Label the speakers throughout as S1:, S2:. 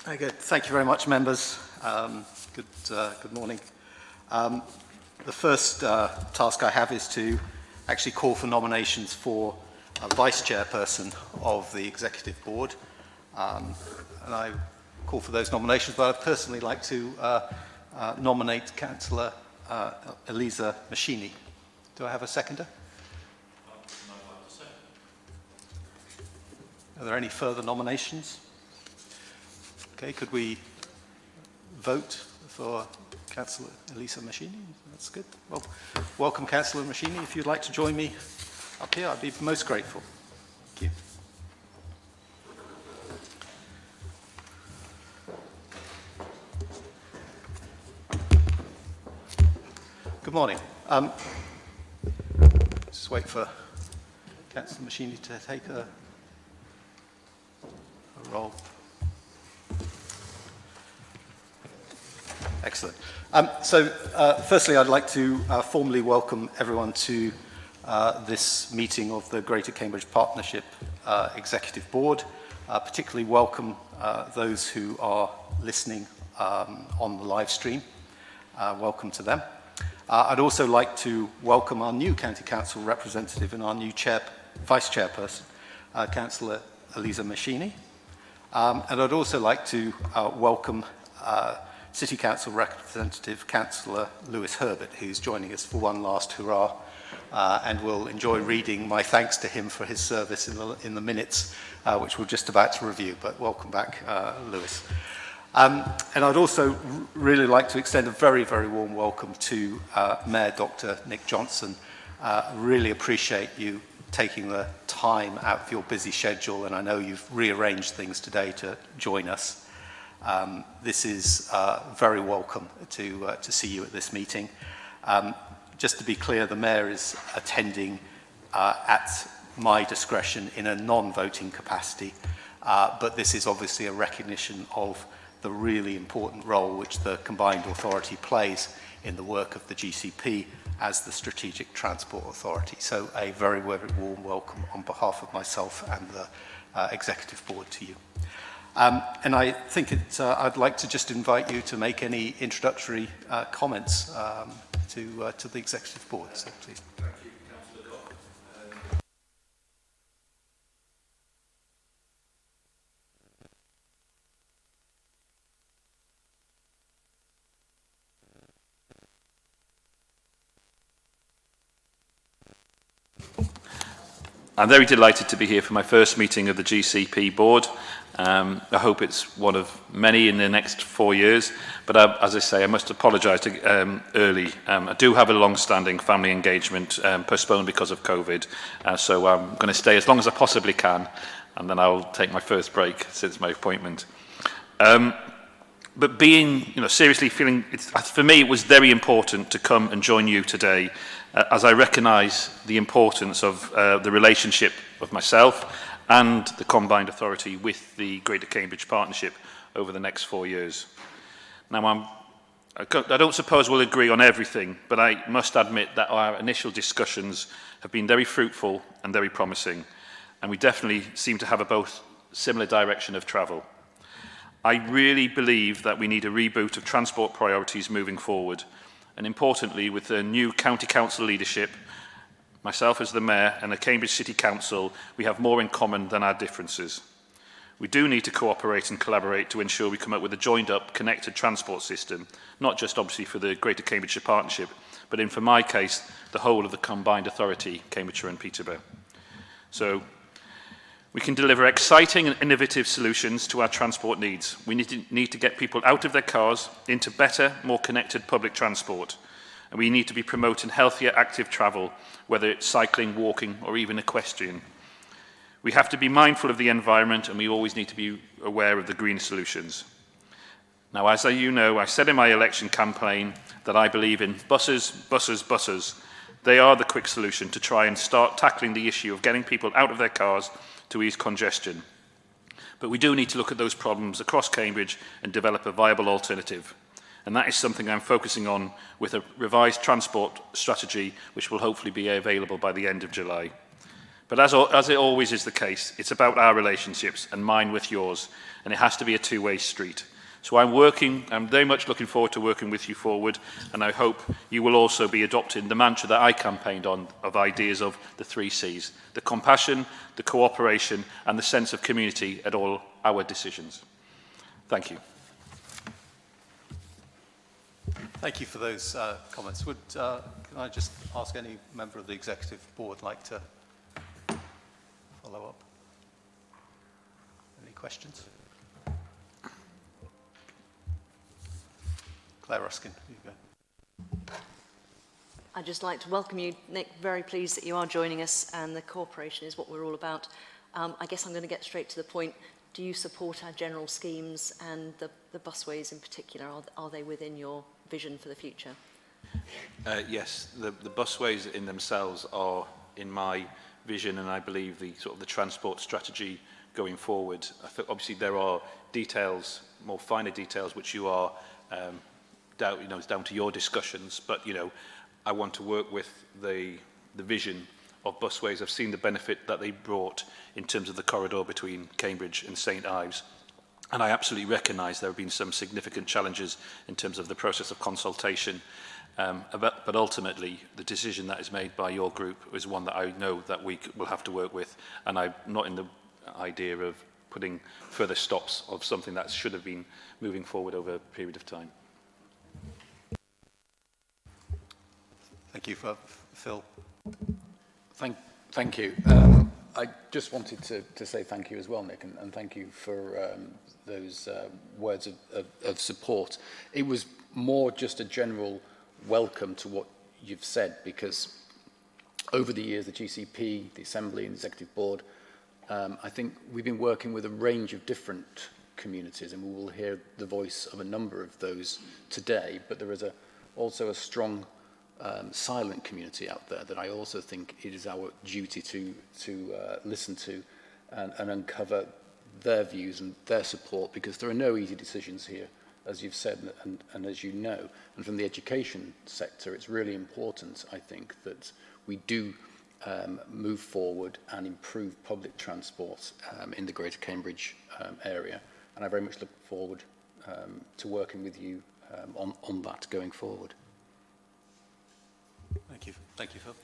S1: Very good. Thank you very much, members. Good morning. The first task I have is to actually call for nominations for a vice chairperson of the executive board. And I call for those nominations, but I'd personally like to nominate Councillor Elisa Machini. Do I have a seconder? Are there any further nominations? Okay, could we vote for Councillor Elisa Machini? That's good. Well, welcome, Councillor Machini. If you'd like to join me up here, I'd be most grateful. Thank you. Good morning. Just wait for Councillor Machini to take a role. Excellent. Firstly, I'd like to formally welcome everyone to this meeting of the Greater Cambridge Partnership Executive Board. Particularly welcome those who are listening on the live stream. Welcome to them. I'd also like to welcome our new County Council representative and our new Vice Chairperson, Councillor Elisa Machini. And I'd also like to welcome City Council representative, Councillor Lewis Herbert, who's joining us for one last hurrah, and we'll enjoy reading my thanks to him for his service in the minutes, which we're just about to review. But welcome back, Lewis. And I'd also really like to extend a very, very warm welcome to Mayor Dr. Nick Johnson. Really appreciate you taking the time out of your busy schedule, and I know you've rearranged things today to join us. This is very welcome to see you at this meeting. Just to be clear, the Mayor is attending at my discretion in a non-voting capacity, but this is obviously a recognition of the really important role which the combined authority plays in the work of the GCP as the Strategic Transport Authority. So a very, very warm welcome on behalf of myself and the Executive Board to you. And I think I'd like to just invite you to make any introductory comments to the Executive Board. So please.
S2: Thank you, Councillor Cock. I'm very delighted to be here for my first meeting of the GCP board. I hope it's one of many in the next 4 years, but as I say, I must apologise early. I do have a long-standing family engagement postponed because of COVID, so I'm going to stay as long as I possibly can, and then I'll take my first break since my appointment. But seriously feeling, for me, it was very important to come and join you today, as I recognise the importance of the relationship of myself and the combined authority with the Greater Cambridge Partnership over the next 4 years. Now, I don't suppose we'll agree on everything, but I must admit that our initial discussions have been very fruitful and very promising, and we definitely seem to have a both similar direction of travel. I really believe that we need a reboot of transport priorities moving forward, and importantly, with the new County Council leadership, myself as the Mayor and the Cambridge City Council, we have more in common than our differences. We do need to cooperate and collaborate to ensure we come up with a joined-up, connected transport system, not just obviously for the Greater Cambridgeshire Partnership, but for my case, the whole of the combined authority, Cambridgeshire and Peterborough. So we can deliver exciting and innovative solutions to our transport needs. We need to get people out of their cars into better, more connected public transport. And we need to be promoting healthier, active travel, whether it's cycling, walking, or even equestrian. We have to be mindful of the environment, and we always need to be aware of the green solutions. Now, as you know, I said in my election campaign that I believe in buses, buses, buses. They are the quick solution to try and start tackling the issue of getting people out of their cars to ease congestion. But we do need to look at those problems across Cambridge and develop a viable alternative. And that is something I'm focusing on with a revised transport strategy, which will hopefully be available by the end of July. But as it always is the case, it's about our relationships and mine with yours, and it has to be a two-way street. So I'm very much looking forward to working with you forward, and I hope you will also be adopting the mantra that I campaigned on of ideas of the 3 C's: the compassion, the cooperation, and the sense of community at all our decisions. Thank you.
S1: Thank you for those comments. Can I just ask any member of the Executive Board like to follow up? Any questions? Claire Ruskin, you go.
S3: I'd just like to welcome you, Nick. Very pleased that you are joining us, and the cooperation is what we're all about. I guess I'm going to get straight to the point. Do you support our general schemes and the busways in particular? Are they within your vision for the future?
S2: Yes, the busways in themselves are in my vision, and I believe the sort of the transport strategy going forward. I think obviously there are details, more finer details, which you are it's down to your discussions. But I want to work with the vision of busways. I've seen the benefit that they brought in terms of the corridor between Cambridge and St Ives. And I absolutely recognise there have been some significant challenges in terms of the process of consultation. But ultimately, the decision that is made by your group is one that I know that we will have to work with. And I'm not in the idea of putting further stops of something that should have been moving forward over a period of time.
S1: Thank you, Phil.
S4: Thank you. I just wanted to say thank you as well, Nick, and thank you for those words of support. It was more just a general welcome to what you've said, because over the years, the GCP, the Assembly and the Executive Board, I think we've been working with a range of different communities, and we will hear the voice of a number of those today, but there is also a strong silent community out there that I also think it is our duty to listen to and uncover their views and their support, because there are no easy decisions here, as you've said and as you know. And from the education sector, it's really important, I think, that we do move forward and improve public transport in the Greater Cambridge area. And I very much look forward to working with you on that going forward.
S1: Thank you, Phil.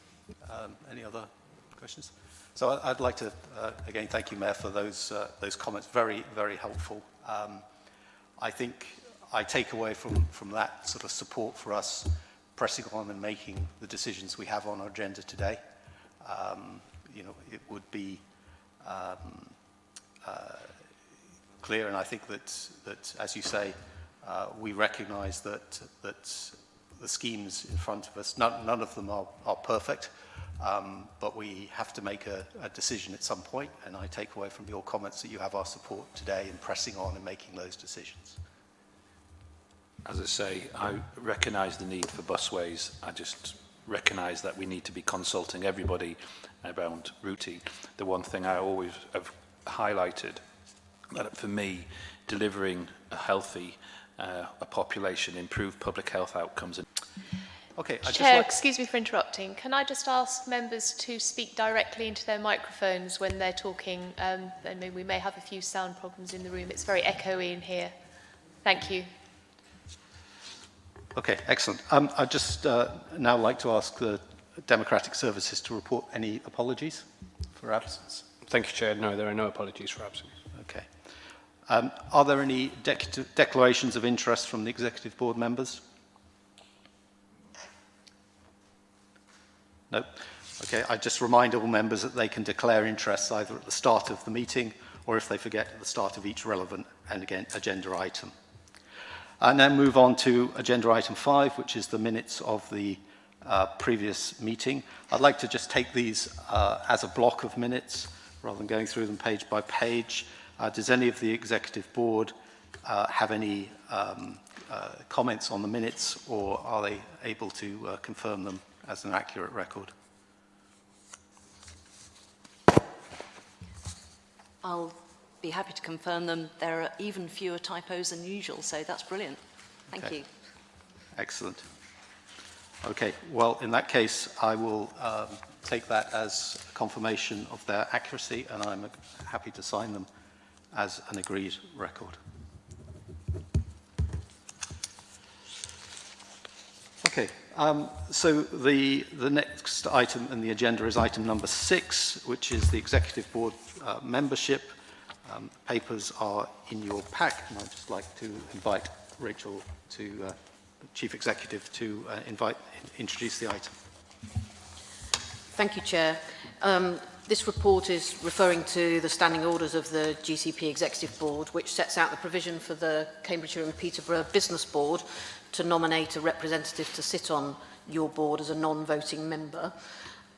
S1: Any other questions? So I'd like to again thank you, Mayor, for those comments. Very, very helpful. I think I take away from that sort of support for us pressing on and making the decisions we have on our agenda today. It would be clear, and I think that as you say, we recognise that the schemes in front of us, none of them are perfect, but we have to make a decision at some point, and I take away from your comments that you have our support today in pressing on and making those decisions.
S2: As I say, I recognise the need for busways. I just recognise that we need to be consulting everybody around routing. The one thing I always have highlighted, that for me, delivering a healthy a population, improve public health outcomes.
S1: Okay,
S5: Chair, excuse me for interrupting. Can I just ask members to speak directly into their microphones when they're talking? And we may have a few sound problems in the room. It's very echoey in here. Thank you.
S1: Okay, excellent. I'd just now like to ask the Democratic Services to report any apologies for absence.
S6: Thank you, Chair. No, there are no apologies for absence.
S1: Okay. Are there any declarations of interest from the Executive Board members? No? Okay, I just remind all members that they can declare interests either at the start of the meeting or if they forget at the start of each relevant and again agenda item. And then move on to agenda item 5, which is the minutes of the previous meeting. I'd like to just take these as a block of minutes rather than going through them page by page. Does any of the Executive Board have any comments on the minutes, or are they able to confirm them as an accurate record?
S3: I'll be happy to confirm them. There are even fewer typos than usual, so that's brilliant. Thank you.
S1: Excellent. Okay, well, in that case, I will take that as confirmation of their accuracy, and I'm happy to sign them as an agreed record. Okay, so the next item in the agenda is item number 6, which is the Executive Board membership. Papers are in your pack, and I'd just like to invite Rachel, the Chief Executive, to introduce the item.
S7: Thank you, Chair. This report is referring to the standing orders of the GCP Executive Board, which sets out the provision for the Cambridgeshire and Peterborough Business Board to nominate a representative to sit on your board as a non-voting member.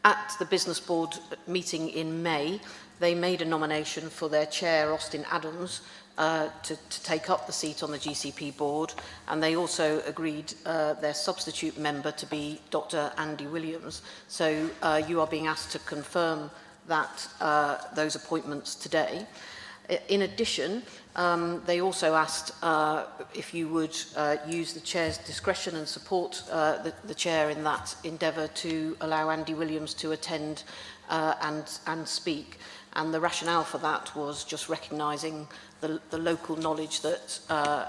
S7: At the Business Board meeting in May, they made a nomination for their chair, Austin Adams, to take up the seat on the GCP board, and they also agreed their substitute member to be Dr. Andy Williams. So you are being asked to confirm that those appointments today. In addition, they also asked if you would use the chair's discretion and support the chair in that endeavour to allow Andy Williams to attend and speak. And the rationale for that was just recognising the local knowledge that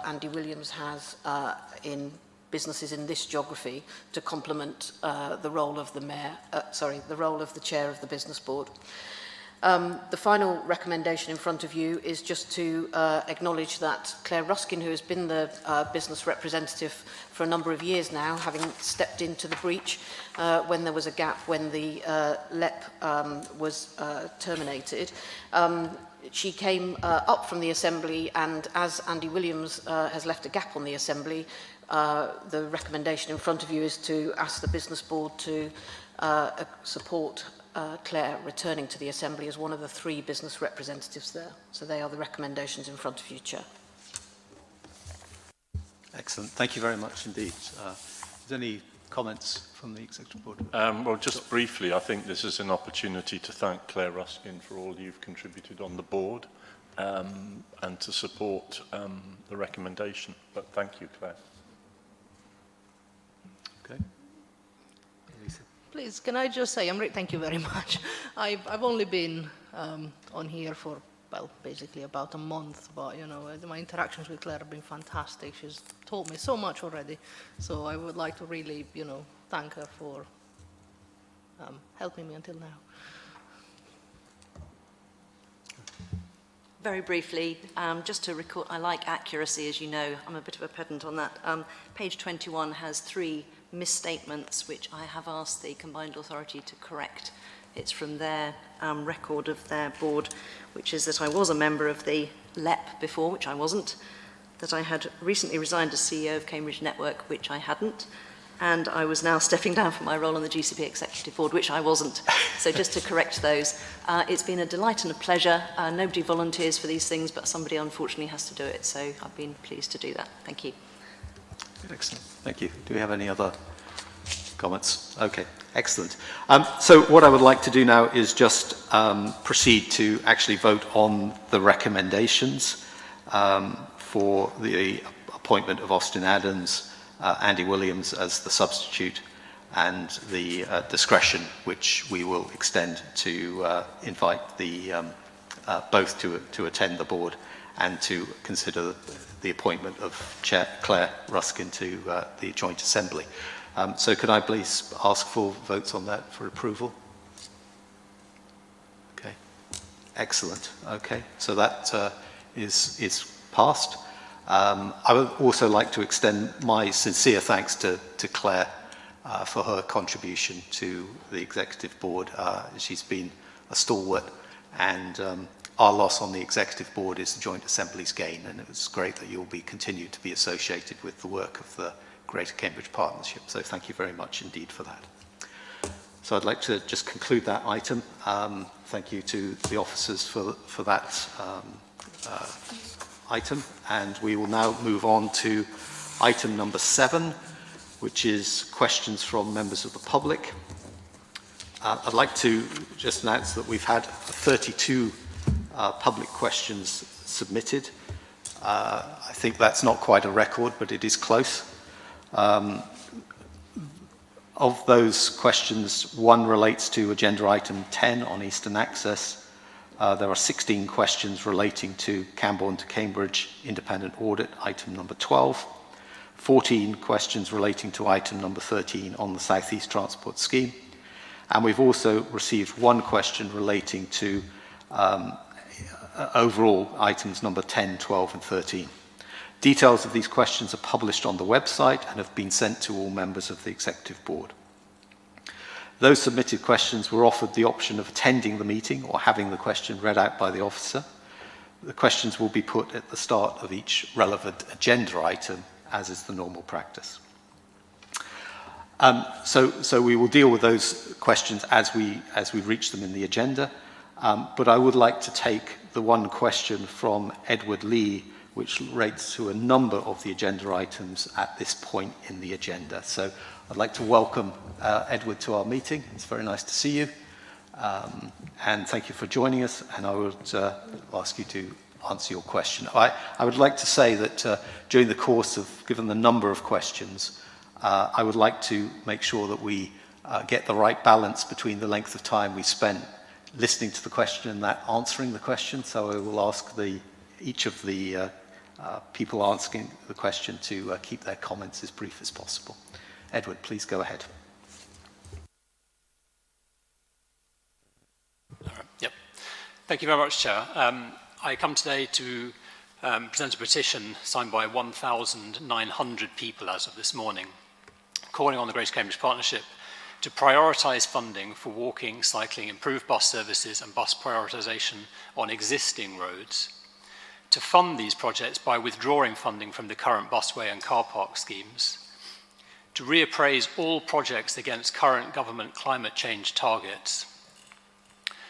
S7: Andy Williams has in businesses in this geography to complement the role of the the role of the chair of the business board. The final recommendation in front of you is just to acknowledge that Claire Ruskin, who has been the business representative for a number of years now, having stepped into the breach when there was a gap when the LEP was terminated, she came up from the Assembly, and as Andy Williams has left a gap on the Assembly, the recommendation in front of you is to ask the Business Board to support Claire returning to the Assembly as one of the 3 business representatives there. So they are the recommendations in front of you, Chair.
S1: Excellent. Thank you very much indeed. Is there any comments from the Executive Board?
S8: Well, just briefly, I think this is an opportunity to thank Claire Ruskin for all you've contributed on the board and to support the recommendation. But thank you, Claire.
S1: Okay. Lisa.
S9: Please, can I just say, thank you very much. I've only been on here for, well, basically about a month, but, you know, my interactions with Claire have been fantastic. She's taught me so much already. So I would like to really, you know, thank her for helping me until now.
S3: Very briefly, just to record, I like accuracy, as you know. I'm a bit of a pedant on that. Page 21 has 3 misstatements, which I have asked the Combined Authority to correct. It's from their record of their board, which is that I was a member of the LEP before, which I wasn't, that I had recently resigned as CEO of Cambridge Network, which I hadn't, and I was now stepping down from my role on the GCP Executive Board, which I wasn't. So just to correct those. It's been a delight and a pleasure. Nobody volunteers for these things, but somebody unfortunately has to do it, so I've been pleased to do that. Thank you.
S1: Excellent. Thank you. Do we have any other comments? Okay, excellent. So what I would like to do now is just proceed to actually vote on the recommendations for the appointment of Austin Adams, Andy Williams as the substitute, and the discretion which we will extend to invite the both to attend the board and to consider the appointment of Chair Claire Ruskin to the Joint Assembly. So could I please ask for votes on that for approval? Okay, excellent. Okay, so that is passed. I would also like to extend my sincere thanks to Claire for her contribution to the Executive Board. She's been a stalwart, and our loss on the Executive Board is the Joint Assembly's gain, and it's great that you'll be continued to be associated with the work of the Greater Cambridge Partnership. So thank you very much indeed for that. So I'd like to just conclude that item. Thank you to the officers for that item, and we will now move on to item number 7, which is questions from members of the public. I'd like to just announce that we've had 32 public questions submitted. I think that's not quite a record, but it is close. Of those questions, one relates to agenda item 10 on Eastern Access. There are 16 questions relating to Camborne to Cambridge independent audit, item number 12. 14 questions relating to item number 13 on the South East Transport Scheme. And we've also received one question relating to overall items number 10, 12 and 13. Details of these questions are published on the website and have been sent to all members of the Executive Board. Those submitted questions were offered the option of attending the meeting or having the question read out by the officer. The questions will be put at the start of each relevant agenda item, as is the normal practice. So we will deal with those questions as we reach them in the agenda, but I would like to take the one question from Edward Lee, which relates to a number of the agenda items at this point in the agenda. So I'd like to welcome Edward to our meeting. It's very nice to see you. And thank you for joining us. And I would ask you to answer your question. I would like to say that during the course of, given the number of questions, I would like to make sure that we get the right balance between the length of time we spent listening to the question and that answering the question. So I will ask each of the people asking the question to keep their comments as brief as possible. Edward, please go ahead.
S10: Yep. Thank you very much, Chair. I come today to present a petition signed by 1,900 people as of this morning, calling on the Greater Cambridge Partnership to prioritise funding for walking, cycling, improved bus services and bus prioritisation on existing roads, to fund these projects by withdrawing funding from the current busway and car park schemes, to reappraise all projects against current government climate change targets,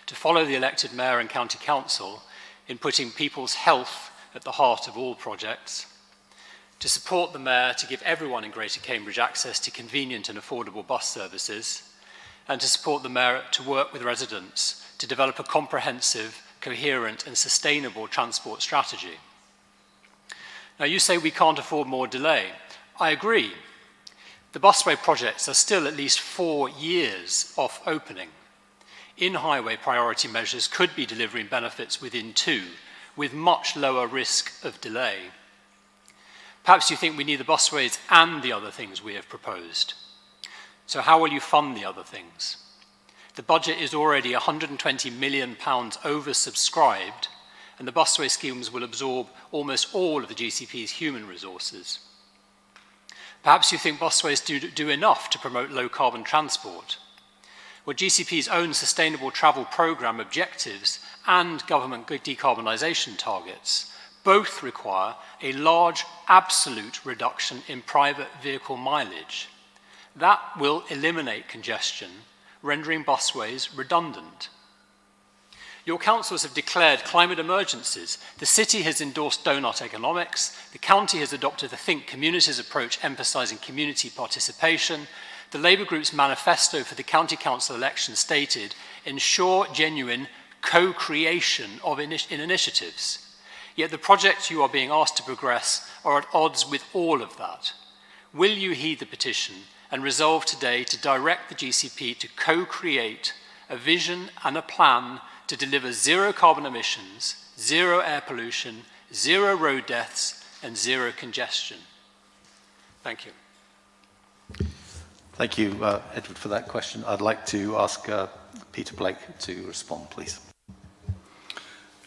S10: to follow the elected mayor and county council in putting people's health at the heart of all projects, to support the mayor to give everyone in Greater Cambridge access to convenient and affordable bus services, and to support the mayor to work with residents to develop a comprehensive, coherent and sustainable transport strategy. Now, you say we can't afford more delay. I agree. The busway projects are still at least 4 years off opening. In-highway priority measures could be delivering benefits within 2, with much lower risk of delay. Perhaps you think we need the busways and the other things we have proposed. So how will you fund the other things? The budget is already £120 million oversubscribed, and the busway schemes will absorb almost all of the GCP's human resources. Perhaps you think busways do enough to promote low-carbon transport. Well, GCP's own sustainable travel programme objectives and government decarbonisation targets both require a large absolute reduction in private vehicle mileage. That will eliminate congestion, rendering busways redundant. Your councils have declared climate emergencies. The city has endorsed donut economics. The county has adopted the Think Communities approach, emphasising community participation. The Labour Group's manifesto for the county council election stated, ensure genuine co-creation of initiatives. Yet the projects you are being asked to progress are at odds with all of that. Will you heed the petition and resolve today to direct the GCP to co-create a vision and a plan to deliver zero carbon emissions, zero air pollution, zero road deaths, and zero congestion? Thank you.
S1: Thank you, Edward, for that question. I'd like to ask Peter Blake to respond, please.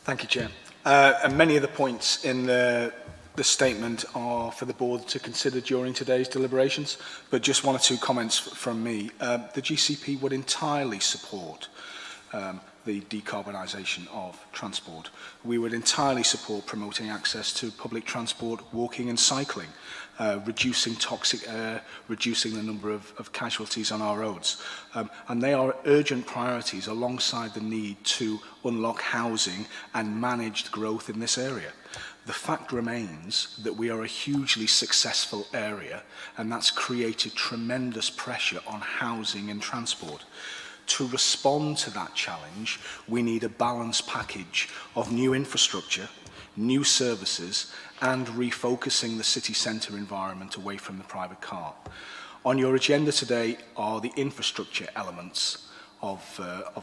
S6: Thank you, Chair. And many of the points in the statement are for the board to consider during today's deliberations, but just one or two comments from me. The GCP would entirely support the decarbonisation of transport. We would entirely support promoting access to public transport, walking and cycling, reducing toxic air, reducing the number of casualties on our roads. And they are urgent priorities alongside the need to unlock housing and managed growth in this area. The fact remains that we are a hugely successful area, and that's created tremendous pressure on housing and transport. To respond to that challenge, we need a balanced package of new infrastructure, new services, and refocusing the city centre environment away from the private car. On your agenda today are the infrastructure elements of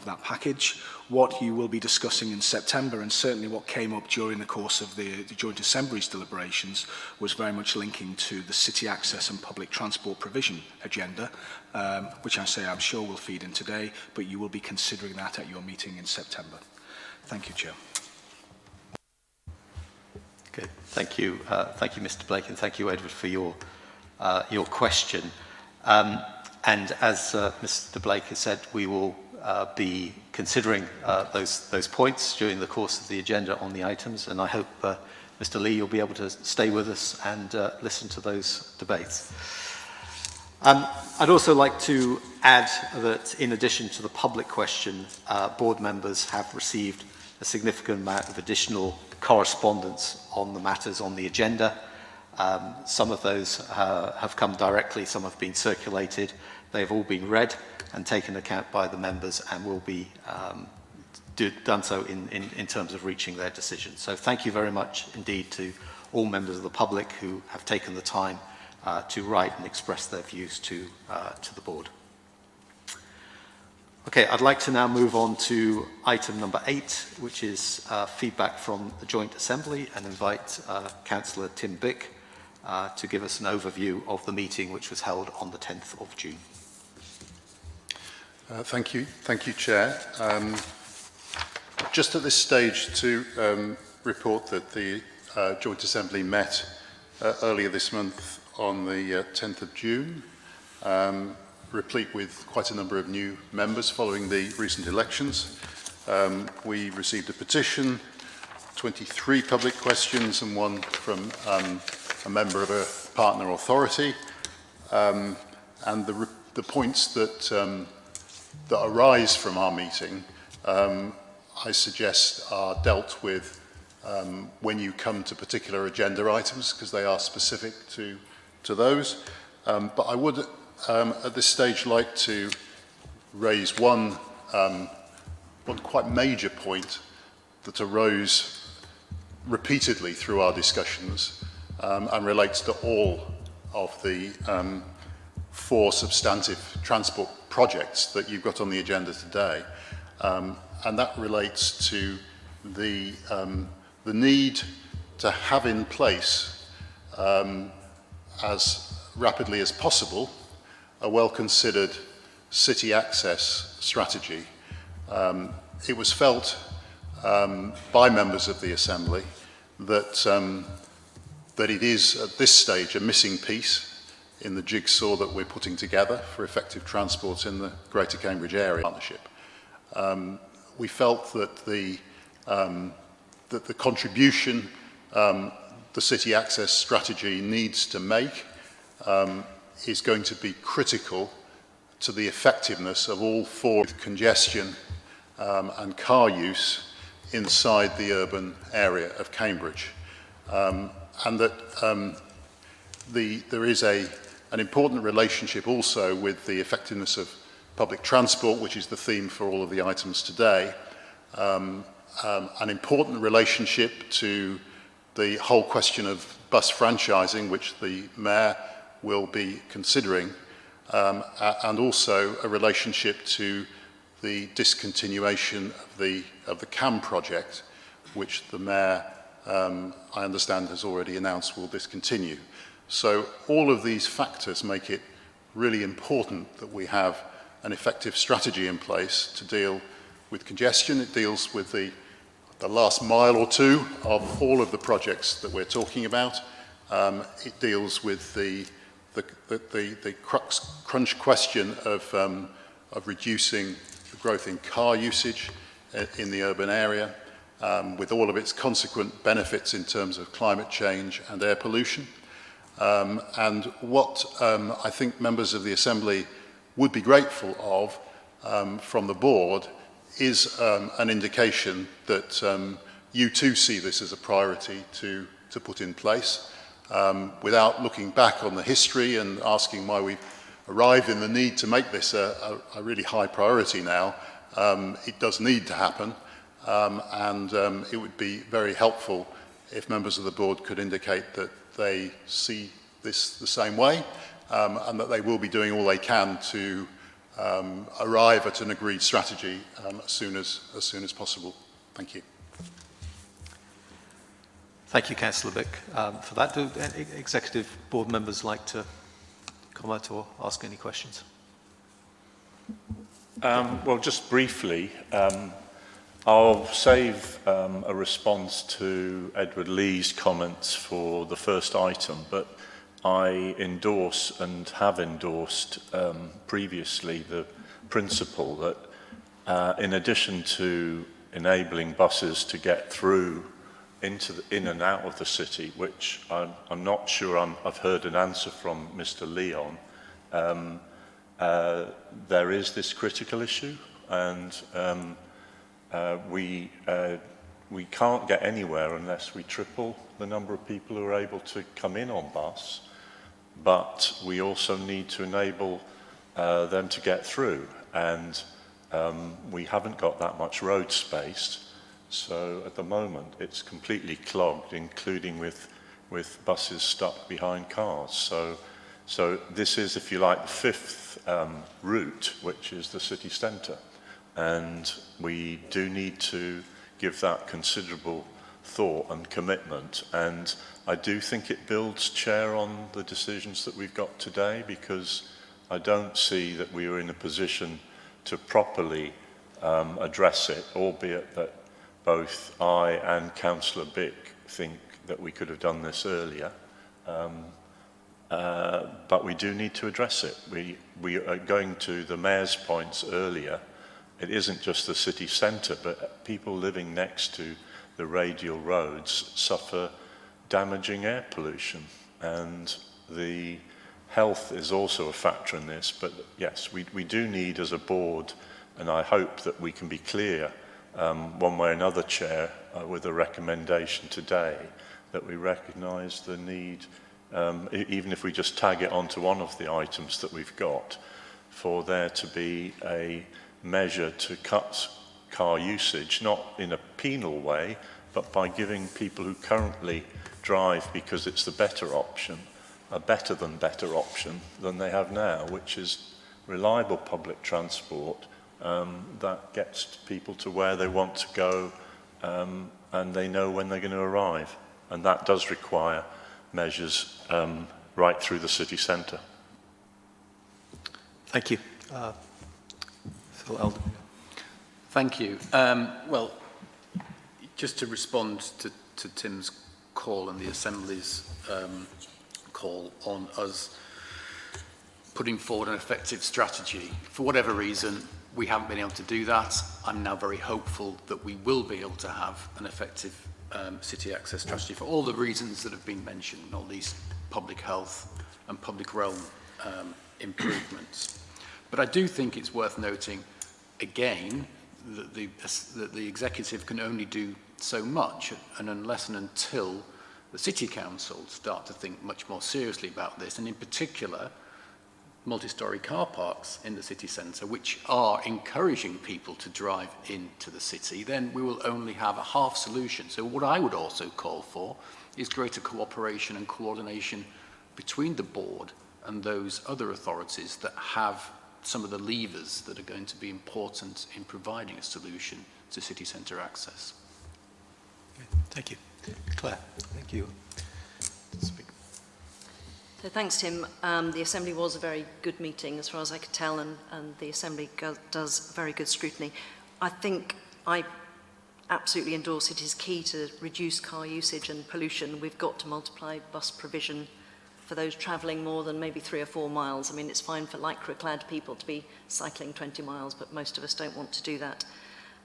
S6: that package. What you will be discussing in September, and certainly what came up during the course of the Joint Assembly's deliberations, was very much linking to the city access and public transport provision agenda, which I'm sure will feed in today, but you will be considering that at your meeting in September. Thank you, Chair.
S1: Okay, thank you, Mr. Blake, and thank you, Edward, for your question. And as Mr. Blake has said, we will be considering those points during the course of the agenda on the items, and I hope, Mr. Lee, you'll be able to stay with us and listen to those debates. I'd also like to add that in addition to the public question, board members have received a significant amount of additional correspondence on the matters on the agenda. Some of those have come directly, some have been circulated. They've all been read and taken account by the members and will be done so in terms of reaching their decision. So thank you very much indeed to all members of the public who have taken the time to write and express their views to the board. Okay, I'd like to now move on to item number 8, which is feedback from the Joint Assembly, and invite Councillor Tim Bick to give us an overview of the meeting which was held on the 10th of June.
S11: Thank you, Chair. Just at this stage to report that the Joint Assembly met earlier this month on the 10th of June, replete with quite a number of new members following the recent elections. We received a petition, 23 public questions, and one from a member of a partner authority. And the points that arise from our meeting, I suggest are dealt with when you come to particular agenda items, because they are specific to those. But I would at this stage like to raise one quite major point that arose repeatedly through our discussions and relates to all of the 4 substantive transport projects that you've got on the agenda today, and that relates to the need to have in place as rapidly as possible a well-considered city access strategy. It was felt by members of the Assembly that it is at this stage a missing piece in the jigsaw that we're putting together for effective transport in the Greater Cambridge Area Partnership. We felt that the contribution the city access strategy needs to make is going to be critical to the effectiveness of all 4 congestion and car use inside the urban area of Cambridge. And that there is an important relationship also with the effectiveness of public transport, which is the theme for all of the items today. An important relationship to the whole question of bus franchising, which the Mayor will be considering, and also a relationship to the discontinuation of the CAM project, which the Mayor, I understand, has already announced will discontinue. So all of these factors make it really important that we have an effective strategy in place to deal with congestion. It deals with the last mile or two of all of the projects that we're talking about. It deals with the crunch question of reducing the growth in car usage in the urban area, with all of its consequent benefits in terms of climate change and air pollution. And what I think members of the Assembly would be grateful of from the board is an indication that you too see this as a priority to put in place, without looking back on the history and asking why we arrived in the need to make this a really high priority now. It does need to happen, and it would be very helpful if members of the board could indicate that they see this the same way, and that they will be doing all they can to arrive at an agreed strategy as soon as possible. Thank you.
S1: Thank you, Councillor Bick, for that. Do executive board members like to comment or ask any questions?
S8: Well, just briefly, I'll save a response to Edward Lee's comments for the first item, but I endorse and have endorsed previously the principle that in addition to enabling buses to get through in and out of the city, which I'm not sure I've heard an answer from Mr. Lee on, there is this critical issue, and we can't get anywhere unless we triple the number of people who are able to come in on bus, but we also need to enable them to get through, and we haven't got that much road space, so at the moment it's completely clogged, including with buses stuck behind cars. So this is, if you like, the fifth route, which is the city centre, and we do need to give that considerable thought and commitment, and I do think it builds, Chair, on the decisions that we've got today, because I don't see that we are in a position to properly address it, albeit that both I and Councillor Bick think that we could have done this earlier. But we do need to address it. We are going to the Mayor's points earlier. It isn't just the city centre, but people living next to the radial roads suffer damaging air pollution, and the health is also a factor in this. But yes, we do need as a board, and I hope that we can be clear one way or another, Chair, with a recommendation today, that we recognise the need, even if we just tag it onto one of the items that we've got, for there to be a measure to cut car usage, not in a penal way, but by giving people who currently drive because it's the better option, a better than better option than they have now, which is reliable public transport that gets people to where they want to go, and they know when they're going to arrive. And that does require measures right through the city centre.
S1: Thank you. Phil Elder.
S4: Thank you. Well, just to respond to Tim's call and the Assembly's call on us putting forward an effective strategy. For whatever reason, we haven't been able to do that. I'm now very hopeful that we will be able to have an effective city access strategy for all the reasons that have been mentioned, not least public health and public realm improvements. But I do think it's worth noting again that the executive can only do so much, and unless and until the city council start to think much more seriously about this, and in particular multi-storey car parks in the city centre, which are encouraging people to drive into the city, then we will only have a half solution. So what I would also call for is greater cooperation and coordination between the board and those other authorities that have some of the levers that are going to be important in providing a solution to city centre access.
S1: Okay, thank you. Claire, thank you.
S3: So thanks, Tim. The Assembly was a very good meeting, as far as I could tell, and the Assembly does very good scrutiny. I think I absolutely endorse it is key to reduce car usage and pollution. We've got to multiply bus provision for those travelling more than maybe 3 or 4 miles. I mean, it's fine for lycra-clad people to be cycling 20 miles, but most of us don't want to do that.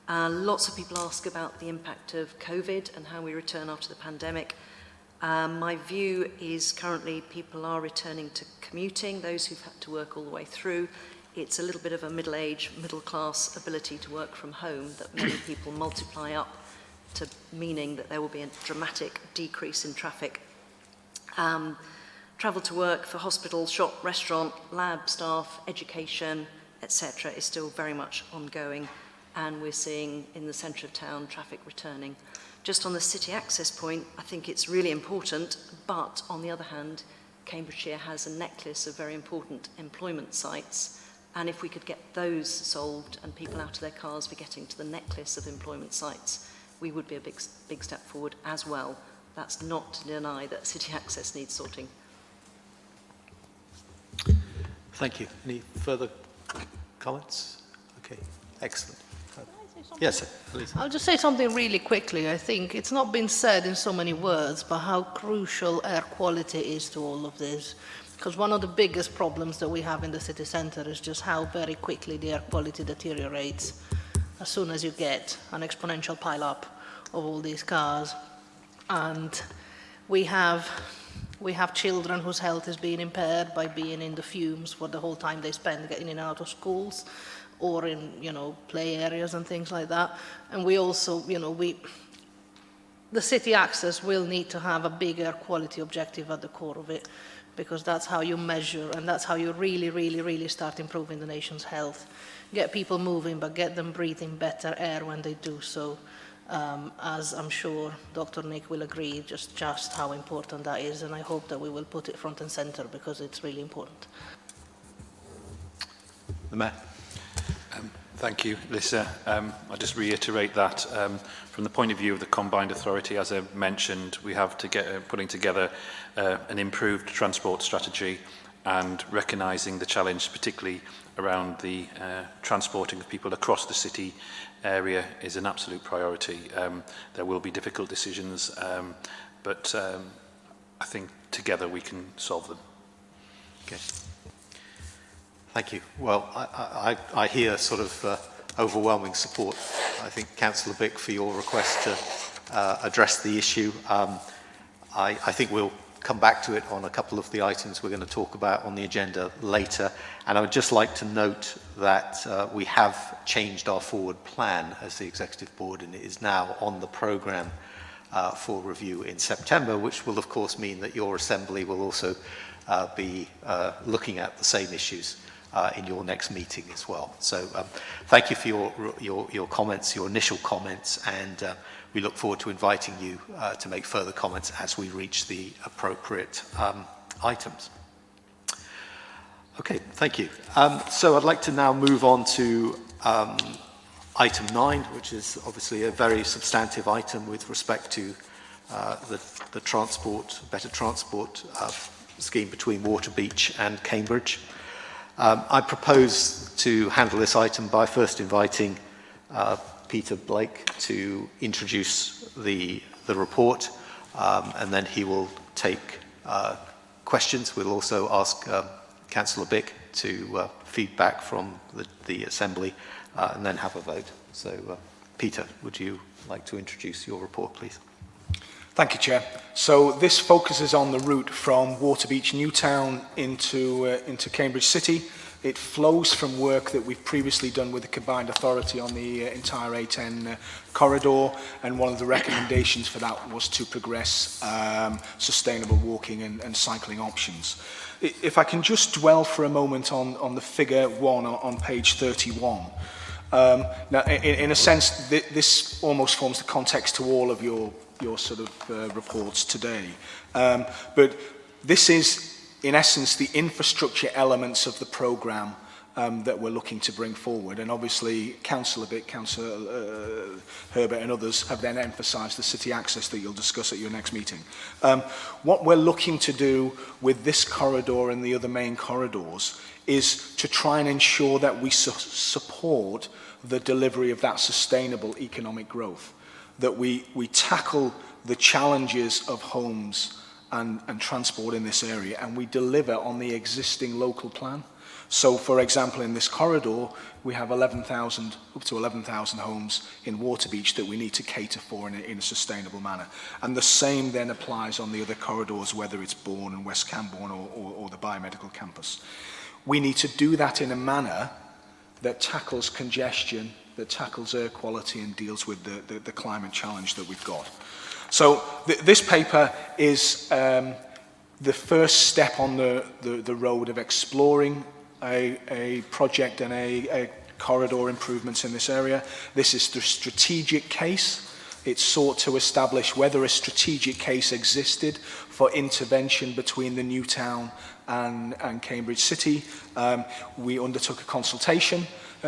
S3: Lots of people ask about the impact of COVID and how we return after the pandemic. My view is currently people are returning to commuting, those who've had to work all the way through. It's a little bit of a middle-aged, middle-class ability to work from home that many people multiply up to, meaning that there will be a dramatic decrease in traffic. Travel to work for hospital, shop, restaurant, lab staff, education, etc. is still very much ongoing, and we're seeing in the centre of town traffic returning. Just on the city access point, I think it's really important, but on the other hand, Cambridgeshire has a necklace of very important employment sites, and if we could get those solved and people out of their cars be getting to the necklace of employment sites, we would be a big step forward as well. That's not to deny that city access needs sorting.
S1: Thank you. Any further comments? Okay, excellent. Yes, please.
S9: I'll just say something really quickly. I think it's not been said in so many words, but how crucial air quality is to all of this. Because one of the biggest problems that we have in the city centre is just how very quickly the air quality deteriorates as soon as you get an exponential pile-up of all these cars. And we have children whose health is being impaired by being in the fumes for the whole time they spend getting in and out of schools, or in, play areas and things like that. And we also, the city access will need to have a bigger quality objective at the core of it, because that's how you measure, and that's how you really, really, really start improving the nation's health. Get people moving, but get them breathing better air when they do so. As I'm sure Dr. Nick will agree, just how important that is, and I hope that we will put it front and centre, because it's really important.
S1: The Mayor.
S2: Thank you, Lisa. I'll just reiterate that from the point of view of the Combined Authority, as I mentioned, we have to get putting together an improved transport strategy, and recognising the challenge, particularly around the transporting of people across the city area, is an absolute priority. There will be difficult decisions, but I think together we can solve them.
S1: Okay. Thank you. Well, I hear sort of overwhelming support, I think, Councillor Bick, for your request to address the issue. I think we'll come back to it on a couple of the items we're going to talk about on the agenda later. And I would just like to note that we have changed our forward plan as the Executive Board, and it is now on the programme for review in September, which will of course mean that your Assembly will also be looking at the same issues in your next meeting as well. So thank you for your comments, your initial comments, and we look forward to inviting you to make further comments as we reach the appropriate items. Okay, thank you. So I'd like to now move on to item 9, which is obviously a very substantive item with respect to the better transport scheme between Waterbeach and Cambridge. I propose to handle this item by first inviting Peter Blake to introduce the report, and then he will take questions. We'll also ask Councillor Bick to feedback from the Assembly, and then have a vote. So, Peter, would you like to introduce your report, please?
S6: Thank you, Chair. So this focuses on the route from Waterbeach Newtown into Cambridge City. It flows from work that we've previously done with the Combined Authority on the entire A10 corridor, and one of the recommendations for that was to progress sustainable walking and cycling options. If I can just dwell for a moment on the figure 1 on page 31. Now, in a sense, this almost forms the context to all of your sort of reports today. But this is, in essence, the infrastructure elements of the programme that we're looking to bring forward. And obviously, Councillor Bick, Councillor Herbert and others have then emphasised the city access that you'll discuss at your next meeting. What we're looking to do with this corridor and the other main corridors is to try and ensure that we support the delivery of that sustainable economic growth, that we tackle the challenges of homes and transport in this area, and we deliver on the existing local plan. So, for example, in this corridor, we have up to 11,000 homes in Waterbeach that we need to cater for in a sustainable manner. And the same then applies on the other corridors, whether it's Bourne and West Cambourne or the biomedical campus. We need to do that in a manner that tackles congestion, that tackles air quality, and deals with the climate challenge that we've got. So this paper is the first step on the road of exploring a project and a corridor improvements in this area. This is the strategic case it sought to establish whether a strategic case existed for intervention between the new town and Cambridge City. We undertook a consultation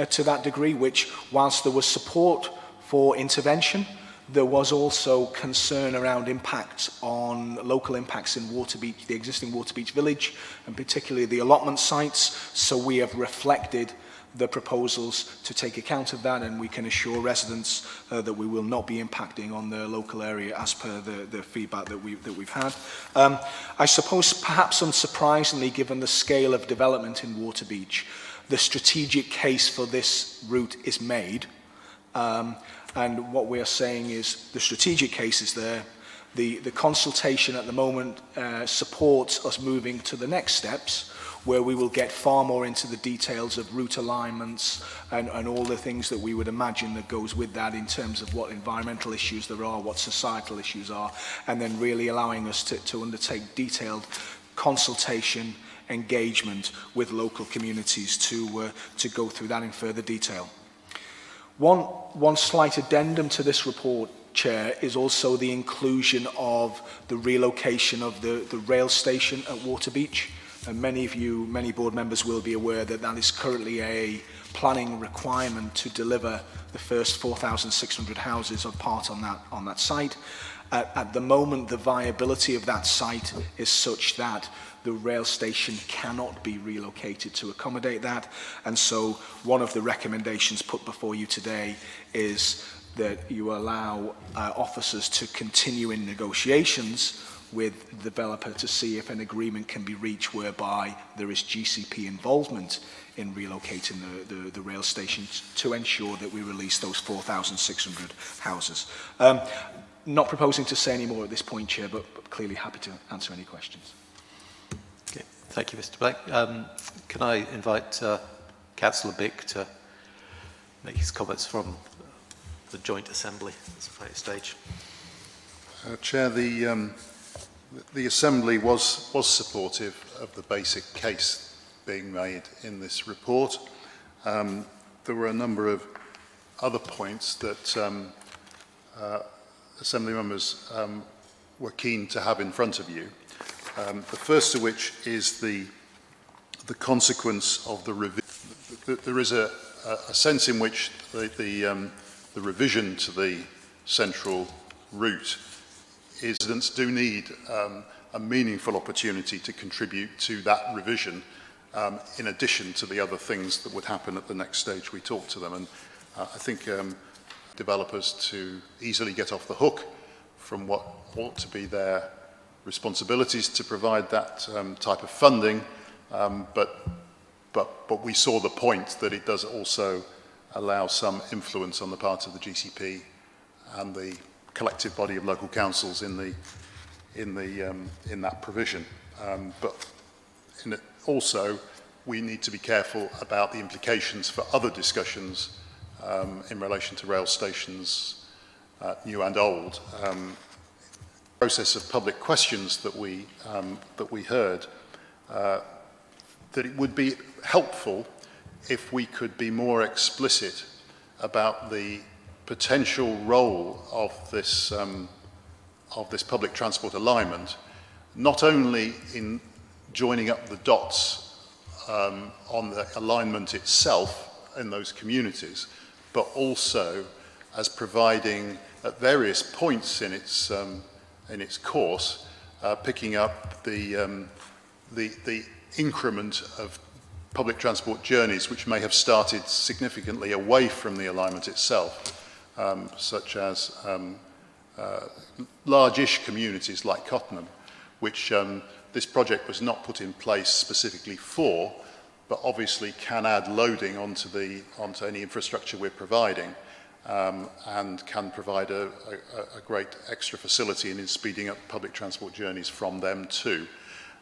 S6: to that degree, which, whilst there was support for intervention, there was also concern around impacts on local impacts in Waterbeach, the existing Waterbeach village, and particularly the allotment sites. So we have reflected the proposals to take account of that, and we can assure residents that we will not be impacting on the local area as per the feedback that we've had. I suppose perhaps unsurprisingly, given the scale of development in Waterbeach, the strategic case for this route is made. And what we are saying is the strategic case is there. The consultation at the moment supports us moving to the next steps, where we will get far more into the details of route alignments and all the things that we would imagine that goes with that in terms of what environmental issues there are, what societal issues are, and then really allowing us to undertake detailed consultation, engagement with local communities to go through that in further detail. One slight addendum to this report, Chair, is also the inclusion of the relocation of the rail station at Waterbeach. And many board members will be aware that that is currently a planning requirement to deliver the first 4,600 houses or part on that site. At the moment, the viability of that site is such that the rail station cannot be relocated to accommodate that. And so one of the recommendations put before you today is that you allow officers to continue in negotiations with the developer to see if an agreement can be reached whereby there is GCP involvement in relocating the rail stations to ensure that we release those 4,600 houses. Not proposing to say any more at this point, Chair, but clearly happy to answer any questions.
S1: Okay, thank you, Mr. Black. Can I invite Councillor Bick to make his comments from the joint assembly as a stage?
S11: Chair, the Assembly was supportive of the basic case being made in this report. There were a number of other points that Assembly members were keen to have in front of you. The first of which is the consequence of the revision. There is a sense in which the revision to the central route residents do need a meaningful opportunity to contribute to that revision in addition to the other things that would happen at the next stage we talk to them. And I think developers to easily get off the hook from what ought to be their responsibilities to provide that type of funding, but we saw the point that it does also allow some influence on the part of the GCP and the collective body of local councils in that provision. But also, we need to be careful about the implications for other discussions in relation to rail stations, new and old. Process of public questions that we heard, that it would be helpful if we could be more explicit about the potential role of this public transport alignment, not only in joining up the dots on the alignment itself in those communities, but also as providing at various points in its course, picking up the increment of public transport journeys which may have started significantly away from the alignment itself, such as large-ish communities like Cottenham, which this project was not put in place specifically for, but obviously can add loading onto any infrastructure we're providing, and can provide a great extra facility in speeding up public transport journeys from them too.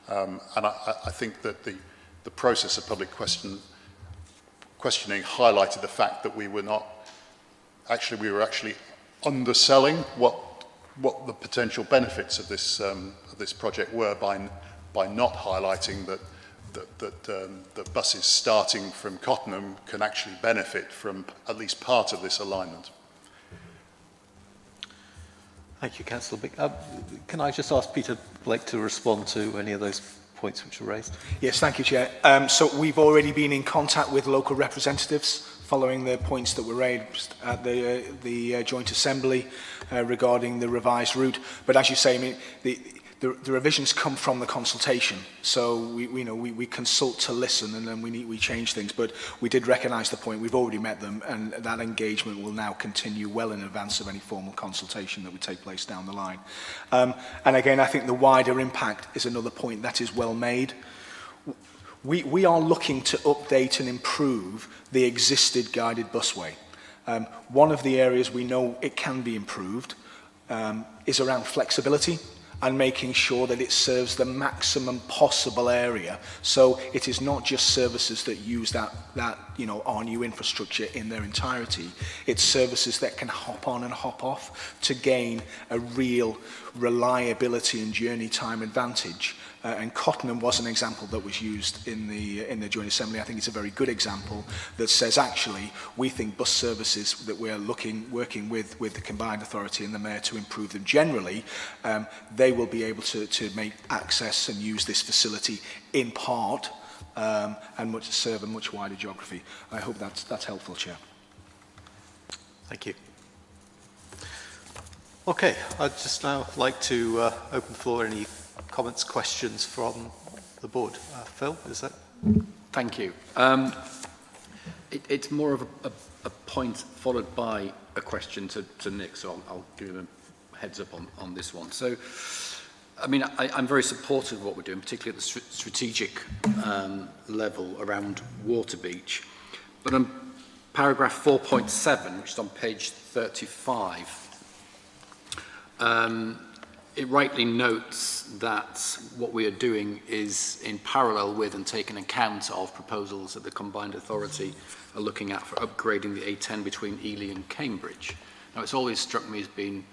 S11: And I think that the process of public questioning highlighted the fact that we were actually underselling what the potential benefits of this project were by not highlighting that the buses starting from Cottenham can actually benefit from at least part of this alignment.
S1: Thank you, Councillor Bick. Can I just ask Peter Blake to respond to any of those points which were raised?
S6: Yes, thank you, Chair. So we've already been in contact with local representatives following the points that were raised at the Joint Assembly regarding the revised route. But as you say, I mean, the revisions come from the consultation, so we consult to listen, and then we change things. But we did recognise the point. We've already met them, and that engagement will now continue well in advance of any formal consultation that would take place down the line. And again, I think the wider impact is another point that is well made. We are looking to update and improve the existing guided busway. One of the areas we know it can be improved is around flexibility and making sure that it serves the maximum possible area. So it is not just services that use that our new infrastructure in their entirety. It's services that can hop on and hop off to gain a real reliability and journey time advantage. And Cottenham was an example that was used in the Joint Assembly. I think it's a very good example that says, actually, we think bus services that we're working with the Combined Authority and the Mayor to improve them generally, they will be able to make access and use this facility in part and serve a much wider geography. I hope that's helpful, Chair.
S1: Thank you. Okay, I'd just now like to open the floor. Any comments, questions from the board? Phil, is that?
S4: Thank you. It's more of a point followed by a question to Nick, so I'll give him a heads up on this one. So, I mean, I'm very supportive of what we're doing, particularly at the strategic level around Waterbeach. But on paragraph 4.7, which is on page 35, it rightly notes that what we are doing is in parallel with and taking account of proposals that the Combined Authority are looking at for upgrading the A10 between Ely and Cambridge. Now, it's always struck me as being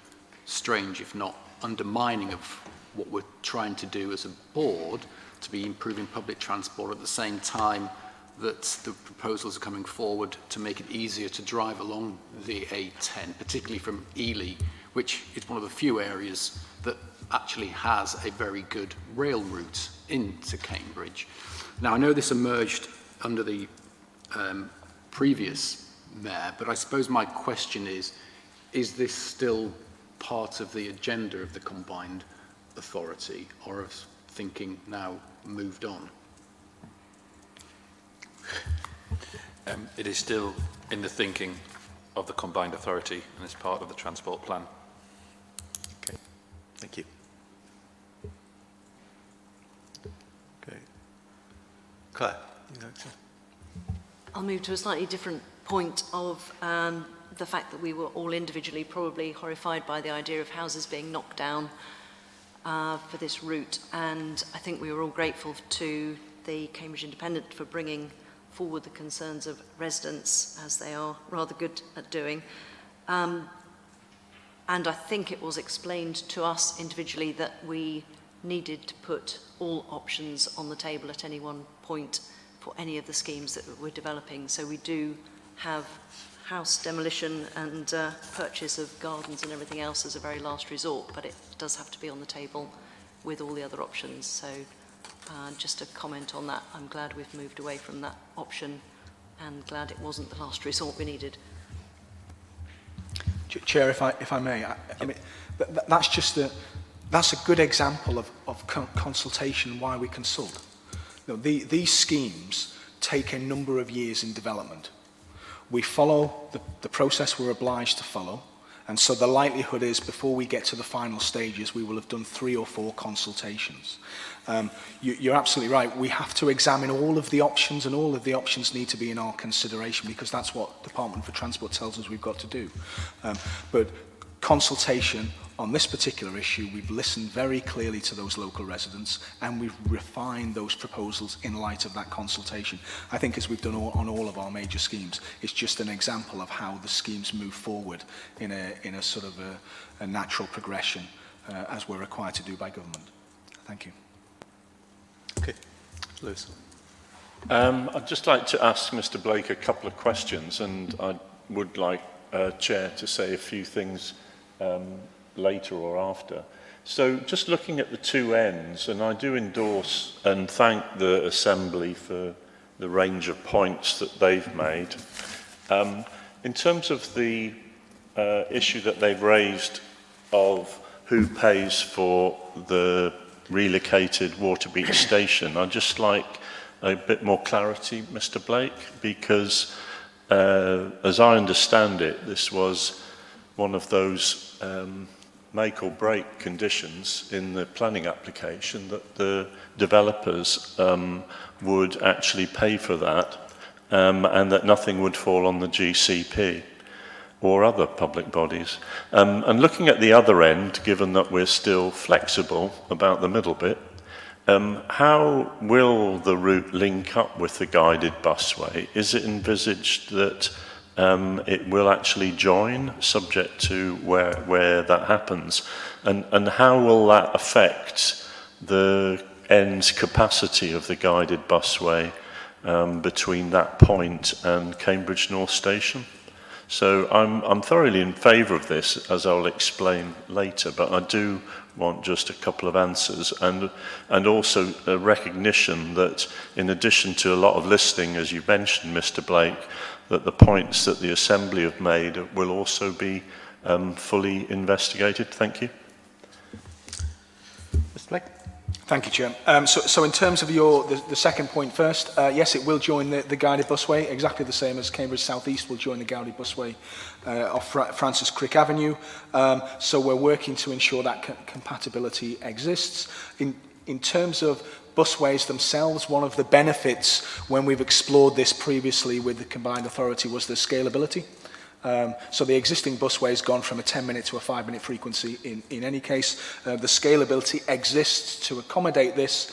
S4: strange, if not undermining of what we're trying to do as a board, to be improving public transport at the same time that the proposals are coming forward to make it easier to drive along the A10, particularly from Ely, which is one of the few areas that actually has a very good rail route into Cambridge. Now, I know this emerged under the previous mayor, but I suppose my question is this still part of the agenda of the Combined Authority, or has thinking now moved on?
S2: It is still in the thinking of the Combined Authority and is part of the transport plan.
S1: Okay, thank you. Okay, Claire, you know,
S3: I'll move to a slightly different point of the fact that we were all individually probably horrified by the idea of houses being knocked down for this route, and I think we were all grateful to the Cambridge Independent for bringing forward the concerns of residents, as they are rather good at doing. And I think it was explained to us individually that we needed to put all options on the table at any one point for any of the schemes that we're developing. So we do have house demolition and purchase of gardens and everything else as a very last resort, but it does have to be on the table with all the other options. So just a comment on that. I'm glad we've moved away from that option and glad it wasn't the last resort we needed.
S6: Chair, if I may, I mean, that's a good example of consultation, why we consult. You know, these schemes take a number of years in development. We follow the process we're obliged to follow, and so the likelihood is before we get to the final stages, we will have done 3 or 4 consultations. You're absolutely right. We have to examine all of the options, and all of the options need to be in our consideration because that's what the Department for Transport tells us we've got to do. But consultation on this particular issue, we've listened very clearly to those local residents and we've refined those proposals in light of that consultation. I think as we've done on all of our major schemes, it's just an example of how the schemes move forward in a sort of a natural progression as we're required to do by government. Thank you.
S1: Okay, Lewis.
S8: I'd just like to ask Mr. Blake a couple of questions, and I would like Chair to say a few things later or after. So just looking at the two ends, and I do endorse and thank the Assembly for the range of points that they've made. In terms of the issue that they've raised of who pays for the relocated Waterbeach station, I'd just like a bit more clarity, Mr. Blake, because as I understand it, this was one of those make or break conditions in the planning application that the developers would actually pay for that and that nothing would fall on the GCP or other public bodies. And looking at the other end, given that we're still flexible about the middle bit, how will the route link up with the guided busway? Is it envisaged that it will actually join, subject to where that happens? And how will that affect the end's capacity of the guided busway between that point and Cambridge North Station? So I'm thoroughly in favour of this, as I'll explain later, but I do want just a couple of answers and also a recognition that in addition to a lot of listening, as you mentioned, Mr. Blake, that the points that the Assembly have made will also be fully investigated. Thank you.
S1: Mr. Blake?
S6: Thank you, Chair. So in terms of the second point first, yes, it will join the guided busway, exactly the same as Cambridge South East will join the guided busway off Francis Crick Avenue. So we're working to ensure that compatibility exists. In terms of busways themselves, one of the benefits when we've explored this previously with the combined authority was the scalability. So the existing busway has gone from a 10-minute to a 5-minute frequency in any case. The scalability exists to accommodate this.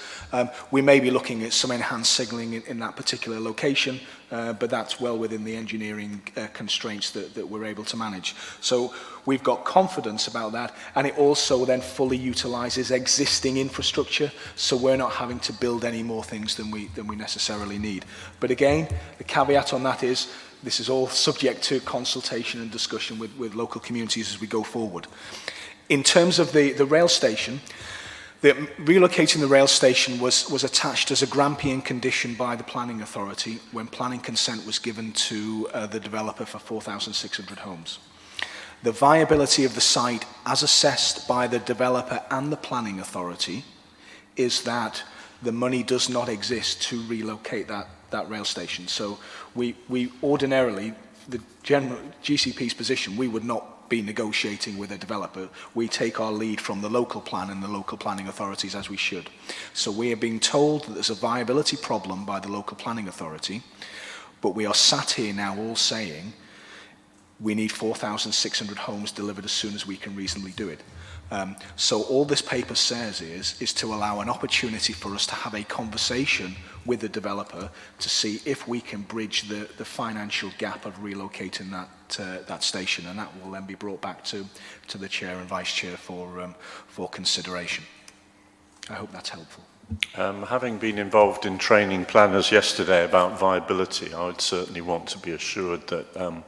S6: We may be looking at some enhanced signalling in that particular location, but that's well within the engineering constraints that we're able to manage. So we've got confidence about that, and it also then fully utilises existing infrastructure, so we're not having to build any more things than we necessarily need. But again, the caveat on that is, this is all subject to consultation and discussion with local communities as we go forward. In terms of the rail station, relocating the rail station was attached as a Grampian condition by the planning authority when planning consent was given to the developer for 4,600 homes. The viability of the site as assessed by the developer and the planning authority is that the money does not exist to relocate that rail station. So we ordinarily, the general GCP's position, we would not be negotiating with a developer. We take our lead from the local plan and the local planning authorities, as we should. So we are being told that there's a viability problem by the local planning authority, but we are sat here now all saying we need 4,600 homes delivered as soon as we can reasonably do it. So all this paper says is to allow an opportunity for us to have a conversation with the developer to see if we can bridge the financial gap of relocating that station, and that will then be brought back to the chair and vice chair for consideration. I hope that's helpful.
S8: Having been involved in training planners yesterday about viability, I would certainly want to be assured that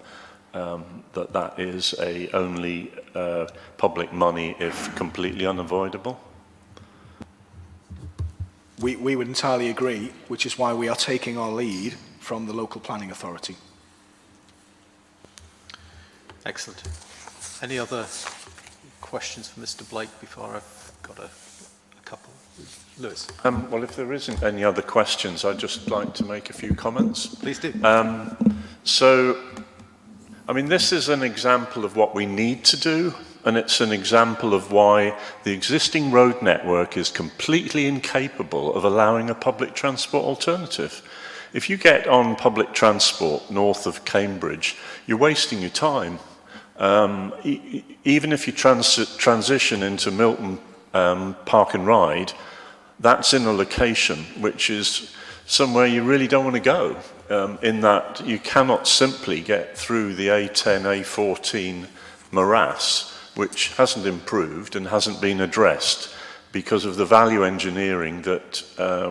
S8: that is only public money if completely unavoidable.
S6: We would entirely agree, which is why we are taking our lead from the local planning authority.
S1: Excellent. Any other questions for Mr. Blake before I've got a couple? Lewis.
S8: Well, if there isn't any other questions, I'd just like to make a few comments.
S1: Please do.
S8: I mean, this is an example of what we need to do, and it's an example of why the existing road network is completely incapable of allowing a public transport alternative. If you get on public transport north of Cambridge, you're wasting your time. Even if you transition into Milton Park and Ride, that's in a location which is somewhere you really don't want to go, in that you cannot simply get through the A10, A14 morass, which hasn't improved and hasn't been addressed because of the value engineering that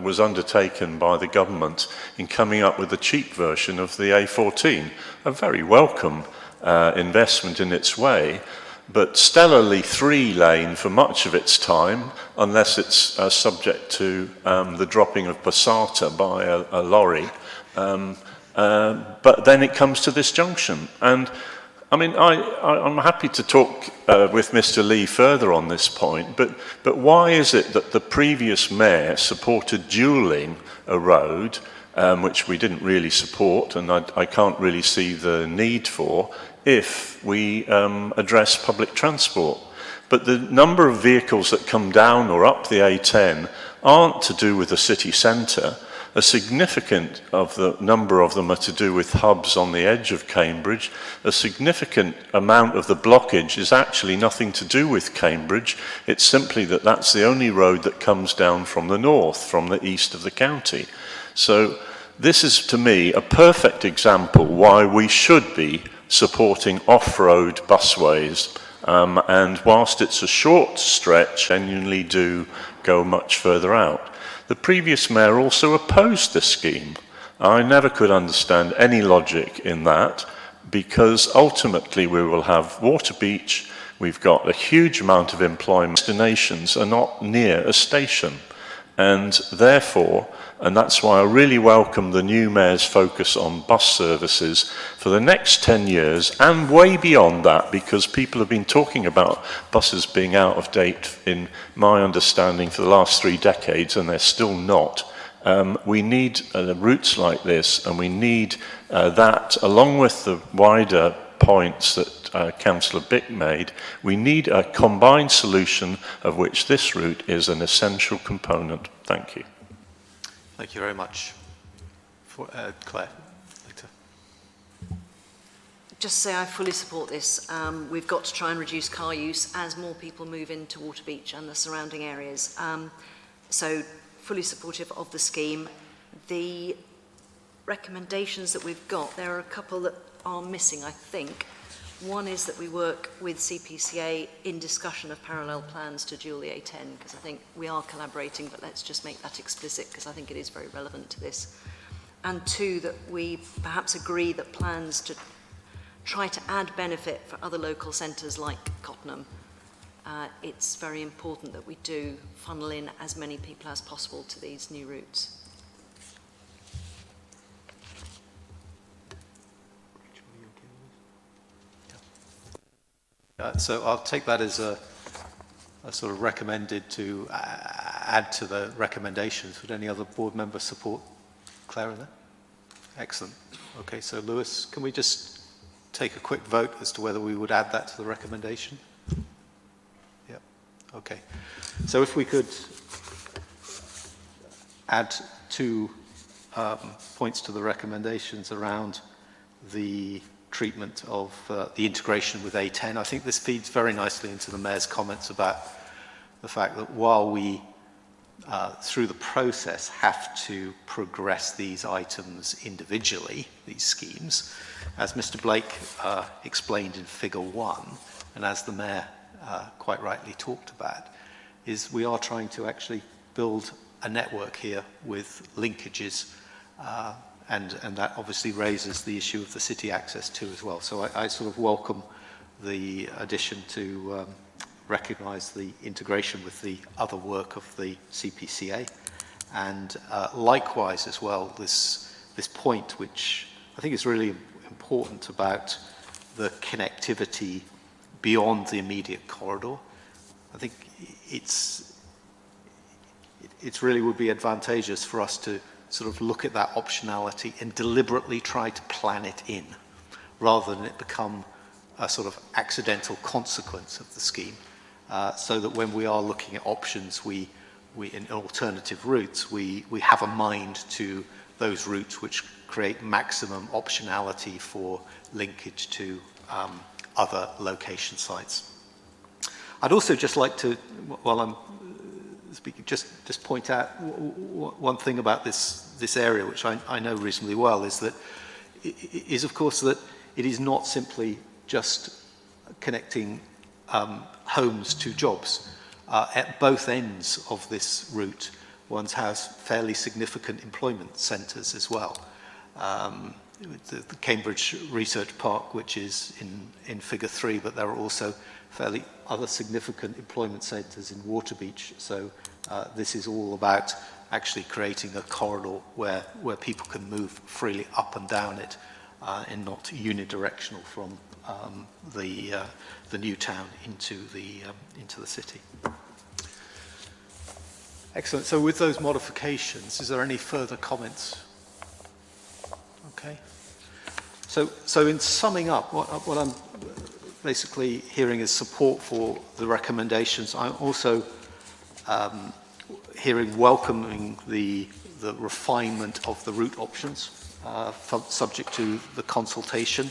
S8: was undertaken by the government in coming up with a cheap version of the A14. A very welcome investment in its way, but stellarly 3-lane for much of its time, unless it's subject to the dropping of passata by a lorry. But then it comes to this junction. And I mean, I'm happy to talk with Mr. Lee further on this point, but why is it that the previous mayor supported dualling a road, which we didn't really support, and I can't really see the need for, if we address public transport? But the number of vehicles that come down or up the A10 aren't to do with the city centre. A significant of the number of them are to do with hubs on the edge of Cambridge. A significant amount of the blockage is actually nothing to do with Cambridge. It's simply that that's the only road that comes down from the north, from the east of the county. So this is, to me, a perfect example why we should be supporting off-road busways. And whilst it's a short stretch, genuinely do go much further out. The previous mayor also opposed the scheme. I never could understand any logic in that, because ultimately we will have Waterbeach, we've got a huge amount of employment, destinations are not near a station. And therefore, and that's why I really welcome the new mayor's focus on bus services for the next 10 years and way beyond that, because people have been talking about buses being out of date, in my understanding, for the last 3 decades, and they're still not. We need routes like this, and we need that, along with the wider points that Councillor Bick made, we need a combined solution of which this route is an essential component. Thank you.
S1: Thank you very much. Claire, later.
S3: Just to say I fully support this. We've got to try and reduce car use as more people move into Waterbeach and the surrounding areas. So fully supportive of the scheme. The recommendations that we've got, there are a couple that are missing, I think. One is that we work with CPCA in discussion of parallel plans to dual the A10, because I think we are collaborating, but let's just make that explicit, because I think it is very relevant to this. And 2, that we perhaps agree that plans to try to add benefit for other local centres like Cottenham. It's very important that we do funnel in as many people as possible to these new routes.
S1: So I'll take that as a sort of recommended to add to the recommendations. Would any other board member support Claire in that? Excellent. Okay, so Lewis, can we just take a quick vote as to whether we would add that to the recommendation? Yep. Okay. So if we could add 2 points to the recommendations around the treatment of the integration with A10. I think this feeds very nicely into the Mayor's comments about the fact that while we, through the process, have to progress these items individually, these schemes, as Mr. Blake explained in Figure 1, and as the Mayor quite rightly talked about, is we are trying to actually build a network here with linkages, and that obviously raises the issue of the city access too as well. So I sort of welcome the addition to recognise the integration with the other work of the CPCA, and likewise as well this point which I think is really important about the connectivity beyond the immediate corridor. I think it's really would be advantageous for us to sort of look at that optionality and deliberately try to plan it in, rather than it become a sort of accidental consequence of the scheme, so that when we are looking at options, we in alternative routes, we have a mind to those routes which create maximum optionality for linkage to other location sites. I'd also just like to, while I'm speaking, just point out one thing about this area, which I know reasonably well, is of course that it is not simply just connecting homes to jobs. At both ends of this route, one has fairly significant employment centres as well. the Cambridge Research Park, which is in figure 3, but there are also fairly other significant employment centres in Waterbeach. So this is all about actually creating a corridor where people can move freely up and down it and not unidirectional from the new town into the city. Excellent. So with those modifications, is there any further comments? Okay. So in summing up, what I'm basically hearing is support for the recommendations. I'm also hearing welcoming the refinement of the route options, subject to the consultation,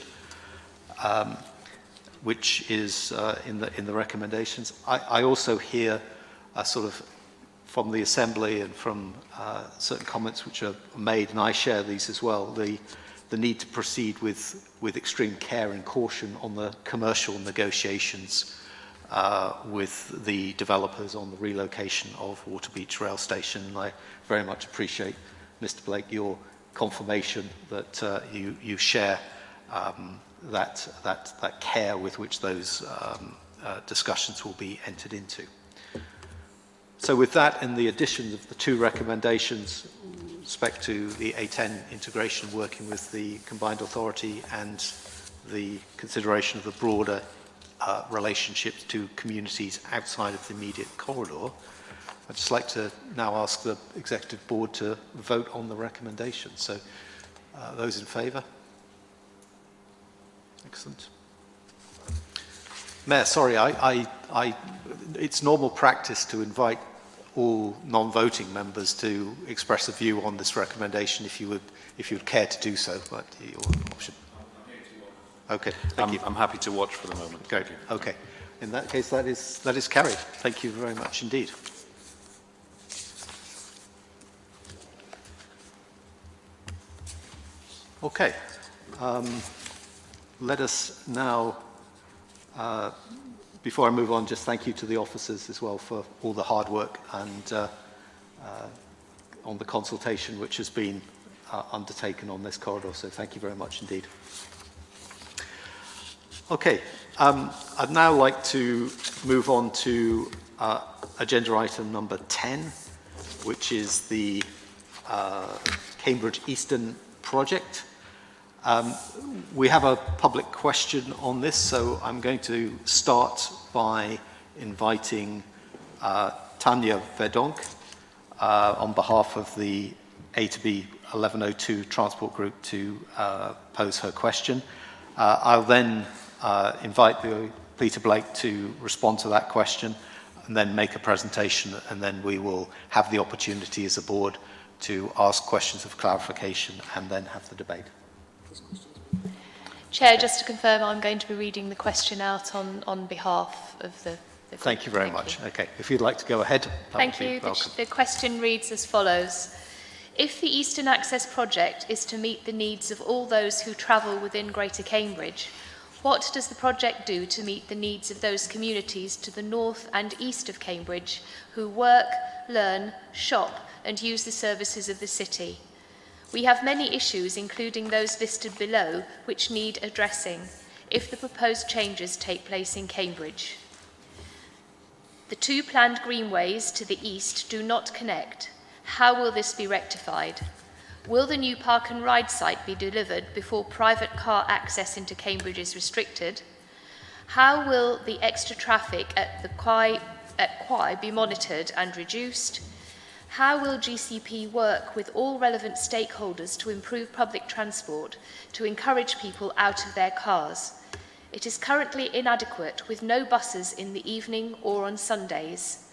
S1: which is in the recommendations. I also hear sort of from the Assembly and from certain comments which are made, and I share these as well, the need to proceed with extreme care and caution on the commercial negotiations with the developers on the relocation of Waterbeach rail station. And I very much appreciate, Mr. Blake, your confirmation that you share that care with which those discussions will be entered into. So with that and the addition of the 2 recommendations with respect to the A10 integration working with the combined authority and the consideration of the broader relationships to communities outside of the immediate corridor, I'd just like to now ask the Executive Board to vote on the recommendations. So those in favour? Excellent. Mayor, sorry, it's normal practice to invite all non-voting members to express a view on this recommendation if you would care to do so, but your option. Okay, thank you.
S2: I'm happy to watch for the moment.
S1: Great. Okay. In that case, that is carried. Thank you very much indeed. Okay. Let us now, before I move on, just thank you to the officers as well for all the hard work and on the consultation which has been undertaken on this corridor. So thank you very much indeed. Okay, I'd now like to move on to agenda item number 10, which is the Cambridge Eastern project. We have a public question on this, so I'm going to start by inviting Tanya Verdonk on behalf of the A to B 1102 Transport Group to pose her question. I'll then invite Peter Blake to respond to that question and then make a presentation, and then we will have the opportunity as a board to ask questions of clarification and then have the debate.
S5: Chair, just to confirm, I'm going to be reading the question out on behalf of the group.
S1: Thank you very much. Okay, if you'd like to go ahead,
S5: Thank you. The question reads as follows. If the Eastern Access project is to meet the needs of all those who travel within Greater Cambridge, what does the project do to meet the needs of those communities to the north and east of Cambridge who work, learn, shop and use the services of the city? We have many issues, including those listed below, which need addressing if the proposed changes take place in Cambridge. The 2 planned greenways to the east do not connect. How will this be rectified? Will the new park and ride site be delivered before private car access into Cambridge is restricted? How will the extra traffic at Quay be monitored and reduced? How will GCP work with all relevant stakeholders to improve public transport to encourage people out of their cars? It is currently inadequate with no buses in the evening or on Sundays.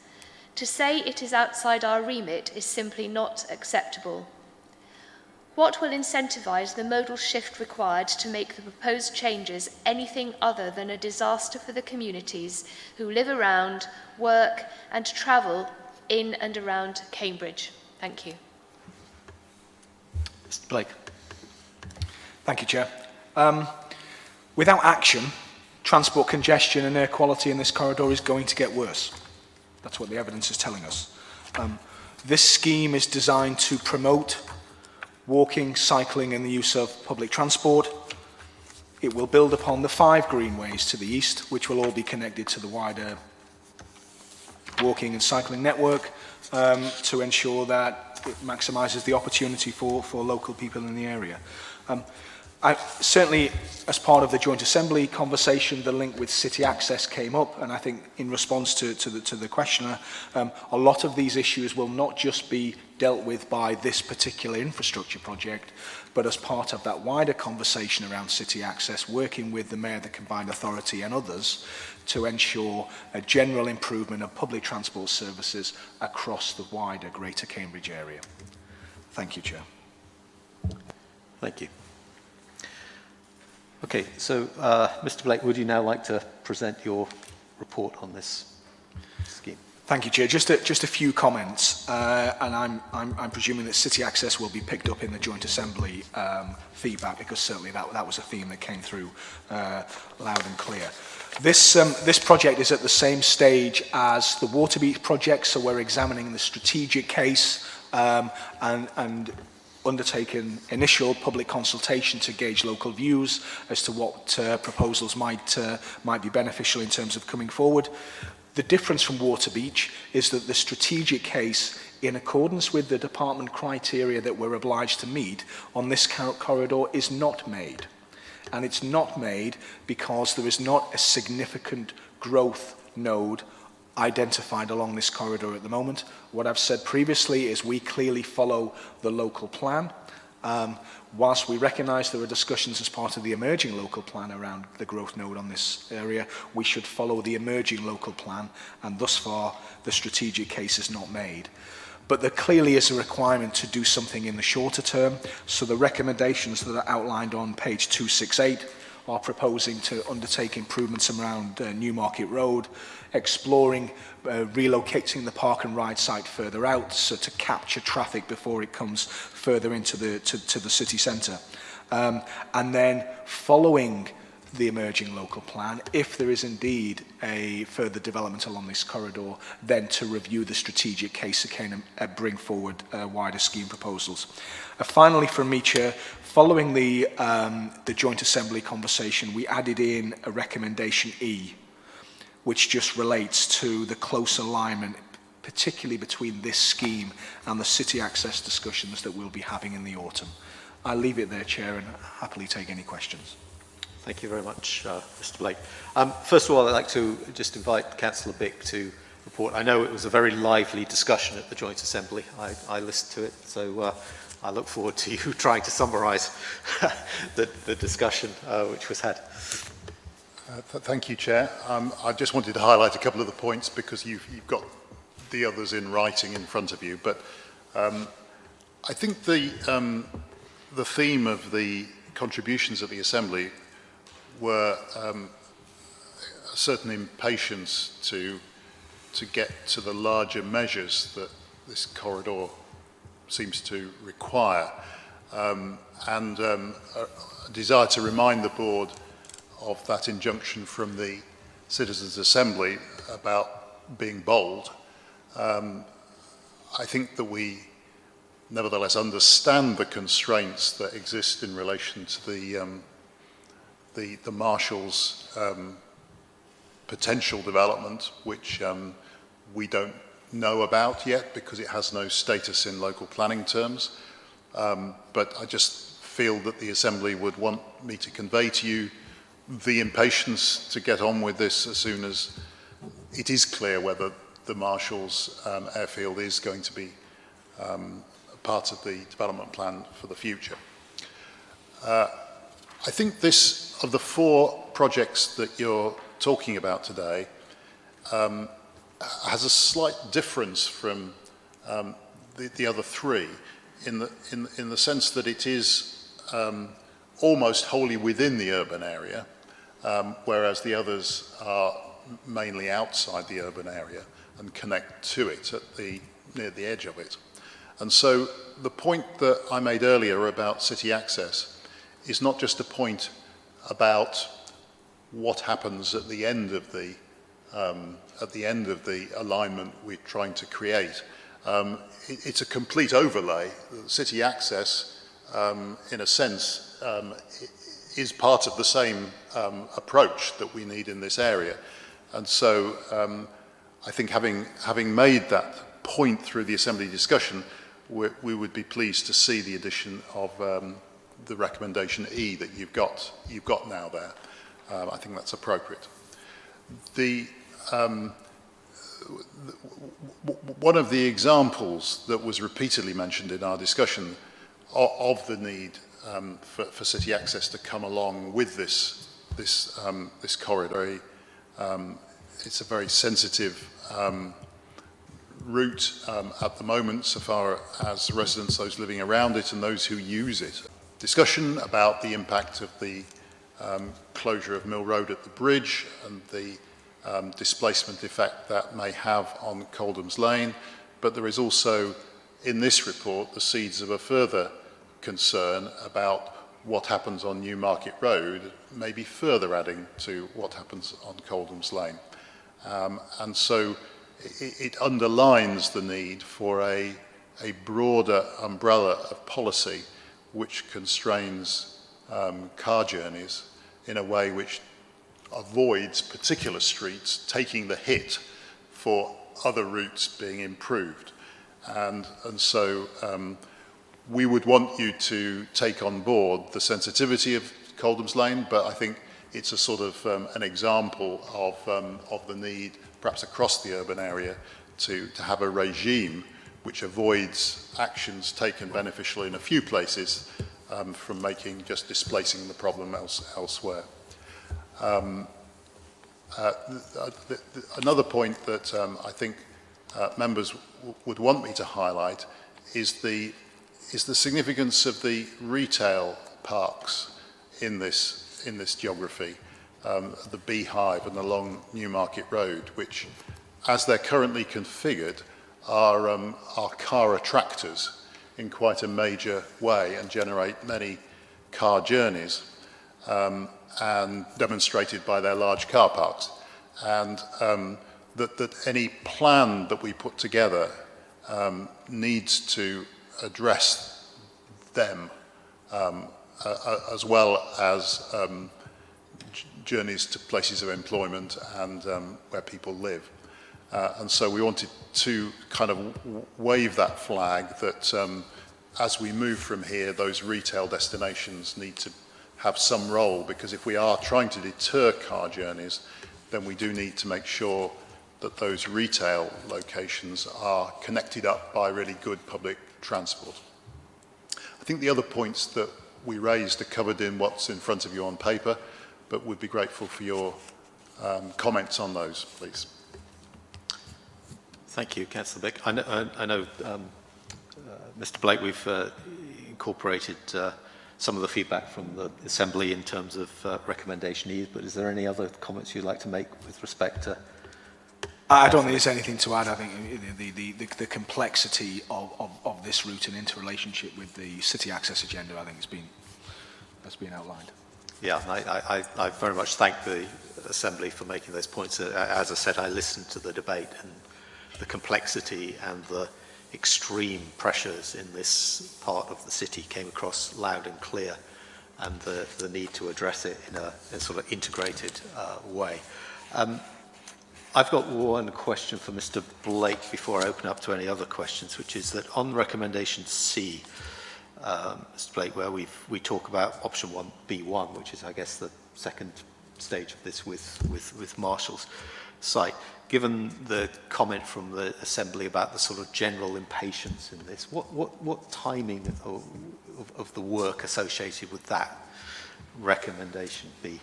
S5: To say it is outside our remit is simply not acceptable. What will incentivise the modal shift required to make the proposed changes anything other than a disaster for the communities who live around, work and travel in and around Cambridge? Thank you.
S1: Mr. Blake.
S6: Thank you, Chair. Without action, transport congestion and air quality in this corridor is going to get worse. That's what the evidence is telling us. This scheme is designed to promote walking, cycling and the use of public transport. It will build upon the 5 greenways to the east, which will all be connected to the wider walking and cycling network to ensure that it maximises the opportunity for local people in the area. Certainly, as part of the joint assembly conversation, the link with city access came up, and I think in response to the questioner, a lot of these issues will not just be dealt with by this particular infrastructure project, but as part of that wider conversation around city access, working with the Mayor, the Combined Authority and others to ensure a general improvement of public transport services across the wider Greater Cambridge area. Thank you, Chair.
S1: Thank you. Okay, so Mr. Blake, would you now like to present your report on this scheme?
S6: Thank you, Chair. Just a few comments, and I'm presuming that city access will be picked up in the joint assembly feedback, because certainly that was a theme that came through loud and clear. This project is at the same stage as the Waterbeach project, so we're examining the strategic case and undertaken initial public consultation to gauge local views as to what proposals might be beneficial in terms of coming forward. The difference from Waterbeach is that the strategic case, in accordance with the department criteria that we're obliged to meet on this corridor, is not made. And it's not made because there is not a significant growth node identified along this corridor at the moment. What I've said previously is we clearly follow the local plan. Whilst we recognise there are discussions as part of the emerging local plan around the growth node on this area, we should follow the emerging local plan, and thus far the strategic case is not made. But there clearly is a requirement to do something in the shorter term, so the recommendations that are outlined on page 268 are proposing to undertake improvements around Newmarket Road, exploring relocating the park and ride site further out, so to capture traffic before it comes further into the city centre. And then following the emerging local plan, if there is indeed a further development along this corridor, then to review the strategic case again and bring forward wider scheme proposals. Finally, from me, Chair, following the joint assembly conversation, we added in a recommendation E, which just relates to the close alignment, particularly between this scheme and the city access discussions that we'll be having in the autumn. I'll leave it there, Chair, and happily take any questions.
S1: Thank you very much, Mr. Blake. First of all, I'd like to just invite Councillor Bick to report. I know it was a very lively discussion at the Joint Assembly. I listened to it, so I look forward to you trying to summarise the discussion which was had.
S11: Thank you, Chair. I just wanted to highlight a couple of the points because you've got the others in writing in front of you. But I think the theme of the contributions at the Assembly were a certain impatience to get to the larger measures that this corridor seems to require, and a desire to remind the board of that injunction from the Citizens' Assembly about being bold. I think that we nevertheless understand the constraints that exist in relation to the Marshalls' potential development, which we don't know about yet because it has no status in local planning terms. But I just feel that the Assembly would want me to convey to you the impatience to get on with this as soon as it is clear whether the Marshalls' airfield is going to be part of the development plan for the future. I think this, of the 4 projects that you're talking about today, has a slight difference from the other 3 in the sense that it is almost wholly within the urban area, whereas the others are mainly outside the urban area and connect to it near the edge of it. And so the point that I made earlier about city access is not just a point about what happens at the end of the alignment we're trying to create. It's a complete overlay. City access in a sense, is part of the same approach that we need in this area. And so I think having made that point through the Assembly discussion, we would be pleased to see the addition of the recommendation E that you've got now there. I think that's appropriate. One of the examples that was repeatedly mentioned in our discussion of the need for city access to come along with this corridor, it's a very sensitive route at the moment, so far as residents, those living around it and those who use it. Discussion about the impact of the closure of Mill Road at the bridge and the displacement effect that may have on Coldham's Lane, but there is also in this report the seeds of a further concern about what happens on Newmarket Road, maybe further adding to what happens on Coldham's Lane. And so it underlines the need for a broader umbrella of policy which constrains car journeys in a way which avoids particular streets taking the hit for other routes being improved. And so we would want you to take on board the sensitivity of Coldham's Lane, but I think it's a sort of an example of the need, perhaps across the urban area, to have a regime which avoids actions taken beneficial in a few places from just displacing the problem elsewhere. Another point that I think members would want me to highlight is the significance of the retail parks in this geography, the Beehive and along Newmarket Road, which, as they're currently configured, are car attractors in quite a major way and generate many car journeys, and demonstrated by their large car parks. And that any plan that we put together needs to address them as well as journeys to places of employment and where people live. And so we wanted to kind of wave that flag that as we move from here, those retail destinations need to have some role, because if we are trying to deter car journeys, then we do need to make sure that those retail locations are connected up by really good public transport. I think the other points that we raised are covered in what's in front of you on paper, but would be grateful for your comments on those, please.
S1: Thank you, Councillor Bick. I know Mr. Blake, we've incorporated some of the feedback from the Assembly in terms of recommendation E, but is there any other comments you'd like to make with respect to?
S6: I don't think there's anything to add. I think the complexity of this route and interrelationship with the city access agenda, I think, has been outlined.
S1: Yeah, I very much thank the Assembly for making those points. As I said, I listened to the debate, and the complexity and the extreme pressures in this part of the city came across loud and clear, and the need to address it in a sort of integrated way. I've got one question for Mr. Blake before I open up to any other questions, which is that on recommendation C, Mr. Blake, where we talk about option 1B1, which is, I guess, the second stage of this with Marshall's site. Given the comment from the Assembly about the sort of general impatience in this, what timing of the work associated with that recommendation be?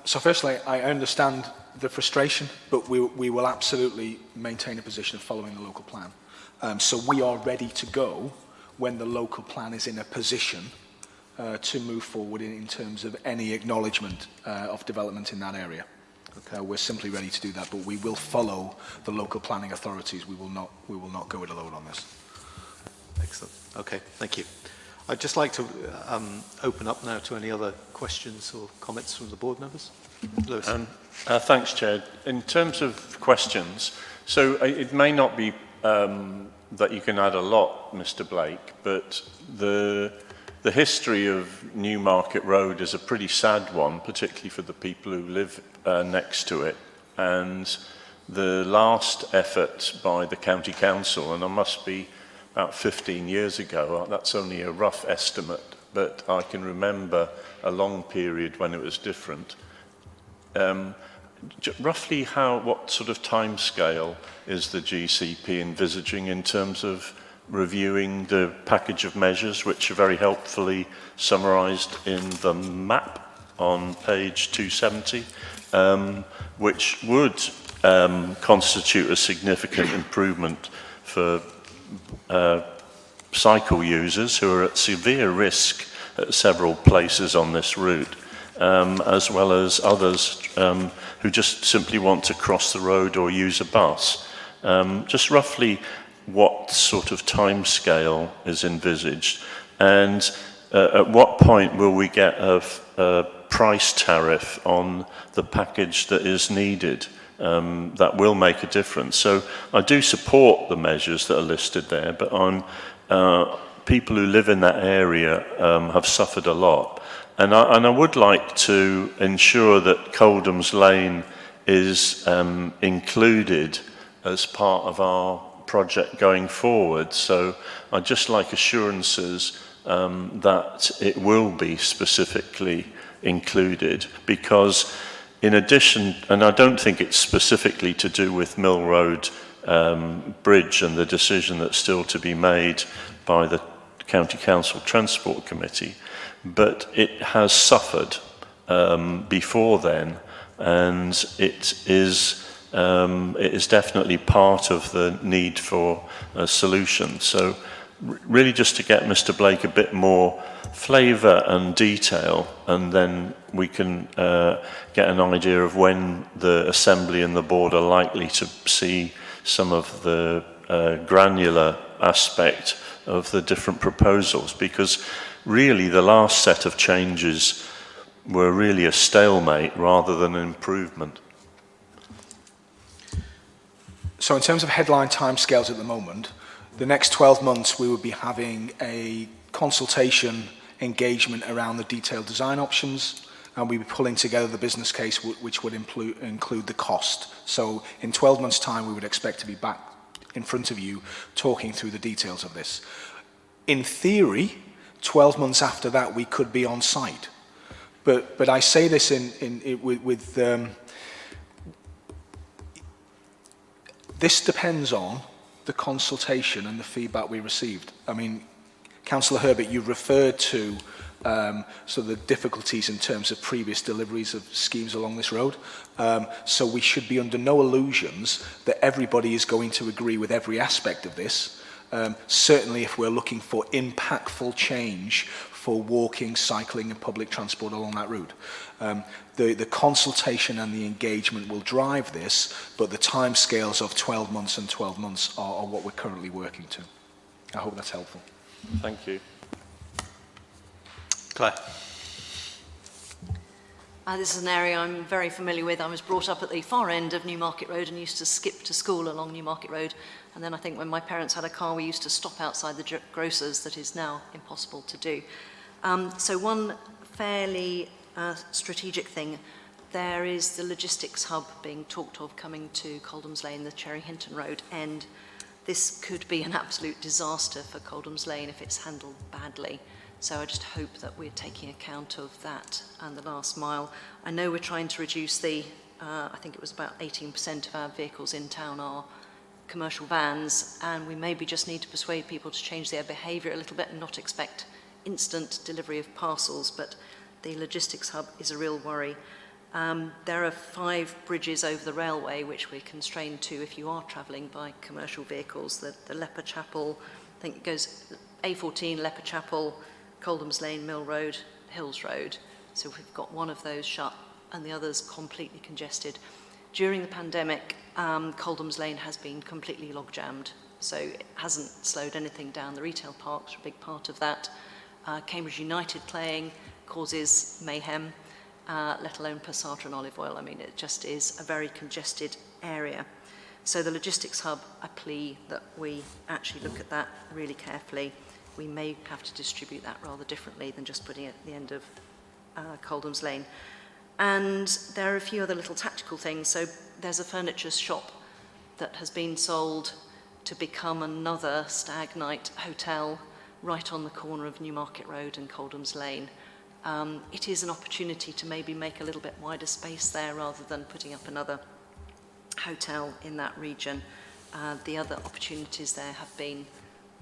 S6: So firstly, I understand the frustration, but we will absolutely maintain a position of following the local plan. So we are ready to go when the local plan is in a position to move forward in terms of any acknowledgement of development in that area. Okay. We're simply ready to do that, but we will follow the local planning authorities. We will not go it alone on this.
S1: Excellent. Okay, thank you. I'd just like to open up now to any other questions or comments from the board members. Lewis.
S8: Thanks, Chair. In terms of questions, so it may not be that you can add a lot, Mr. Blake, but the history of Newmarket Road is a pretty sad one, particularly for the people who live next to it. And the last effort by the County Council, and it must be about 15 years ago, that's only a rough estimate, but I can remember a long period when it was different. Roughly what sort of timescale is the GCP envisaging in terms of reviewing the package of measures, which are very helpfully summarised in the map on page 270, which would constitute a significant improvement for cycle users who are at severe risk at several places on this route, as well as others who just simply want to cross the road or use a bus. Just roughly what sort of timescale is envisaged, and at what point will we get a price tariff on the package that is needed? That will make a difference. So I do support the measures that are listed there, but people who live in that area have suffered a lot. And I would like to ensure that Coldham's Lane is included as part of our project going forward. So I'd just like assurances that it will be specifically included, because in addition, and I don't think it's specifically to do with Mill Road Bridge and the decision that's still to be made by the County Council Transport Committee, but it has suffered before then, and it is definitely part of the need for a solution. So really just to get Mr. Blake a bit more flavour and detail, and then we can get an idea of when the Assembly and the Board are likely to see some of the granular aspect of the different proposals, because really the last set of changes were really a stalemate rather than an improvement.
S6: So in terms of headline timescales at the moment, the next 12 months we will be having a consultation engagement around the detailed design options, and we'll be pulling together the business case which would include the cost. So in 12 months' time we would expect to be back in front of you talking through the details of this. In theory, 12 months after that we could be on site. But I say this this depends on the consultation and the feedback we received. I mean, Councillor Herbert, you referred to sort of the difficulties in terms of previous deliveries of schemes along this road. So we should be under no illusions that everybody is going to agree with every aspect of this. Certainly if we're looking for impactful change for walking, cycling and public transport along that route. The consultation and the engagement will drive this, but the timescales of 12 months and 12 months are what we're currently working to. I hope that's helpful.
S8: Thank you.
S10: Claire.
S3: This is an area I'm very familiar with. I was brought up at the far end of Newmarket Road and used to skip to school along Newmarket Road. And then I think when my parents had a car, we used to stop outside the grocers. That is now impossible to do. So one fairly strategic thing, there is the logistics hub being talked of coming to Coldham's Lane, the Cherry Hinton Road end. This could be an absolute disaster for Coldham's Lane if it's handled badly. So I just hope that we're taking account of that and the last mile. I know we're trying to reduce the, I think it was about 18% of our vehicles in town are commercial vans, and we maybe just need to persuade people to change their behaviour a little bit and not expect instant delivery of parcels, but the logistics hub is a real worry. There are 5 bridges over the railway which we're constrained to if you are travelling by commercial vehicles. The Leper Chapel, I think it goes A14, Leper Chapel, Coldham's Lane, Mill Road, Hills Road. So we've got one of those shut and the others completely congested. During the pandemic, Coldham's Lane has been completely log-jammed, so it hasn't slowed anything down. The retail parks are a big part of that. Cambridge United playing causes mayhem, let alone Passata and olive oil. I mean, it just is a very congested area. So the logistics hub, I plea that we actually look at that really carefully. We may have to distribute that rather differently than just putting it at the end of Coldham's Lane. And there are a few other little tactical things. So there's a furniture shop that has been sold to become another stag night hotel right on the corner of Newmarket Road and Coldham's Lane. It is an opportunity to maybe make a little bit wider space there rather than putting up another hotel in that region. The other opportunities there have been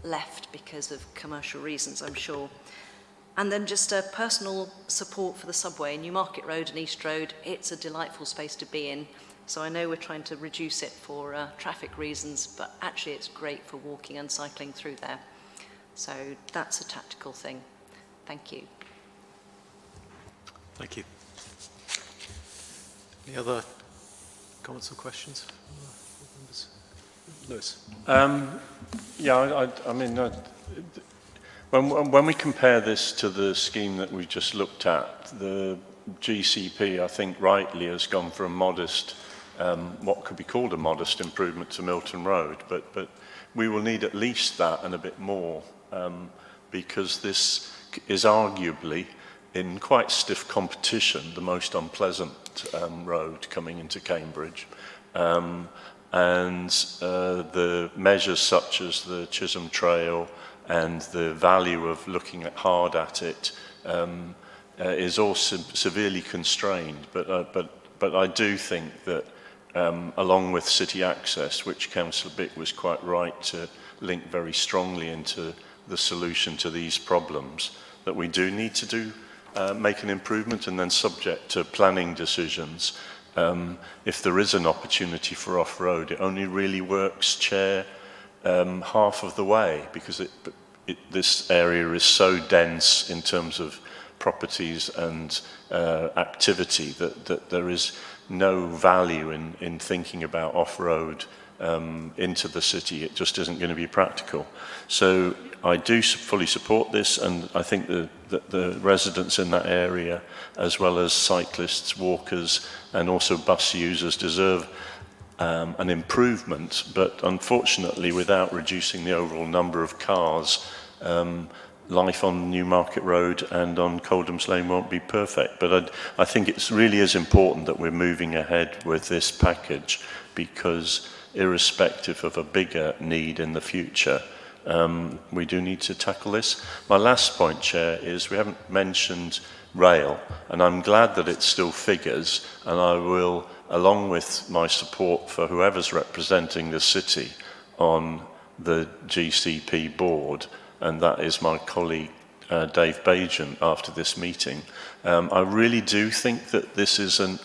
S3: left because of commercial reasons, I'm sure. And then just a personal support for the subway. Newmarket Road and East Road, it's a delightful space to be in. So I know we're trying to reduce it for traffic reasons, but actually it's great for walking and cycling through there. So that's a tactical thing. Thank you.
S1: Thank you. Any other comments or questions? Lewis.
S8: Yeah, I mean, when we compare this to the scheme that we just looked at, the GCP, I think rightly, has gone for a modest, what could be called a modest improvement to Milton Road, but we will need at least that and a bit more, because this is arguably, in quite stiff competition, the most unpleasant road coming into Cambridge. And the measures such as the Chisholm Trail and the value of looking hard at it is all severely constrained. But I do think that along with city access, which Councillor Bick was quite right to link very strongly into the solution to these problems, that we do need to make an improvement, and then subject to planning decisions. If there is an opportunity for off-road, it only really works, Chair, half of the way, because this area is so dense in terms of properties and activity that there is no value in thinking about off-road into the city. It just isn't going to be practical. So I do fully support this, and I think that the residents in that area, as well as cyclists, walkers, and also bus users, deserve an improvement, but unfortunately without reducing the overall number of cars, life on Newmarket Road and on Coldham's Lane won't be perfect. But I think it really is important that we're moving ahead with this package, because irrespective of a bigger need in the future, we do need to tackle this. My last point, Chair, is we haven't mentioned rail, and I'm glad that it still figures, and I will, along with my support for whoever's representing the city on the GCP board, and that is my colleague Dave Bajan after this meeting, I really do think that this is an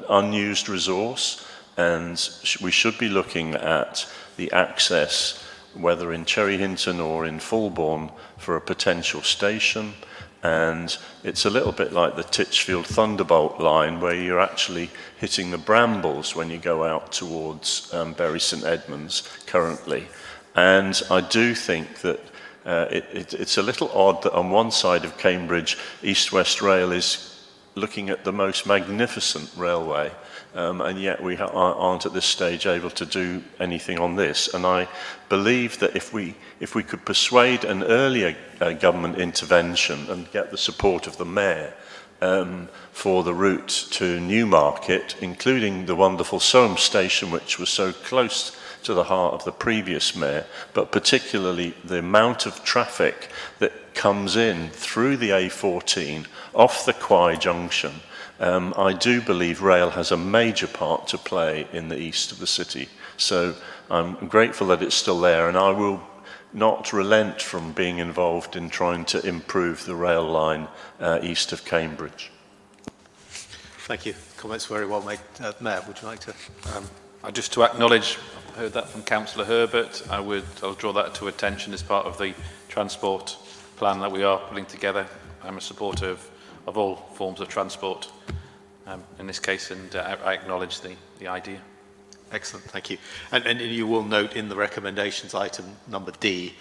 S8: unused resource, and we should be looking at the access, whether in Cherry Hinton or in Fulbourn, for a potential station. And it's a little bit like the Titchfield Thunderbolt line, where you're actually hitting the brambles when you go out towards Bury St Edmunds currently. And I do think that it's a little odd that on one side of Cambridge, East West Rail is looking at the most magnificent railway, and yet we aren't at this stage able to do anything on this. And I believe that if we could persuade an earlier government intervention and get the support of the Mayor for the route to Newmarket, including the wonderful Soham station, which was so close to the heart of the previous Mayor, but particularly the amount of traffic that comes in through the A14 off the Quai Junction, I do believe rail has a major part to play in the east of the city. So I'm grateful that it's still there, and I will not relent from being involved in trying to improve the rail line east of Cambridge.
S1: Thank you. Comments very well made. Mayor, would you like to?
S2: Just to acknowledge, I've heard that from Councillor Herbert. I'll draw that to attention as part of the transport plan that we are putting together. I'm a supporter of all forms of transport in this case, and I acknowledge the idea.
S1: Excellent, thank you. And you will note in the recommendations item number D,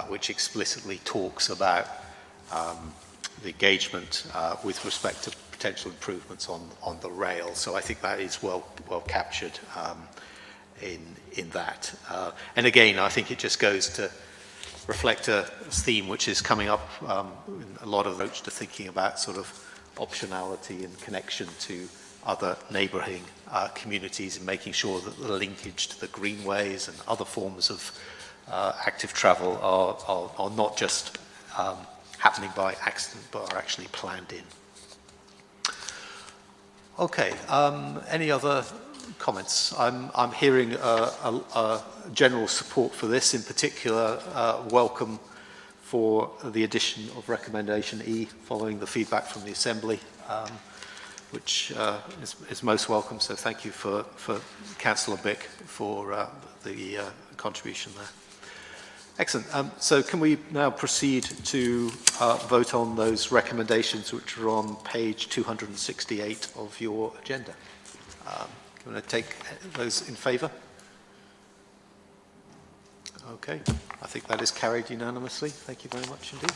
S1: which explicitly talks about the engagement with respect to potential improvements on the rail. So I think that is well captured in that. And again, I think it just goes to reflect a theme which is coming up in a lot of approach to thinking about sort of optionality and connection to other neighbouring communities, and making sure that the linkage to the greenways and other forms of active travel are not just happening by accident, but are actually planned in. Okay, any other comments? I'm hearing a general support for this, in particular welcome for the addition of recommendation E following the feedback from the Assembly, which is most welcome. So thank you for Councillor Bick for the contribution there. Excellent. So can we now proceed to vote on those recommendations which are on page 268 of your agenda? Do you want to take those in favour? Okay. I think that is carried unanimously. Thank you very much indeed.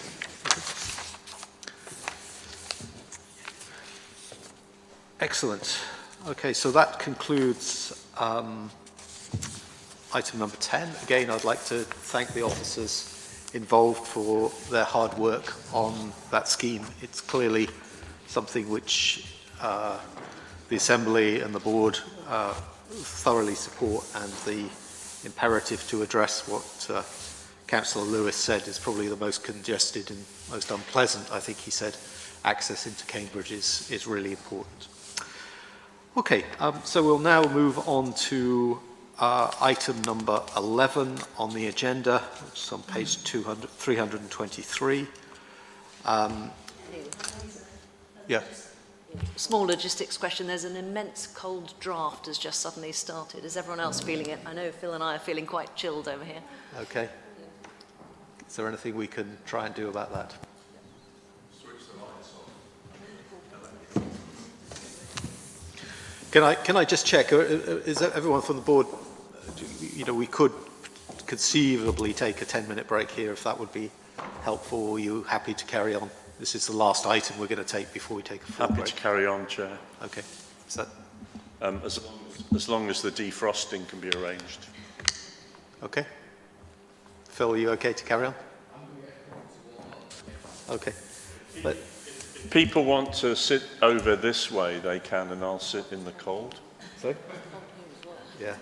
S1: Excellent. Okay, so that concludes item number 10. Again, I'd like to thank the officers involved for their hard work on that scheme. It's clearly something which the Assembly and the Board thoroughly support, and the imperative to address what Councillor Lewis said is probably the most congested and most unpleasant, I think he said, access into Cambridge is really important. Okay, so we'll now move on to item number 11 on the agenda, which is on page 323. Yeah.
S3: Small logistics question. There's an immense cold draft has just suddenly started. Is everyone else feeling it? I know Phil and I are feeling quite chilled over here.
S1: Okay. Is there anything we can try and do about that? Can I just check? Is everyone from the board? You know, we could conceivably take a 10-minute break here if that would be helpful. Are you happy to carry on? This is the last item we're going to take before we take a full break.
S8: Happy to carry on, Chair.
S1: Okay. Is that
S8: as long as the defrosting can be arranged.
S1: okay? Phil, are you okay to carry on? Okay. But
S8: If people want to sit over this way, they can, and I'll sit in the cold.
S1: sorry? Yeah.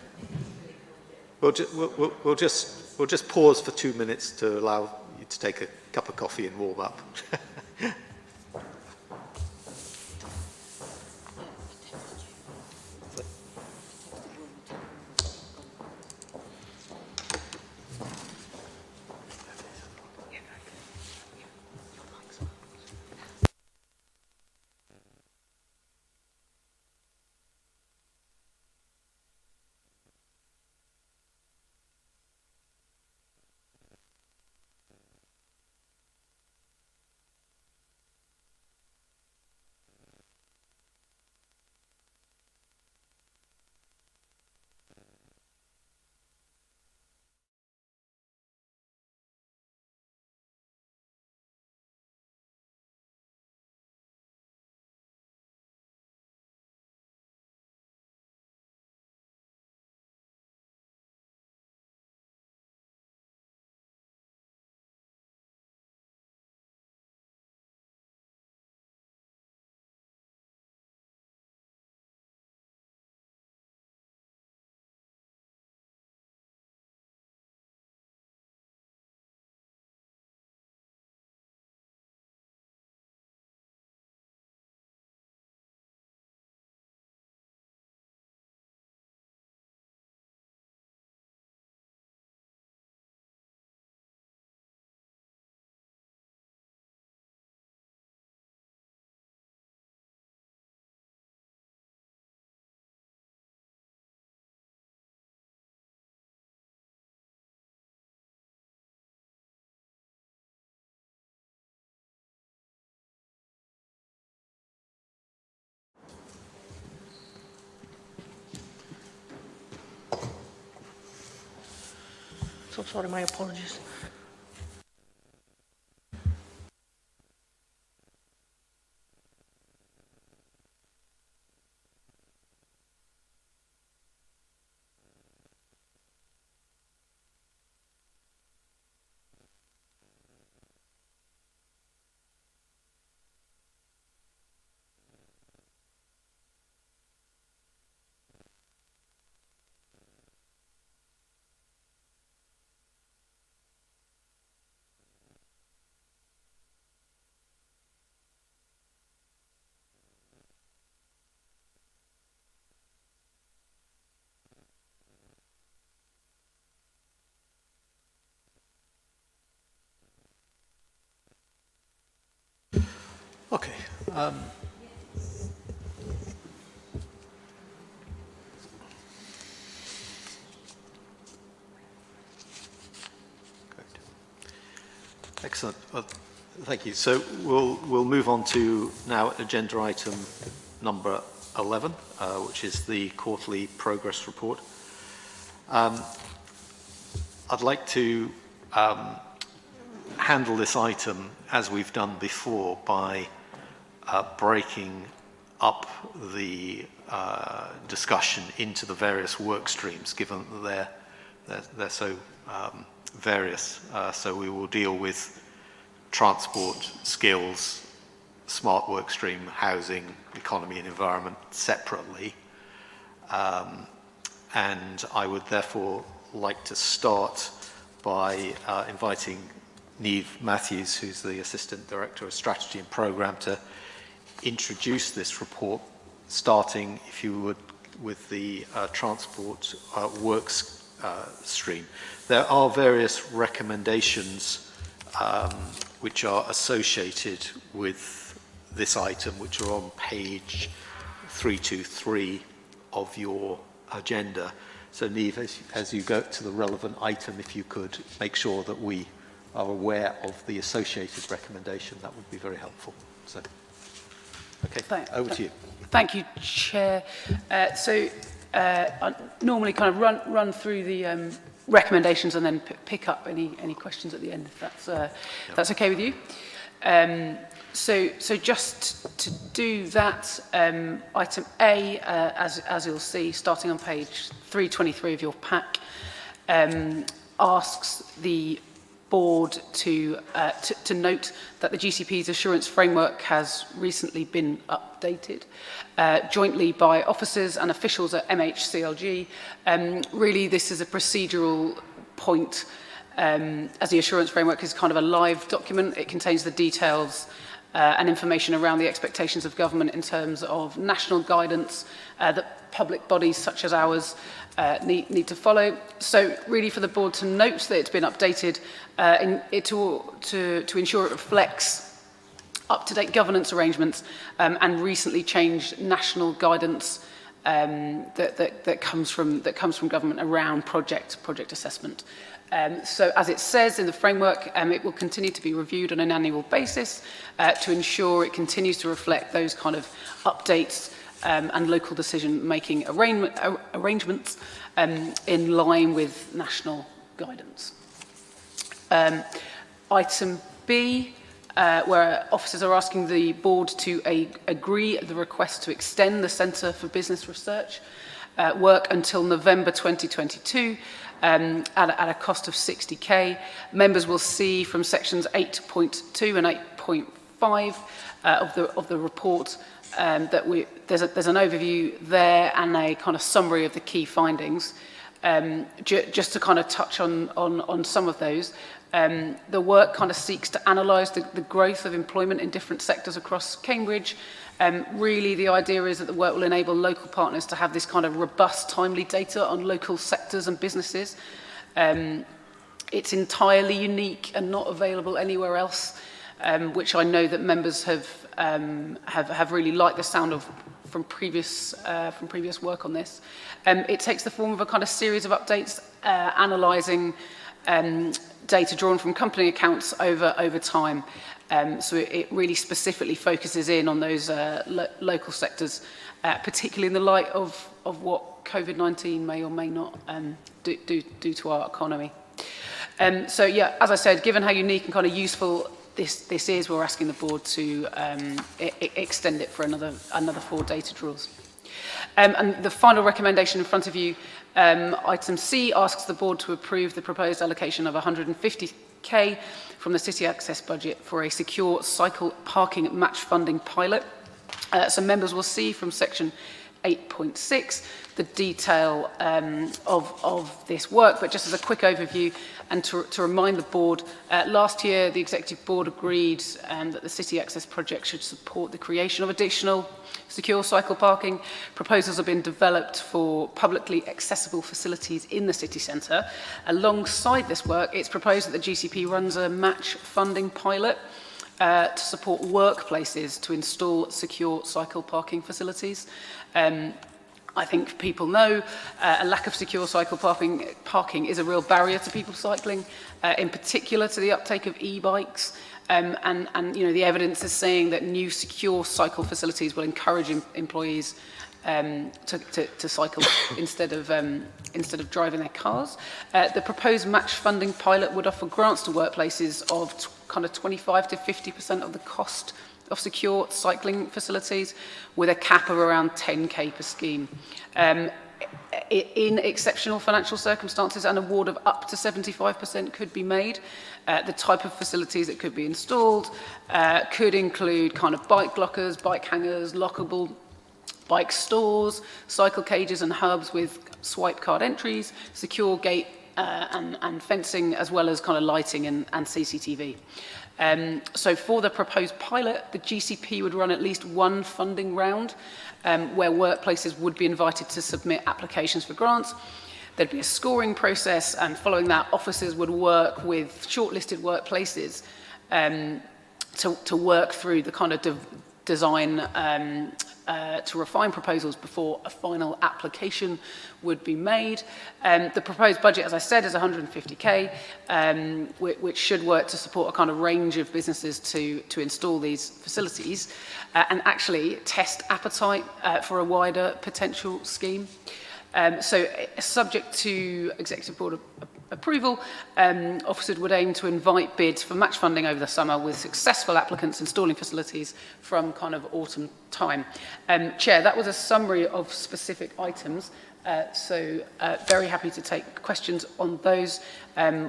S1: We'll just pause for 2 minutes to allow you to take a cup of coffee and warm up.
S9: So sorry, my apologies.
S1: Excellent. Well, thank you. So we'll move on to now agenda item number 11, which is the quarterly progress report. I'd like to handle this item as we've done before by breaking up the discussion into the various work streams, given that they're so various. So we will deal with transport, skills, smart work stream, housing, economy and environment separately. And I would therefore like to start by inviting Niamh Matthews, who's the Assistant Director of Strategy and Programme, to introduce this report, starting, if you would, with the transport works stream. There are various recommendations which are associated with this item, which are on page 323 of your agenda. So Niamh, as you go to the relevant item, if you could make sure that we are aware of the associated recommendation, that would be very helpful. So, okay, over to you.
S12: Thank you, Chair. I normally kind of run through the recommendations and then pick up any questions at the end, if that's okay with you. So just to do that, item A, as you'll see, starting on page 323 of your pack, asks the board to note that the GCP's assurance framework has recently been updated jointly by officers and officials at MHCLG. Really, this is a procedural point, as the assurance framework is kind of a live document. It contains the details and information around the expectations of government in terms of national guidance that public bodies such as ours need to follow. So really for the board to note that it's been updated to ensure it reflects up-to-date governance arrangements and recently changed national guidance that comes from government around project assessment. So as it says in the framework, it will continue to be reviewed on an annual basis to ensure it continues to reflect those kind of updates and local decision-making arrangements in line with national guidance. Item B, where officers are asking the board to agree the request to extend the Centre for Business Research work until November 2022 at a cost of 60k. Members will see from sections 8.2 and 8.5 of the report that there's an overview there and a kind of summary of the key findings. Just to kind of touch on some of those, the work kind of seeks to analyse the growth of employment in different sectors across Cambridge. Really, the idea is that the work will enable local partners to have this kind of robust, timely data on local sectors and businesses. It's entirely unique and not available anywhere else, which I know that members have really liked the sound of from previous work on this. It takes the form of a kind of series of updates analysing data drawn from company accounts over time. So it really specifically focuses in on those local sectors, particularly in the light of what COVID-19 may or may not do to our economy. So yeah, as I said, given how unique and kind of useful this is, we're asking the board to extend it for another 4 data draws. And the final recommendation in front of you, item C, asks the board to approve the proposed allocation of 150k from the City Access budget for a secure cycle parking match funding pilot. So members will see from section 8.6 the detail of this work, but just as a quick overview and to remind the board, last year the Executive Board agreed that the City Access project should support the creation of additional secure cycle parking. Proposals have been developed for publicly accessible facilities in the city centre. Alongside this work, it's proposed that the GCP runs a match funding pilot to support workplaces to install secure cycle parking facilities. I think people know a lack of secure cycle parking is a real barrier to people cycling, in particular to the uptake of e-bikes. And you know, the evidence is saying that new secure cycle facilities will encourage employees to cycle instead of driving their cars. The proposed match funding pilot would offer grants to workplaces of kind of 25 to 50% of the cost of secure cycling facilities, with a cap of around 10k per scheme. In exceptional financial circumstances, an award of up to 75% could be made. The type of facilities that could be installed could include kind of bike lockers, bike hangers, lockable bike stores, cycle cages and hubs with swipe card entries, secure gate and fencing, as well as kind of lighting and CCTV. So for the proposed pilot, the GCP would run at least one funding round where workplaces would be invited to submit applications for grants. There'd be a scoring process, and following that, officers would work with shortlisted workplaces to work through the kind of design to refine proposals before a final application would be made. The proposed budget, as I said, is 150k, which should work to support a kind of range of businesses to install these facilities and actually test appetite for a wider potential scheme. So subject to Executive Board approval, officers would aim to invite bids for match funding over the summer with successful applicants installing facilities from kind of autumn time. Chair, that was a summary of specific items, so very happy to take questions on those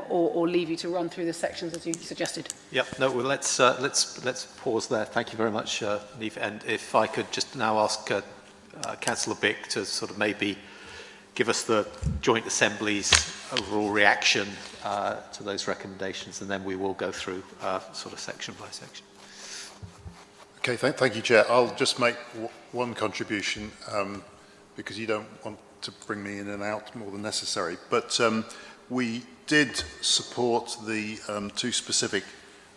S12: or leave you to run through the sections as you suggested.
S1: Yep, no, well, let's pause there. Thank you very much, Neve. And if I could just now ask Councillor Bick to sort of maybe give us the Joint Assembly's overall reaction to those recommendations, and then we will go through sort of section by section.
S11: Okay, thank you, Chair. I'll just make one contribution because you don't want to bring me in and out more than necessary. But we did support the two specific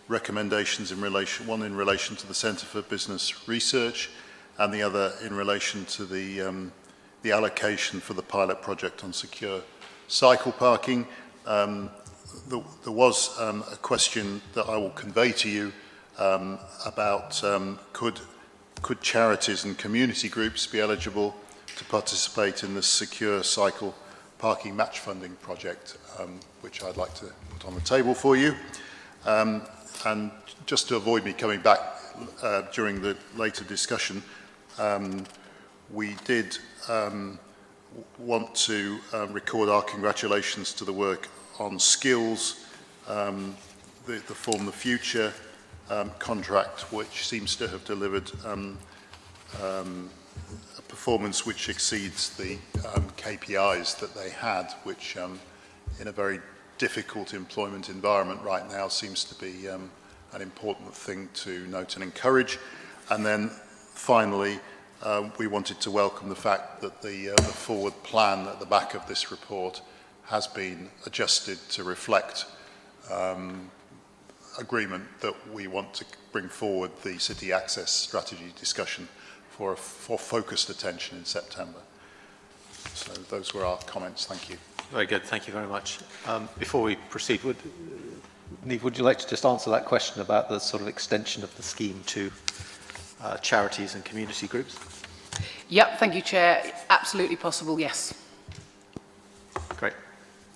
S11: recommendations in relation, one in relation to the Centre for Business Research and the other in relation to the allocation for the pilot project on secure cycle parking. There was a question that I will convey to you about could charities and community groups be eligible to participate in the secure cycle parking match funding project, which I'd like to put on the table for you. And just to avoid me coming back during the later discussion, we did want to record our congratulations to the work on skills, the Form the Future contract, which seems to have delivered a performance which exceeds the KPIs that they had, which in a very difficult employment environment right now seems to be an important thing to note and encourage. And then finally, we wanted to welcome the fact that the forward plan at the back of this report has been adjusted to reflect agreement that we want to bring forward the city access strategy discussion for focused attention in September. So those were our comments. Thank you.
S1: Very good. Thank you very much. Before we proceed, Neve, would you like to just answer that question about the sort of extension of the scheme to charities and community groups?
S12: Yep, thank you, Chair. Absolutely possible, yes.
S1: Great.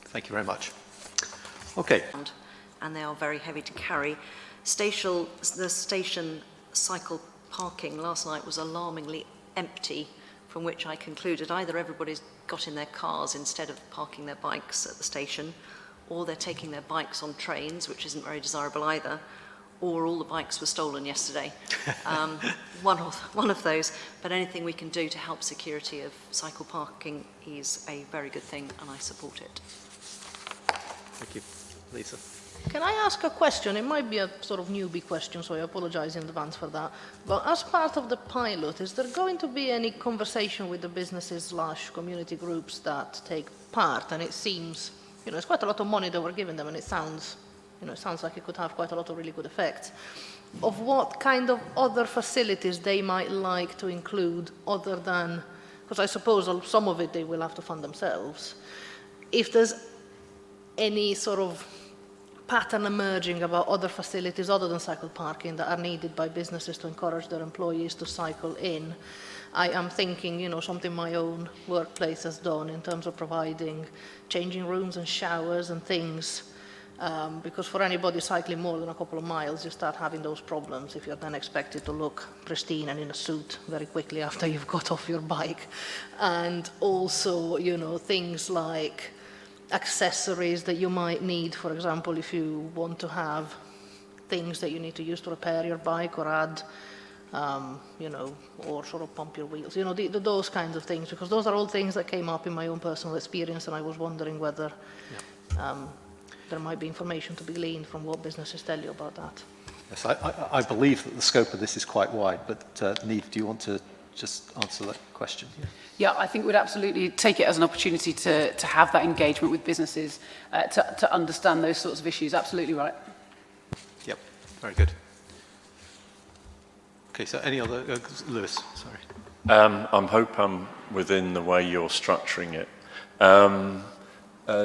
S1: Thank you very much. Okay.
S3: And they are very heavy to carry. The station cycle parking last night was alarmingly empty, from which I concluded either everybody's got in their cars instead of parking their bikes at the station, or they're taking their bikes on trains, which isn't very desirable either, or all the bikes were stolen yesterday. One of those, but anything we can do to help security of cycle parking is a very good thing, and I support it.
S1: Thank you. Lisa.
S9: Can I ask a question? It might be a sort of newbie question, so I apologize in advance for that. But as part of the pilot, is there going to be any conversation with the businesses / community groups that take part? And it seems, it's quite a lot of money that we're giving them, and it sounds, you know, it sounds like it could have quite a lot of really good effects, of what kind of other facilities they might like to include other than, because I suppose some of it they will have to fund themselves. If there's any sort of pattern emerging about other facilities other than cycle parking that are needed by businesses to encourage their employees to cycle in. I am thinking, you know, something my own workplace has done in terms of providing changing rooms and showers and things, because for anybody cycling more than a couple of miles, you start having those problems if you're then expected to look pristine and in a suit very quickly after you've got off your bike. And also, you know, things like accessories that you might need, for example, if you want to have things that you need to use to repair your bike or add, you know, or sort of pump your wheels, you know, those kinds of things, because those are all things that came up in my own personal experience, and I was wondering whether there might be information to be gleaned from what businesses tell you about that.
S1: Yes, I believe that the scope of this is quite wide, but Neve, do you want to just answer that question?
S12: Yeah, I think we'd absolutely take it as an opportunity to have that engagement with businesses, to understand those sorts of issues. Absolutely right.
S1: Yep, very good. Okay, so any other, Lewis, sorry.
S8: I hope I'm within the way you're structuring it.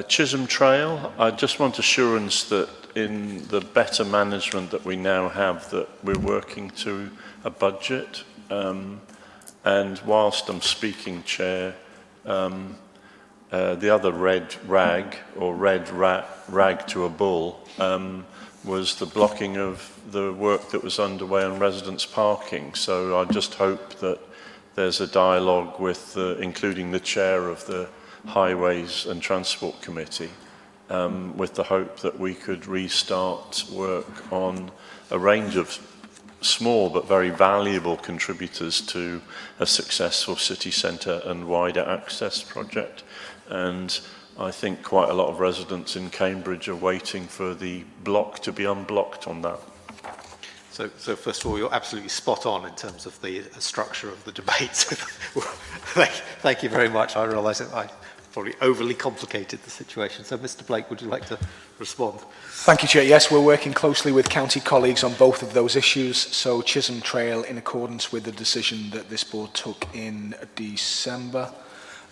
S8: Chisholm Trail, I just want assurance that in the better management that we now have, that we're working to a budget. And whilst I'm speaking, Chair, the other red rag, or rag to a bull, was the blocking of the work that was underway on residents' parking. So I just hope that there's a dialogue with, including the chair of the Highways and Transport Committee, with the hope that we could restart work on a range of small but very valuable contributors to a successful city centre and wider access project. And I think quite a lot of residents in Cambridge are waiting for the block to be unblocked on that.
S1: So first of all, you're absolutely spot on in terms of the structure of the debate. Thank you very much. I realise that I probably overly complicated the situation. So Mr. Blake, would you like to respond?
S6: Thank you, Chair. Yes, we're working closely with county colleagues on both of those issues. So Chisholm Trail, in accordance with the decision that this board took in December,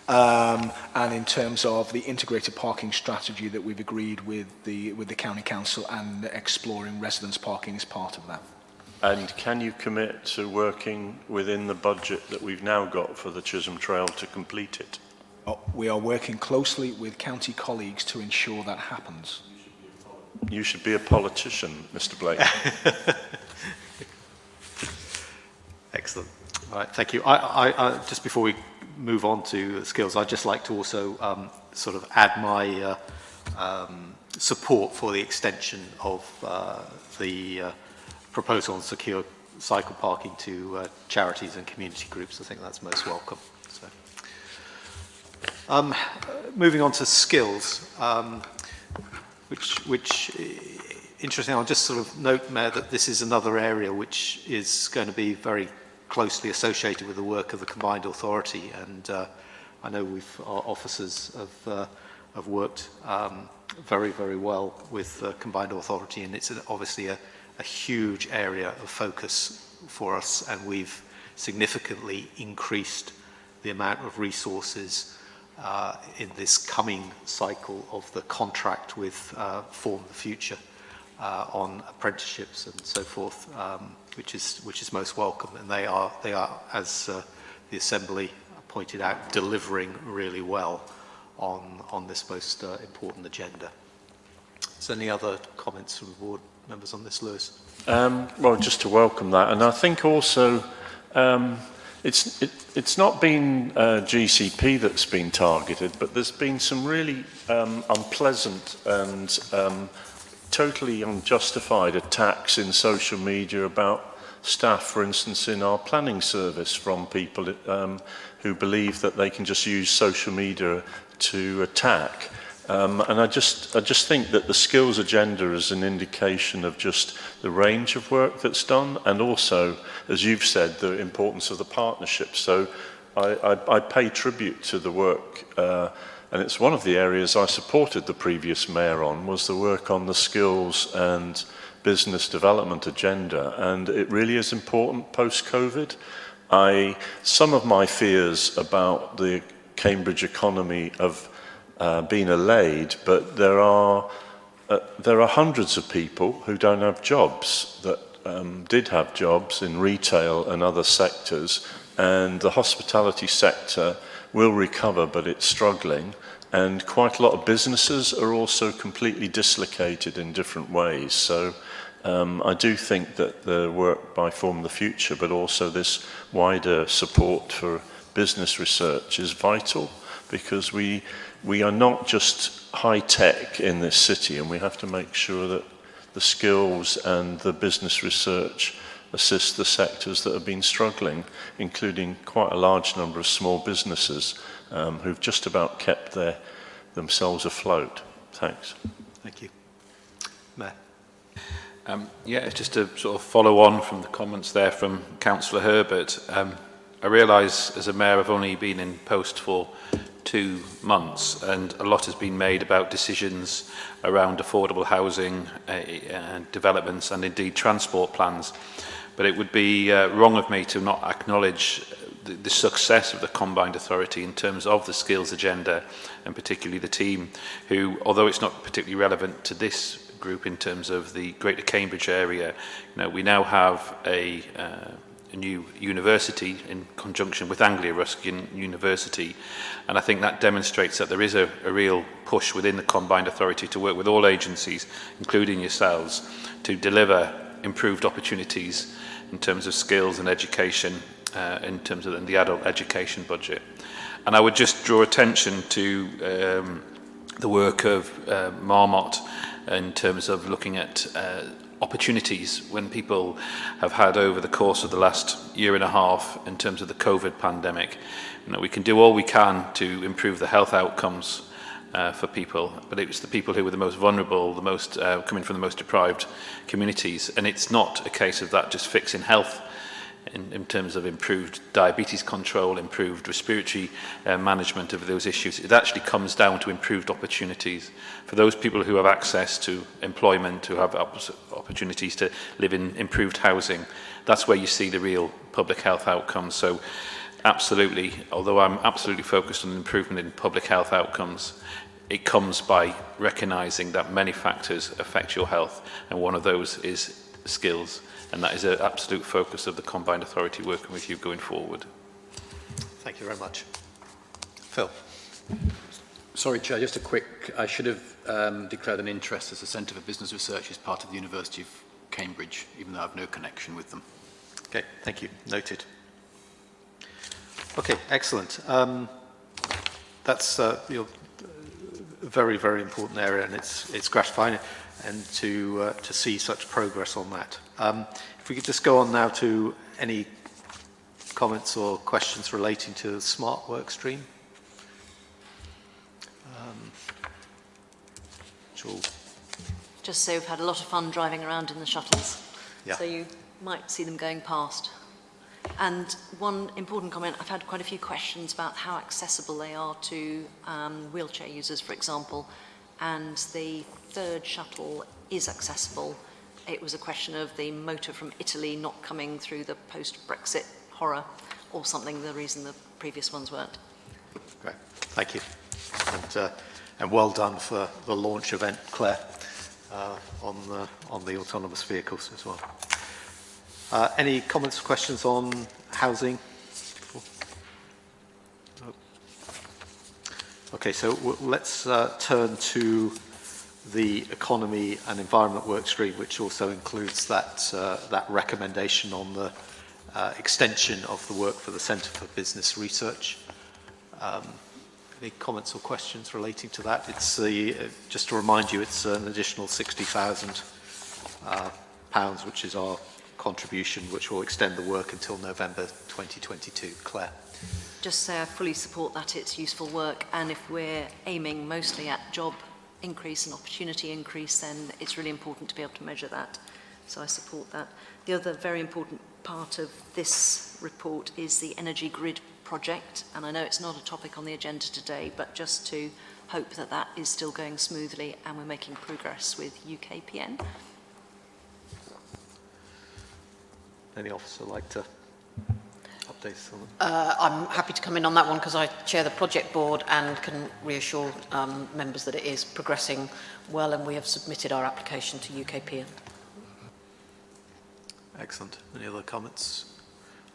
S6: and in terms of the integrated parking strategy that we've agreed with the county council, and exploring residents' parking as part of that.
S8: And can you commit to working within the budget that we've now got for the Chisholm Trail to complete it?
S6: We are working closely with county colleagues to ensure that happens.
S8: You should be a politician, Mr. Blake.
S1: Excellent. All right, thank you. I just before we move on to skills, I'd just like to also sort of add my support for the extension of the proposal on secure cycle parking to charities and community groups. I think that's most welcome. So, moving on to skills, which interesting. I'll just sort of note, Mayor, that this is another area which is going to be very closely associated with the work of the Combined Authority, and I know our officers have worked very, very well with the Combined Authority, and it's obviously a huge area of focus for us, and we've significantly increased the amount of resources in this coming cycle of the contract with Form the Future on apprenticeships and so forth, which is most welcome, and they are as the Assembly pointed out, delivering really well on this most important agenda. Is there any other comments from the board members on this, Lewis?
S8: Well, just to welcome that, and I think also it's not been GCP that's been targeted, but there's been some really unpleasant and totally unjustified attacks in social media about staff, for instance, in our planning service, from people who believe that they can just use social media to attack. And I just think that the skills agenda is an indication of just the range of work that's done, and also, as you've said, the importance of the partnership. So I pay tribute to the work And it's one of the areas I supported the previous mayor on, was the work on the skills and business development agenda. And it really is important post-COVID. Some of my fears about the Cambridge economy have been allayed, but there are hundreds of people who don't have jobs that did have jobs in retail and other sectors, and the hospitality sector will recover, but it's struggling, and quite a lot of businesses are also completely dislocated in different ways. So I do think that the work by Form the Future, but also this wider support for business research is vital, because we are not just high tech in this city, and we have to make sure that the skills and the business research assist the sectors that have been struggling, including quite a large number of small businesses who've just about kept themselves afloat. Thanks.
S1: Thank you. Mayor.
S2: Yeah, just to sort of follow on from the comments there from Councillor Herbert. I realise as a mayor I've only been in post for 2 months, and a lot has been made about decisions around affordable housing developments and indeed transport plans. But it would be wrong of me to not acknowledge the success of the Combined Authority in terms of the skills agenda, and particularly the team who, although it's not particularly relevant to this group in terms of the Greater Cambridge area, we now have a new university in conjunction with Anglia Ruskin University, and I think that demonstrates that there is a real push within the Combined Authority to work with all agencies, including yourselves, to deliver improved opportunities in terms of skills and education, in terms of the adult education budget. And I would just draw attention to the work of Marmot in terms of looking at opportunities when people have had over the course of the last year and a half in terms of the COVID pandemic. We can do all we can to improve the health outcomes for people, but it was the people who were the most vulnerable, the most coming from the most deprived communities, and it's not a case of that just fixing health in terms of improved diabetes control, improved respiratory management of those issues. It actually comes down to improved opportunities for those people who have access to employment, who have opportunities to live in improved housing. That's where you see the real public health outcomes. So absolutely, although I'm absolutely focused on improvement in public health outcomes, it comes by recognising that many factors affect your health, and one of those is skills, and that is an absolute focus of the Combined Authority working with you going forward.
S1: Thank you very much. Phil.
S4: Sorry, Chair, just a quick, I should have declared an interest as the Centre for Business Research as part of the University of Cambridge, even though I have no connection with them.
S1: Okay, thank you. Noted. Okay, excellent. That's a very, very important area, and it's gratifying and to see such progress on that. If we could just go on now to any comments or questions relating to the smart work stream.
S3: Just say we've had a lot of fun driving around in the shuttles,
S1: Yeah.
S3: so you might see them going past. And one important comment, I've had quite a few questions about how accessible they are to wheelchair users, for example, and the third shuttle is accessible. It was a question of the motor from Italy not coming through the post-Brexit horror or something, the reason the previous ones weren't.
S1: Great, thank you. And well done for the launch event, Claire, on the autonomous vehicles as well. Any comments or questions on housing? Okay, so let's turn to the economy and environment work stream, which also includes that recommendation on the extension of the work for the Centre for Business Research. Any comments or questions relating to that? It's just to remind you, it's an additional £60,000, which is our contribution, which will extend the work until November 2022. Claire.
S3: Just say I fully support that, it's useful work, and if we're aiming mostly at job increase and opportunity increase, then it's really important to be able to measure that. So I support that. The other very important part of this report is the energy grid project, and I know it's not a topic on the agenda today, but just to hope that that is still going smoothly and we're making progress with UKPN.
S1: Any officer like to update us on that?
S7: I'm happy to come in on that one because I chair the project board and can reassure members that it is progressing well, and we have submitted our application to UKPN.
S1: Excellent. Any other comments?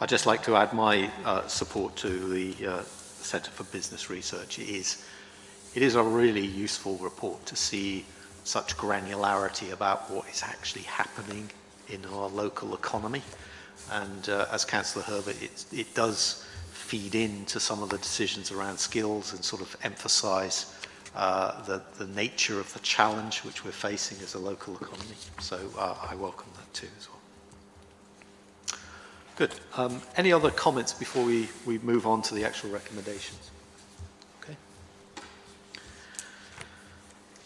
S1: I'd just like to add my support to the Centre for Business Research. It is a really useful report to see such granularity about what is actually happening in our local economy. And as Councillor Herbert, it does feed into some of the decisions around skills and sort of emphasise the nature of the challenge which we're facing as a local economy. So I welcome that too as well. Good. Any other comments before we move on to the actual recommendations? Okay.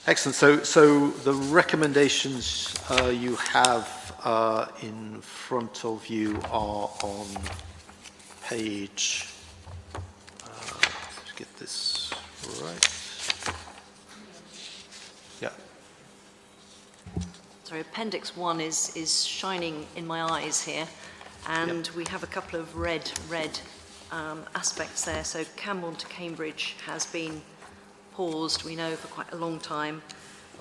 S1: Excellent. So the recommendations you have in front of you are on page, let's get this right. Yeah.
S3: Sorry, Appendix 1 is shining in my eyes here, and we have a couple of red aspects there. So Camborne to Cambridge has been paused, we know, for quite a long time.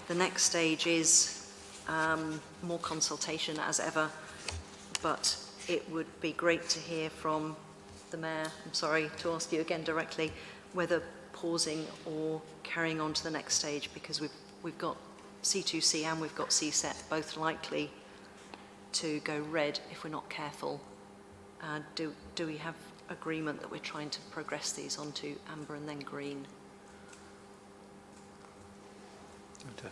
S3: The next stage is more consultation as ever, but it would be great to hear from the Mayor, I'm sorry to ask you again directly, whether pausing or carrying on to the next stage, because we've got C2C and we've got CSET both likely to go red if we're not careful. Do we have agreement that we're trying to progress these onto amber and then green?
S1: Okay.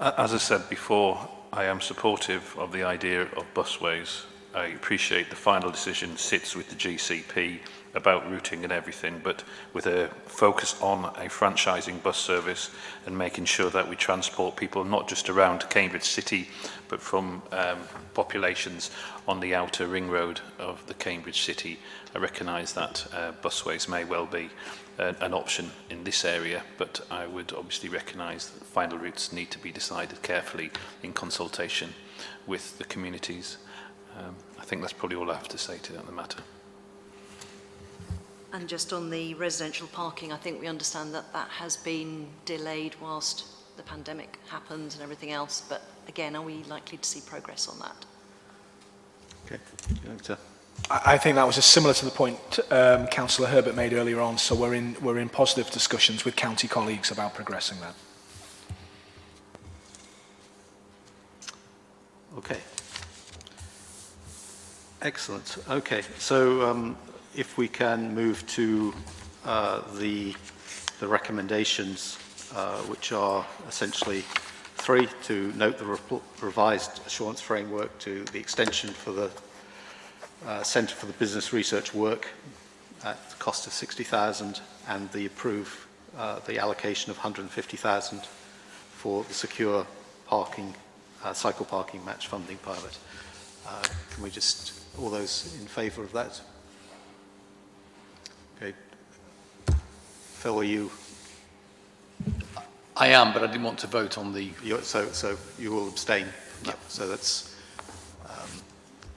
S2: As I said before, I am supportive of the idea of busways. I appreciate the final decision sits with the GCP about routing and everything, but with a focus on a franchising bus service and making sure that we transport people not just around Cambridge City, but from populations on the outer ring road of the Cambridge City. I recognise that busways may well be an option in this area, but I would obviously recognise that final routes need to be decided carefully in consultation with the communities. I think that's probably all I have to say to that matter.
S3: And just on the residential parking, I think we understand that that has been delayed whilst the pandemic happened and everything else, but again, are we likely to see progress on that?
S1: Okay.
S6: I think that was similar to the point Councillor Herbert made earlier on, so we're in positive discussions with county colleagues about progressing that.
S1: Okay. Excellent. Okay, so if we can move to the recommendations, which are essentially three: to note the revised assurance framework, to the extension for the Centre for the Business Research work at the cost of 60,000, and the approve the allocation of 150,000 for the secure parking, cycle parking match funding pilot. Can we just, all those in favour of that? Okay. Phil, are you?
S4: I am, but I didn't want to vote on the...
S1: So you will abstain? Yep. So that's...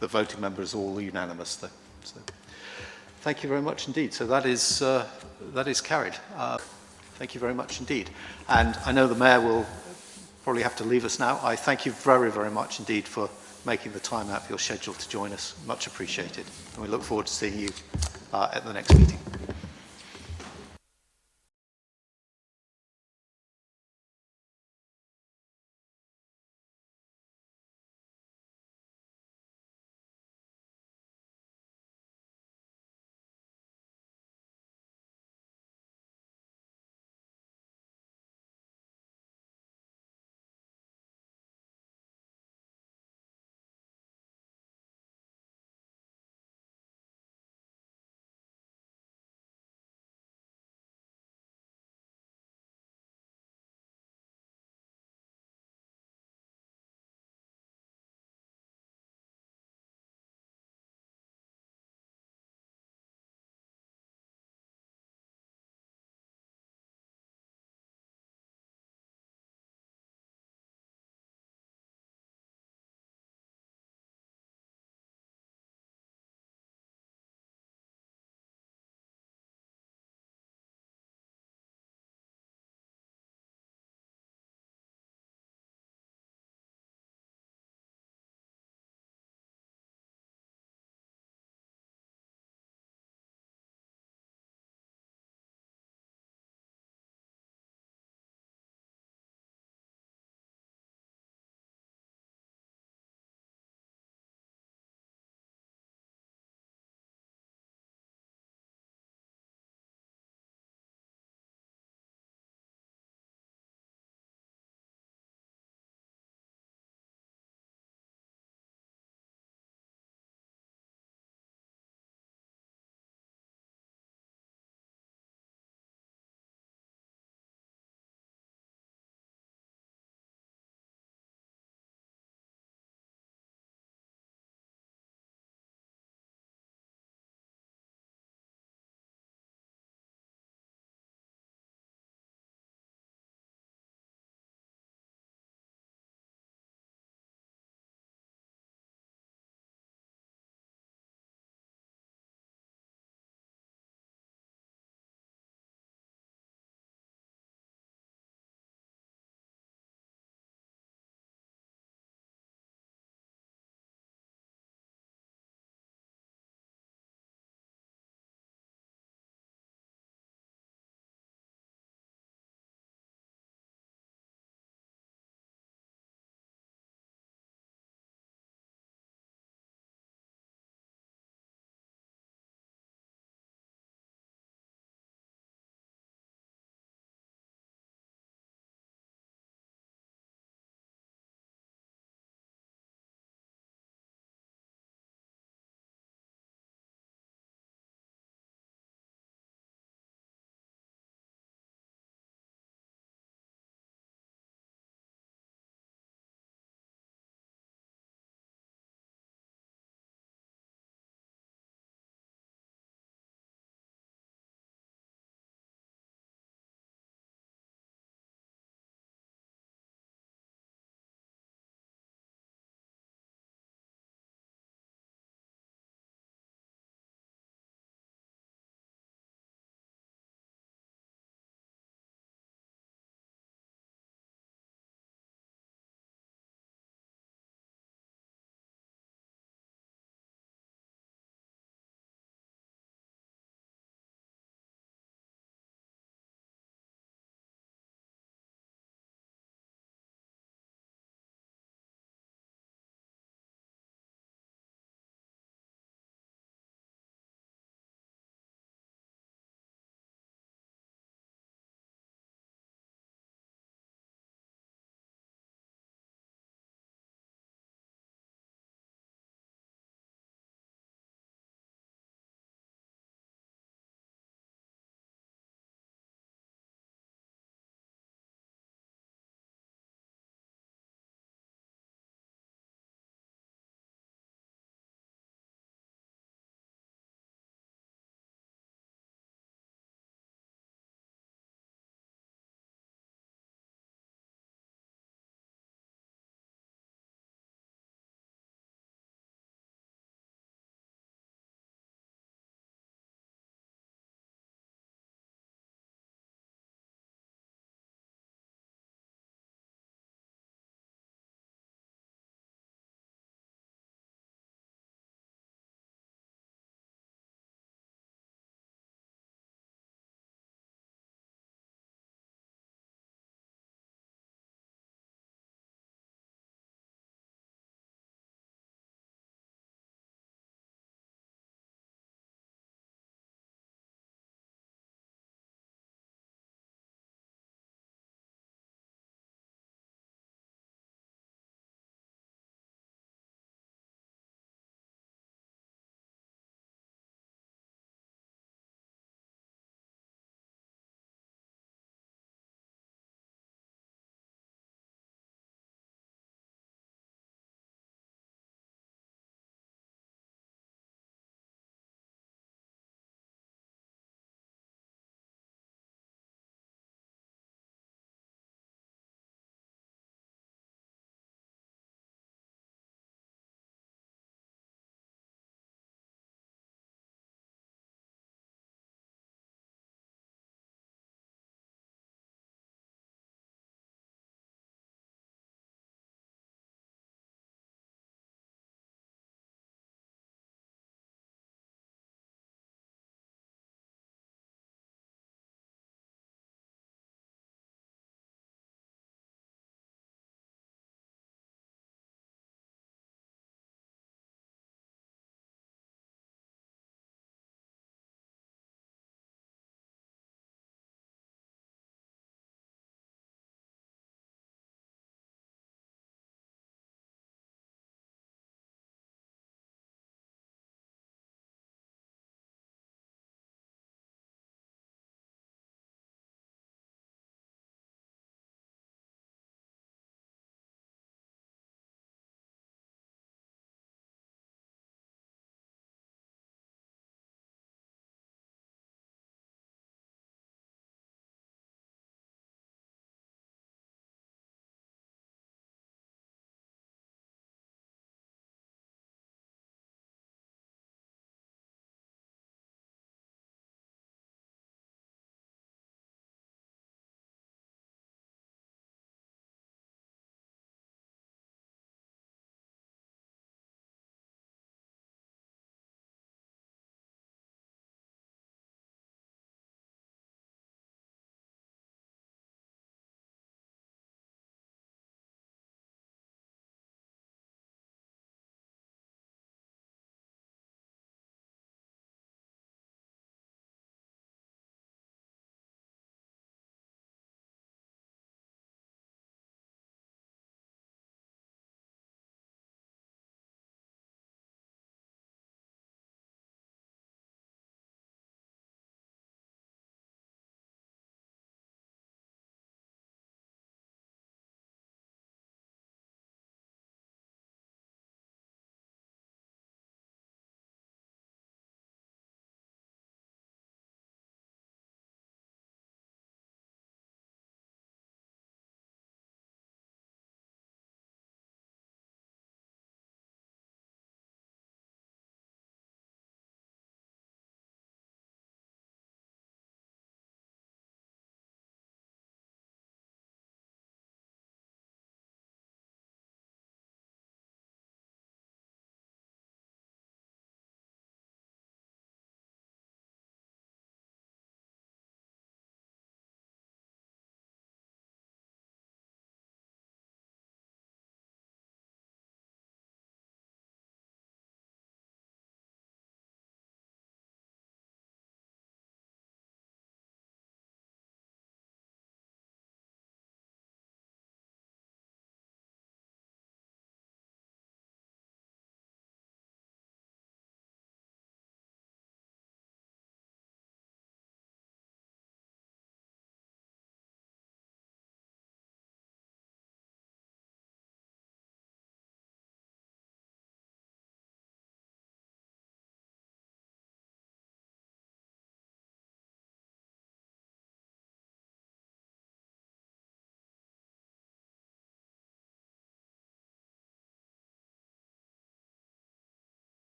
S1: the voting members are all unanimous, though. So, thank you very much indeed. So that is carried. Thank you very much indeed. And I know the Mayor will probably have to leave us now. I thank you very, very much indeed for making the time out of your schedule to join us. Much appreciated. And we look forward to seeing you at the next meeting.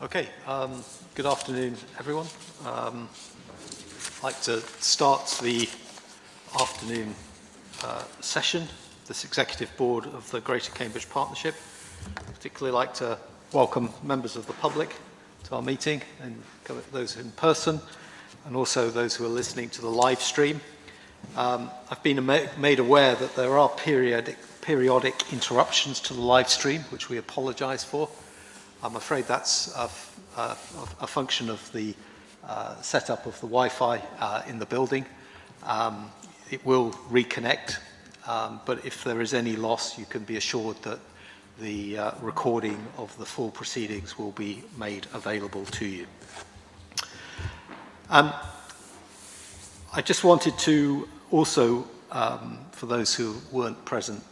S1: Okay, good afternoon, everyone. I'd like to start the afternoon session, this Executive Board of the Greater Cambridge Partnership. I'd particularly like to welcome members of the public to our meeting, and those in person, and also those who are listening to the live stream. I've been made aware that there are periodic interruptions to the live stream, which we apologise for. I'm afraid that's a function of the setup of the Wi-Fi in the building. It will reconnect, but if there is any loss, you can be assured that the recording of the full proceedings will be made available to you. I just wanted to also, for those who weren't present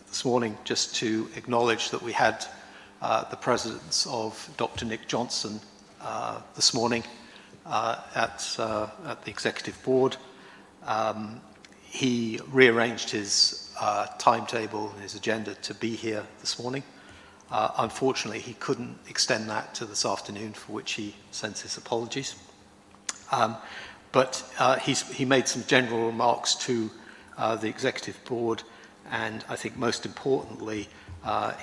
S1: this morning, just to acknowledge that we had the presence of Dr. Nick Johnson this morning at the Executive Board. He rearranged his timetable and his agenda to be here this morning. Unfortunately, he couldn't extend that to this afternoon, for which he sends his apologies. But he made some general remarks to the Executive Board, and I think most importantly,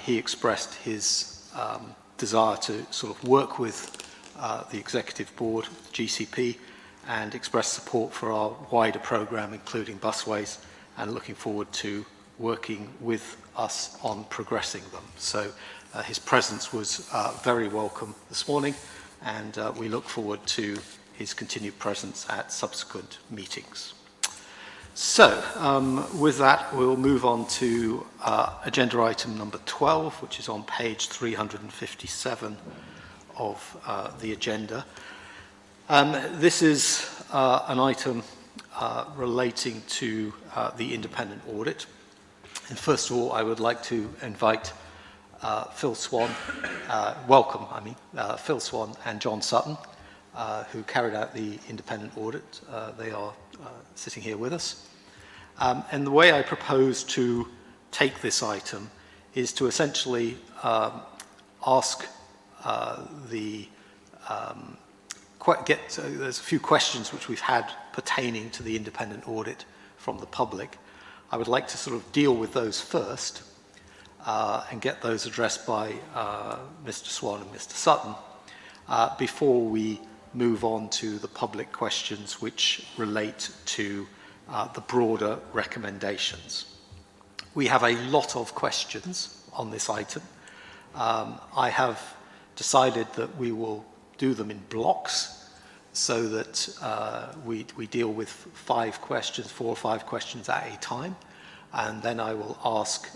S1: he expressed his desire to sort of work with the Executive Board, GCP, and express support for our wider programme, including busways, and looking forward to working with us on progressing them. So his presence was very welcome this morning, and we look forward to his continued presence at subsequent meetings. So, with that, we'll move on to agenda item number 12, which is on page 357 of the agenda. This is an item relating to the independent audit. And first of all, I would like to invite Phil Swan, Phil Swan and John Sutton, who carried out the independent audit. They are sitting here with us. And the way I propose to take this item is to essentially ask there's a few questions which we've had pertaining to the independent audit from the public. I would like to sort of deal with those first and get those addressed by Mr. Swan and Mr. Sutton before we move on to the public questions which relate to the broader recommendations. We have a lot of questions on this item. I have decided that we will do them in blocks so that we deal with 4 or 5 questions at a time, and then I will ask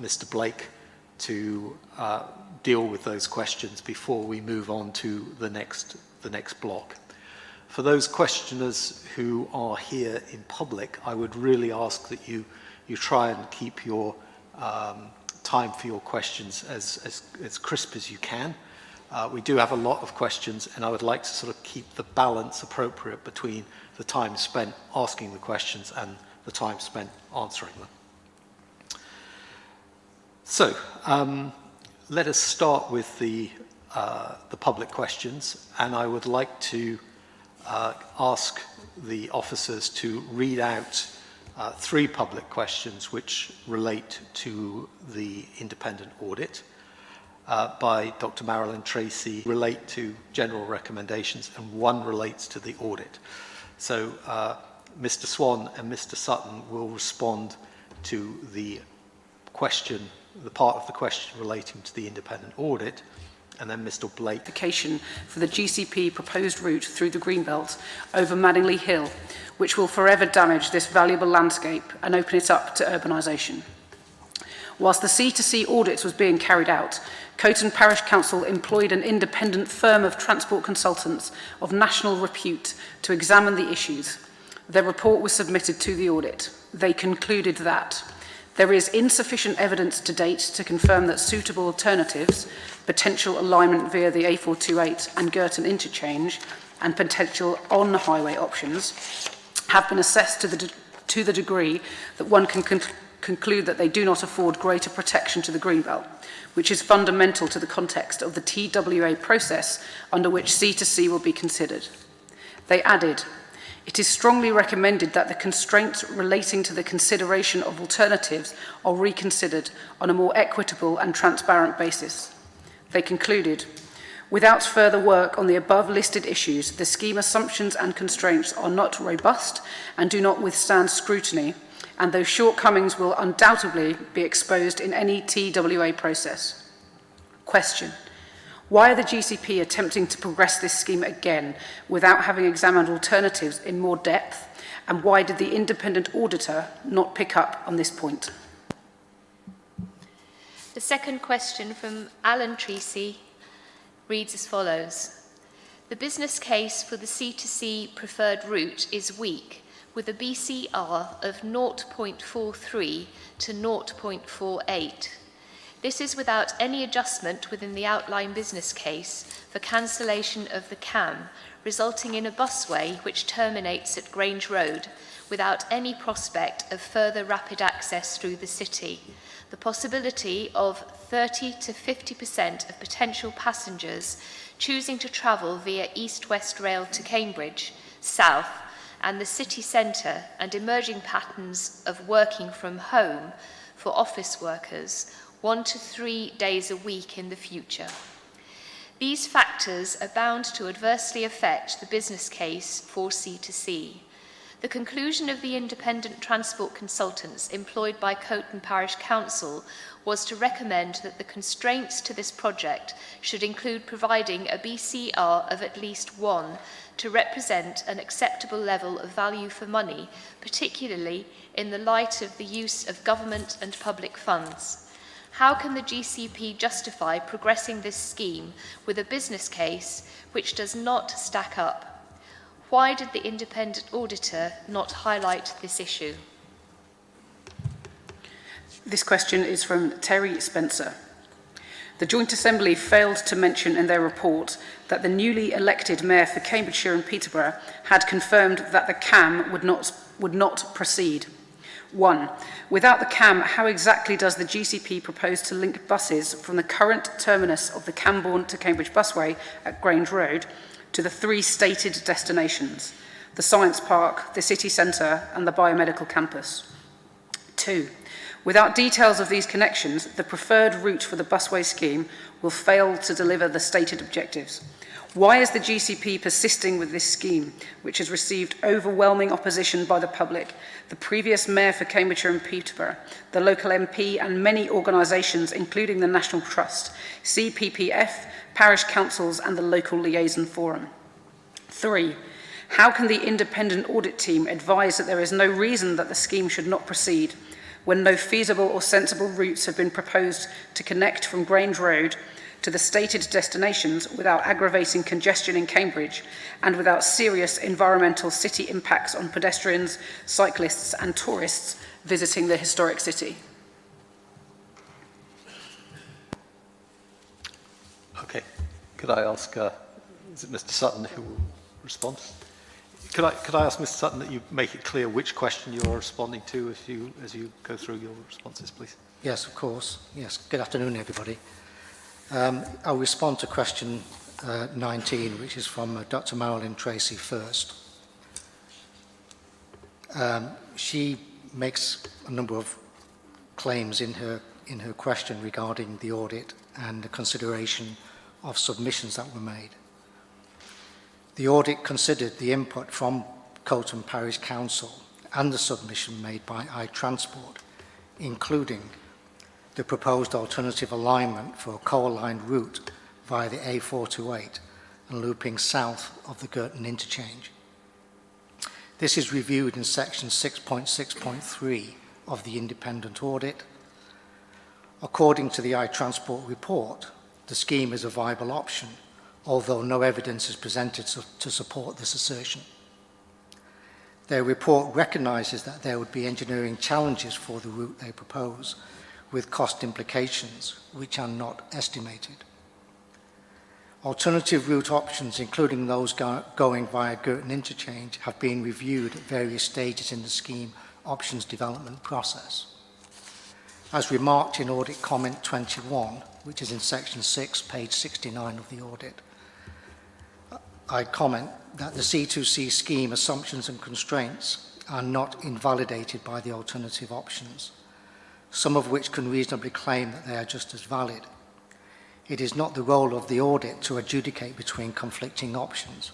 S1: Mr. Blake to deal with those questions before we move on to the next block. For those questioners who are here in public, I would really ask that you try and keep your time for your questions as crisp as you can. We do have a lot of questions, and I would like to sort of keep the balance appropriate between the time spent asking the questions and the time spent answering them. So, let us start with the public questions, and I would like to ask the officers to read out 3 public questions which relate to the independent audit by Dr. Mayoral Tracy, relate to general recommendations, and 1 relates to the audit. So Mr. Swan and Mr. Sutton will respond to the question, the part of the question relating to the independent audit, and then Mr. Blake.
S12: Application for the GCP proposed route through the Greenbelt over Madingley Hill, which will forever damage this valuable landscape and open it up to urbanisation. Whilst the C2C audit was being carried out, Coton Parish Council employed an independent firm of transport consultants of national repute to examine the issues. Their report was submitted to the audit. They concluded that there is insufficient evidence to date to confirm that suitable alternatives, potential alignment via the A428 and Girton interchange, and potential on-highway options have been assessed to the degree that one can conclude that they do not afford greater protection to the Greenbelt, which is fundamental to the context of the TWA process under which C2C will be considered. They added, "It is strongly recommended that the constraints relating to the consideration of alternatives are reconsidered on a more equitable and transparent basis." They concluded, "Without further work on the above listed issues, the scheme assumptions and constraints are not robust and do not withstand scrutiny, and those shortcomings will undoubtedly be exposed in any TWA process." Question: why are the GCP attempting to progress this scheme again without having examined alternatives in more depth, and why did the independent auditor not pick up on this point?
S5: The second question from Alan Treacy reads as follows. The business case for the C2C preferred route is weak, with a BCR of 0.43 to 0.48. This is without any adjustment within the outline business case for cancellation of the CAM, resulting in a busway which terminates at Grange Road, without any prospect of further rapid access through the city. The possibility of 30 to 50% of potential passengers choosing to travel via East-West Rail to Cambridge, south, and the city centre, and emerging patterns of working from home for office workers 1 to 3 days a week in the future. These factors are bound to adversely affect the business case for C2C. The conclusion of the independent transport consultants employed by Coton Parish Council was to recommend that the constraints to this project should include providing a BCR of at least 1 to represent an acceptable level of value for money, particularly in the light of the use of government and public funds. How can the GCP justify progressing this scheme with a business case which does not stack up? Why did the independent auditor not highlight this issue?
S12: This question is from Terry Spencer. The Joint Assembly failed to mention in their report that the newly elected Mayor for Cambridgeshire and Peterborough had confirmed that the CAM would not proceed. 1. Without the CAM, how exactly does the GCP propose to link buses from the current terminus of the Camborne to Cambridge busway at Grange Road to the 3 stated destinations, the Science Park, the City Centre and the Biomedical Campus? 2. Without details of these connections, the preferred route for the busway scheme will fail to deliver the stated objectives. Why is the GCP persisting with this scheme, which has received overwhelming opposition by the public, the previous Mayor for Cambridgeshire and Peterborough, the local MP and many organisations, including the National Trust, CPPF, parish councils and the local liaison forum? 3. How can the independent audit team advise that there is no reason that the scheme should not proceed when no feasible or sensible routes have been proposed to connect from Grange Road to the stated destinations without aggravating congestion in Cambridge and without serious environmental city impacts on pedestrians, cyclists and tourists visiting the historic city?
S1: Okay. Could I ask, is it Mr. Sutton who will respond? Could I ask Mr. Sutton that you make it clear which question you're responding to as you go through your responses, please?
S13: Yes, of course. Yes. Good afternoon, everybody. I'll respond to question 19, which is from Dr. Mayoral Tracy first. She makes a number of claims in her question regarding the audit and the consideration of submissions that were made. The audit considered the input from Coton Parish Council and the submission made by iTransport, including the proposed alternative alignment for a coal-lined route via the A428 and looping south of the Girton interchange. This is reviewed in section 6.6.3 of the independent audit. According to the iTransport report, the scheme is a viable option, although no evidence is presented to support this assertion. Their report recognises that there would be engineering challenges for the route they propose, with cost implications which are not estimated. Alternative route options, including those going via Girton Interchange, have been reviewed at various stages in the scheme options development process. as remarked in Audit Comment 21, which is in Section 6, page 69 of the audit. I comment that the C2C scheme assumptions and constraints are not invalidated by the alternative options, some of which can reasonably claim that they are just as valid. It is not the role of the audit to adjudicate between conflicting options.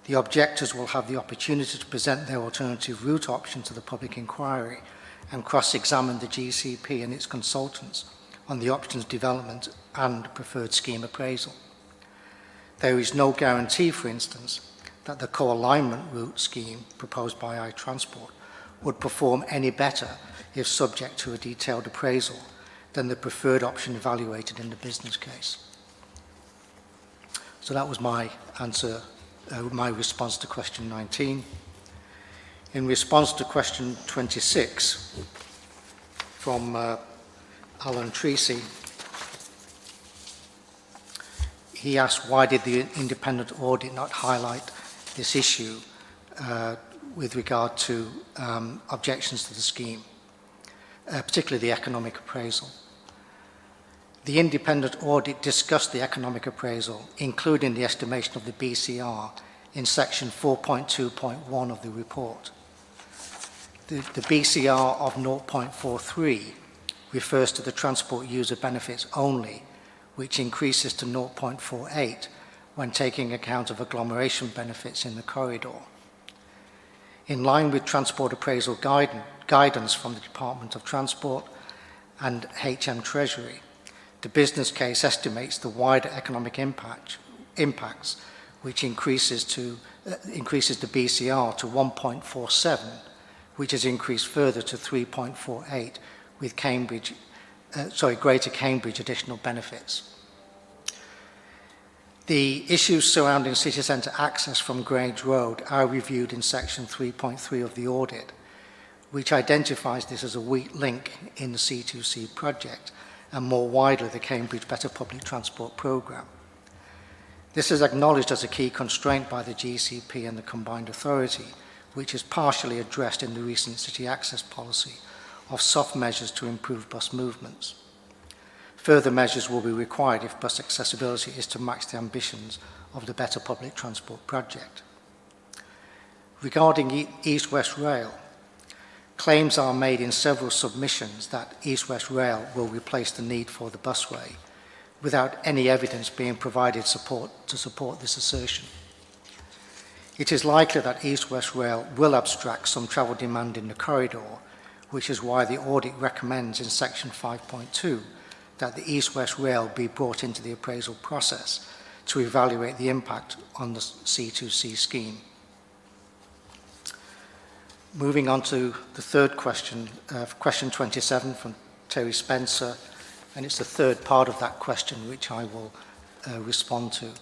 S13: The objectors will have the opportunity to present their alternative route option to the public inquiry and cross-examine the GCP and its consultants on the options development and preferred scheme appraisal. There is no guarantee, for instance, that the co-alignment route scheme proposed by iTransport would perform any better if subject to a detailed appraisal than the preferred option evaluated in the business case. So that was my answer, my response to question 19. In response to question 26 from Alan Treacy, he asked why did the independent audit not highlight this issue with regard to objections to the scheme, particularly the economic appraisal. The independent audit discussed the economic appraisal, including the estimation of the BCR, in section 4.2.1 of the report. The BCR of 0.43 refers to the transport user benefits only, which increases to 0.48 when taking account of agglomeration benefits in the corridor. In line with transport appraisal guidance from the Department of Transport and HM Treasury, the business case estimates the wider economic impacts, which increases the BCR to 1.47, which is increased further to 3.48 with Greater Cambridge additional benefits. The issues surrounding city centre access from Grange Road are reviewed in section 3.3 of the audit, which identifies this as a weak link in the C2C project and more widely the Cambridge Better Public Transport Programme. This is acknowledged as a key constraint by the GCP and the Combined Authority, which is partially addressed in the recent city access policy of soft measures to improve bus movements. Further measures will be required if bus accessibility is to match the ambitions of the Better Public Transport project. Regarding East West Rail, claims are made in several submissions that East West Rail will replace the need for the busway, without any evidence being provided to support this assertion. It is likely that East West Rail will abstract some travel demand in the corridor, which is why the audit recommends in section 5.2 that the East West Rail be brought into the appraisal process to evaluate the impact on the C2C scheme. Moving on to the third question, question 27 from Terry Spencer, and it's the third part of that question which I will respond to.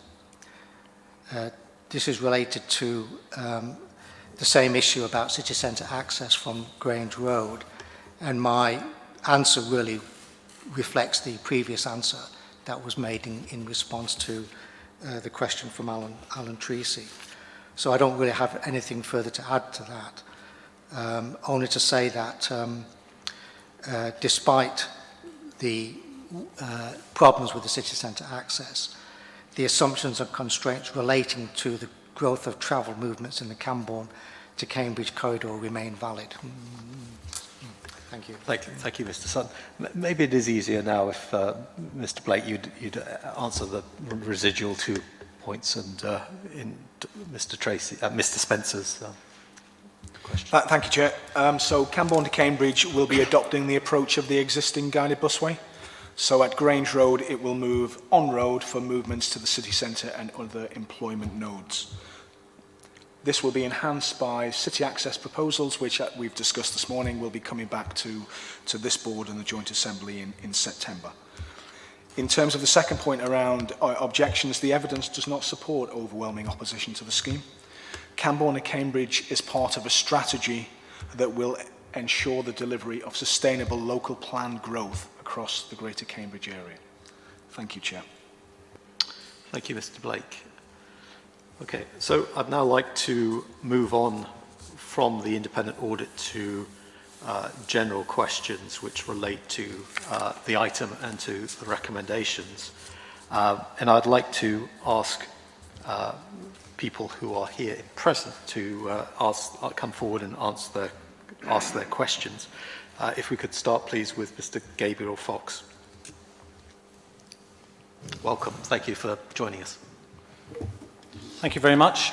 S13: This is related to the same issue about city centre access from Grange Road, and my answer really reflects the previous answer that was made in response to the question from Alan Treacy. So I don't really have anything further to add to that, only to say that despite the problems with the city centre access, the assumptions and constraints relating to the growth of travel movements in the Cambourne to Cambridge corridor remain valid. Thank you.
S1: Thank you, Mr. Sutton. Maybe it is easier now if, Mr. Blake, you'd answer the residual 2 points and in Mr. Spencer's question.
S6: Thank you, Chair. So Cambourne to Cambridge will be adopting the approach of the existing guided busway. So at Grange Road, it will move on road for movements to the city centre and other employment nodes. This will be enhanced by city access proposals, which we've discussed this morning, will be coming back to this board and the Joint Assembly in September. In terms of the second point around objections, the evidence does not support overwhelming opposition to the scheme. Cambourne and Cambridge is part of a strategy that will ensure the delivery of sustainable local planned growth across the Greater Cambridge area. Thank you, Chair.
S1: Thank you, Mr. Blake. Okay, so I'd now like to move on from the independent audit to general questions which relate to the item and to the recommendations. And I'd like to ask people who are here in present to come forward and ask their questions. If we could start, please, with Mr. Gabriel Fox. Welcome. Thank you for joining us.
S14: Thank you very much.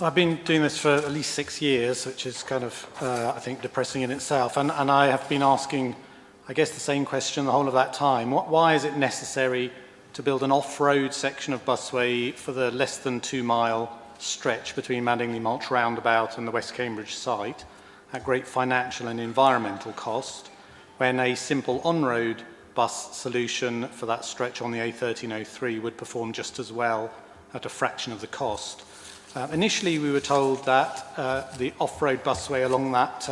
S14: I've been doing this for at least 6 years, which is kind of, I think, depressing in itself. And I have been asking, I guess, the same question the whole of that time. Why is it necessary to build an off-road section of busway for the less than 2 mile stretch between Madingley Mulch Roundabout and the West Cambridge site at great financial and environmental cost, when a simple on-road bus solution for that stretch on the A1303 would perform just as well at a fraction of the cost? Initially, we were told that the off-road busway along that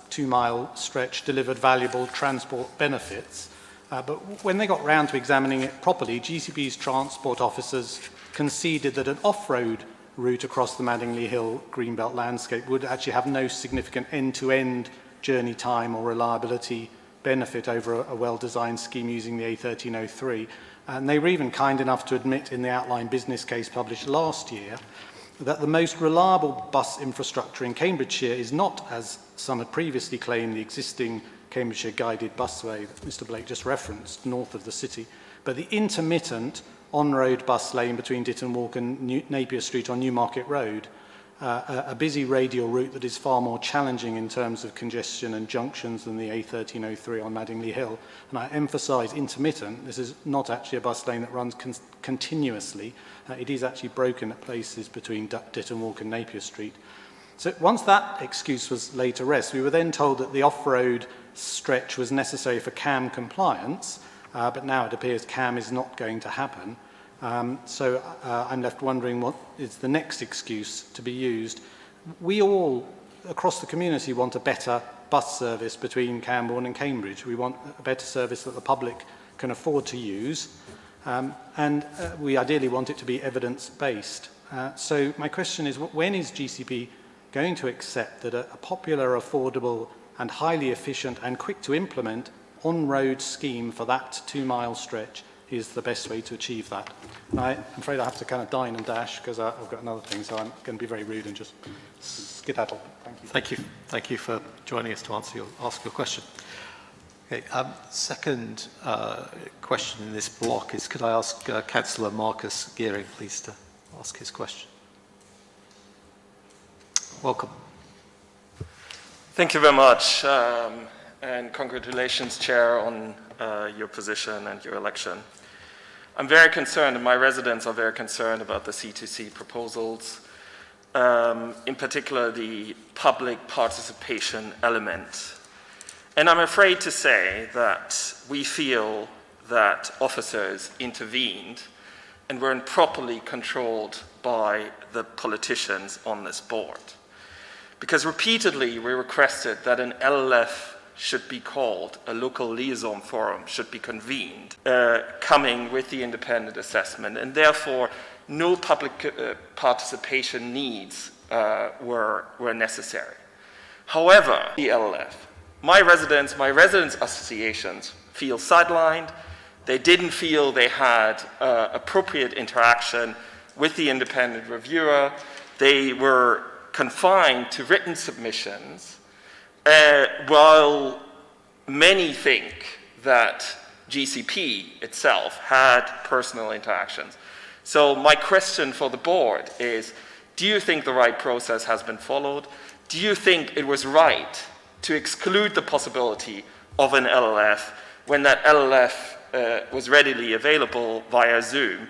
S14: 2 mile stretch delivered valuable transport benefits. But when they got round to examining it properly, GCP's transport officers conceded that an off-road route across the Madingley Hill Greenbelt landscape would actually have no significant end-to-end journey time or reliability benefit over a well-designed scheme using the A1303. And they were even kind enough to admit in the outline business case published last year that the most reliable bus infrastructure in Cambridgeshire is not, as some had previously claimed, the existing Cambridgeshire guided busway that Mr. Blake just referenced, north of the city, but the intermittent on-road bus lane between Ditton Walk and Napier Street on Newmarket Road, a busy radial route that is far more challenging in terms of congestion and junctions than the A1303 on Madingley Hill. And I emphasise intermittent. This is not actually a bus lane that runs continuously. It is actually broken at places between Ditton Walk and Napier Street. So once that excuse was laid to rest, we were then told that the off-road stretch was necessary for CAM compliance, but now it appears CAM is not going to happen. So I'm left wondering what is the next excuse to be used. We all, across the community, want a better bus service between Camborne and Cambridge. We want a better service that the public can afford to use, and we ideally want it to be evidence-based. So my question is, when is GCP going to accept that a popular, affordable, and highly efficient and quick to implement on-road scheme for that 2 mile stretch is the best way to achieve that? And I'm afraid I have to kind of dine and dash because I've got another thing, so I'm going to be very rude and just skedaddle. Thank you.
S1: Thank you for joining us to ask your question. Okay, second question in this block is, could I ask Councillor Marcus Gearing, please, to ask his question? Welcome.
S15: Thank you very much, and congratulations, Chair, on your position and your election. I'm very concerned, and my residents are very concerned about the C2C proposals, in particular the public participation element. And I'm afraid to say that we feel that officers intervened and weren't properly controlled by the politicians on this board. Because repeatedly we requested that an LLF should be called, a local liaison forum should be convened, coming with the independent assessment, and therefore no public participation needs were necessary. However, the LLF, my residents associations feel sidelined. They didn't feel they had appropriate interaction with the independent reviewer. They were confined to written submissions, while many think that GCP itself had personal interactions. So my question for the board is, do you think the right process has been followed? Do you think it was right to exclude the possibility of an LLF when that LLF was readily available via Zoom?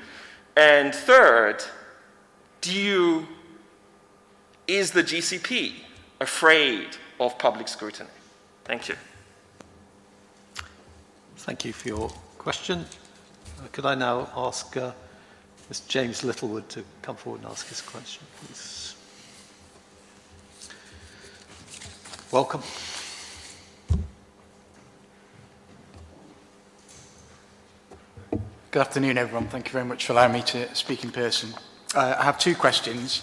S15: And third, is the GCP afraid of public scrutiny? Thank you.
S1: Thank you for your question. Could I now ask Mr. James Littlewood to come forward and ask his question, please? Welcome.
S16: Good afternoon, everyone. Thank you very much for allowing me to speak in person. I have two questions.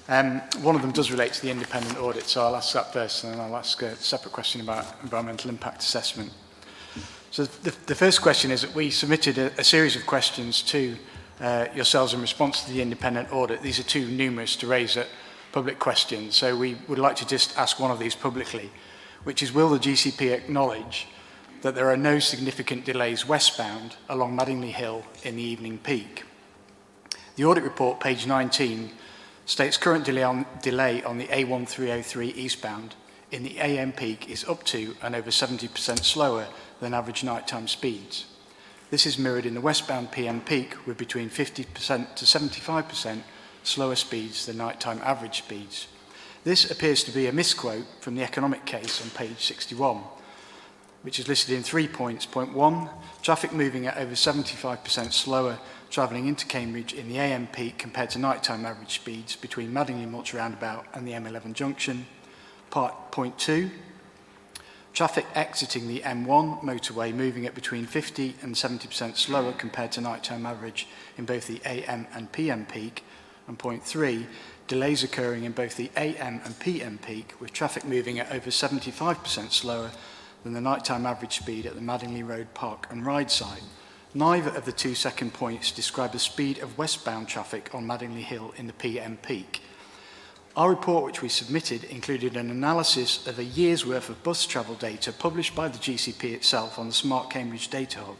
S6: One of them does relate to the independent audit, so I'll ask that first, and then I'll ask a separate question about environmental impact assessment. So the first question is that we submitted a series of questions to yourselves in response to the independent audit. These are too numerous to raise a public question, so we would like to just ask one of these publicly, which is, will the GCP acknowledge that there are no significant delays westbound along Madingley Hill in the evening peak? The audit report, page 19, states current delay on the A1303 eastbound in the AM peak is up to and over 70% slower than average nighttime speeds. This is mirrored in the westbound PM peak with between 50% to 75% slower speeds than nighttime average speeds. This appears to be a misquote from the economic case on page 61, which is listed in 3 points. Point 1, traffic moving at over 75% slower travelling into Cambridge in the AM peak compared to nighttime average speeds between Madingley Mulch Roundabout and the M11 junction. Point 2, traffic exiting the M1 motorway moving at between 50 and 70% slower compared to nighttime average in both the AM and PM peak. And point 3, delays occurring in both the AM and PM peak with traffic moving at over 75% slower than the nighttime average speed at the Madingley Road Park and Ride site. Neither of the two second points describe the speed of westbound traffic on Madingley Hill in the PM peak. Our report, which we submitted, included an analysis of a year's worth of bus travel data published by the GCP itself on the Smart Cambridge Data Hub.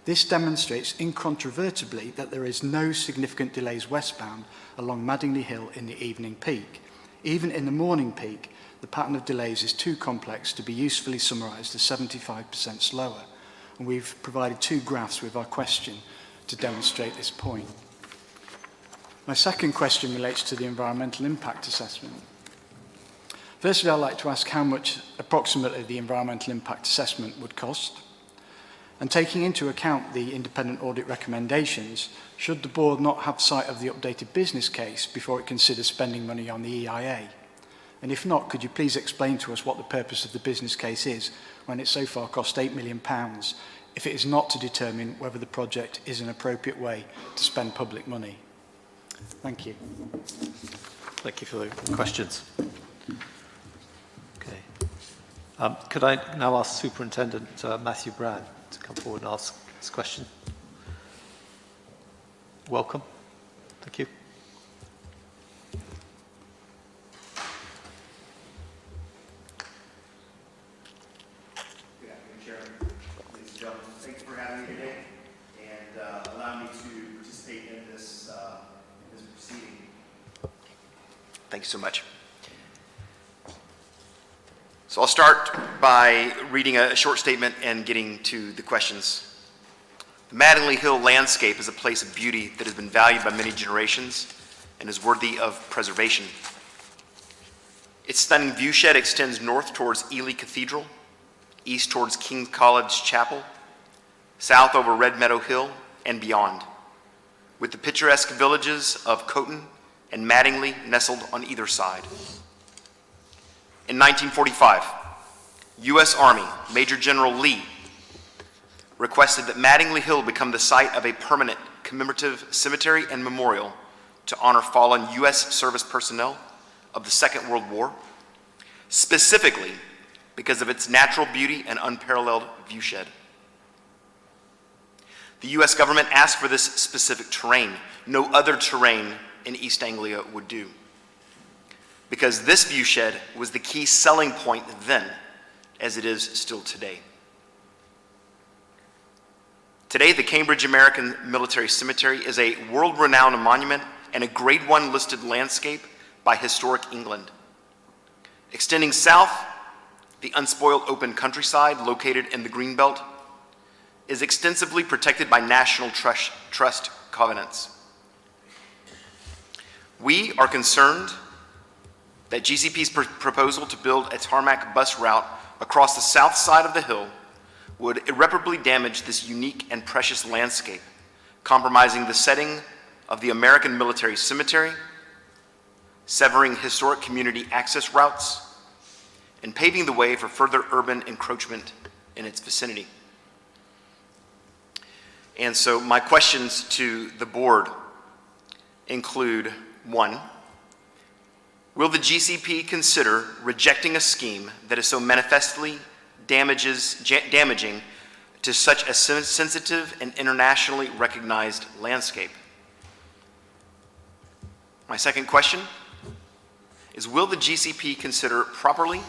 S6: This demonstrates incontrovertibly that there is no significant delays westbound along Madingley Hill in the evening peak. Even in the morning peak, the pattern of delays is too complex to be usefully summarised as 75% slower. And we've provided 2 graphs with our question to demonstrate this point. My second question relates to the environmental impact assessment. Firstly, I'd like to ask how much approximately the environmental impact assessment would cost. And taking into account the independent audit recommendations, should the board not have sight of the updated business case before it considers spending money on the EIA? And if not, could you please explain to us what the purpose of the business case is when it so far cost £8 million if it is not to determine whether the project is an appropriate way to spend public money? Thank you.
S1: Thank you for the questions. Okay. Could I now ask Superintendent Matthew Brad to come forward and ask this question? Welcome. Thank you.
S16: Good afternoon, Chairman. Ladies and gentlemen, thank you for having me today and allow me to participate in this proceeding. Thank you so much. So I'll start by reading a short statement and getting to the questions. The Madingley Hill landscape is a place of beauty that has been valued by many generations and is worthy of preservation. Its stunning viewshed extends north towards Ely Cathedral, east towards King's College Chapel, south over Red Meadow Hill, and beyond, with the picturesque villages of Coton and Madingley nestled on either side. In 1945, U.S. Army Major General Lee requested that Madingley Hill become the site of a permanent commemorative cemetery and memorial to honor fallen U.S. service personnel of the Second World War, specifically because of its natural beauty and unparalleled viewshed. The U.S. government asked for this specific terrain. No other terrain in East Anglia would do, because this viewshed was the key selling point then, as it is still today. Today, the Cambridge American Military Cemetery is a world-renowned monument and a Grade 1 listed landscape by Historic England. Extending south, the unspoiled open countryside located in the Greenbelt is extensively protected by National Trust covenants. We are concerned that GCP's proposal to build a tarmac bus route across the south side of the hill would irreparably damage this unique and precious landscape, compromising the setting of the American Military Cemetery, severing historic community access routes, and paving the way for further urban encroachment in its vicinity. And so my questions to the board include: 1, will the GCP consider rejecting a scheme that is so manifestly damaging to such a sensitive and internationally recognized landscape? My second question is, will the GCP consider properly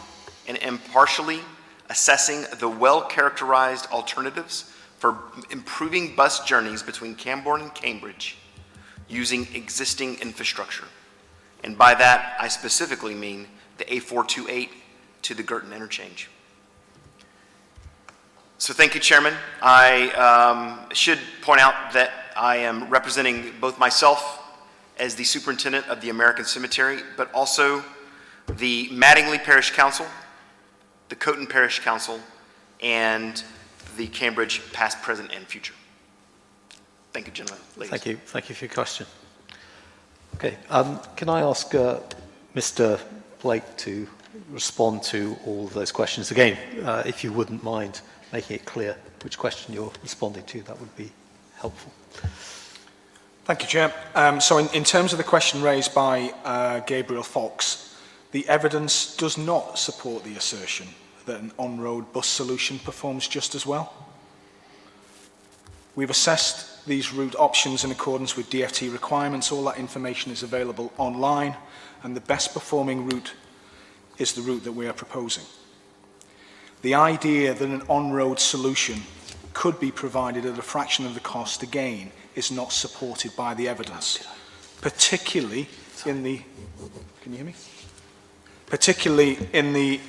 S16: and impartially assessing the well-characterized alternatives for improving bus journeys between Camborne and Cambridge using existing infrastructure? And by that, I specifically mean the A428 to the Girton interchange. So thank you, Chairman. I should point out that I am representing both myself as the Superintendent of the American Cemetery, but also the Mattingly Parish Council, the Coton Parish Council, and the Cambridge past, present, and future. Thank you, gentlemen, ladies.
S1: Thank you for your question. Okay, can I ask Mr. Blake to respond to all of those questions again? If you wouldn't mind making it clear which question you're responding to, that would be helpful.
S6: Thank you, Chair. So in terms of the question raised by Gabriel Fox, the evidence does not support the assertion that an on-road bus solution performs just as well. We've assessed these route options in accordance with DFT requirements. All that information is available online, and the best performing route is the route that we are proposing. The idea that an on-road solution could be provided at a fraction of the cost, again, is not supported by the evidence, particularly in the, can you hear me? Particularly in the,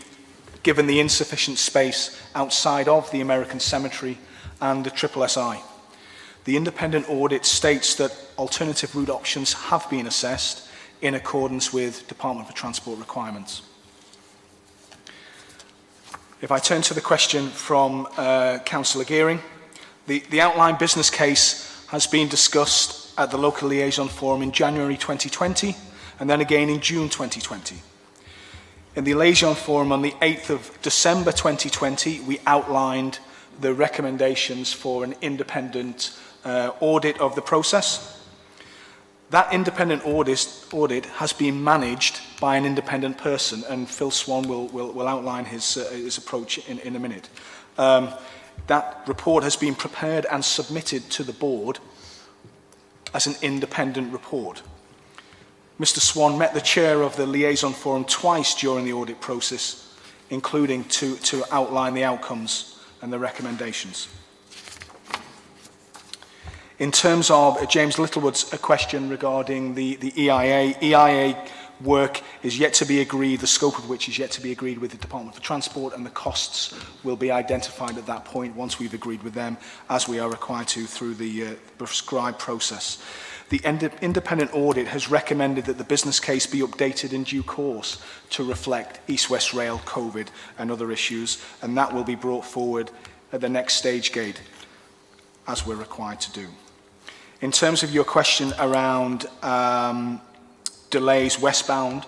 S6: given the insufficient space outside of the American Cemetery and the SSSI. The independent audit states that alternative route options have been assessed in accordance with Department for Transport requirements. If I turn to the question from Councillor Gearing, the outline business case has been discussed at the local liaison forum in January 2020 and then again in June 2020. In the liaison forum on the 8th of December 2020, we outlined the recommendations for an independent audit of the process. That independent audit has been managed by an independent person, and Phil Swan will outline his approach in a minute. That report has been prepared and submitted to the board as an independent report. Mr. Swan met the chair of the liaison forum twice during the audit process, including to outline the outcomes and the recommendations. In terms of James Littlewood's question regarding the EIA work is yet to be agreed, the scope of which is yet to be agreed with the Department for Transport, and the costs will be identified at that point once we've agreed with them, as we are required to through the prescribed process. The independent audit has recommended that the business case be updated in due course to reflect East-West Rail, COVID and other issues, and that will be brought forward at the next stage gate, as we're required to do. In terms of your question around delays westbound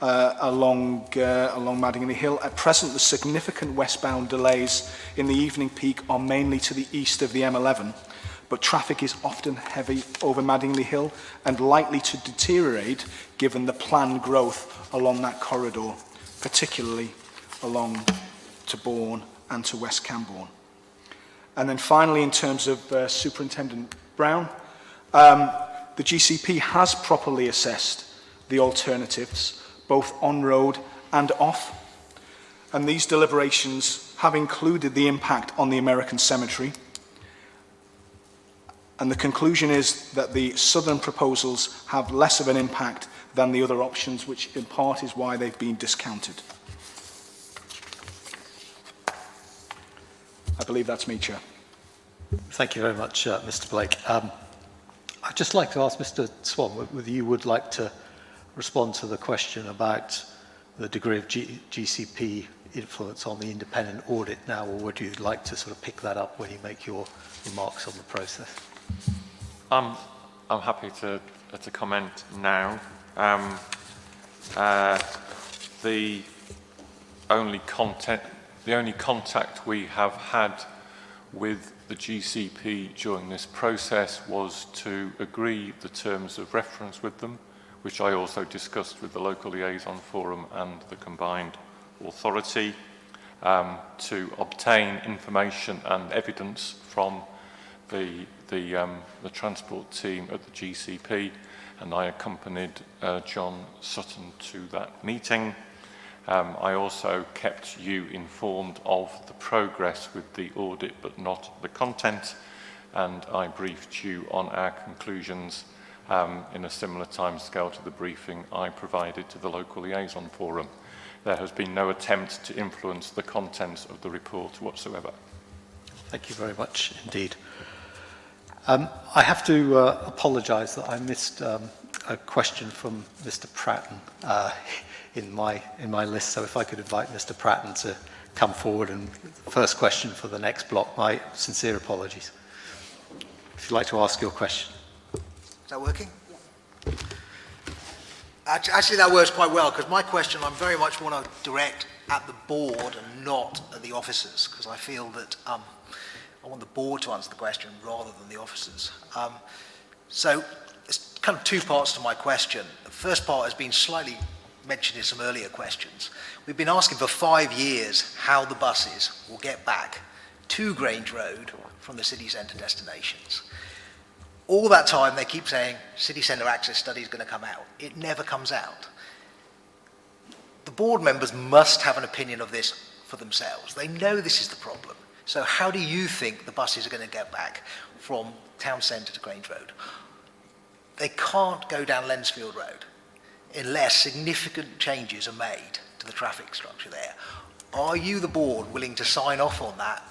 S6: along Madingley Hill, at present the significant westbound delays in the evening peak are mainly to the east of the M11, but traffic is often heavy over Madingley Hill and likely to deteriorate given the planned growth along that corridor, particularly along to Bourne and to West Camborne. And then finally, in terms of Superintendent Brown, the GCP has properly assessed the alternatives, both on-road and off, and these deliberations have included the impact on the American Cemetery, and the conclusion is that the southern proposals have less of an impact than the other options, which in part is why they've been discounted. I believe that's me, Chair.
S1: Thank you very much, Mr. Blake. I'd just like to ask Mr. Swan whether you would like to respond to the question about the degree of GCP influence on the independent audit now, or would you like to sort of pick that up when you make your remarks on the process?
S17: I'm happy to comment now. The only contact we have had with the GCP during this process was to agree the terms of reference with them, which I also discussed with the local liaison forum and the combined authority, to obtain information and evidence from the transport team at the GCP, and I accompanied John Sutton to that meeting. I also kept you informed of the progress with the audit, but not the content, and I briefed you on our conclusions in a similar timescale to the briefing I provided to the local liaison forum. There has been no attempt to influence the contents of the report whatsoever.
S1: Thank you very much indeed. I have to apologise that I missed a question from Mr. Pratton in my list, so if I could invite Mr. Pratton to come forward and first question for the next block, my sincere apologies. If you'd like to ask your question.
S18: Is that working? Yeah. Actually, that works quite well, because my question I very much want to direct at the board and not at the officers, because I feel that I want the board to answer the question rather than the officers. So there's kind of two parts to my question. The first part has been slightly mentioned in some earlier questions. We've been asking for 5 years how the buses will get back to Grange Road from the city centre destinations. All that time they keep saying city centre access study is going to come out. It never comes out. The board members must have an opinion of this for themselves. They know this is the problem. So how do you think the buses are going to get back from town centre to Grange Road? They can't go down Lensfield Road unless significant changes are made to the traffic structure there. Are you, the board, willing to sign off on that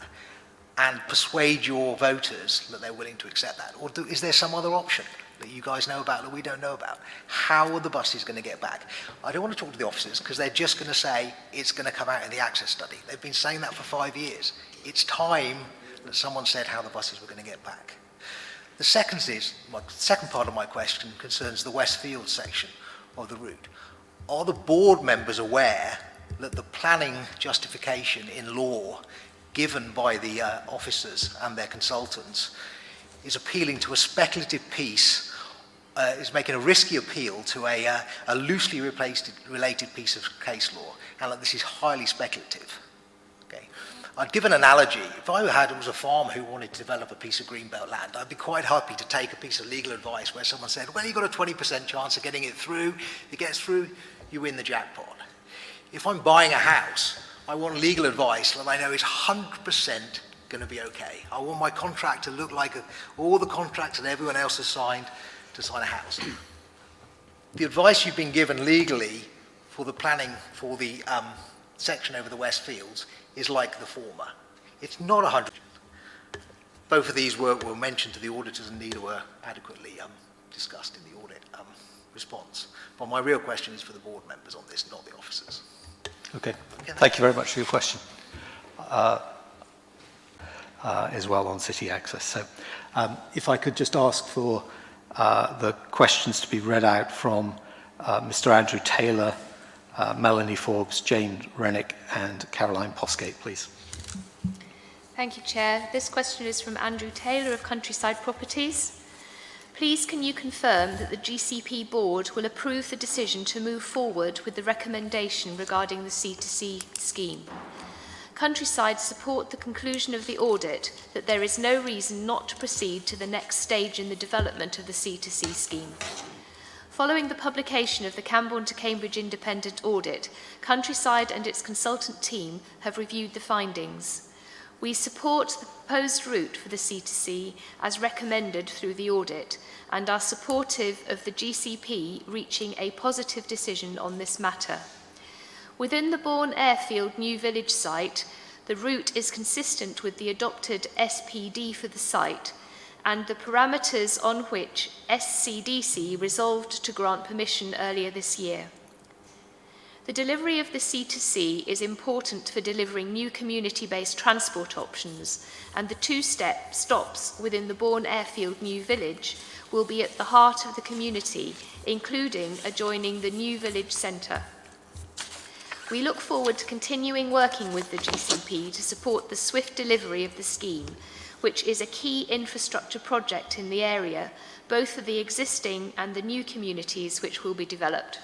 S18: and persuade your voters that they're willing to accept that? Or is there some other option that you guys know about that we don't know about? How are the buses going to get back? I don't want to talk to the officers because they're just going to say it's going to come out in the access study. They've been saying that for 5 years. It's time that someone said how the buses were going to get back. The second part of my question concerns the Westfield section of the route. Are the board members aware that the planning justification in law given by the officers and their consultants is appealing to a speculative piece, is making a risky appeal to a loosely related piece of case law, and that this is highly speculative? Okay. I'd give an analogy. If I was a farmer who wanted to develop a piece of greenbelt land, I'd be quite happy to take a piece of legal advice where someone said, well, you've got a 20% chance of getting it through. If it gets through, you win the jackpot. If I'm buying a house, I want legal advice that I know is 100% going to be okay. I want my contract to look like all the contracts that everyone else has signed to sign a house. The advice you've been given legally for the planning for the section over the West Fields is like the former. It's not 100%. Both of these were mentioned to the auditors and neither were adequately discussed in the audit response. But my real question is for the board members on this, not the officers.
S1: Okay. Thank you very much for your question. As well on city access. So if I could just ask for the questions to be read out from Mr. Andrew Taylor, Melanie Forbes, Jane Rennick and Caroline Posgate, please.
S5: Thank you, Chair. This question is from Andrew Taylor of Countryside Properties. Please can you confirm that the GCP board will approve the decision to move forward with the recommendation regarding the C2C scheme? Countryside support the conclusion of the audit that there is no reason not to proceed to the next stage in the development of the C2C scheme. Following the publication of the Camborne to Cambridge independent audit, Countryside and its consultant team have reviewed the findings. We support the proposed route for the C2C as recommended through the audit and are supportive of the GCP reaching a positive decision on this matter. Within the Bourne Airfield New Village site, the route is consistent with the adopted SPD for the site and the parameters on which SCDC resolved to grant permission earlier this year. The delivery of the C2C is important for delivering new community-based transport options, and the two stops within the Bourne Airfield New Village will be at the heart of the community, including adjoining the New Village Centre. We look forward to continuing working with the GCP to support the swift delivery of the scheme, which is a key infrastructure project in the area, both for the existing and the new communities which will be developed?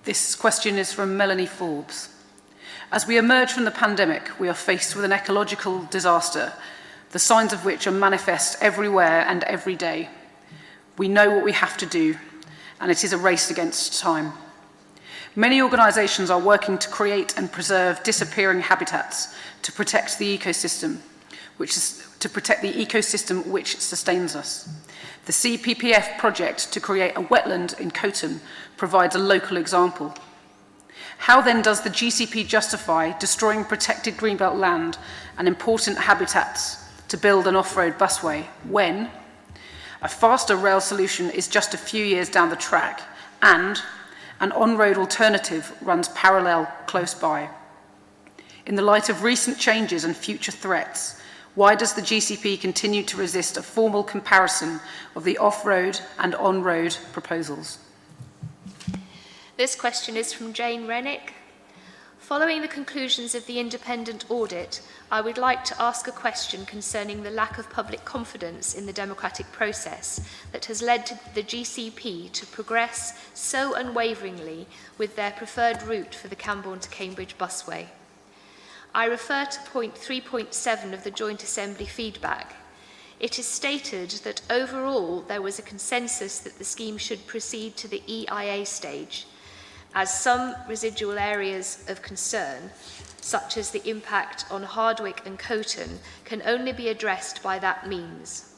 S12: This question is from Melanie Forbes. As we emerge from the pandemic, we are faced with an ecological disaster, the signs of which are manifest everywhere and every day. We know what we have to do, and it is a race against time. Many organisations are working to create and preserve disappearing habitats to protect the ecosystem, which sustains us. The CPPF project to create a wetland in Coton provides a local example. How then does the GCP justify destroying protected greenbelt land and important habitats to build an off-road busway when a faster rail solution is just a few years down the track and an on-road alternative runs parallel close by? In the light of recent changes and future threats, why does the GCP continue to resist a formal comparison of the off-road and on-road proposals?
S5: This question is from Jane Rennick. Following the conclusions of the independent audit, I would like to ask a question concerning the lack of public confidence in the democratic process that has led to the GCP to progress so unwaveringly with their preferred route for the Cambourne to Cambridge busway. I refer to point 3.7 of the Joint Assembly feedback. It is stated that overall there was a consensus that the scheme should proceed to the EIA stage, as some residual areas of concern, such as the impact on Hardwick and Coton, can only be addressed by that means.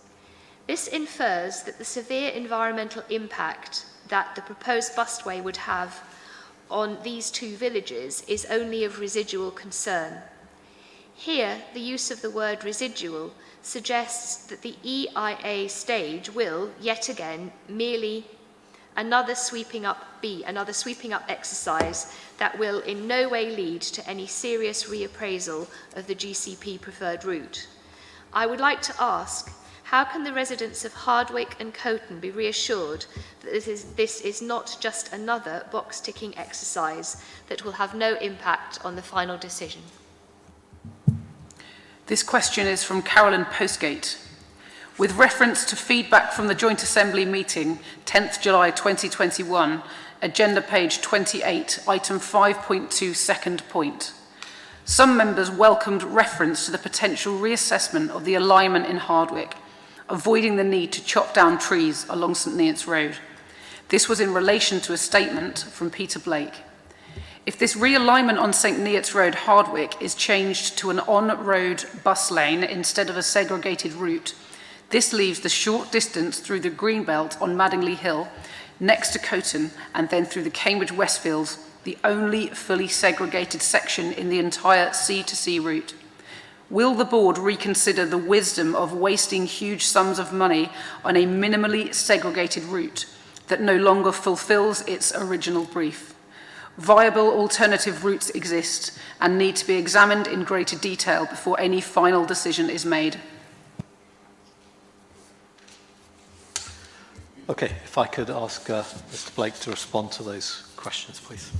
S5: This infers that the severe environmental impact that the proposed busway would have on these two villages is only of residual concern. Here, the use of the word residual suggests that the EIA stage will, yet again, merely be another sweeping up exercise that will in no way lead to any serious reappraisal of the GCP preferred route. I would like to ask, how can the residents of Hardwick and Coton be reassured that this is not just another box-ticking exercise that will have no impact on the final decision?
S12: This question is from Carolyn Postgate. With reference to feedback from the Joint Assembly meeting, 10th July 2021, agenda page 28, item 5.2, second point. Some members welcomed reference to the potential reassessment of the alignment in Hardwick, avoiding the need to chop down trees along St Neots Road. This was in relation to a statement from Peter Blake. If this realignment on St Neots Road, Hardwick, is changed to an on-road bus lane instead of a segregated route, this leaves the short distance through the Greenbelt on Madingley Hill, next to Coton, and then through the Cambridge Westfields, the only fully segregated section in the entire C-to-C route. Will the board reconsider the wisdom of wasting huge sums of money on a minimally segregated route that no longer fulfills its original brief? Viable alternative routes exist and need to be examined in greater detail before any final decision is made.
S1: Okay, if I could ask Mr. Blake to respond to those questions, please.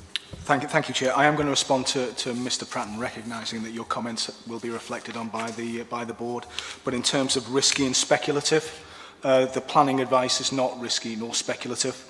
S6: Thank you, Chair. I am going to respond to Mr. Pratton, recognising that your comments will be reflected on by the board. But in terms of risky and speculative, the planning advice is not risky nor speculative.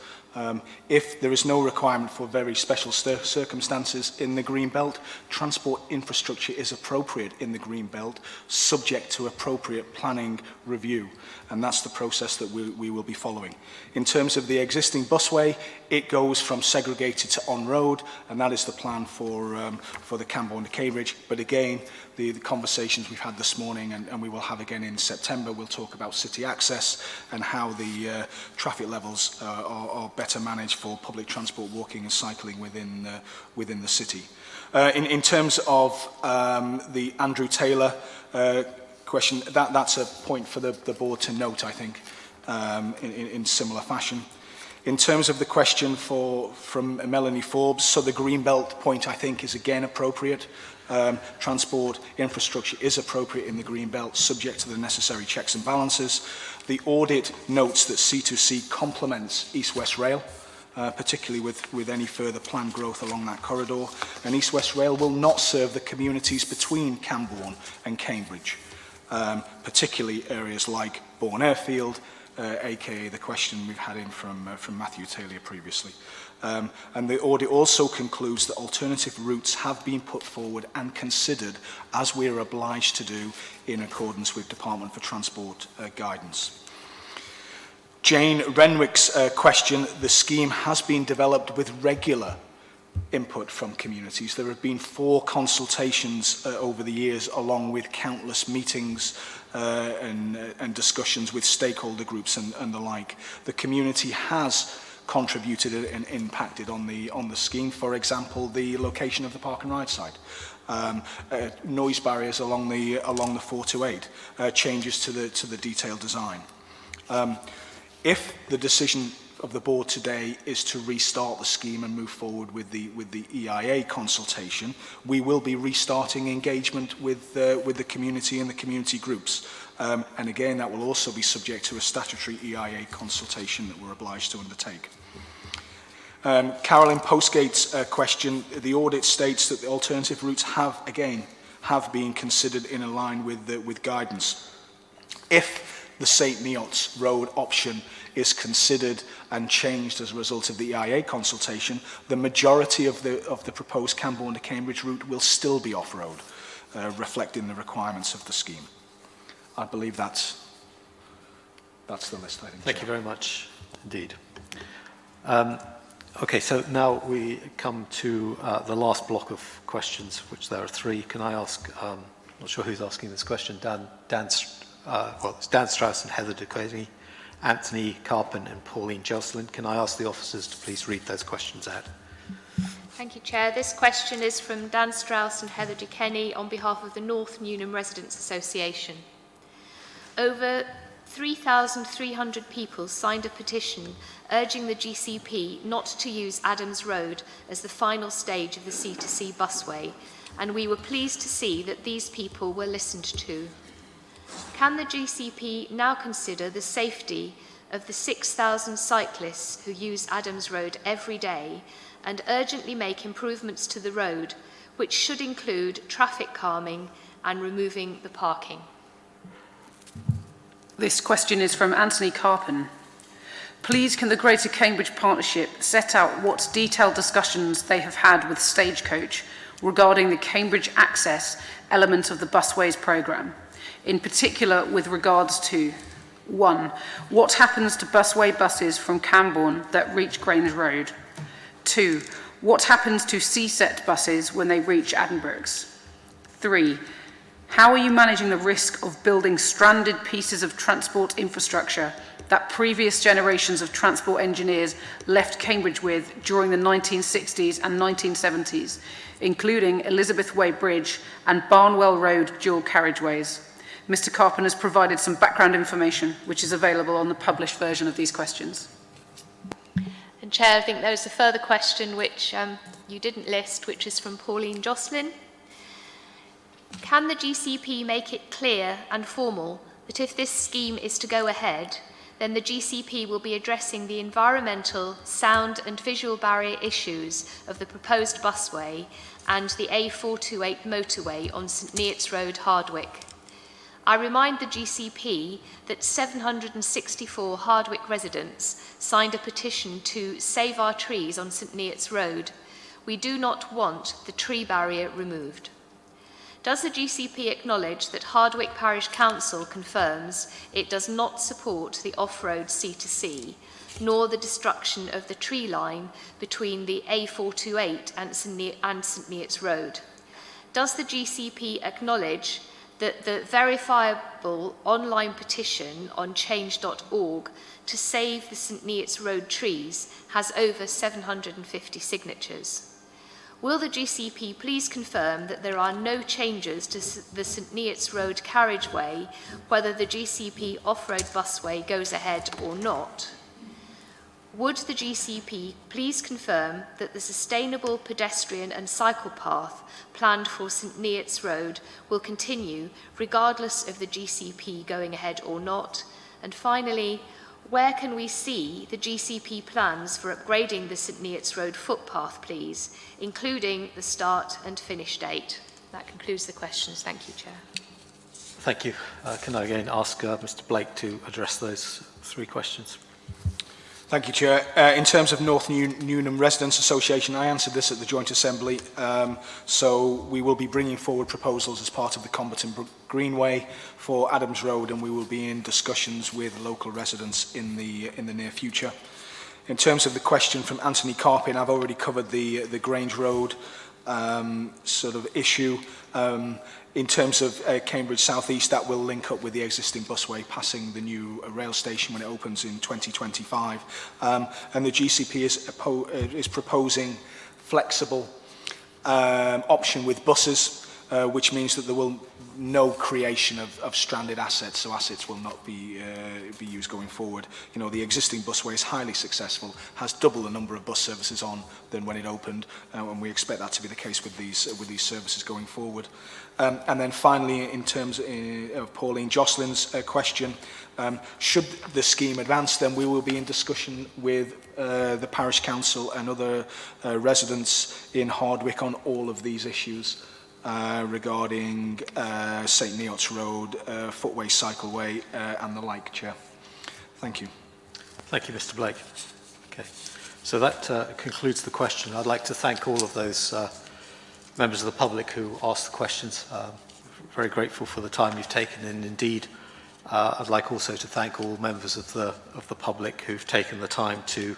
S6: If there is no requirement for very special circumstances in the green belt, transport infrastructure is appropriate in the green belt, subject to appropriate planning review. And that's the process that we will be following. In terms of the existing busway, it goes from segregated to on-road, and that is the plan for the Cambourne to Cambridge. But again, the conversations we've had this morning, and we will have again in September, we'll talk about city access and how the traffic levels are better managed for public transport, walking and cycling within the city. In terms of the Andrew Taylor question, that's a point for the board to note, I think, in similar fashion. In terms of the question from Melanie Forbes, so the Greenbelt point, I think, is again appropriate. Transport infrastructure is appropriate in the Greenbelt, subject to the necessary checks and balances. The audit notes that C2C complements East-West Rail, particularly with any further planned growth along that corridor. And East West Rail will not serve the communities between Cambourne and Cambridge, particularly areas like Bourne Airfield, aka the question we've had in from Matthew Taylor previously. And the audit also concludes that alternative routes have been put forward and considered, as we are obliged to do in accordance with Department for Transport guidance. Jane Renwick's question: the scheme has been developed with regular input from communities. There have been 4 consultations over the years, along with countless meetings and discussions with stakeholder groups and the like. The community has contributed and impacted on the scheme. For example, the location of the park and ride site, noise barriers along the 428, changes to the detailed design. If the decision of the board today is to restart the scheme and move forward with the EIA consultation, we will be restarting engagement with the community and the community groups. And again, that will also be subject to a statutory EIA consultation that we're obliged to undertake. Carolyn Postgate's question: the audit states that the alternative routes have been considered in line with guidance. If the St. Neots Road option is considered and changed as a result of the EIA consultation, the majority of the proposed Cambourne to Cambridge route will still be off-road, reflecting the requirements of the scheme. I believe that's the list, I think.
S14: Thank you very much indeed. Okay, so now we come to the last block of questions, which there are 3. Can I ask, not sure who's asking this question, it's Dan Strauss and Heather Duquesne, Anthony Carpen and Pauline Jocelyn. Can I ask the officers to please read those questions out?
S5: Thank you, Chair. This question is from Dan Strauss and Heather Duquesne on behalf of the North Newnham Residents Association. Over 3,300 people signed a petition urging the GCP not to use Adams Road as the final stage of the C2C busway, and we were pleased to see that these people were listened to. Can the GCP now consider the safety of the 6,000 cyclists who use Adams Road every day and urgently make improvements to the road, which should include traffic calming and removing the parking?
S12: This question is from Anthony Carpen. Please, can the Greater Cambridge Partnership set out what detailed discussions they have had with Stagecoach regarding the Cambridge Access element of the busways programme, in particular with regards to 1. What happens to busway buses from Cambourne that reach Grange Road? 2. What happens to C-set buses when they reach Addenbrooke's? 3. How are you managing the risk of building stranded pieces of transport infrastructure that previous generations of transport engineers left Cambridge with during the 1960s and 1970s, including Elizabeth Way Bridge and Barnwell Road dual carriageways? Mr. Carpen has provided some background information which is available on the published version of these questions.
S5: And Chair, I think there is a further question which you didn't list, which is from Pauline Jocelyn. Can the GCP make it clear and formal that if this scheme is to go ahead, then the GCP will be addressing the environmental, sound and visual barrier issues of the proposed busway and the A428 motorway on St Neots Road, Hardwick? I remind the GCP that 764 Hardwick residents signed a petition to save our trees on St Neots Road. We do not want the tree barrier removed. Does the GCP acknowledge that Hardwick Parish Council confirms it does not support the off-road C2C, nor the destruction of the tree line between the A428 and St Neots Road? Does the GCP acknowledge that the verifiable online petition on change.org to save the St Neots Road trees has over 750 signatures? Will the GCP please confirm that there are no changes to the St Neots Road carriageway, whether the GCP off-road busway goes ahead or not? Would the GCP please confirm that the sustainable pedestrian and cycle path planned for St Neots Road will continue regardless of the GCP going ahead or not? And finally, where can we see the GCP plans for upgrading the St Neots Road footpath, please, including the start and finish date? That concludes the questions. Thank you, Chair.
S1: Thank you. Can I again ask Mr. Blake to address those three questions?
S6: Thank you, Chair. In terms of North Newnham Residents Association, I answered this at the Joint Assembly. So we will be bringing forward proposals as part of the Combatant Greenway for Adams Road, and we will be in discussions with local residents in the near future. In terms of the question from Anthony Carpin, I've already covered the Grange Road sort of issue. In terms of Cambridge South East, that will link up with the existing busway passing the new rail station when it opens in 2025. And the GCP is proposing flexible option with buses, which means that there will no creation of stranded assets, so assets will not be used going forward. You know, the existing busway is highly successful, has double the number of bus services on than when it opened, and we expect that to be the case with these services going forward. And then finally, in terms of Pauline Jocelyn's question, should the scheme advance, then we will be in discussion with the Parish Council and other residents in Hardwick on all of these issues regarding St Neots Road, footway, cycleway and the like, Chair. Thank you.
S1: Thank you, Mr. Blake. Okay. So that concludes the question. I'd like to thank all of those members of the public who asked the questions. Very grateful for the time you've taken, and indeed I'd like also to thank all members of the public who've taken the time to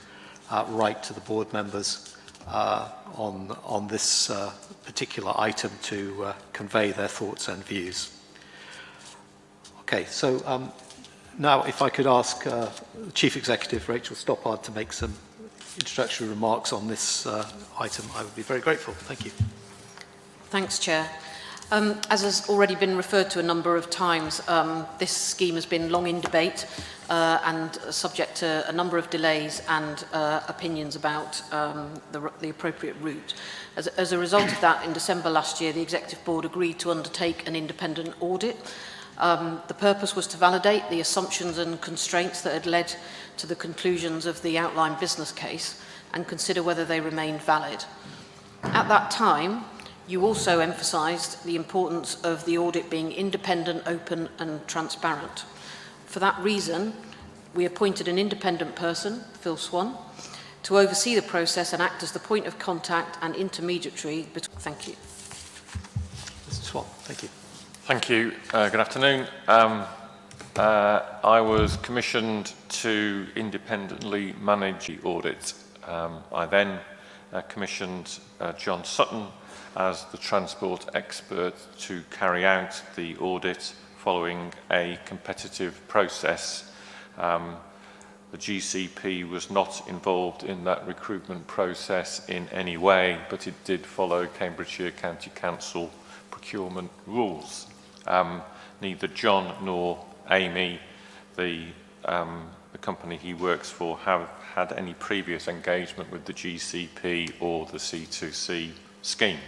S1: write to the board members on this particular item to convey their thoughts and views. Okay, so now if I could ask the Chief Executive, Rachel Stoppard, to make some introductory remarks on this item, I would be very grateful. Thank you.
S7: Thanks, Chair. As has already been referred to a number of times, this scheme has been long in debate and subject to a number of delays and opinions about the appropriate route. As a result of that, in December last year, the Executive Board agreed to undertake an independent audit. The purpose was to validate the assumptions and constraints that had led to the conclusions of the outline business case and consider whether they remained valid. At that time, you also emphasised the importance of the audit being independent, open and transparent. For that reason, we appointed an independent person, Phil Swan, to oversee the process and act as the point of contact and intermediary. Thank you.
S1: Mr. Swan, thank you.
S17: Thank you. Good afternoon. I was commissioned to independently manage the audit. I then commissioned John Sutton as the transport expert to carry out the audit following a competitive process. The GCP was not involved in that recruitment process in any way, but it did follow Cambridgeshire County Council procurement rules. Neither John nor Amy, the company he works for, have had any previous engagement with the GCP or the C2C scheme.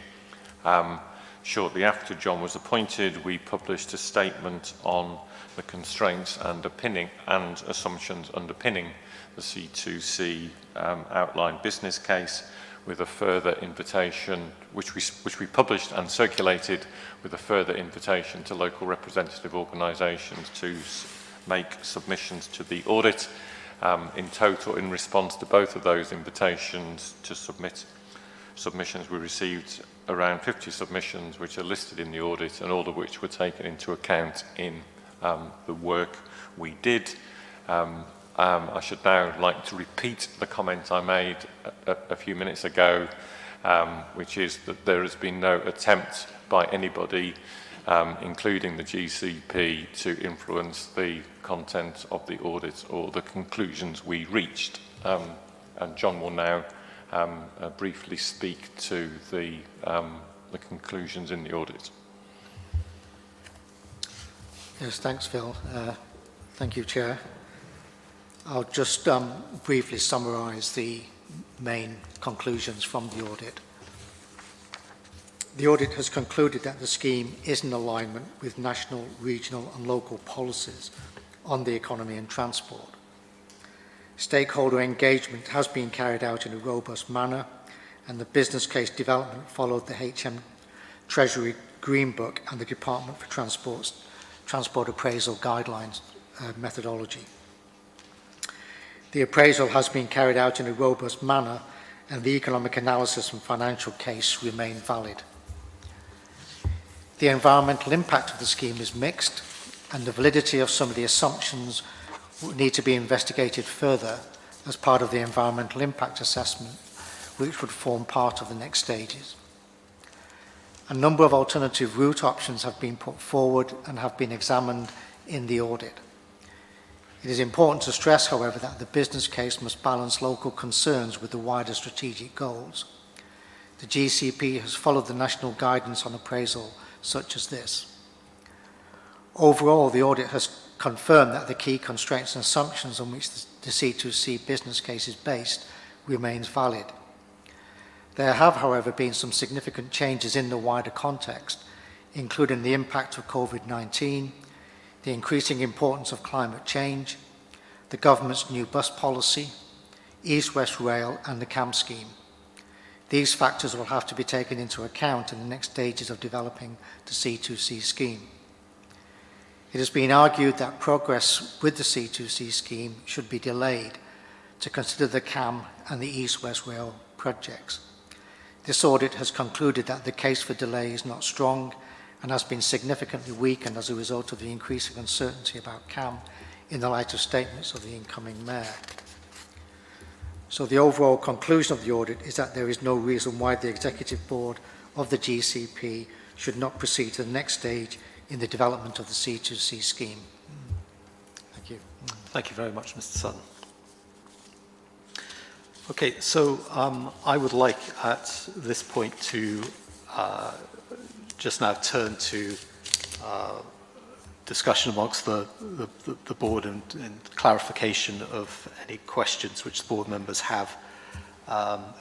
S17: Shortly after John was appointed, we published a statement on the constraints and assumptions underpinning the C2C outline business case, with a further invitation, which we published and circulated, with a further invitation to local representative organisations to make submissions to the audit. In total, in response to both of those invitations to submit submissions, we received around 50 submissions which are listed in the audit, and all of which were taken into account in the work we did. I should now like to repeat the comment I made a few minutes ago, which is that there has been no attempt by anybody, including the GCP, to influence the content of the audit or the conclusions we reached. And John will now briefly speak to the conclusions in the audit.
S13: Yes, thanks, Phil. Thank you, Chair. I'll just briefly summarise the main conclusions from the audit. The audit has concluded that the scheme is in alignment with national, regional and local policies on the economy and transport. Stakeholder engagement has been carried out in a robust manner, and the business case development followed the HM Treasury Green Book and the Department for Transport Appraisal Guidelines methodology. The appraisal has been carried out in a robust manner, and the economic analysis and financial case remain valid. The environmental impact of the scheme is mixed, and the validity of some of the assumptions need to be investigated further as part of the environmental impact assessment, which would form part of the next stages. A number of alternative route options have been put forward and have been examined in the audit. It is important to stress, however, that the business case must balance local concerns with the wider strategic goals. The GCP has followed the national guidance on appraisal such as this. Overall, the audit has confirmed that the key constraints and assumptions on which the C2C business case is based remains valid. There have, however, been some significant changes in the wider context, including the impact of COVID-19, the increasing importance of climate change, the government's new bus policy, East-West Rail and the CAM scheme. These factors will have to be taken into account in the next stages of developing the C2C scheme. It has been argued that progress with the C2C scheme should be delayed to consider the CAM and the East-West Rail projects. This audit has concluded that the case for delay is not strong and has been significantly weakened as a result of the increasing uncertainty about CAM in the light of statements of the incoming mayor. So the overall conclusion of the audit is that there is no reason why the Executive Board of the GCP should not proceed to the next stage in the development of the C2C scheme. Thank you.
S1: Thank you very much, Mr. Sutton. Okay, so I would like at this point to just now turn to discussion amongst the board and clarification of any questions which the board members have,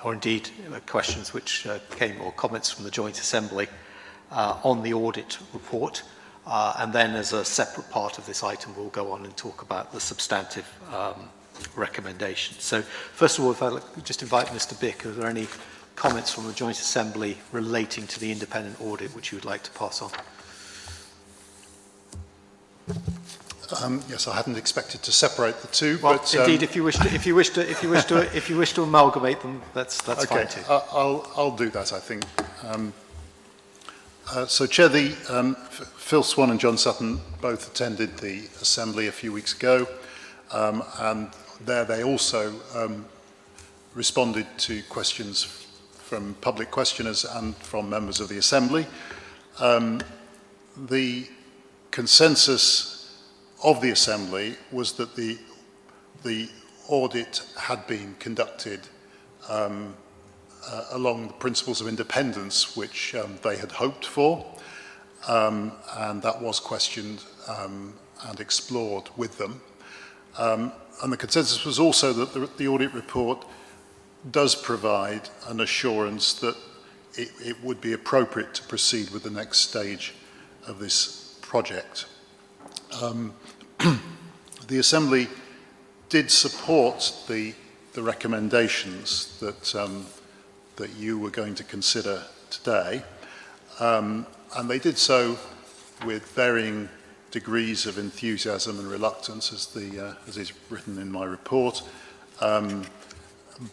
S1: or indeed questions which came or comments from the Joint Assembly on the audit report. And then as a separate part of this item, we'll go on and talk about the substantive recommendations. So first of all, if I just invite Mr. Bick, are there any comments from the Joint Assembly relating to the independent audit which you would like to pass on?
S11: Yes, I hadn't expected to separate the two,
S1: well,
S11: but
S1: indeed, if you wish to amalgamate them, that's okay, fine too.
S11: I'll do that, I think. So, Chair, Phil Swan and John Sutton both attended the Assembly a few weeks ago, and there they also responded to questions from public questioners and from members of the Assembly. The consensus of the Assembly was that the audit had been conducted along the principles of independence which they had hoped for, and that was questioned and explored with them. And the consensus was also that the audit report does provide an assurance that it would be appropriate to proceed with the next stage of this project. The Assembly did support the recommendations that you were going to consider today, and they did so with varying degrees of enthusiasm and reluctance, as is written in my report.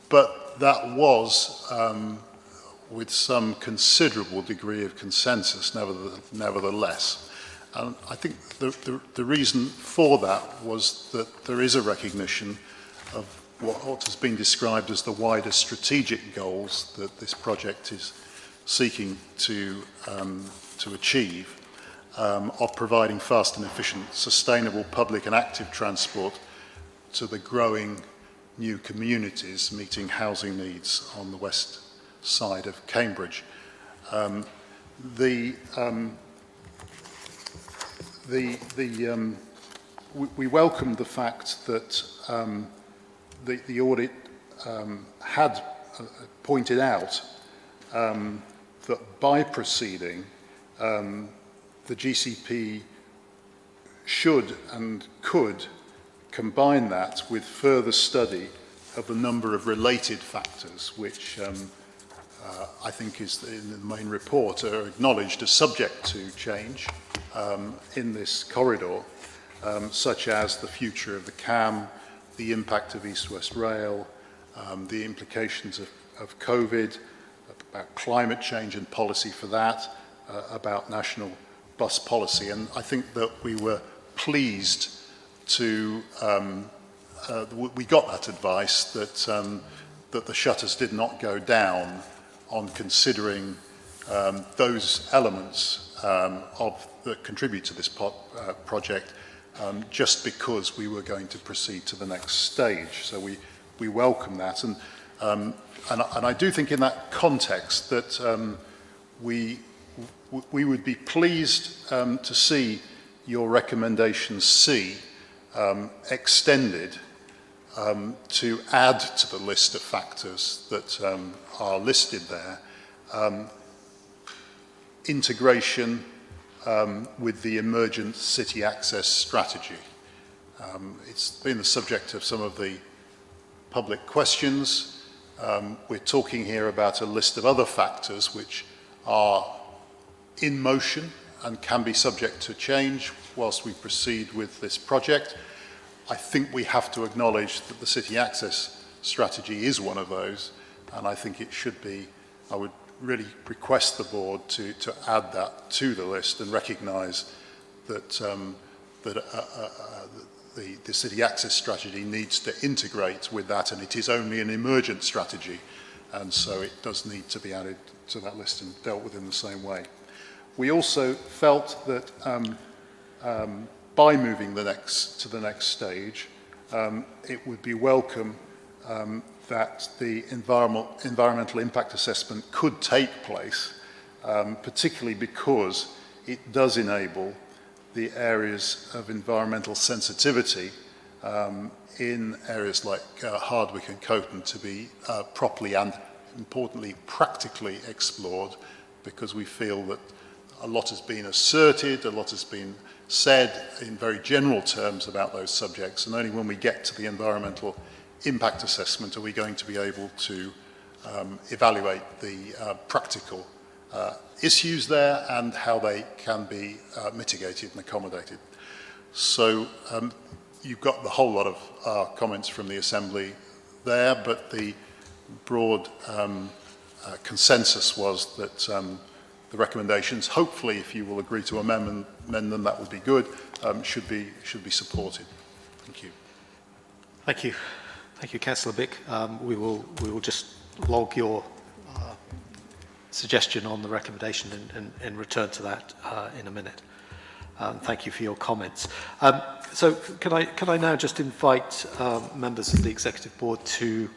S11: But that was with some considerable degree of consensus, nevertheless. And I think the reason for that was that there is a recognition of what has been described as the wider strategic goals that this project is seeking to achieve, of providing fast and efficient, sustainable public and active transport to the growing new communities meeting housing needs on the west side of Cambridge. We welcomed the fact that the audit had pointed out that by proceeding, the GCP should and could combine that with further study of a number of related factors, which I think is in the main report are acknowledged as subject to change in this corridor, such as the future of the CAM, the impact of East-West Rail, the implications of COVID, about climate change and policy for that, about national bus policy. And I think that we were pleased to, we got that advice that, that the shutters did not go down on considering those elements that contribute to this project just because we were going to proceed to the next stage. So we welcome that. And I do think in that context that we would be pleased to see your recommendation C extended to add to the list of factors that are listed there, integration with the emergent city access strategy. It's been the subject of some of the public questions. We're talking here about a list of other factors which are in motion and can be subject to change whilst we proceed with this project. I think we have to acknowledge that the city access strategy is one of those, and I think it should be, I would really request the board to add that to the list and recognise that, the city access strategy needs to integrate with that, and it is only an emergent strategy, and so it does need to be added to that list and dealt with in the same way. We also felt that by moving to the next stage, it would be welcome that the environmental impact assessment could take place, particularly because it does enable the areas of environmental sensitivity in areas like Hardwick and Coton to be properly and, importantly, practically explored, because we feel that a lot has been asserted, a lot has been said in very general terms about those subjects, and only when we get to the environmental impact assessment are we going to be able to evaluate the practical issues there and how they can be mitigated and accommodated. So you've got the whole lot of comments from the Assembly there, but the broad consensus was that the recommendations, hopefully if you will agree to amend them, that would be good, should be supported. Thank you.
S1: Thank you. Thank you, Councillor Bick. We will just log your suggestion on the recommendation and return to that in a minute. Thank you for your comments. So can I now just invite members of the Executive Board to,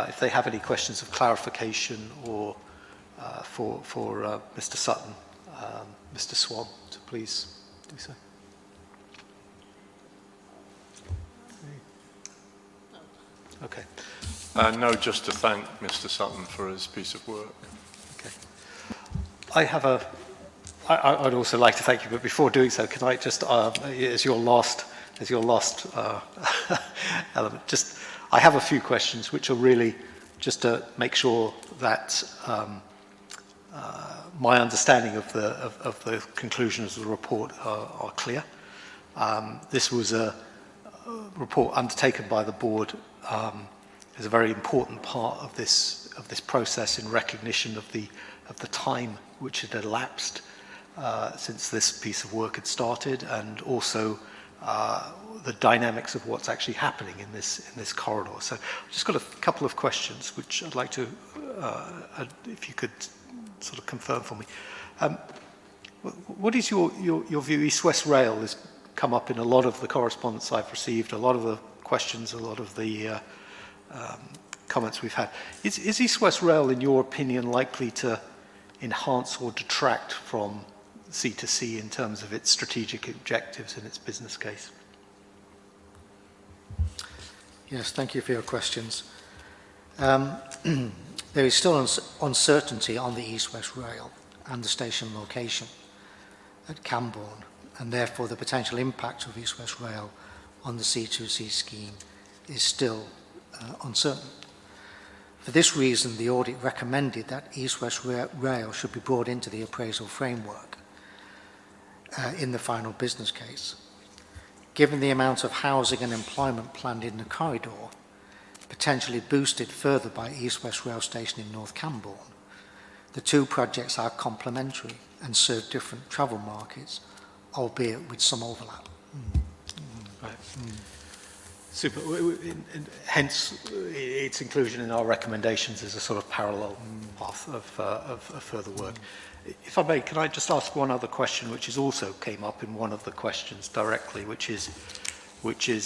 S1: if they have any questions of clarification or for Mr. Sutton, Mr. Swan, to please do so. Okay.
S8: No, just to thank Mr. Sutton for his piece of work.
S1: Okay. I'd also like to thank you, but before doing so, can I just, as your last element, just, I have a few questions which are really just to make sure that my understanding of the conclusions of the report are clear. This was a report undertaken by the board is a very important part of this process in recognition of the time which had elapsed since this piece of work had started, and also the dynamics of what's actually happening in this corridor. So I've just got a couple of questions which I'd like to, if you could sort of confirm for me. What is your view? East-West Rail has come up in a lot of the correspondence I've received, a lot of the questions, a lot of the comments we've had. Is East-West Rail, in your opinion, likely to enhance or detract from C2C in terms of its strategic objectives and its business case?
S13: Yes, thank you for your questions. There is still uncertainty on the East-West Rail and the station location at Camborne, and therefore the potential impact of East-West Rail on the C2C scheme is still uncertain. For this reason, the audit recommended that East West Rail should be brought into the appraisal framework in the final business case. Given the amount of housing and employment planned in the corridor, potentially boosted further by East West Rail Station in North Cambourne, the two projects are complementary and serve different travel markets, albeit with some overlap.
S1: Right. Super. Hence, its inclusion in our recommendations is a sort of parallel path of further work. If I may, can I just ask one other question, which is also came up in one of the questions directly, which is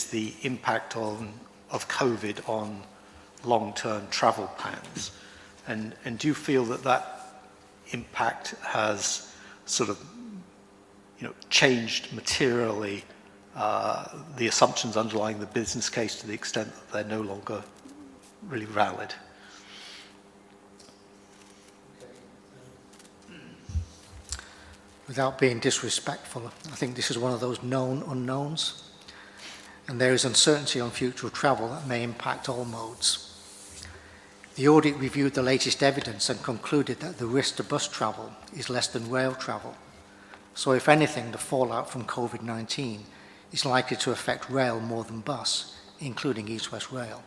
S1: the impact of COVID on long-term travel plans, and do you feel that impact has sort of changed materially the assumptions underlying the business case to the extent that they're no longer really valid?
S13: Without being disrespectful, I think this is one of those known unknowns, and there is uncertainty on future travel that may impact all modes. The audit reviewed the latest evidence and concluded that the risk to bus travel is less than rail travel. So if anything, the fallout from COVID-19 is likely to affect rail more than bus, including East West Rail.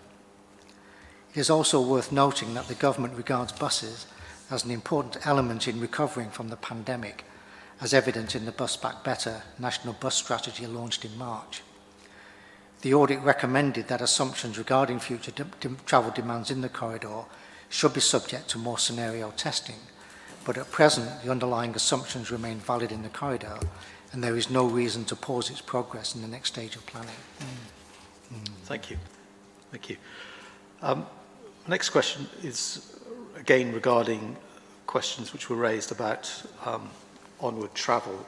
S13: It is also worth noting that the government regards buses as an important element in recovering from the pandemic, as evident in the Bus Back Better national bus strategy launched in March. The audit recommended that assumptions regarding future travel demands in the corridor should be subject to more scenario testing, but at present the underlying assumptions remain valid in the corridor, and there is no reason to pause its progress in the next stage of planning.
S1: Thank you. Thank you. Next question is again regarding questions which were raised about onward travel.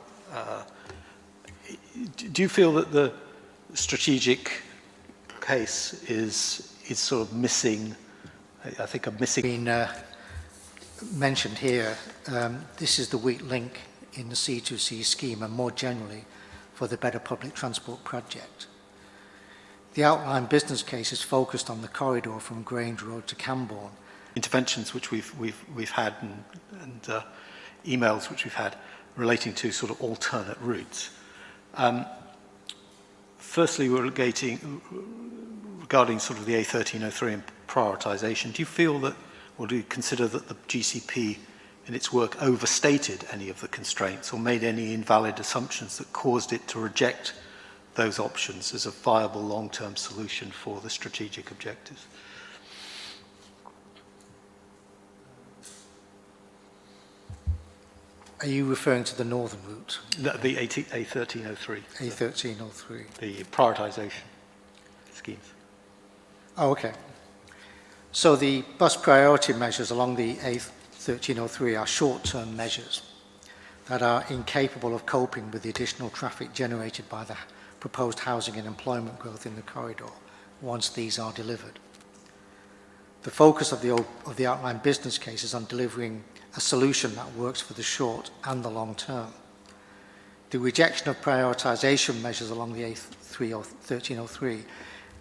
S1: Do you feel that the strategic case is sort of missing, I think,
S13: been mentioned here, this is the weak link in the C2C scheme and more generally for the Better Public Transport project. The outline business case is focused on the corridor from Grange Road to Cambourne.
S1: Interventions which we've had and emails which we've had relating to sort of alternate routes. Firstly, we're regarding sort of the A1303 and prioritisation. Do you feel that, or do you consider that the GCP in its work overstated any of the constraints or made any invalid assumptions that caused it to reject those options as a viable long-term solution for the strategic objectives?
S13: Are you referring to the northern route?
S1: The A1303.
S13: A1303.
S1: The prioritisation schemes.
S13: Oh, okay. So the bus priority measures along the A1303 are short-term measures that are incapable of coping with the additional traffic generated by the proposed housing and employment growth in the corridor once these are delivered. The focus of the outline business case is on delivering a solution that works for the short and the long term. The rejection of prioritisation measures along the A1303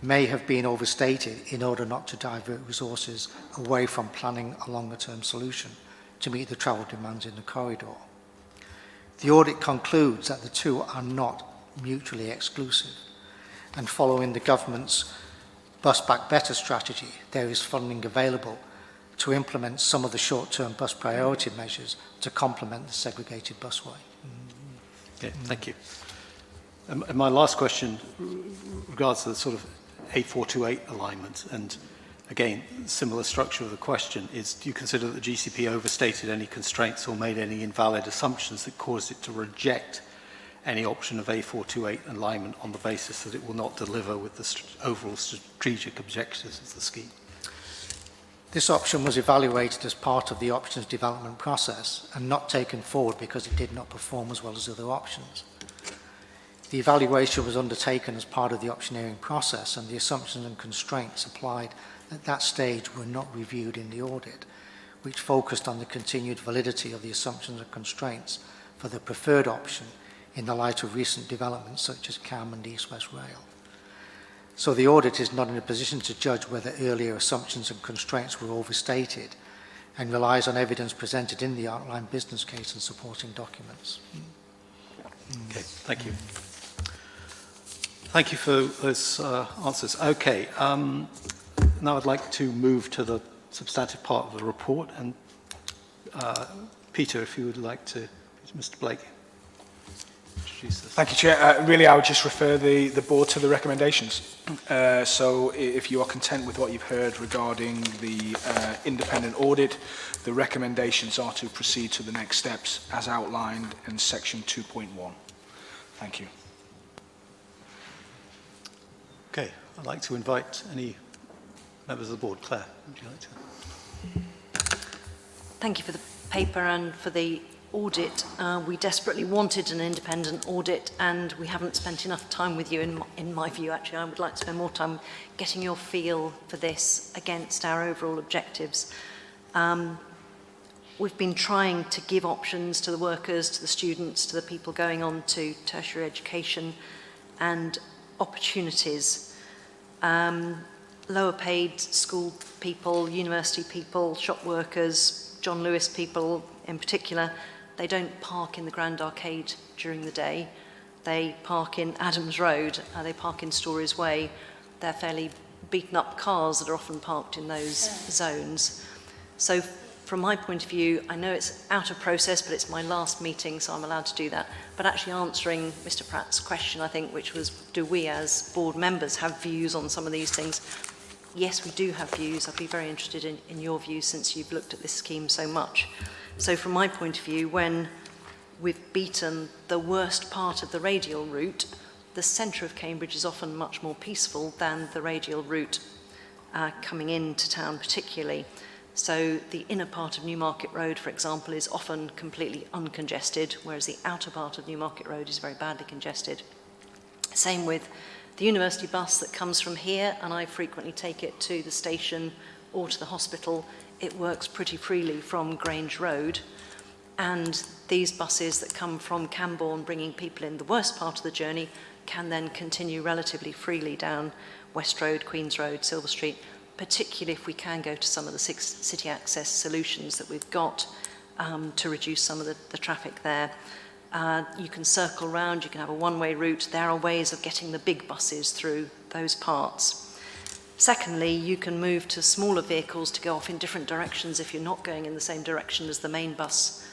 S13: may have been overstated in order not to divert resources away from planning a longer-term solution to meet the travel demands in the corridor. The audit concludes that the two are not mutually exclusive, and following the government's Bus Back Better strategy, there is funding available to implement some of the short-term bus priority measures to complement the segregated busway.
S1: Okay, thank you. And my last question regards to the sort of A428 alignment, and again, similar structure of the question is, do you consider that the GCP overstated any constraints or made any invalid assumptions that caused it to reject any option of A428 alignment on the basis that it will not deliver with the overall strategic objectives of the scheme?
S13: This option was evaluated as part of the options development process and not taken forward because it did not perform as well as other options. The evaluation was undertaken as part of the optioneering process, and the assumptions and constraints applied at that stage were not reviewed in the audit, which focused on the continued validity of the assumptions and constraints for the preferred option in the light of recent developments such as CAM and East West Rail. So the audit is not in a position to judge whether earlier assumptions and constraints were overstated and relies on evidence presented in the outline business case and supporting documents.
S1: Okay, thank you. Thank you for those answers. Okay, now I'd like to move to the substantive part of the report, and Peter, if you would like to, Mr. Blake, introduce this.
S6: Thank you, Chair. Really, I would just refer the board to the recommendations. So if you are content with what you've heard regarding the independent audit, the recommendations are to proceed to the next steps as outlined in section 2.1. Thank you.
S1: Okay, I'd like to invite any members of the board. Claire, would you like to?
S3: Thank you for the paper and for the audit. We desperately wanted an independent audit, and we haven't spent enough time with you, in my view. Actually, I would like to spend more time getting your feel for this against our overall objectives. We've been trying to give options to the workers, to the students, to the people going on to tertiary education, and opportunities. Lower paid school people, university people, shop workers, John Lewis people in particular, they don't park in the Grand Arcade during the day. They park in Adams Road, they park in Stories Way. They're fairly beaten up cars that are often parked in those zones. So from my point of view, I know it's out of process, but it's my last meeting, so I'm allowed to do that. But actually answering Mr. Pratt's question, I think, which was, do we as board members have views on some of these things? Yes, we do have views. I'd be very interested in your views since you've looked at this scheme so much. So from my point of view, when we've beaten the worst part of the radial route, the centre of Cambridge is often much more peaceful than the radial route coming into town particularly. So the inner part of Newmarket Road, for example, is often completely uncongested, whereas the outer part of Newmarket Road is very badly congested. Same with the university bus that comes from here, and I frequently take it to the station or to the hospital. It works pretty freely from Grange Road, and these buses that come from Camborne bringing people in the worst part of the journey can then continue relatively freely down West Road, Queen's Road, Silver Street, particularly if we can go to some of the city access solutions that we've got to reduce some of the traffic there. You can circle round, you can have a one-way route. There are ways of getting the big buses through those parts. Secondly, you can move to smaller vehicles to go off in different directions if you're not going in the same direction as the main bus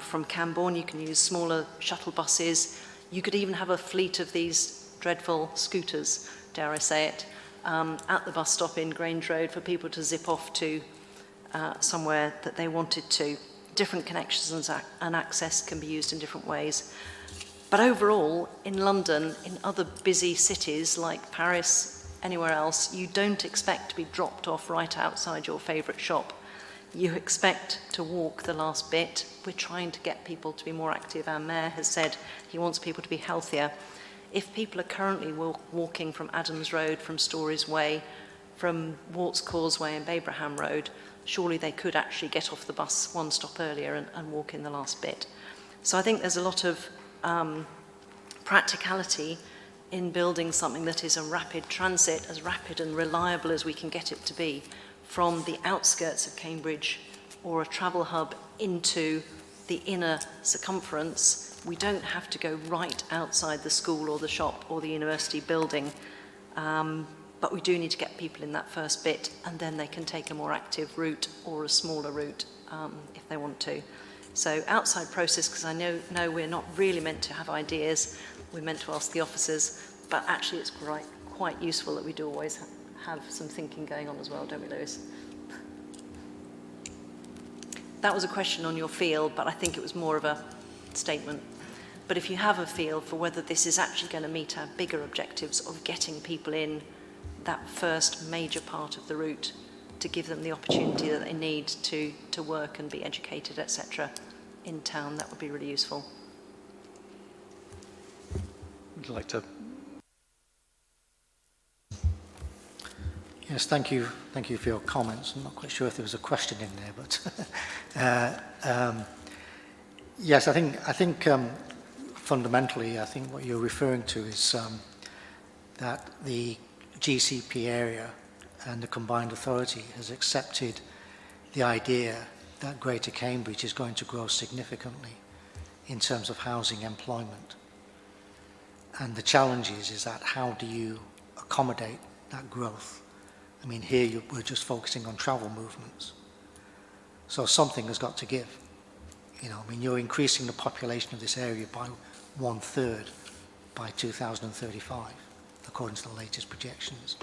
S3: from Camborne. You can use smaller shuttle buses. You could even have a fleet of these dreadful scooters, dare I say it, at the bus stop in Grange Road for people to zip off to somewhere that they wanted to. Different connections and access can be used in different ways. But overall, in London, in other busy cities like Paris, anywhere else, you don't expect to be dropped off right outside your favourite shop. You expect to walk the last bit. We're trying to get people to be more active. Our mayor has said he wants people to be healthier. If people are currently walking from Adams Road, from Stories Way, from Warts Causeway and Abraham Road, surely they could actually get off the bus one stop earlier and walk in the last bit. So I think there's a lot of practicality in building something that is a rapid transit, as rapid and reliable as we can get it to be, from the outskirts of Cambridge or a travel hub into the inner circumference. We don't have to go right outside the school or the shop or the university building, but we do need to get people in that first bit, and then they can take a more active route or a smaller route if they want to. So outside process, because I know we're not really meant to have ideas, we're meant to ask the officers, but actually it's quite useful that we do always have some thinking going on as well, don't we, Lewis? That was a question on your field, but I think it was more of a statement. But if you have a feel for whether this is actually going to meet our bigger objectives of getting people in that first major part of the route to give them the opportunity that they need to work and be educated, etc., in town, that would be really useful.
S1: Would you like to?
S13: Yes, thank you. Thank you for your comments. I'm not quite sure if there was a question in there, but yes, I think fundamentally, I think what you're referring to is that the GCP area and the combined authority has accepted the idea that Greater Cambridge is going to grow significantly in terms of housing employment. And the challenge is that how do you accommodate that growth? I mean, here we're just focusing on travel movements. So something has got to give. You know, I mean, you're increasing the population of this area by 1/3 by 2035, according to the latest projections.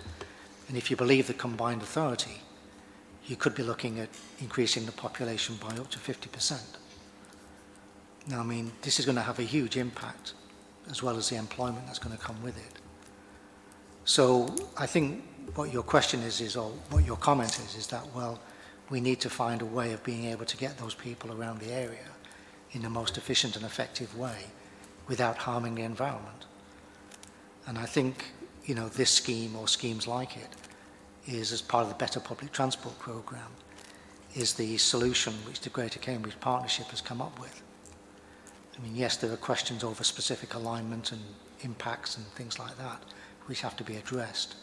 S13: And if you believe the combined authority, you could be looking at increasing the population by up to 50%. Now, I mean, this is going to have a huge impact, as well as the employment that's going to come with it. So I think what your question is or what your comment is that, well, we need to find a way of being able to get those people around the area in the most efficient and effective way without harming the environment. And I think, you know, this scheme or schemes like it is, as part of the Better Public Transport Programme, is the solution which the Greater Cambridge Partnership has come up with. I mean, yes, there are questions over specific alignment and impacts and things like that, which have to be addressed.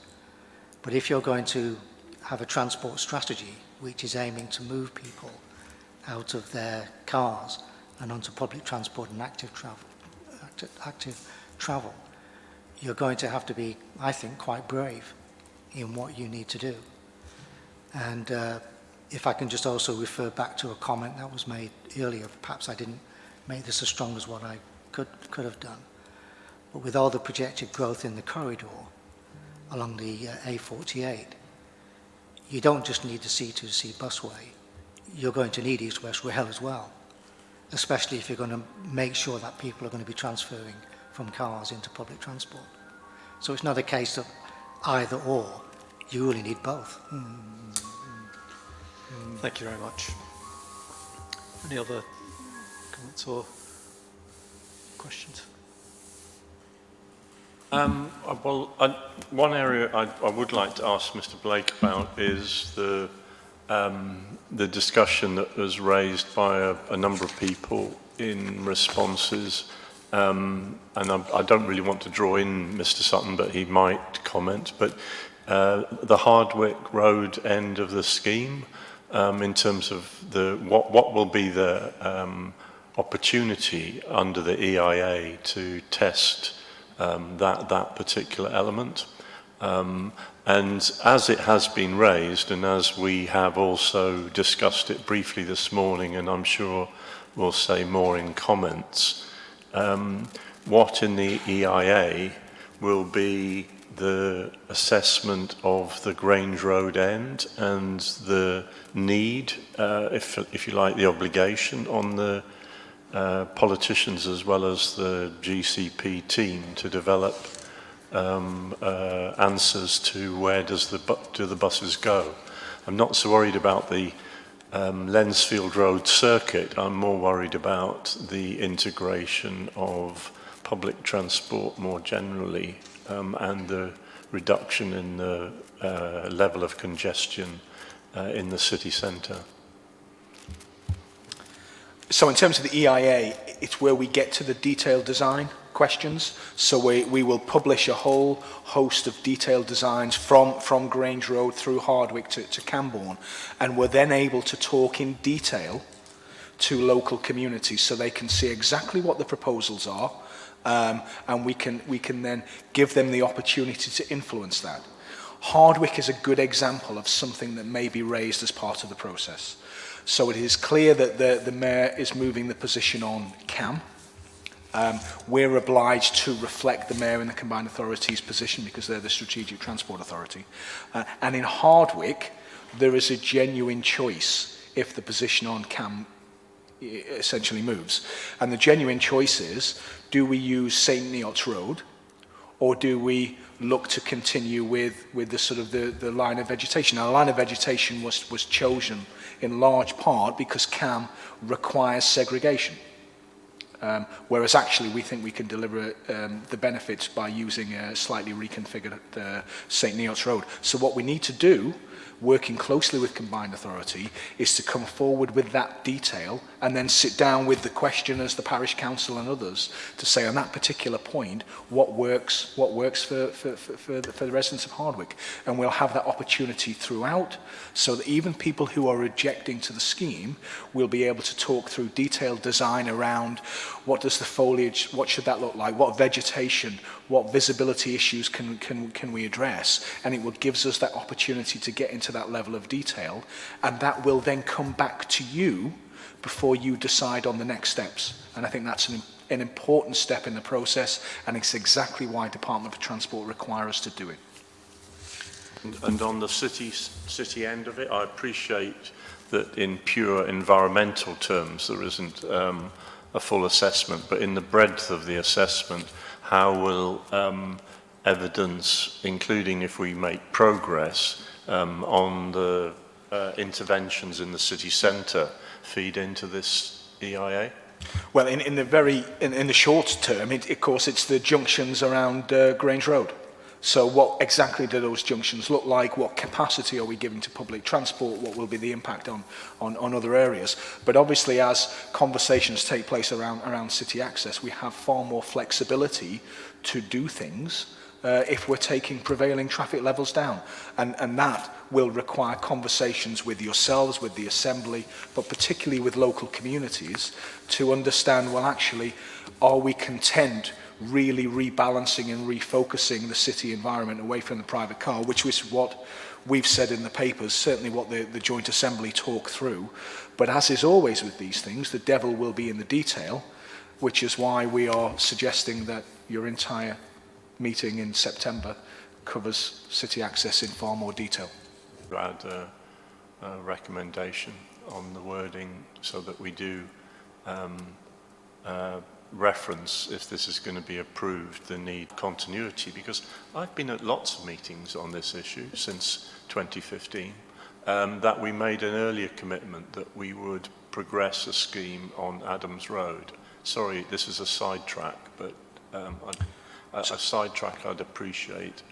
S13: But if you're going to have a transport strategy which is aiming to move people out of their cars and onto public transport and active travel, you're going to have to be, I think, quite brave in what you need to do. And if I can just also refer back to a comment that was made earlier, perhaps I didn't make this as strong as what I could have done. But with all the projected growth in the corridor along the A48, you don't just need the C2C busway, you're going to need East-West Rail as well, especially if you're going to make sure that people are going to be transferring from cars into public transport. So it's not a case of either or, you really need both.
S1: Thank you very much. Any other comments or questions?
S8: One area I would like to ask Mr. Blake about is the discussion that was raised by a number of people in responses, and I don't really want to draw in Mr. Sutton, but he might comment, but the Hardwick Road end of the scheme, in terms of what will be the opportunity under the EIA to test that particular element. And as it has been raised, and as we have also discussed it briefly this morning, and I'm sure we'll say more in comments, what in the EIA will be the assessment of the Grange Road end and the need, if you like, the obligation on the politicians as well as the GCP team to develop answers to where do the buses go. I'm not so worried about the Lensfield Road circuit. I'm more worried about the integration of public transport more generally and the reduction in the level of congestion in the city centre.
S6: So in terms of the EIA, it's where we get to the detailed design questions. So we will publish a whole host of detailed designs from Grange Road through Hardwick to Cambourne, and we're then able to talk in detail to local communities so they can see exactly what the proposals are, and we can then give them the opportunity to influence that. Hardwick is a good example of something that may be raised as part of the process. So it is clear that the Mayor is moving the position on CAM. We're obliged to reflect the Mayor and the Combined Authority's position because they're the Strategic Transport Authority. And in Hardwick, there is a genuine choice if the position on CAM essentially moves. And the genuine choice is, do we use St. Neots Road, or do we look to continue with the sort of the line of vegetation? Now, the line of vegetation was chosen in large part because CAM requires segregation. whereas actually we think we can deliver the benefits by using a slightly reconfigured St Neots Road. So what we need to do, working closely with Combined Authority, is to come forward with that detail and then sit down with the questioners, the parish council and others, to say on that particular point what works for the residents of Hardwick. And we'll have that opportunity throughout, so that even people who are objecting to the scheme will be able to talk through detailed design around what does the foliage, what should that look like, what vegetation, what visibility issues can we address, and it will gives us that opportunity to get into that level of detail, and that will then come back to you before you decide on the next steps. And I think that's an important step in the process, and it's exactly why Department for Transport require us to do it.
S8: And on the city end of it, I appreciate that in pure environmental terms there isn't a full assessment, but in the breadth of the assessment, how will evidence, including if we make progress on the interventions in the city centre, feed into this EIA?
S6: Well, in the short term, of course, it's the junctions around Grange Road. So what exactly do those junctions look like? What capacity are we giving to public transport? What will be the impact on other areas? But obviously, as conversations take place around city access, we have far more flexibility to do things if we're taking prevailing traffic levels down. And that will require conversations with yourselves, with the Assembly, but particularly with local communities to understand, well, actually, are we content really rebalancing and refocusing the city environment away from the private car, which is what we've said in the papers, certainly what the Joint Assembly talk through. But as is always with these things, the devil will be in the detail, which is why we are suggesting that your entire meeting in September covers city access in far more detail.
S8: Add a recommendation on the wording so that we do reference, if this is going to be approved, the need continuity, because I've been at lots of meetings on this issue since 2015, that we made an earlier commitment that we would progress a scheme on Adams Road. Sorry, this is a sidetrack, but a sidetrack I'd appreciate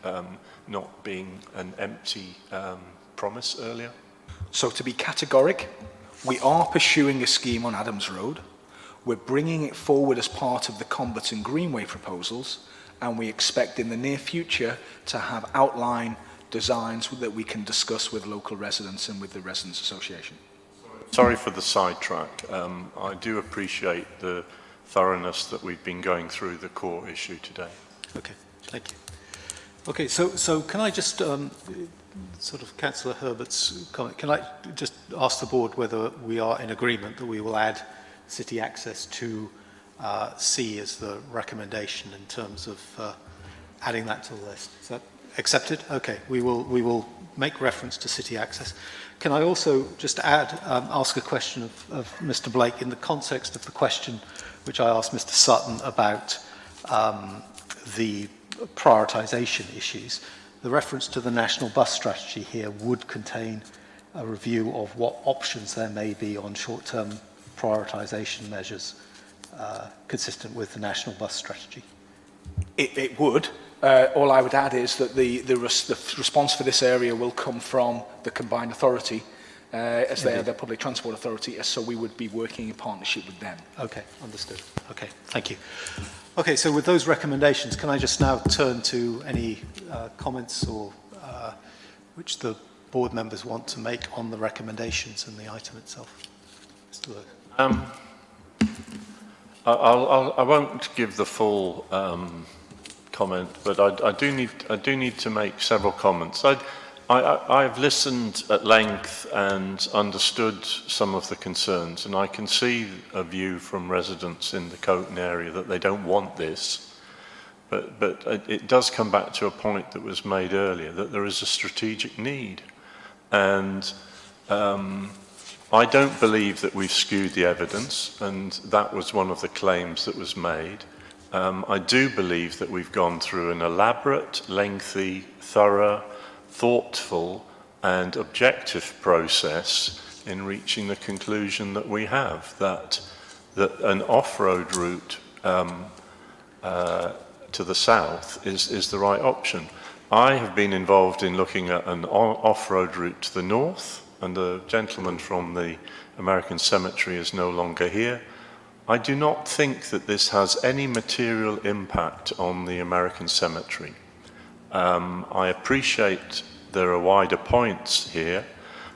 S8: not being an empty promise earlier.
S6: So to be categoric, we are pursuing a scheme on Adams Road. We're bringing it forward as part of the Combert and Greenway proposals, and we expect in the near future to have outline designs that we can discuss with local residents and with the Residents Association.
S8: Sorry for the sidetrack. I do appreciate the thoroughness that we've been going through the core issue today.
S1: Okay, thank you. Okay, so can I just, sort of Councillor Herbert's comment, can I just ask the board whether we are in agreement that we will add city access to C as the recommendation in terms of adding that to the list? Is that accepted? Okay, we will make reference to city access. Can I also just ask a question of Mr. Blake in the context of the question which I asked Mr. Sutton about the prioritisation issues? The reference to the national bus strategy here would contain a review of what options there may be on short-term prioritisation measures consistent with the national bus strategy.
S6: It would. All I would add is that the response for this area will come from the Combined Authority as they are the public transport authority, so we would be working in partnership with them.
S1: Okay, understood. Okay, thank you. Okay, so with those recommendations, can I just now turn to any comments or which the board members want to make on the recommendations and the item itself? Mr. Lewis.
S8: I won't give the full comment, but I do need to make several comments. I've listened at length and understood some of the concerns, and I can see a view from residents in the Coton area that they don't want this. But it does come back to a point that was made earlier, that there is a strategic need. And I don't believe that we've skewed the evidence, and that was one of the claims that was made. I do believe that we've gone through an elaborate, lengthy, thorough, thoughtful and objective process in reaching the conclusion that we have, that that an off-road route to the south is the right option. I have been involved in looking at an off-road route to the north, and the gentleman from the American Cemetery is no longer here. I do not think that this has any material impact on the American Cemetery. I appreciate there are wider points here,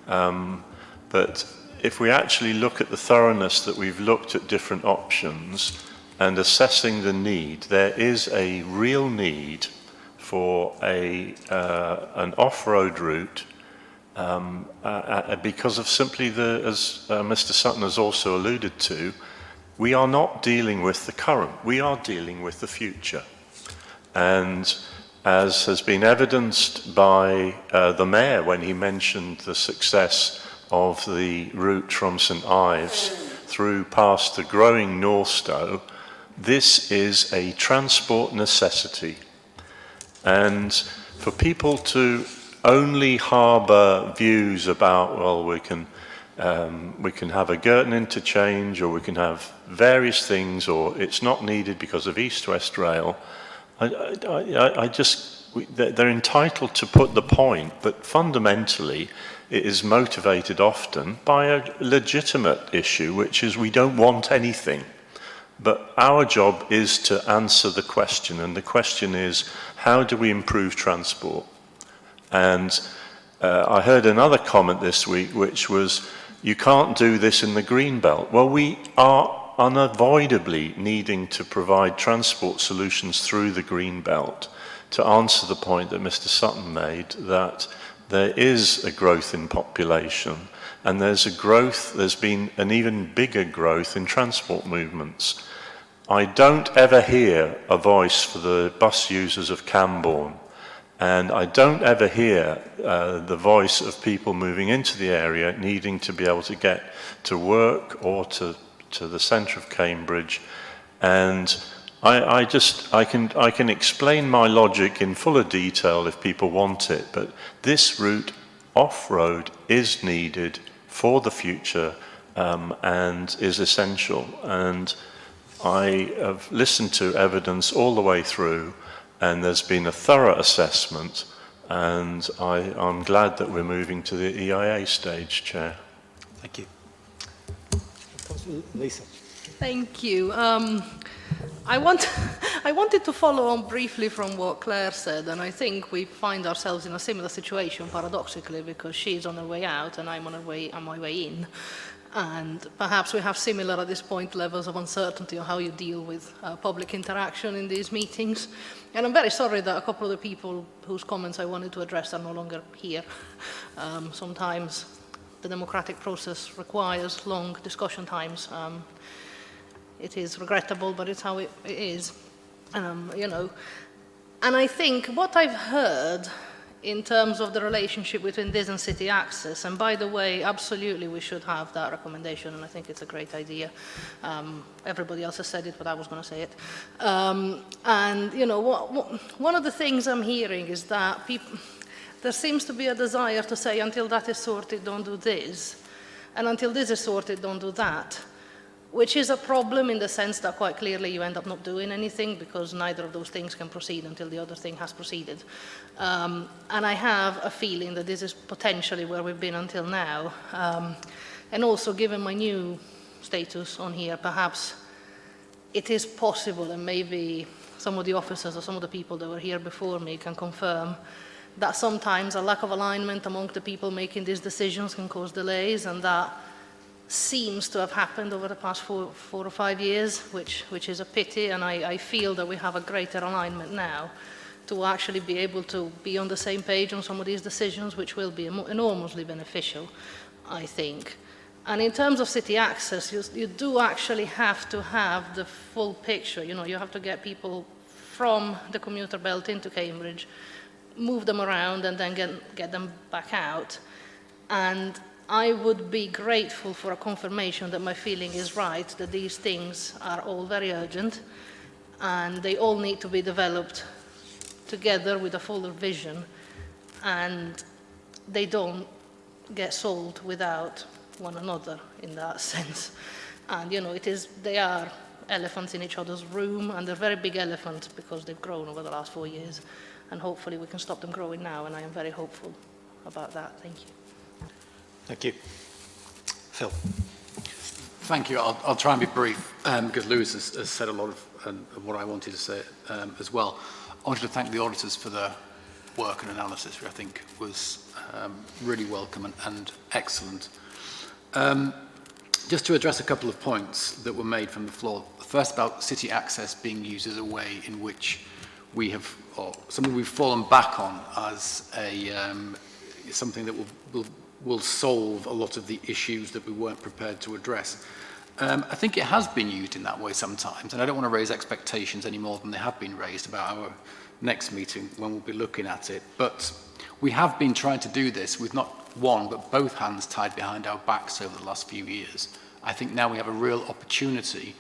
S8: but if we actually look at the thoroughness that we've looked at different options and assessing the need, there is a real need for an off-road route because of simply as Mr. Sutton has also alluded to, we are not dealing with the current, we are dealing with the future. And as has been evidenced by the Mayor when he mentioned the success of the route from St Ives through past the growing Northstowe, this is a transport necessity. And for people to only harbour views about, well, we can have a Girton interchange, or we can have various things, or it's not needed because of East-West Rail, they're entitled to put the point, but fundamentally it is motivated often by a legitimate issue, which is we don't want anything. But our job is to answer the question, and the question is, how do we improve transport? And I heard another comment this week, which was, you can't do this in the green belt. Well, we are unavoidably needing to provide transport solutions through the green belt to answer the point that Mr. Sutton made, that there is a growth in population, and there's been an even bigger growth in transport movements. I don't ever hear a voice for the bus users of Cambourne, and I don't ever hear the voice of people moving into the area needing to be able to get to work or to the centre of Cambridge. And I can explain my logic in fuller detail if people want it, but this route off-road is needed for the future and is essential. And I have listened to evidence all the way through, and there's been a thorough assessment, and I'm glad that we're moving to the EIA stage, Chair.
S14: Thank you. Lisa.
S9: Thank you. I wanted to follow on briefly from what Claire said, and I think we find ourselves in a similar situation, paradoxically, because she's on her way out and I'm on my way in. And perhaps we have similar, at this point, levels of uncertainty on how you deal with public interaction in these meetings. And I'm very sorry that a couple of the people whose comments I wanted to address are no longer here. Sometimes the democratic process requires long discussion times. It is regrettable, but it's how it is, you know. And I think what I've heard in terms of the relationship between this and city access, and by the way, absolutely we should have that recommendation, and I think it's a great idea. Everybody else has said it, but I was going to say it. And, you know, one of the things I'm hearing is that there seems to be a desire to say, until that is sorted, don't do this, and until this is sorted, don't do that. Which is a problem in the sense that quite clearly you end up not doing anything because neither of those things can proceed until the other thing has proceeded. And I have a feeling that this is potentially where we've been until now. And also, given my new status on here, perhaps it is possible, and maybe some of the officers or some of the people that were here before me can confirm, that sometimes a lack of alignment among the people making these decisions can cause delays, and that seems to have happened over the past 4 or 5 years, which is a pity, and I feel that we have a greater alignment now to actually be able to be on the same page on some of these decisions, which will be enormously beneficial, I think. And in terms of city access, you do actually have to have the full picture. You know, you have to get people from the commuter belt into Cambridge, move them around, and then get them back out. And I would be grateful for a confirmation that my feeling is right, that these things are all very urgent and they all need to be developed together with a fuller vision, and they don't get solved without one another in that sense. And, you know, they are elephants in each other's room, and they're very big elephants because they've grown over the last 4 years. And hopefully we can stop them growing now, and I am very hopeful about that. Thank you.
S1: Thank you. Phil.
S4: Thank you. I'll try and be brief because Lewis has said a lot of what I wanted to say as well. I wanted to thank the auditors for their work and analysis, which I think was really welcome and excellent. Just to address a couple of points that were made from the floor. First, about city access being used as a way in which we have, or something we've fallen back on as something that will solve a lot of the issues that we weren't prepared to address. I think it has been used in that way sometimes, and I don't want to raise expectations any more than they have been raised about our next meeting when we'll be looking at it. But we have been trying to do this with not one, but both hands tied behind our backs over the last few years. I think now we have a real opportunity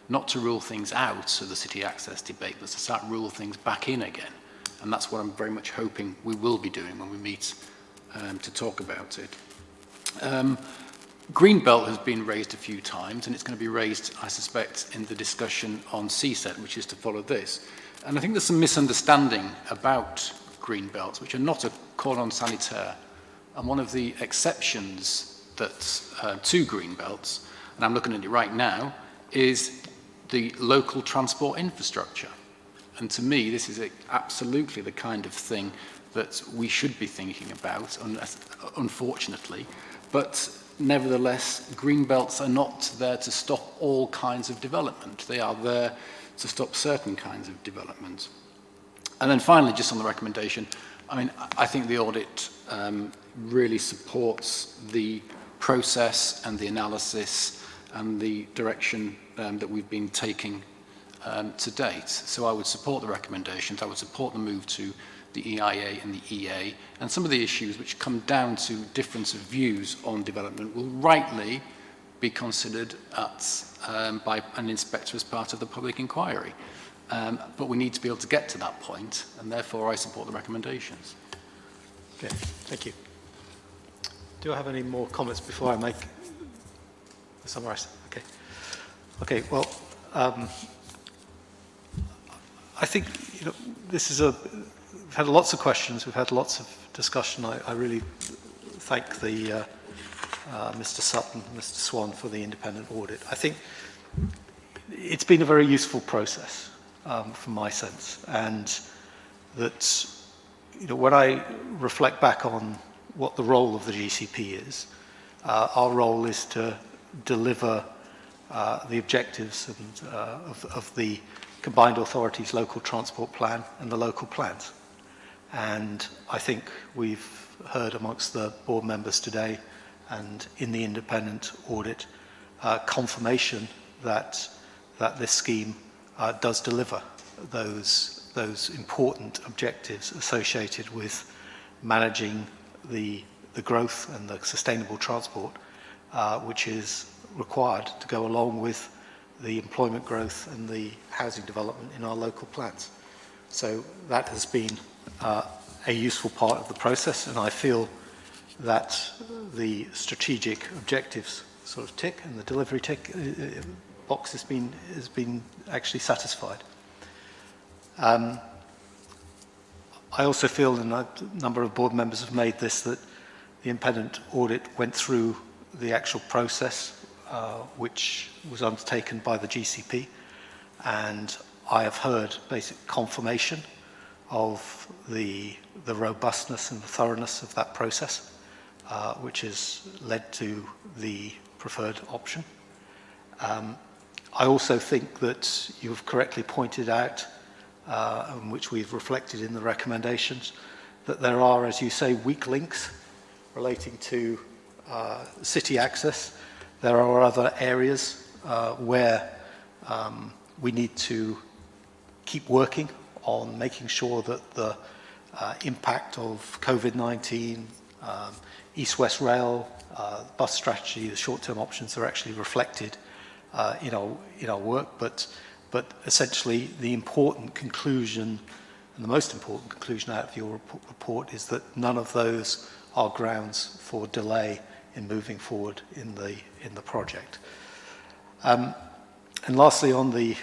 S4: not to rule things out of the city access debate, but to start rule things back in again. And that's what I'm very much hoping we will be doing when we meet to talk about it. Greenbelt has been raised a few times, and it's going to be raised, I suspect, in the discussion on CSET, which is to follow this. And I think there's some misunderstanding about greenbelts, which are not a cordon sanitaire. And one of the exceptions to greenbelts, and I'm looking at it right now, is the local transport infrastructure. And to me, this is absolutely the kind of thing that we should be thinking about, unfortunately. But nevertheless, greenbelts are not there to stop all kinds of development. They are there to stop certain kinds of development. And then finally, just on the recommendation, I mean, I think the audit really supports the process and the analysis and the direction that we've been taking to date. So I would support the recommendations. I would support the move to the EIA and the EA. And some of the issues which come down to difference of views on development will rightly be considered by an inspector as part of the public inquiry. But we need to be able to get to that point, and therefore I support the recommendations.
S1: Okay, thank you. Do I have any more comments before I make the summarise? Okay. Okay, well, I think this is we've had lots of questions, we've had lots of discussion. I really thank the Mr. Sutton, Mr. Swan for the independent audit. I think it's been a very useful process from my sense, and that when I reflect back on what the role of the GCP is, our role is to deliver the objectives and, of the Combined Authorities Local Transport Plan and the local plans. And I think we've heard amongst the board members today and in the independent audit confirmation that this scheme does deliver those important objectives associated with managing the growth and the sustainable transport which is required to go along with the employment growth and the housing development in our local plans. So that has been a useful part of the process, and I feel that the strategic objectives sort of tick and the delivery tick box has been actually satisfied. I also feel, and a number of board members have made this, that the independent audit went through the actual process which was undertaken by the GCP, and I have heard basic confirmation of the robustness and the thoroughness of that process, which has led to the preferred option. I also think that you've correctly pointed out, and which we've reflected in the recommendations, that there are, as you say, weak links relating to city access. There are other areas where we need to keep working on making sure that the impact of COVID-19, East-West Rail, bus strategy, the short-term options are actually reflected in our work. But essentially, the important conclusion, and the most important conclusion out of your report, is that none of those are grounds for delay in moving forward in the project. And lastly, on the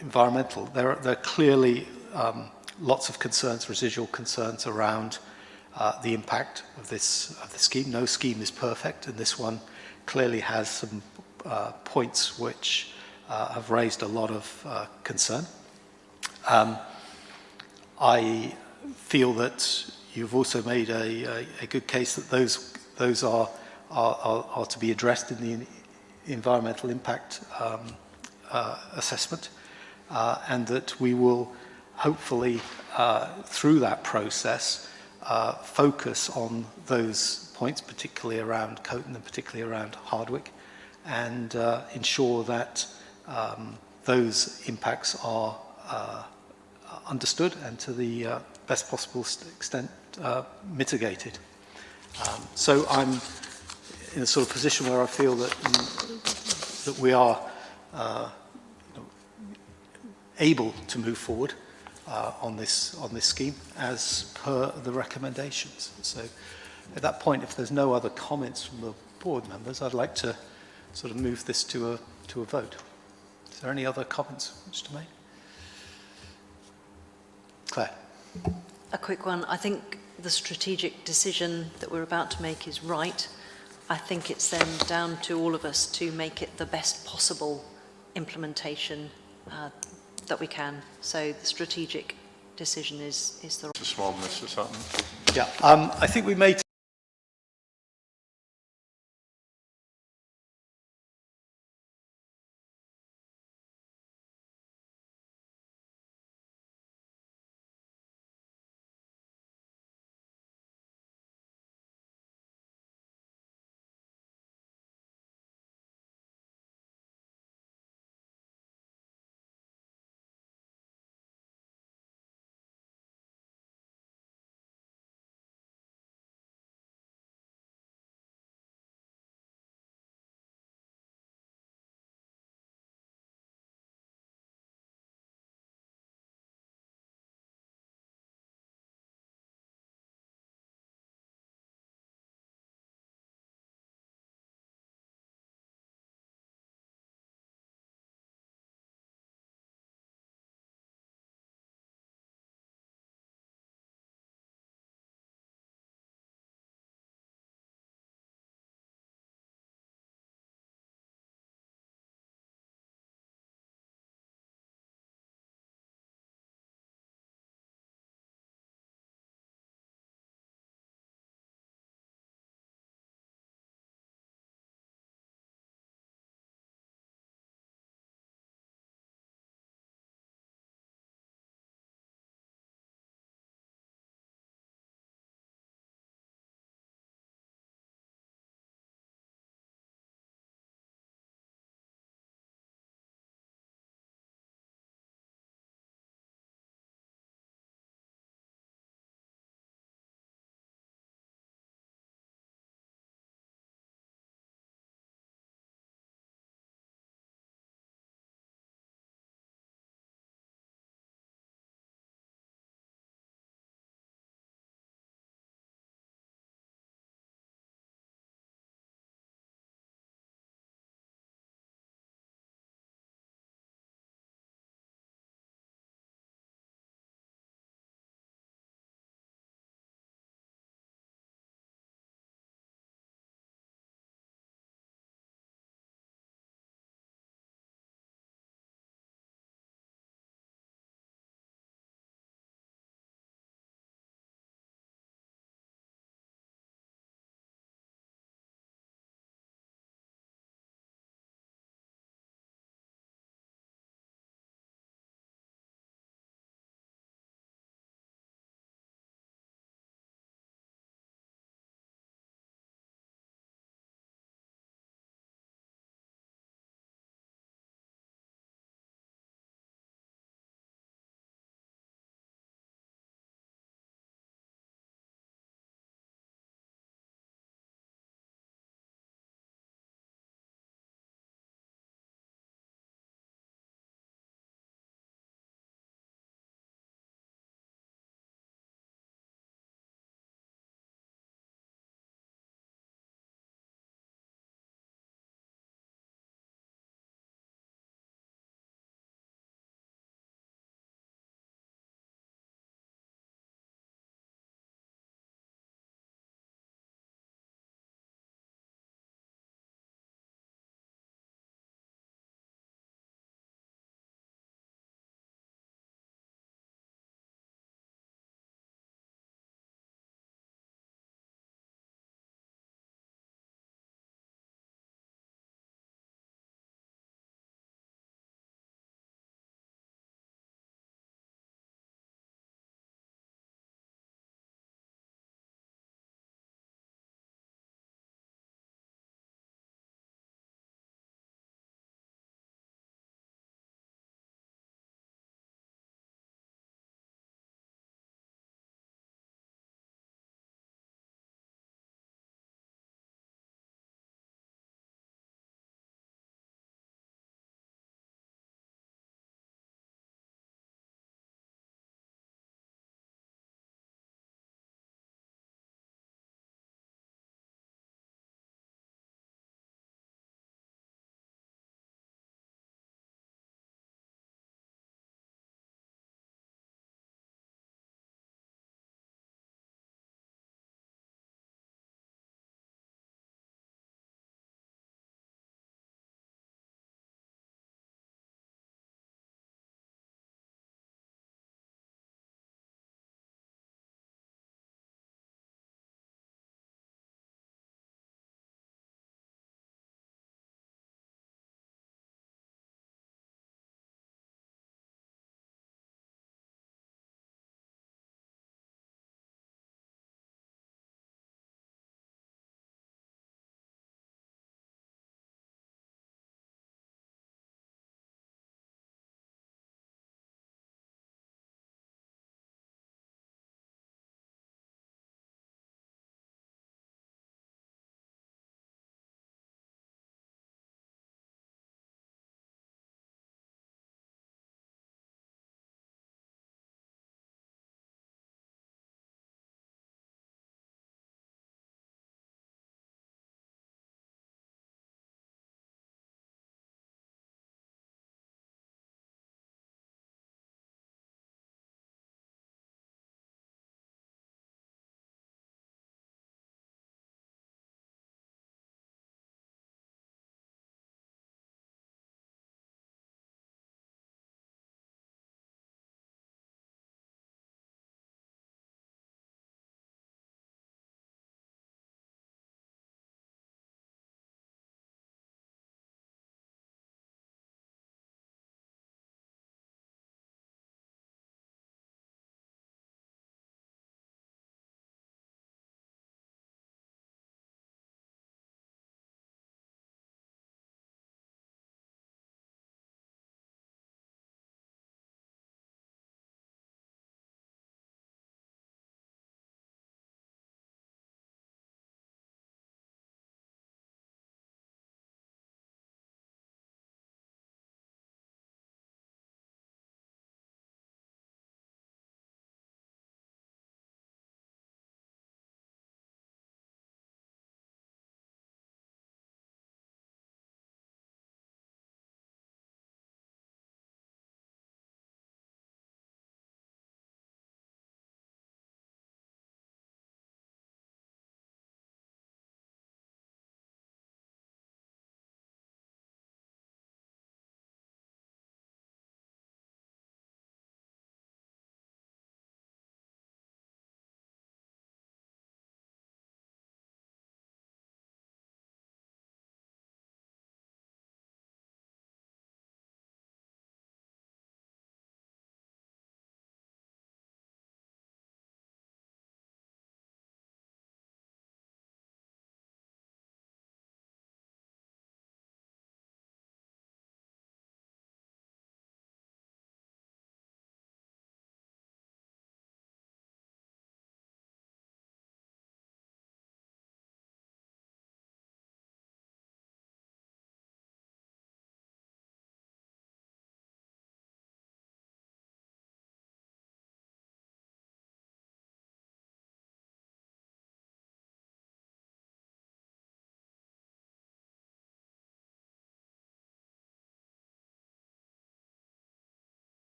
S1: environmental, there are clearly lots of concerns, residual concerns around the impact of the scheme. No scheme is perfect, and this one clearly has some points which have raised a lot of concern. I feel that you've also made a good case that those are to be addressed in the environmental impact assessment, and that we will hopefully, through that process, focus on those points, particularly around Coton and particularly around Hardwick, and ensure that those impacts are understood and to the best possible extent mitigated. So I'm in a sort of position where I feel that we are able to move forward on this scheme as per the recommendations. So at that point, if there's no other comments from the board members, I'd like to sort of move this to a vote. Is there any other comments to make? Claire.
S3: A quick one. I think the strategic decision that we're about to make is right. I think it's then down to all of us to make it the best possible implementation that we can. So the strategic decision is the right.
S8: Mr. Swan, Mr. Sutton.
S1: Yeah, I think we made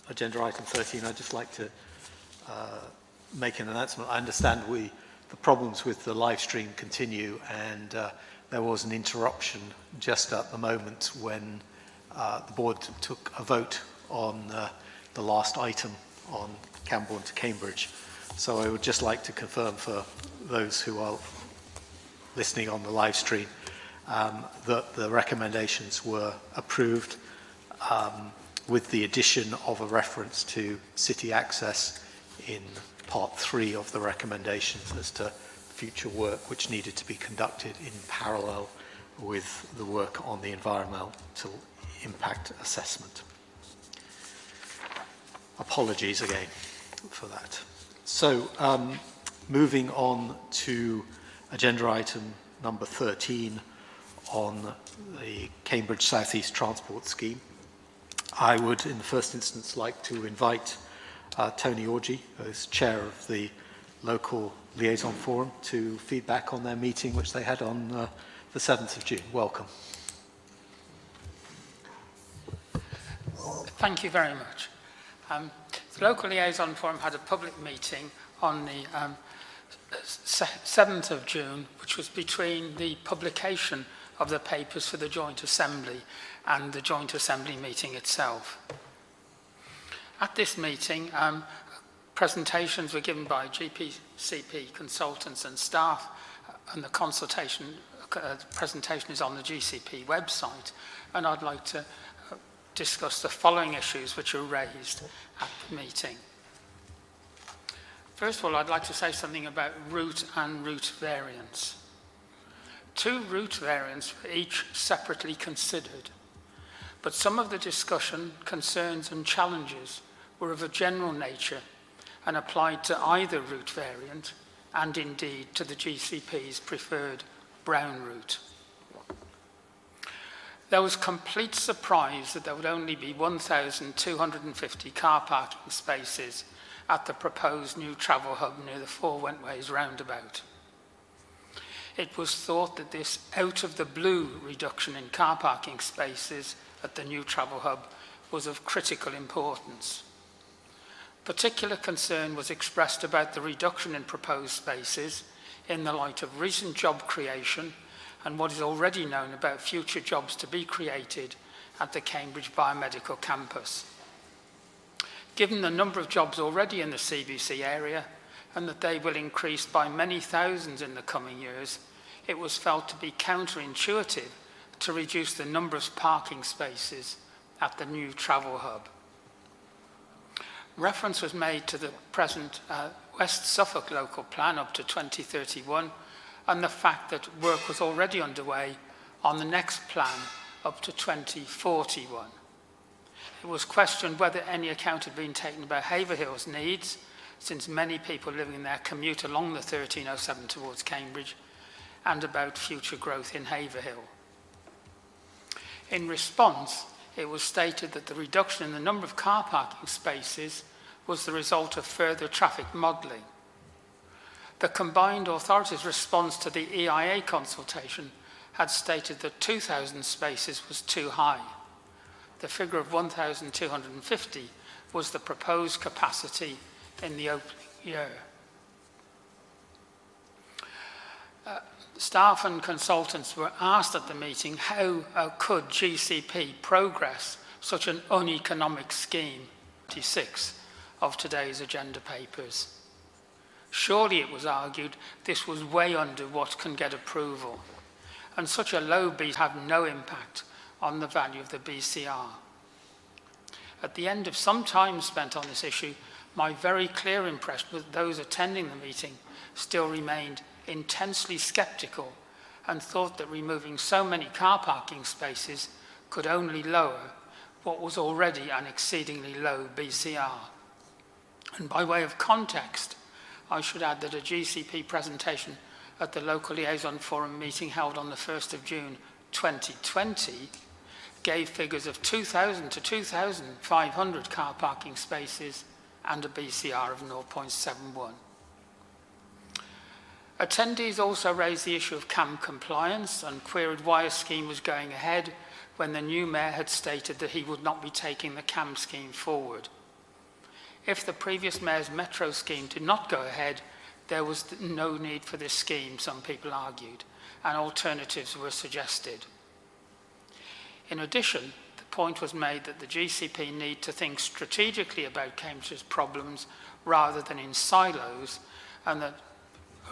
S1: Agenda item 13, I'd just like to make an announcement. I understand the problems with the live stream continue, and there was an interruption just at the moment when the board took a vote on the last item on Camborne to Cambridge. So I would just like to confirm for those who are listening on the live stream that the recommendations were approved with the addition of a reference to city access in part 3 of the recommendations as to future work which needed to be conducted in parallel with the work on the environmental impact assessment. Apologies again for that. So moving on to agenda item number 13 on the Cambridge South East Transport Scheme. I would in the first instance like to invite Tony Orgy, as chair of the local liaison forum, to feedback on their meeting which they had on the 7th of June. Welcome.
S19: Thank you very much. The local liaison forum had a public meeting on the 7th of June, which was between the publication of the papers for the joint assembly and the joint assembly meeting itself. At this meeting, presentations were given by GPCP consultants and staff, and the presentation is on the GCP website, and I'd like to discuss the following issues which are raised at the meeting. First of all, I'd like to say something about route and route variance. 2 route variants were each separately considered, but some of the discussion, concerns and challenges were of a general nature and applied to either route variant and indeed to the GCP's preferred brown route. There was complete surprise that there would only be 1,250 car parking spaces at the proposed new travel hub near the Four Wentways roundabout. It was thought that this out-of-the-blue reduction in car parking spaces at the new travel hub was of critical importance. Particular concern was expressed about the reduction in proposed spaces in the light of recent job creation and what is already known about future jobs to be created at the Cambridge Biomedical Campus. Given the number of jobs already in the CBC area and that they will increase by many thousands in the coming years, it was felt to be counterintuitive to reduce the number of parking spaces at the new travel hub. Reference was made to the present West Suffolk local plan up to 2031 and the fact that work was already underway on the next plan up to 2041. It was questioned whether any account had been taken about Haverhill's needs, since many people living there commute along the 1307 towards Cambridge, and about future growth in Haverhill. In response, it was stated that the reduction in the number of car parking spaces was the result of further traffic modelling. The combined authorities' response to the EIA consultation had stated that 2,000 spaces was too high. The figure of 1,250 was the proposed capacity in the opening year. Staff and consultants were asked at the meeting how could GCP progress such an uneconomic scheme, 26 of today's agenda papers. Surely, it was argued, this was way under what can get approval, and such a low BCR have no impact on the value of the BCR. At the end of some time spent on this issue, my very clear impression was that those attending the meeting still remained intensely sceptical and thought that removing so many car parking spaces could only lower what was already an exceedingly low BCR. And by way of context, I should add that a GCP presentation at the local liaison forum meeting held on the 1st of June 2020 gave figures of 2,000 to 2,500 car parking spaces and a BCR of 0.71. Attendees also raised the issue of CAM compliance and queried why a scheme was going ahead when the new mayor had stated that he would not be taking the CAM scheme forward. If the previous mayor's metro scheme did not go ahead, there was no need for this scheme, some people argued, and alternatives were suggested. In addition, the point was made that the GCP need to think strategically about Cambridge's problems rather than in silos, and that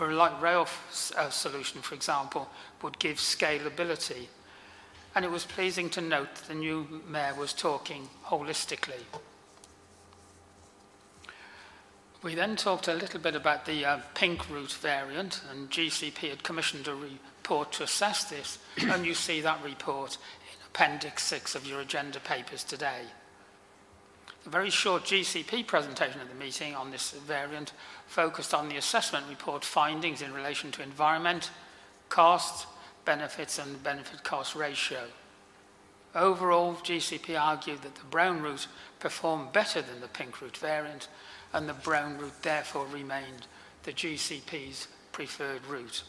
S19: a light rail solution, for example, would give scalability. And it was pleasing to note that the new mayor was talking holistically. We then talked a little bit about the pink route variant, and GCP had commissioned a report to assess this, and you see that report in Appendix 6 of your agenda papers today. A very short GCP presentation at the meeting on this variant focused on the assessment report findings in relation to environment, costs, benefits and benefit-cost ratio. Overall, GCP argued that the brown route performed better than the pink route variant, and the brown route therefore remained the GCP's preferred route.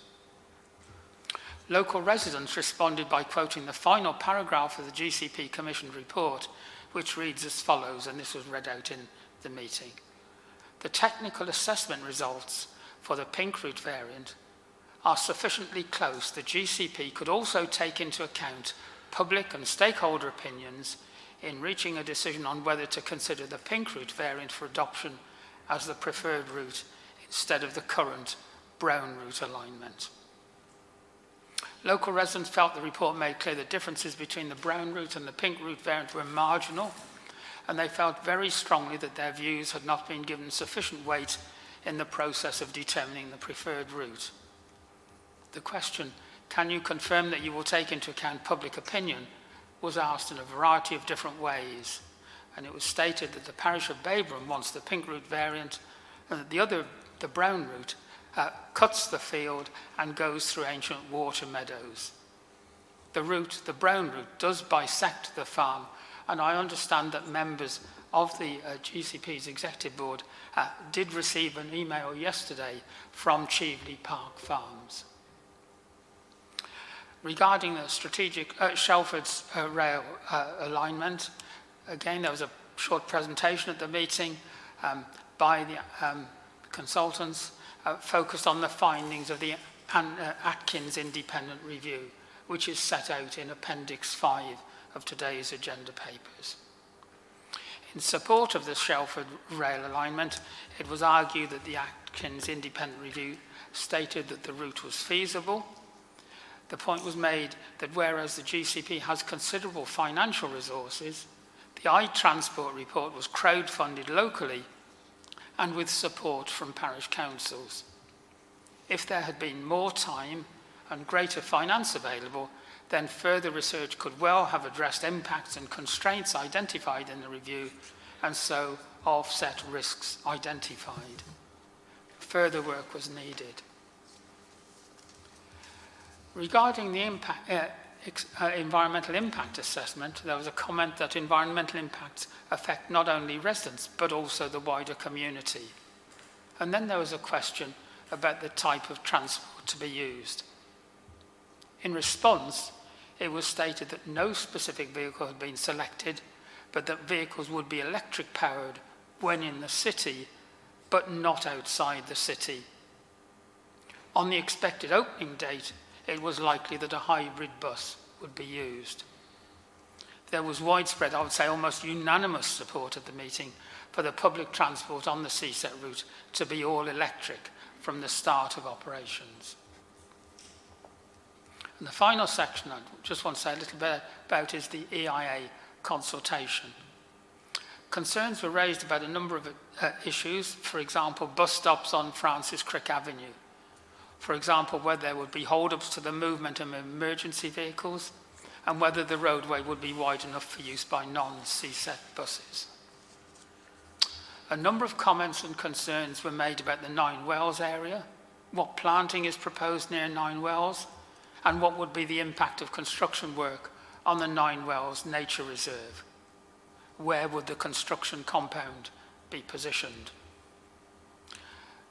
S19: Local residents responded by quoting the final paragraph of the GCP commissioned report, which reads as follows, and this was read out in the meeting. The technical assessment results for the pink route variant are sufficiently close that GCP could also take into account public and stakeholder opinions in reaching a decision on whether to consider the pink route variant for adoption as the preferred route instead of the current brown route alignment. Local residents felt the report made clear that differences between the brown route and the pink route variant were marginal, and they felt very strongly that their views had not been given sufficient weight in the process of determining the preferred route. The question, can you confirm that you will take into account public opinion, was asked in a variety of different ways, and it was stated that the parish of Bayborough wants the pink route variant, and that the brown route, cuts the field and goes through ancient water meadows. The brown route, does bisect the farm, and I understand that members of the GCP's executive board did receive an email yesterday from Cheveley Park Farms. Regarding the strategic Shelford's rail alignment, again there was a short presentation at the meeting by the consultants focused on the findings of the Atkins independent review, which is set out in Appendix 5 of today's agenda papers. In support of the Shelford rail alignment, it was argued that the Atkins independent review stated that the route was feasible. The point was made that whereas the GCP has considerable financial resources, the iTransport report was crowdfunded locally and with support from parish councils. If there had been more time and greater finance available, then further research could well have addressed impacts and constraints identified in the review, and so offset risks identified. Further work was needed. Regarding the environmental impact assessment, there was a comment that environmental impacts affect not only residents, but also the wider community. And then there was a question about the type of transport to be used. In response, it was stated that no specific vehicle had been selected, but that vehicles would be electric powered when in the city, but not outside the city. On the expected opening date, it was likely that a hybrid bus would be used. There was widespread, I would say almost unanimous support at the meeting for the public transport on the CSET route to be all electric from the start of operations. And the final section I just want to say a little bit about is the EIA consultation. Concerns were raised about a number of issues, for example, bus stops on Francis Crick Avenue. For example, whether there would be hold-ups to the movement of emergency vehicles and whether the roadway would be wide enough for use by non-CSET buses. A number of comments and concerns were made about the Nine Wells area, what planting is proposed near Nine Wells, and what would be the impact of construction work on the Nine Wells Nature Reserve. Where would the construction compound be positioned?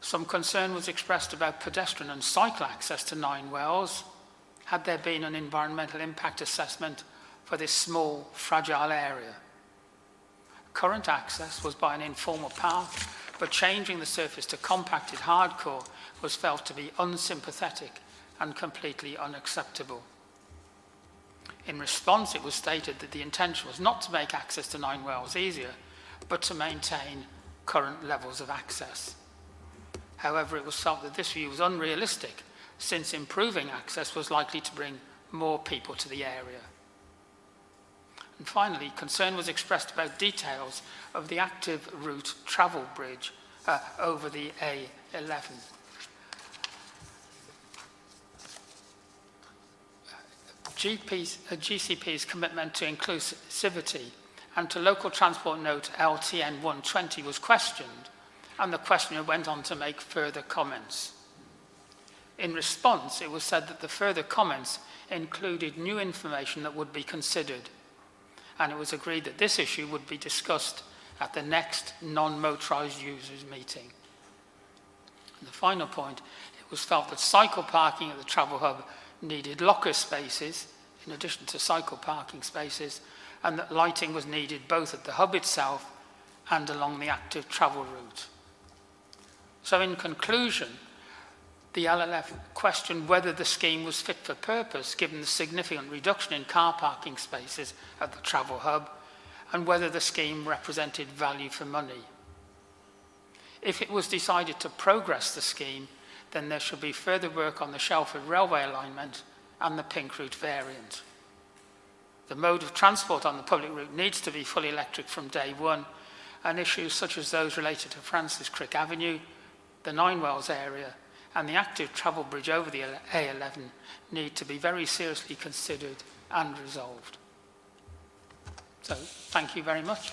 S19: Some concern was expressed about pedestrian and cycle access to Nine Wells. Had there been an environmental impact assessment for this small, fragile area? Current access was by an informal path, but changing the surface to compacted hardcore was felt to be unsympathetic and completely unacceptable. In response, it was stated that the intention was not to make access to Nine Wells easier, but to maintain current levels of access. However, it was felt that this view was unrealistic, since improving access was likely to bring more people to the area. And finally, concern was expressed about details of the active route travel bridge over the A11. GCP's commitment to inclusivity and to local transport note LTN 120 was questioned, and the questioner went on to make further comments. In response, it was said that the further comments included new information that would be considered, and it was agreed that this issue would be discussed at the next non-motorised users meeting. And the final point, it was felt that cycle parking at the travel hub needed locker spaces in addition to cycle parking spaces, and that lighting was needed both at the hub itself and along the active travel route. So in conclusion, the LLF questioned whether the scheme was fit for purpose given the significant reduction in car parking spaces at the travel hub, and whether the scheme represented value for money. If it was decided to progress the scheme, then there should be further work on the Shelford railway alignment and the Pink Route variant. The mode of transport on the public route needs to be fully electric from day one, and issues such as those related to Francis Crick Avenue, the Nine Wells area, and the active travel bridge over the A11 need to be very seriously considered and resolved. So, thank you very much.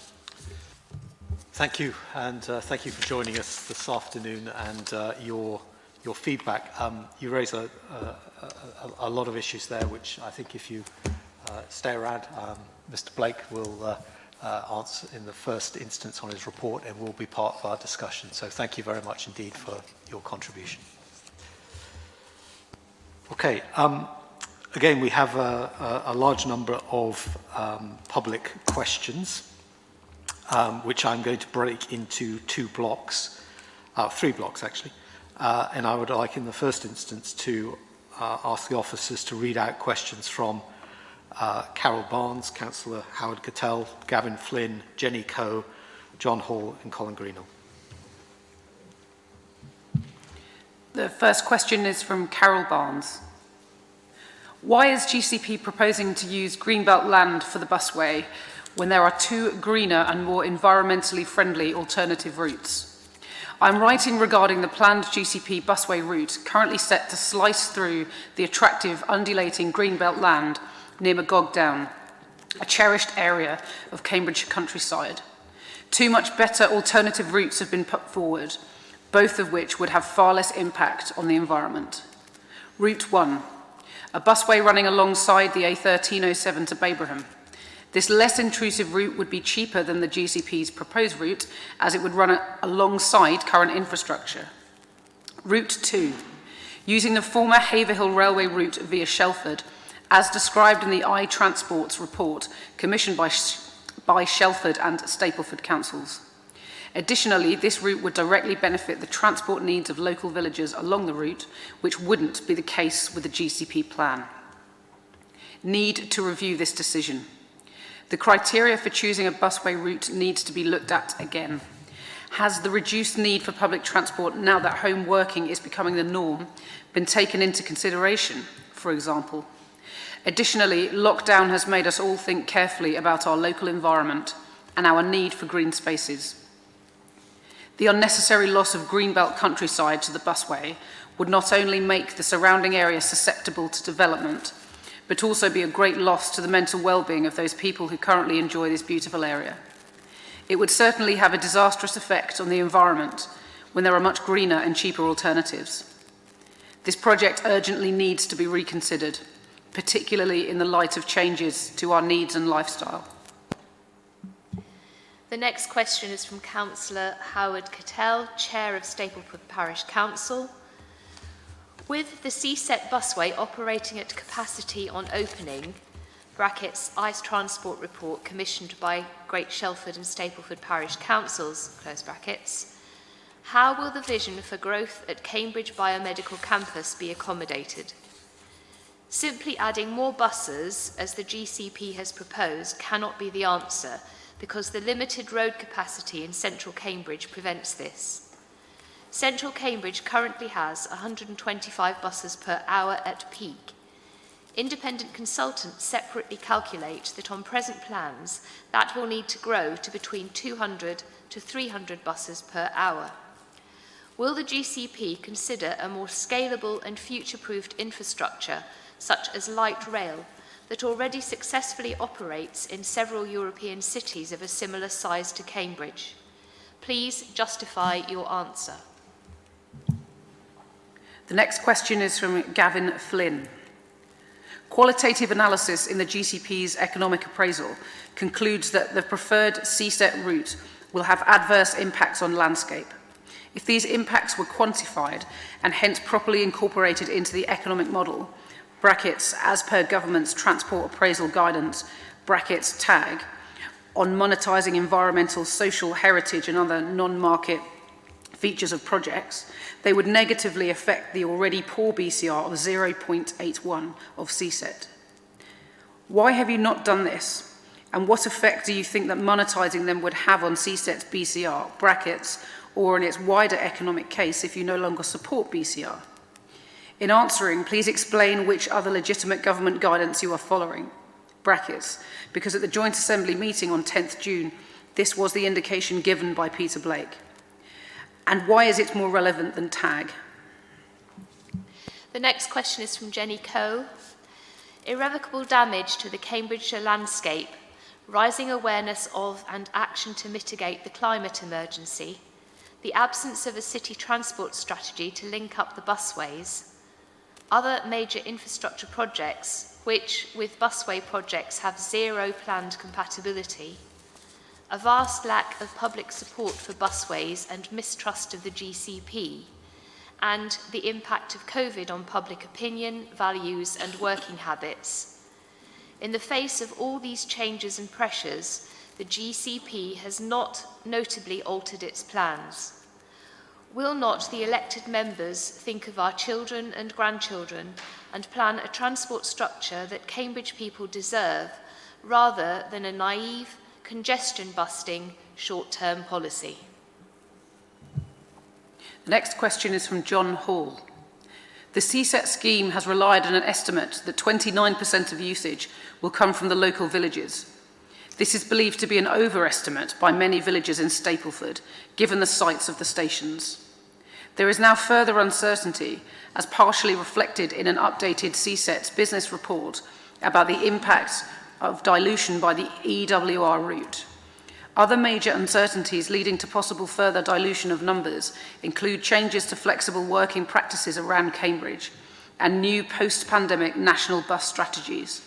S1: Thank you, and thank you for joining us this afternoon and your feedback. You raise a lot of issues there, which I think if you stay around, Mr. Blake will answer in the first instance on his report and will be part of our discussion. So thank you very much indeed for your contribution. Okay, again, we have a large number of public questions, which I'm going to break into three blocks actually. And I would like in the first instance to ask the officers to read out questions from Carol Barnes, Councillor Howard Cattell, Gavin Flynn, Jenny Coe, John Hall and Colin Greenhill.
S12: The first question is from Carol Barnes. Why is GCP proposing to use Greenbelt land for the busway when there are two greener and more environmentally friendly alternative routes? I'm writing regarding the planned GCP busway route currently set to slice through the attractive undulating Greenbelt land near Magog Down, a cherished area of Cambridge countryside. Two much better alternative routes have been put forward, both of which would have far less impact on the environment. Route 1, a busway running alongside the A1307 to Babraham. This less intrusive route would be cheaper than the GCP's proposed route, as it would run alongside current infrastructure. Route 2, using the former Haverhill Railway route via Shelford, as described in the iTransport's report commissioned by Shelford and Stapleford councils. Additionally, this route would directly benefit the transport needs of local villagers along the route, which wouldn't be the case with the GCP plan. Need to review this decision. The criteria for choosing a busway route needs to be looked at again. Has the reduced need for public transport now that home working is becoming the norm been taken into consideration, for example? Additionally, lockdown has made us all think carefully about our local environment and our need for green spaces. The unnecessary loss of Greenbelt countryside to the busway would not only make the surrounding area susceptible to development, but also be a great loss to the mental well-being of those people who currently enjoy this beautiful area. It would certainly have a disastrous effect on the environment when there are much greener and cheaper alternatives. This project urgently needs to be reconsidered, particularly in the light of changes to our needs and lifestyle.
S5: The next question is from Councillor Howard Cattell, Chair of Stapleford Parish Council. With the CSET busway operating at capacity on opening, brackets, ICE transport report commissioned by Great Shelford and Stapleford Parish Councils, close brackets, how will the vision for growth at Cambridge Biomedical Campus be accommodated? Simply adding more buses, as the GCP has proposed, cannot be the answer, because the limited road capacity in central Cambridge prevents this. Central Cambridge currently has 125 buses per hour at peak. Independent consultants separately calculate that on present plans, that will need to grow to between 200 to 300 buses per hour. Will the GCP consider a more scalable and future-proofed infrastructure, such as light rail, that already successfully operates in several European cities of a similar size to Cambridge? Please justify your answer.
S12: The next question is from Gavin Flynn. Qualitative analysis in the GCP's economic appraisal concludes that the preferred CSET route will have adverse impacts on landscape. If these impacts were quantified and hence properly incorporated into the economic model, brackets, as per government's transport appraisal guidance, brackets, tag, on monetising environmental, social, heritage and other non-market features of projects, they would negatively affect the already poor BCR of 0.81 of CSET. Why have you not done this? And what effect do you think that monetising them would have on CSET's BCR, brackets, or in its wider economic case if you no longer support BCR? In answering, please explain which other legitimate government guidance you are following, brackets, because at the Joint Assembly meeting on 10th June, this was the indication given by Peter Blake. And why is it more relevant than tag?
S5: The next question is from Jenny Coe. Irrevocable damage to the Cambridgeshire landscape, rising awareness of and action to mitigate the climate emergency, the absence of a city transport strategy to link up the busways, other major infrastructure projects which, with busway projects, have zero planned compatibility, a vast lack of public support for busways and mistrust of the GCP, and the impact of COVID on public opinion, values and working habits. In the face of all these changes and pressures, the GCP has not notably altered its plans. Will not the elected members think of our children and grandchildren and plan a transport structure that Cambridge people deserve, rather than a naive, congestion-busting, short-term policy?
S12: The next question is from John Hall. The CSET scheme has relied on an estimate that 29% of usage will come from the local villages. This is believed to be an overestimate by many villagers in Stapleford, given the sites of the stations. There is now further uncertainty, as partially reflected in an updated CSET's business report, about the impact of dilution by the EWR route. Other major uncertainties leading to possible further dilution of numbers include changes to flexible working practices around Cambridge and new post-pandemic national bus strategies.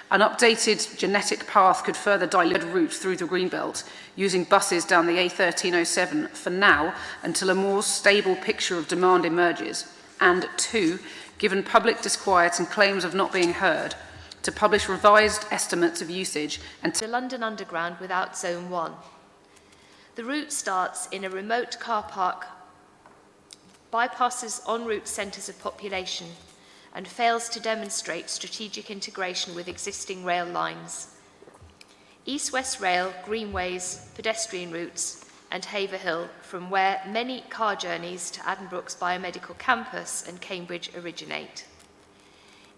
S12: An updated genetic path could further dilute the route through the Greenbelt, using buses down the A1307 for now until a more stable picture of demand emerges, and 2, given public disquiet and claims of not being heard, to publish revised estimates of usage and
S5: the London Underground without Zone 1. The route starts in a remote car park, bypasses en route centres of population, and fails to demonstrate strategic integration with existing rail lines. East-West Rail, greenways, pedestrian routes, and Haverhill, from where many car journeys to Addenbrooke's Biomedical Campus and Cambridge originate.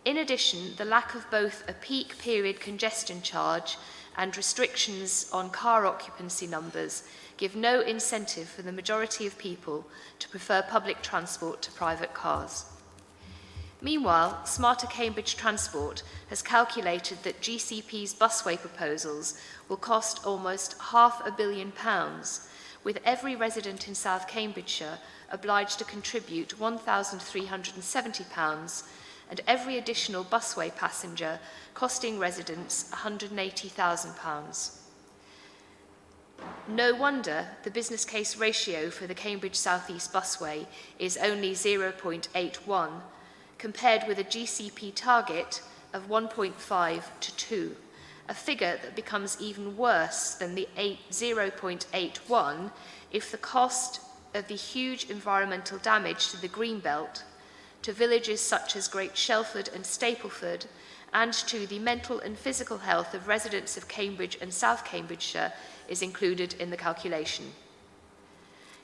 S5: In addition, the lack of both a peak period congestion charge and restrictions on car occupancy numbers give no incentive for the majority of people to prefer public transport to private cars. Meanwhile, Smarter Cambridge Transport has calculated that GCP's busway proposals will cost almost £500 million, with every resident in South Cambridgeshire obliged to contribute £1,370 and every additional busway passenger costing residents £180,000. No wonder the business case ratio for the Cambridge South East busway is only 0.81, compared with a GCP target of 1.5 to 2, a figure that becomes even worse than the 0.81 if the cost of the huge environmental damage to the Greenbelt, to villages such as Great Shelford and Stapleford, and to the mental and physical health of residents of Cambridge and South Cambridgeshire is included in the calculation.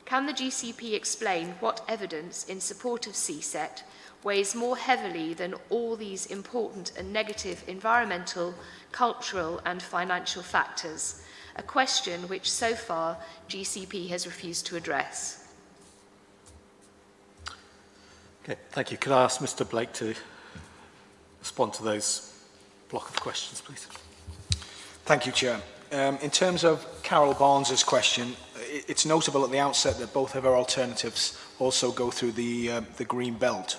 S5: Can the GCP explain what evidence in support of CSET weighs more heavily than all these important and negative environmental, cultural and financial factors? A question which so far GCP has refused to address.
S1: Okay, thank you. Could I ask Mr. Blake to respond to those block of questions, please?
S6: Thank you, Chair. In terms of Carol Barnes's question, it's notable at the outset that both of her alternatives also go through the Green Belt.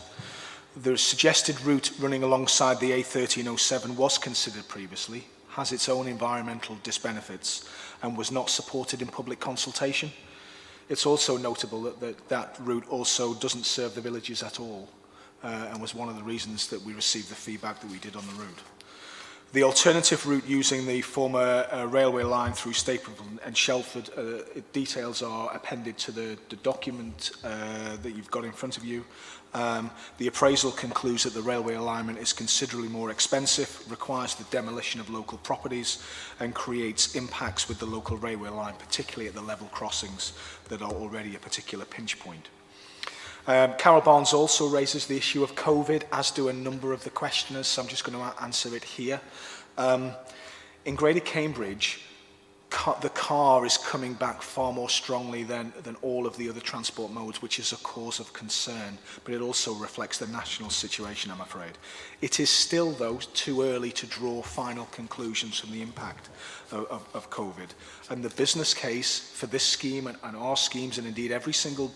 S6: The suggested route running alongside the A1307 was considered previously, has its own environmental disbenefits, and was not supported in public consultation. It's also notable that that route also doesn't serve the villages at all, and was one of the reasons that we received the feedback that we did on the route. The alternative route using the former railway line through Stapleford and Shelford, details are appended to the document that you've got in front of you. The appraisal concludes that the railway alignment is considerably more expensive, requires the demolition of local properties, and creates impacts with the local railway line, particularly at the level crossings that are already a particular pinch point. Carol Barnes also raises the issue of COVID, as do a number of the questioners, so I'm just going to answer it here. In Greater Cambridge, the car is coming back far more strongly than all of the other transport modes, which is a cause of concern, but it also reflects the national situation, I'm afraid. It is still, though, too early to draw final conclusions from the impact of COVID. And the business case for this scheme and our schemes, and indeed every single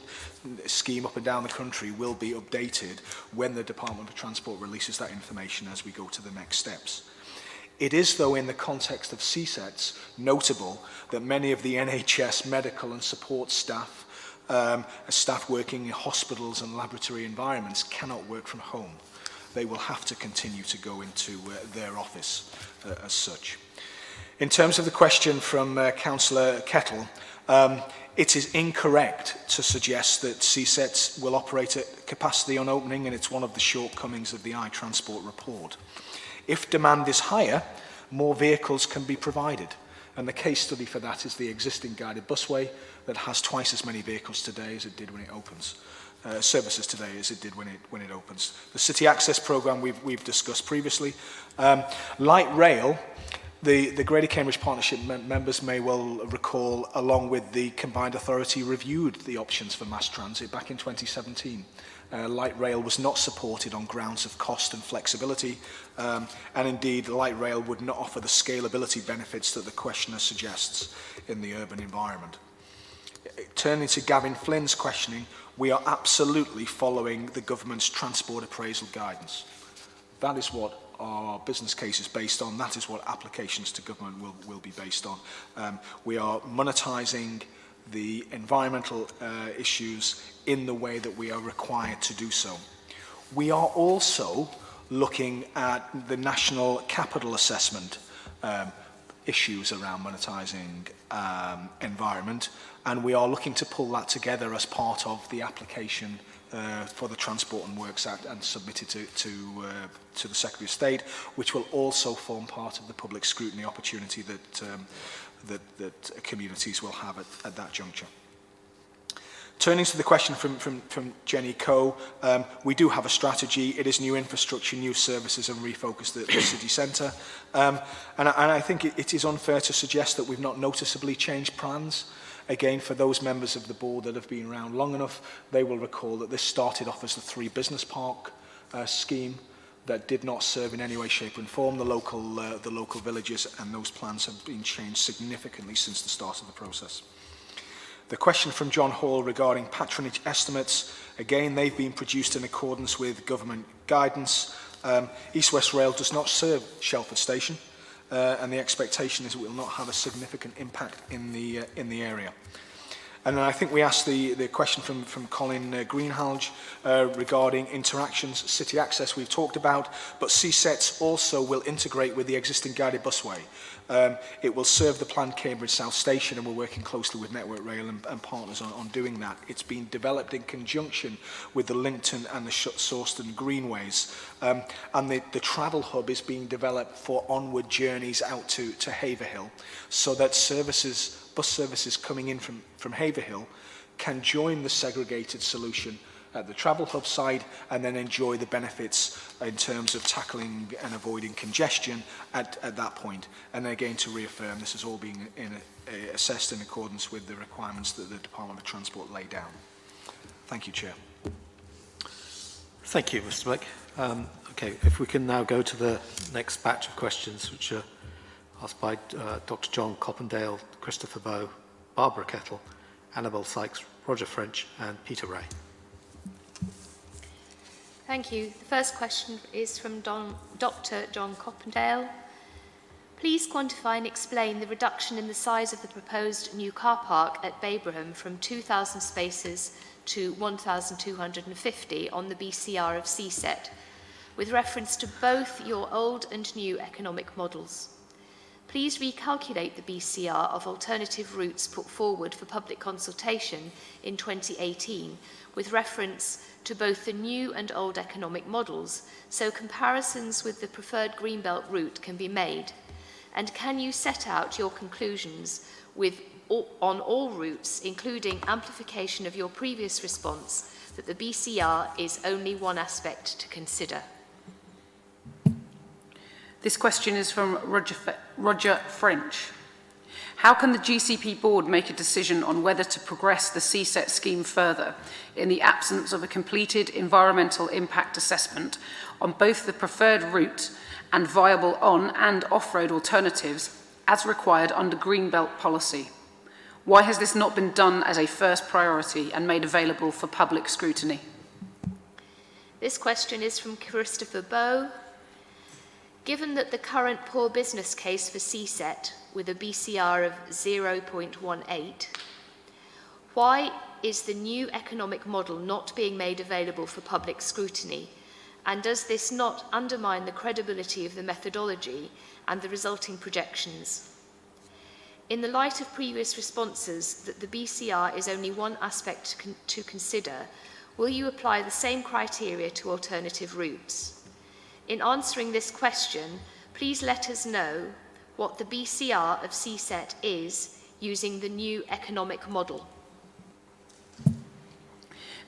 S6: scheme up and down the country, will be updated when the Department for Transport releases that information as we go to the next steps. It is, though, in the context of CSETs, notable that many of the NHS medical and support staff, staff working in hospitals and laboratory environments, cannot work from home. They will have to continue to go into their office as such. In terms of the question from Councillor Kettle, it is incorrect to suggest that CSETs will operate at capacity on opening, and it's one of the shortcomings of the iTransport report. If demand is higher, more vehicles can be provided. And the case study for that is the existing guided busway that has twice as many vehicles today as it did when it opens. Services today as it did when it opens. The City Access Programme we've discussed previously. Light rail, the Greater Cambridge Partnership members may well recall, along with the Combined Authority, reviewed the options for mass transit back in 2017. Light rail was not supported on grounds of cost and flexibility, and indeed light rail would not offer the scalability benefits that the questioner suggests in the urban environment. Turning to Gavin Flynn's questioning, we are absolutely following the government's transport appraisal guidance. That is what our business case is based on. That is what applications to government will be based on. We are monetising the environmental issues in the way that we are required to do so. We are also looking at the national capital assessment issues around monetising environment, and we are looking to pull that together as part of the application for the Transport and Works Act and submit it to the Secretary of State, which will also form part of the public scrutiny opportunity that communities will have at that juncture. Turning to the question from Jenny Coe, we do have a strategy. It is new infrastructure, new services, and refocus the city centre. And I think it is unfair to suggest that we've not noticeably changed plans. Again, for those members of the board that have been around long enough, they will recall that this started off as the 3 business park scheme that did not serve in any way, shape and form the local villages, and those plans have been changed significantly since the start of the process. The question from John Hall regarding patronage estimates, again, they've been produced in accordance with government guidance. East West Rail does not serve Shelford Station, and the expectation is it will not have a significant impact in the area. And then I think we asked the question from Colin Greenhalgh regarding interactions, city access we've talked about, but CSETs also will integrate with the existing guided busway. It will serve the planned Cambridge South Station, and we're working closely with Network Rail and partners on doing that. It's been developed in conjunction with the Lincoln and the Sawston Greenways, and the travel hub is being developed for onward journeys out to Haverhill, so that bus services coming in from Haverhill can join the segregated solution at the travel hub side and then enjoy the benefits in terms of tackling and avoiding congestion at that point. And again, to reaffirm, this is all being assessed in accordance with the requirements that the Department of Transport laid down. Thank you, Chair.
S1: Thank you, Mr. Beck. Okay, if we can now go to the next batch of questions, which are asked by Dr. John Coppendale, Christopher Bowe, Barbara Kettle, Annabel Sykes, Roger French, and Peter Ray.
S5: Thank you. The first question is from Dr. John Coppendale. Please quantify and explain the reduction in the size of the proposed new car park at Babraham from 2,000 spaces to 1,250 on the BCR of CSET, with reference to both your old and new economic models. Please recalculate the BCR of alternative routes put forward for public consultation in 2018 with reference to both the new and old economic models, so comparisons with the preferred Greenbelt route can be made. And can you set out your conclusions on all routes, including amplification of your previous response that the BCR is only one aspect to consider?
S12: This question is from Roger French. How can the GCP board make a decision on whether to progress the CSET scheme further in the absence of a completed environmental impact assessment on both the preferred route and viable on- and off-road alternatives as required under Greenbelt policy? Why has this not been done as a first priority and made available for public scrutiny?
S5: This question is from Christopher Bowe. Given that the current poor business case for CSET with a BCR of 0.18, why is the new economic model not being made available for public scrutiny? And does this not undermine the credibility of the methodology and the resulting projections? In the light of previous responses that the BCR is only one aspect to consider, will you apply the same criteria to alternative routes? In answering this question, please let us know what the BCR of CSET is using the new economic model.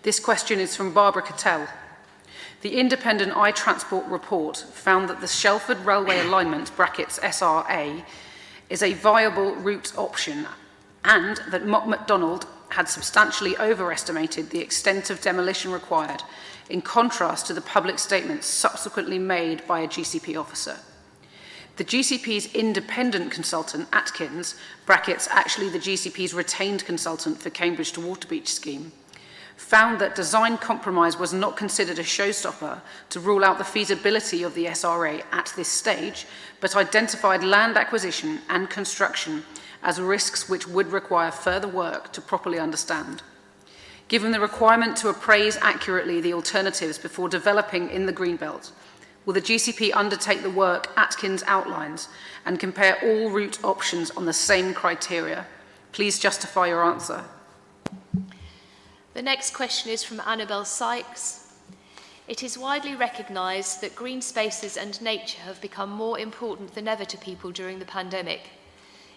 S12: This question is from Barbara Cattell. The independent iTransport report found that the Shelford Railway Alignment brackets SRA is a viable route option and that Mott MacDonald had substantially overestimated the extent of demolition required, in contrast to the public statements subsequently made by a GCP officer. The GCP's independent consultant, Atkins, brackets actually the GCP's retained consultant for Cambridge to Waterbeach scheme, found that design compromise was not considered a showstopper to rule out the feasibility of the SRA at this stage, but identified land acquisition and construction as risks which would require further work to properly understand. Given the requirement to appraise accurately the alternatives before developing in the Greenbelt, will the GCP undertake the work Atkins outlines and compare all route options on the same criteria? Please justify your answer.
S5: The next question is from Annabel Sykes. It is widely recognised that green spaces and nature have become more important than ever to people during the pandemic.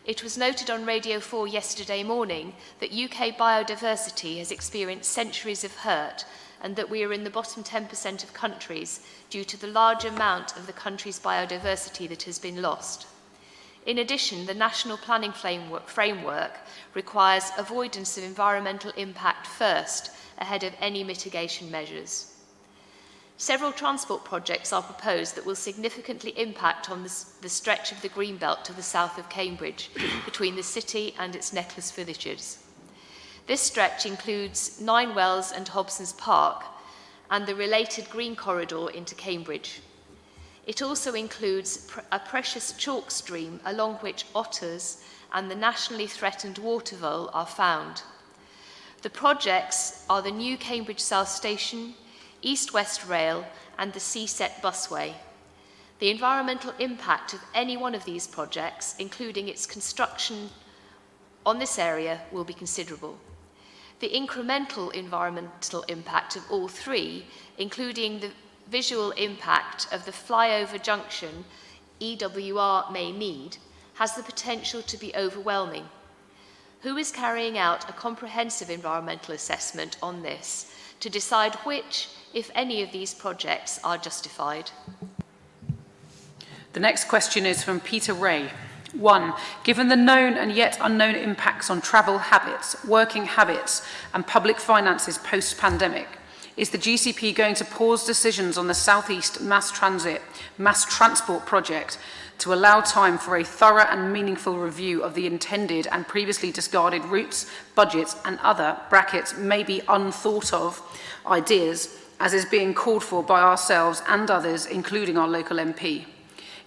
S5: It was noted on Radio 4 yesterday morning that UK biodiversity has experienced centuries of hurt and that we are in the bottom 10% of countries due to the large amount of the country's biodiversity that has been lost. In addition, the National Planning Framework requires avoidance of environmental impact first, ahead of any mitigation measures. Several transport projects are proposed that will significantly impact on the stretch of the Greenbelt to the south of Cambridge, between the city and its necklace villages. This stretch includes Ninewells and Hobson's Park, and the related green corridor into Cambridge. It also includes a precious chalk stream along which otters and the nationally threatened water vole are found. The projects are the new Cambridge South Station, East-West Rail and the Seaset Busway. The environmental impact of any one of these projects, including its construction on this area, will be considerable. The incremental environmental impact of all three, including the visual impact of the flyover junction EWR may need, has the potential to be overwhelming. Who is carrying out a comprehensive environmental assessment on this to decide which, if any, of these projects are justified?
S12: The next question is from Peter Ray. 1. Given the known and yet unknown impacts on travel habits, working habits and public finances post-pandemic, is the GCP going to pause decisions on the South East mass transport project to allow time for a thorough and meaningful review of the intended and previously discarded routes, budgets and other brackets maybe unthought of ideas as is being called for by ourselves and others, including our local MP?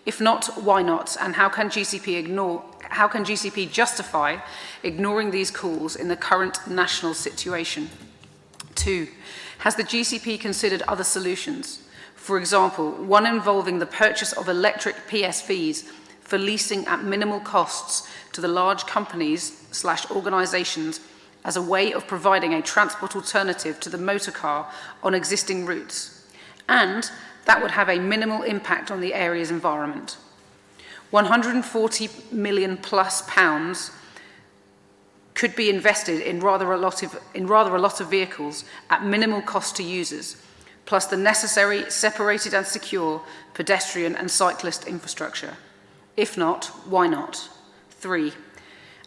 S12: If not, why not? And how can GCP justify ignoring these calls in the current national situation? 2. Has the GCP considered other solutions? For example, one involving the purchase of electric PSVs for leasing at minimal costs to the large companies/organisations as a way of providing a transport alternative to the motor car on existing routes. And that would have a minimal impact on the area's environment. £140 million plus could be invested in rather a lot of vehicles at minimal cost to users, plus the necessary separated and secure pedestrian and cyclist infrastructure. If not, why not? 3.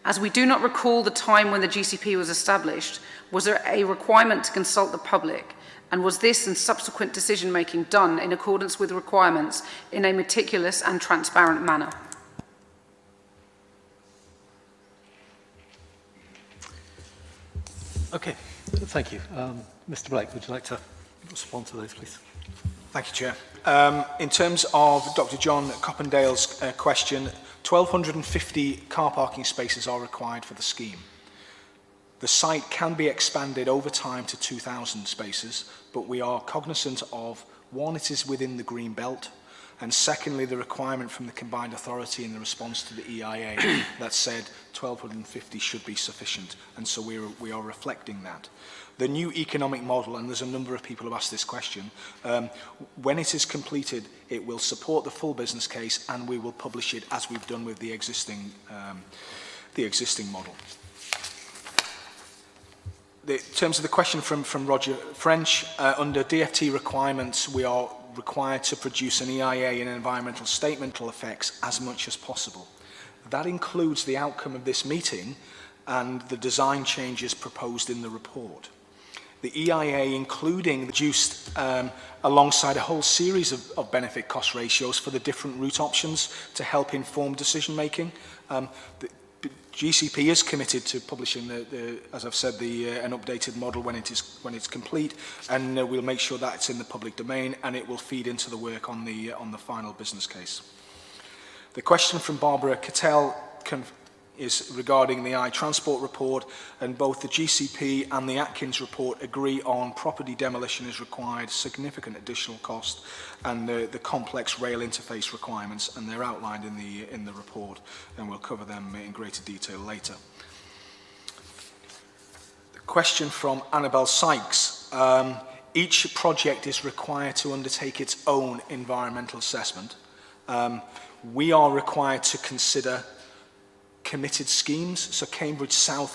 S12: As we do not recall the time when the GCP was established, was there a requirement to consult the public? And was this and subsequent decision-making done in accordance with requirements in a meticulous and transparent manner?
S1: Okay, thank you. Mr. Blake, would you like to respond to those, please?
S6: Thank you, Chair. In terms of Dr. John Coppendale's question, 1,250 car parking spaces are required for the scheme. The site can be expanded over time to 2,000 spaces, but we are cognizant of, one, it is within the green belt, and secondly, the requirement from the combined authority in the response to the EIA that said 1,250 should be sufficient, and so we are reflecting that. The new economic model, and there's a number of people who asked this question, when it is completed, it will support the full business case, and we will publish it as we've done with the existing model. In terms of the question from Roger French, under DFT requirements, we are required to produce an EIA and environmental statemental effects as much as possible. That includes the outcome of this meeting and the design changes proposed in the report. The EIA, including reduced alongside a whole series of benefit cost ratios for the different route options to help inform decision making. GCP is committed to publishing, as I've said, an updated model when it's complete, and we'll make sure that it's in the public domain and it will feed into the work on the final business case. The question from Barbara Cattell is regarding the I-Transport report, and both the GCP and the Atkins report agree on property demolition is required, significant additional cost, and the complex rail interface requirements, and they're outlined in the report, and we'll cover them in greater detail later. The question from Annabelle Sykes. Each project is required to undertake its own environmental assessment. We are required to consider committed schemes. So Cambridge South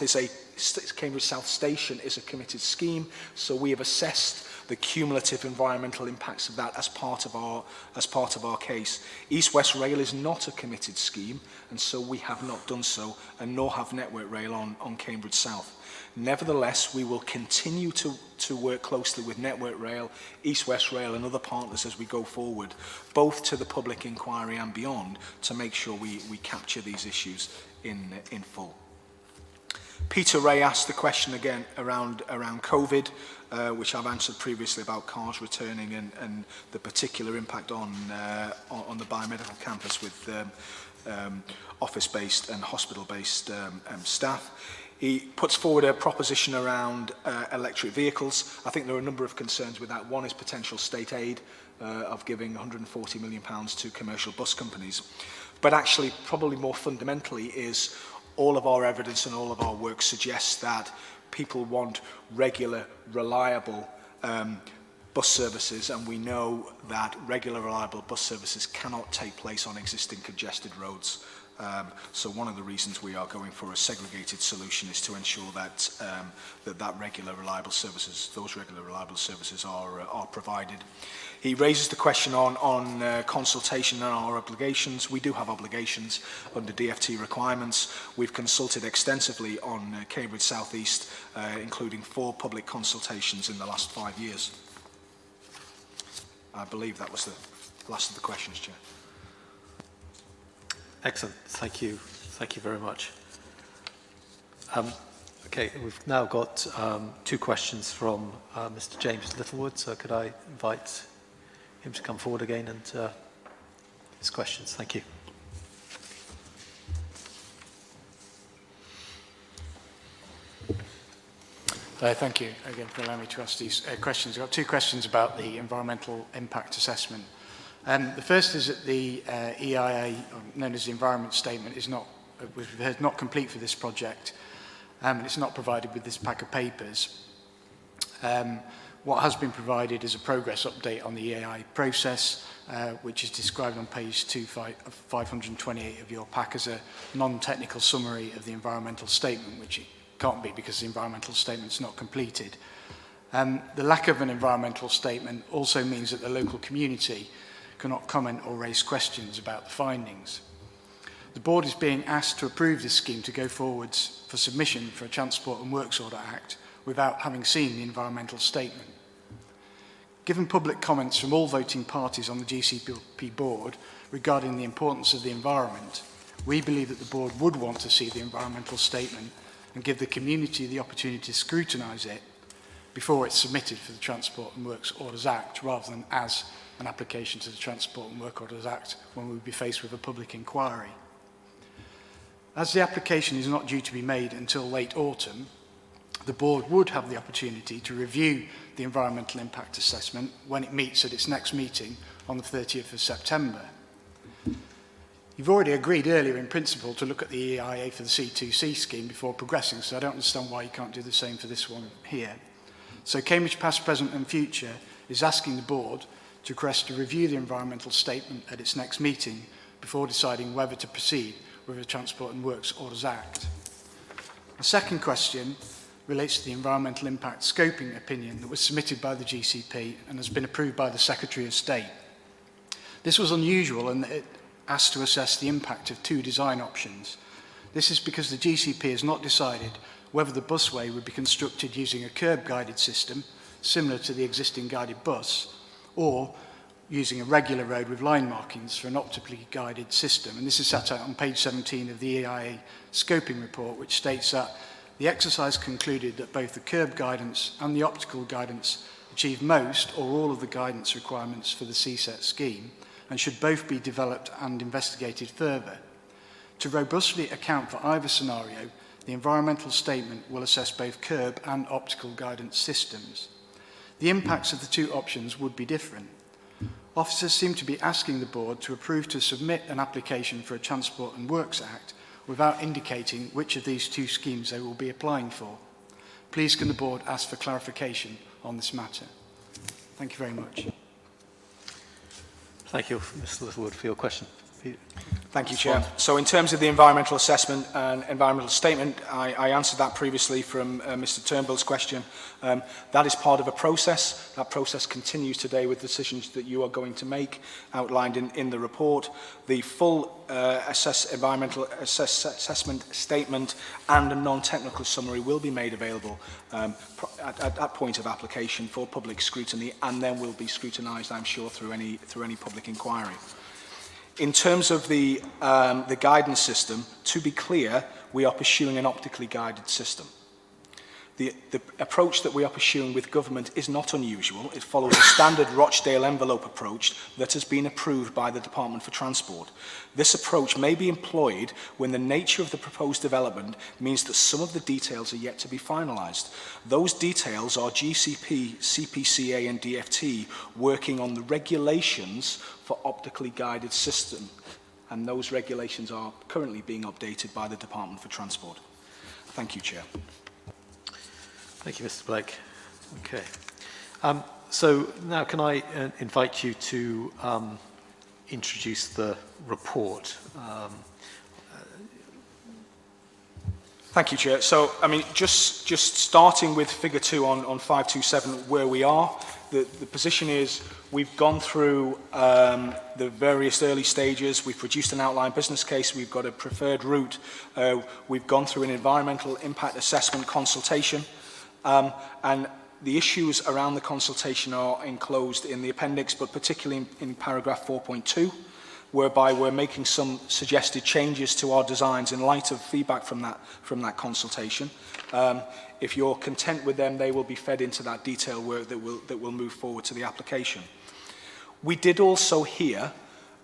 S6: Station is a committed scheme. So we have assessed the cumulative environmental impacts of that as part of our case. East-West Rail is not a committed scheme, and so we have not done so, and nor have Network Rail on Cambridge South. Nevertheless, we will continue to work closely with Network Rail, East-West Rail and other partners as we go forward, both to the public inquiry and beyond, to make sure we capture these issues in full. Peter Ray asked the question again around COVID, which I've answered previously about cars returning and the particular impact on the biomedical campus with office-based and hospital-based staff. He puts forward a proposition around electric vehicles. I think there are a number of concerns with that. One is potential state aid of giving £140 million to commercial bus companies. But actually, probably more fundamentally, is all of our evidence and all of our work suggests that people want regular, reliable bus services, and we know that regular, reliable bus services cannot take place on existing congested roads. So one of the reasons we are going for a segregated solution is to ensure that that regular, reliable services, those regular, reliable services are provided. He raises the question on consultation and our obligations. We do have obligations under DFT requirements. We've consulted extensively on Cambridge South East, including 4 public consultations in the last 5 years. I believe that was the last of the questions, Chair.
S1: Excellent. Thank you. Thank you very much. Okay, we've now got 2 questions from Mr. James Littlewood. So could I invite him to come forward again and his questions? Thank you.
S6: Thank you again for allowing me to ask these questions. I've got 2 questions about the environmental impact assessment. The first is that the EIA, known as the Environment Statement, was not complete for this project, and it's not provided with this pack of papers. What has been provided is a progress update on the EIA process, which is described on page 528 of your pack as a non-technical summary of the environmental statement, which it can't be because the environmental statement is not completed. The lack of an environmental statement also means that the local community cannot comment or raise questions about the findings. The board is being asked to approve this scheme to go forwards for submission for a Transport and Works Order Act without having seen the environmental statement. Given public comments from all voting parties on the GCP board regarding the importance of the environment, we believe that the board would want to see the environmental statement and give the community the opportunity to scrutinise it before it's submitted for the Transport and Works Orders Act, rather than as an application to the Transport and Work Orders Act when we would be faced with a public inquiry. As the application is not due to be made until late autumn, the board would have the opportunity to review the environmental impact assessment when it meets at its next meeting on the 30th of September. You've already agreed earlier in principle to look at the EIA for the C2C scheme before progressing, so I don't understand why you can't do the same for this one here. So Cambridge Past, Present and Future is asking the board to request to review the environmental statement at its next meeting before deciding whether to proceed with the Transport and Works Orders Act. The second question relates to the environmental impact scoping opinion that was submitted by the GCP and has been approved by the Secretary of State. This was unusual in that it asked to assess the impact of 2 design options. This is because the GCP has not decided whether the busway would be constructed using a curb-guided system, similar to the existing guided bus, or using a regular road with line markings for an optically guided system. And this is set out on page 17 of the EIA scoping report, which states that the exercise concluded that both the curb guidance and the optical guidance achieve most or all of the guidance requirements for the CSET scheme and should both be developed and investigated further. To robustly account for either scenario, the environmental statement will assess both curb and optical guidance systems. The impacts of the 2 options would be different. Officers seem to be asking the board to approve to submit an application for a Transport and Works Act without indicating which of these 2 schemes they will be applying for. Please can the board ask for clarification on this matter? Thank you very much.
S1: Thank you, Mr. Littlewood, for your question.
S6: Thank you, Chair. So in terms of the environmental assessment and environmental statement, I answered that previously from Mr. Turnbull's question. That is part of a process. That process continues today with decisions that you are going to make, outlined in the report. The full environmental assessment statement and a non-technical summary will be made available at that point of application for public scrutiny, and then will be scrutinised, I'm sure, through any public inquiry. In terms of the guidance system, to be clear, we are pursuing an optically guided system. The approach that we are pursuing with government is not unusual. It follows a standard Rochdale envelope approach that has been approved by the Department for Transport. This approach may be employed when the nature of the proposed development means that some of the details are yet to be finalised. Those details are GCP, CPCA and DFT working on the regulations for optically guided system, and those regulations are currently being updated by the Department for Transport. Thank you, Chair.
S1: Thank you, Mr. Blake. Okay. So now can I invite you to introduce the report?
S6: Thank you, Chair. So, I mean, just starting with figure 2 on 527, where we are, the position is we've gone through the various early stages. We've produced an outline business case. We've got a preferred route. We've gone through an environmental impact assessment consultation. And the issues around the consultation are enclosed in the appendix, but particularly in paragraph 4.2, whereby we're making some suggested changes to our designs in light of feedback from that consultation. If you're content with them, they will be fed into that detail work that will move forward to the application. We did also hear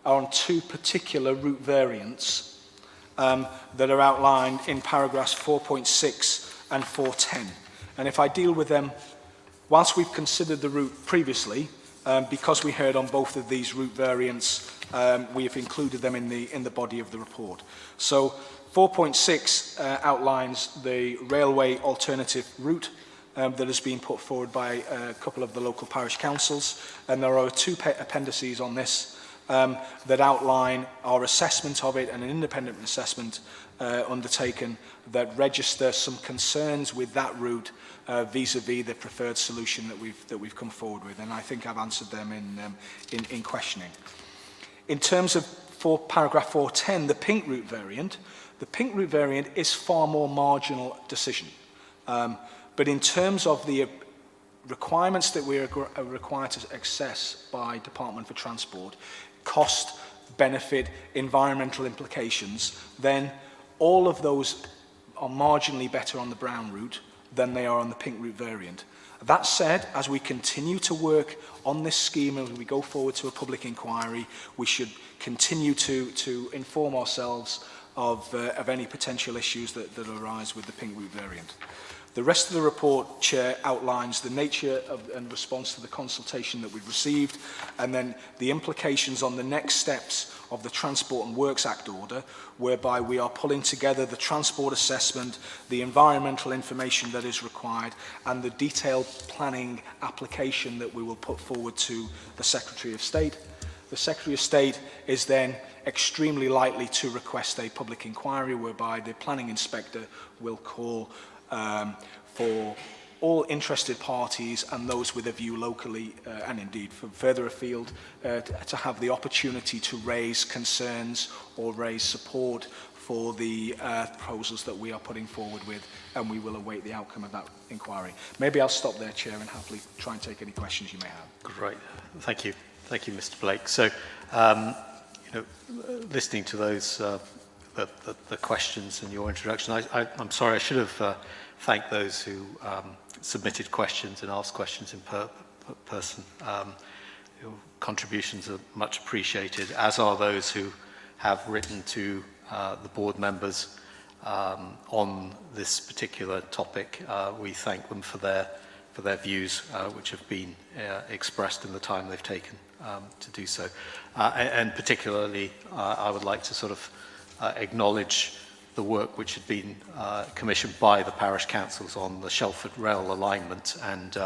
S6: on 2 particular route variants that are outlined in paragraphs 4.6 and 410. And if I deal with them, whilst we've considered the route previously, because we heard on both of these route variants, we have included them in the body of the report. So 4.6 outlines the railway alternative route that has been put forward by a couple of the local parish councils, and there are 2 appendices on this that outline our assessment of it and an independent assessment undertaken that register some concerns with that route vis-a-vis the preferred solution that we've come forward with, and I think I've answered them in questioning. In terms of paragraph 410, the pink route variant, is far more marginal decision. But in terms of the requirements that we are required to access by Department for Transport, cost, benefit, environmental implications, then all of those are marginally better on the brown route than they are on the pink route variant. That said, as we continue to work on this scheme and as we go forward to a public inquiry, we should continue to inform ourselves of any potential issues that arise with the pink route variant. The rest of the report, Chair, outlines the nature and response to the consultation that we've received, and then the implications on the next steps of the Transport and Works Act order, whereby we are pulling together the transport assessment, the environmental information that is required, and the detailed planning application that we will put forward to the Secretary of State. The Secretary of State is then extremely likely to request a public inquiry, whereby the planning inspector will call for all interested parties and those with a view locally and indeed from further afield to have the opportunity to raise concerns or raise support for the proposals that we are putting forward with, and we will await the outcome of that inquiry. Maybe I'll stop there, Chair, and happily try and take any questions you may have.
S1: Great. Thank you. Thank you, Mr. Blake. So, listening to those the questions in your introduction, I'm sorry, I should have thanked those who submitted questions and asked questions in person. Your contributions are much appreciated, as are those who have written to the board members on this particular topic. We thank them for their views, which have been expressed in the time they've taken to do so. And particularly, I would like to sort of acknowledge the work which had been commissioned by the parish councils on the Shelford rail alignment, and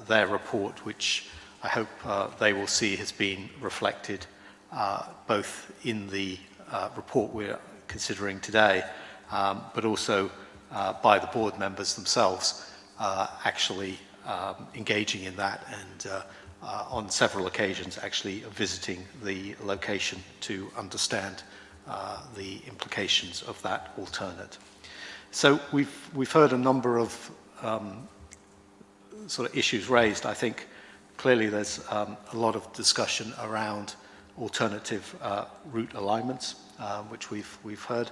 S1: their report, which I hope they will see has been reflected both in the report we're considering today, but also by the board members themselves actually engaging in that, and on several occasions actually visiting the location to understand the implications of that alternate. So we've heard a number of sort of issues raised. I think clearly there's a lot of discussion around alternative route alignments, which we've heard.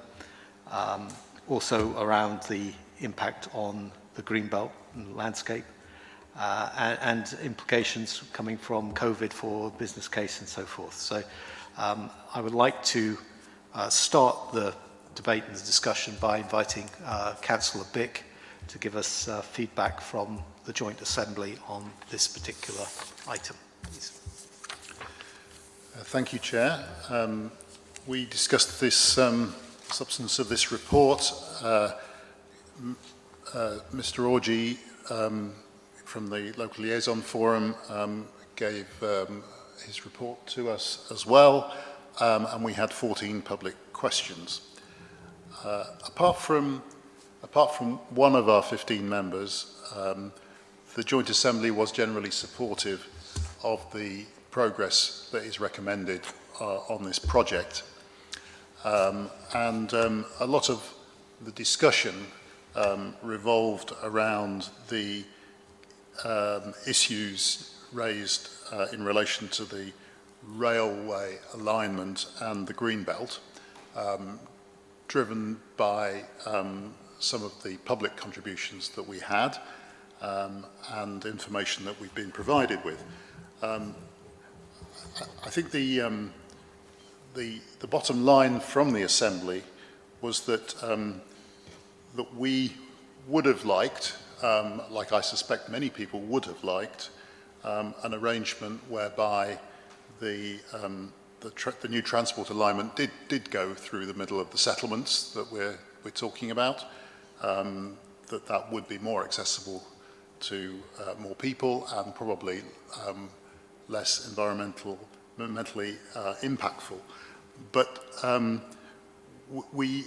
S1: Also around the impact on the greenbelt and landscape, and implications coming from COVID for business case and so forth. So I would like to start the debate and the discussion by inviting Councillor Bick to give us feedback from the Joint Assembly on this particular item, please.
S11: Thank you, Chair. We discussed this substance of this report. Mr. Orji from the Local Liaison Forum gave his report to us as well, and we had 14 public questions. Apart from one of our 15 members, the Joint Assembly was generally supportive of the progress that is recommended on this project. And a lot of the discussion revolved around the issues raised in relation to the railway alignment and the Greenbelt, driven by some of the public contributions that we had and information that we've been provided with. I think the bottom line from the Assembly was that that we would have liked, like I suspect many people would have liked, an arrangement whereby the new transport alignment did go through the middle of the settlements that we're talking about, that would be more accessible to more people and probably less environmentally impactful. But we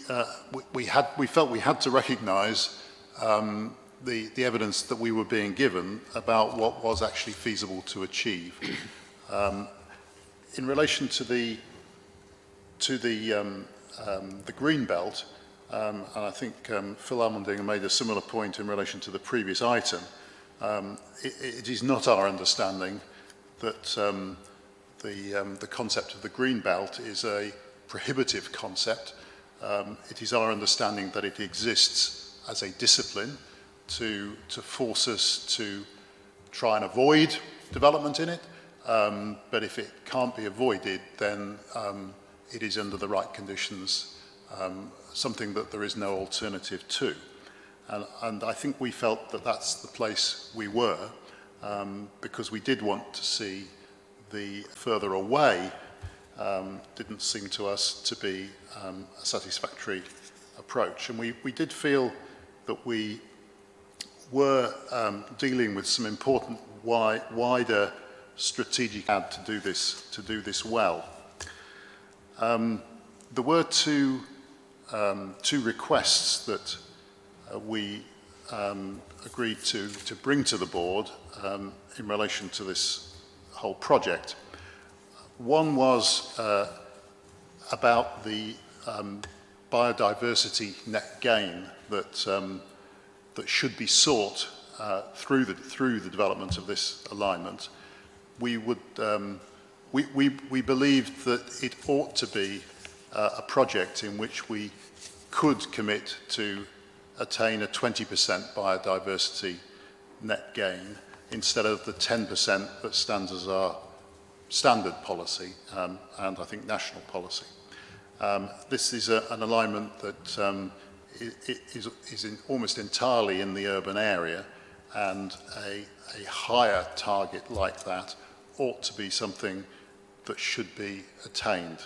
S11: felt we had to recognise the evidence that we were being given about what was actually feasible to achieve. In relation to the green belt, and I think Phil Almendinger made a similar point in relation to the previous item. It is not our understanding that the concept of the green belt is a prohibitive concept. It is our understanding that it exists as a discipline to force us to try and avoid development in it. But if it can't be avoided, then it is under the right conditions something that there is no alternative to. And I think we felt that that's the place we were, because we did want to see the further away didn't seem to us to be a satisfactory approach. And we did feel that we were dealing with some important wider strategic ad to do this well. There were two requests that we agreed to bring to the board in relation to this whole project. One was about the biodiversity net gain that should be sought through the development of this alignment. We believed that it ought to be a project in which we could commit to attain a 20% biodiversity net gain instead of the 10% that stands as our standard policy and I think national policy. This is an alignment that is almost entirely in the urban area, and a higher target like that ought to be something that should be attained.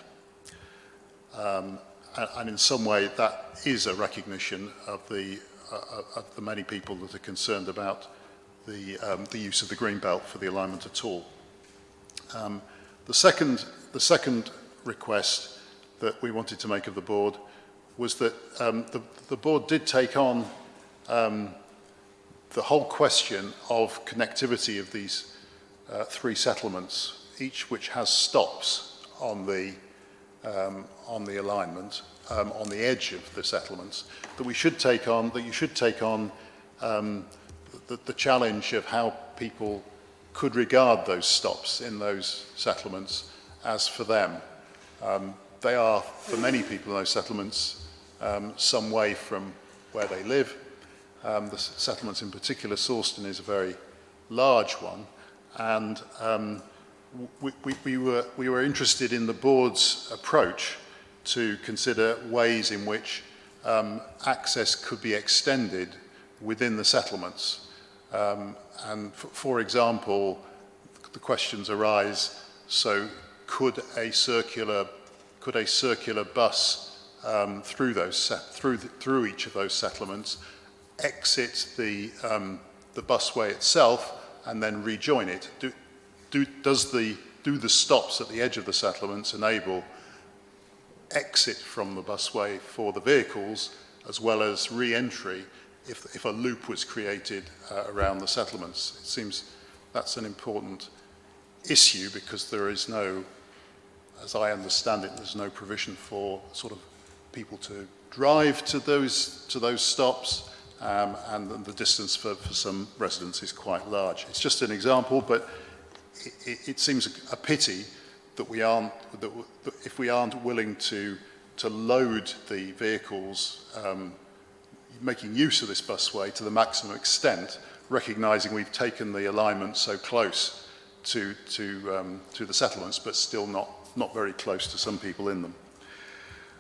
S11: And in some way that is a recognition of the many people that are concerned about the use of the green belt for the alignment at all. The second request that we wanted to make of the board was that the board did take on the whole question of connectivity of these three settlements, each which has stops on the alignment, on the edge of the settlements, that we should take on, that you should take on the challenge of how people could regard those stops in those settlements as for them. They are, for many people in those settlements, some way from where they live. The settlements in particular, Sawston is a very large one, and we were interested in the board's approach to consider ways in which access could be extended within the settlements. And for example, the questions arise, so could a circular bus through each of those settlements exit the busway itself and then rejoin it? Do the stops at the edge of the settlements enable exit from the busway for the vehicles as well as re-entry if a loop was created around the settlements? It seems that's an important issue because there is no, as I understand it, there's no provision for sort of people to drive to those stops, and the distance for some residents is quite large. It's just an example, but it seems a pity that if we aren't willing to load the vehicles making use of this busway to the maximum extent, recognising we've taken the alignment so close to the settlements, but still not very close to some people in them.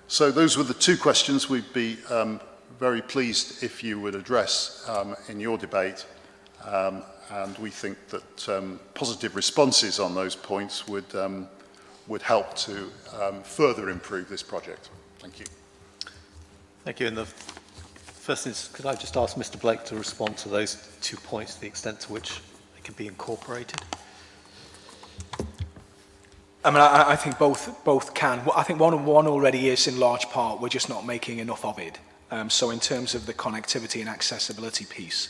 S11: So those were the two questions we'd be very pleased if you would address in your debate, and we think that positive responses on those points would help to further improve this project. Thank you.
S1: Thank you. And the first is, could I just ask Mr. Blake to respond to those 2 points, the extent to which they can be incorporated?
S6: I mean, I think both can. I think one already is in large part. We're just not making enough of it. So in terms of the connectivity and accessibility piece,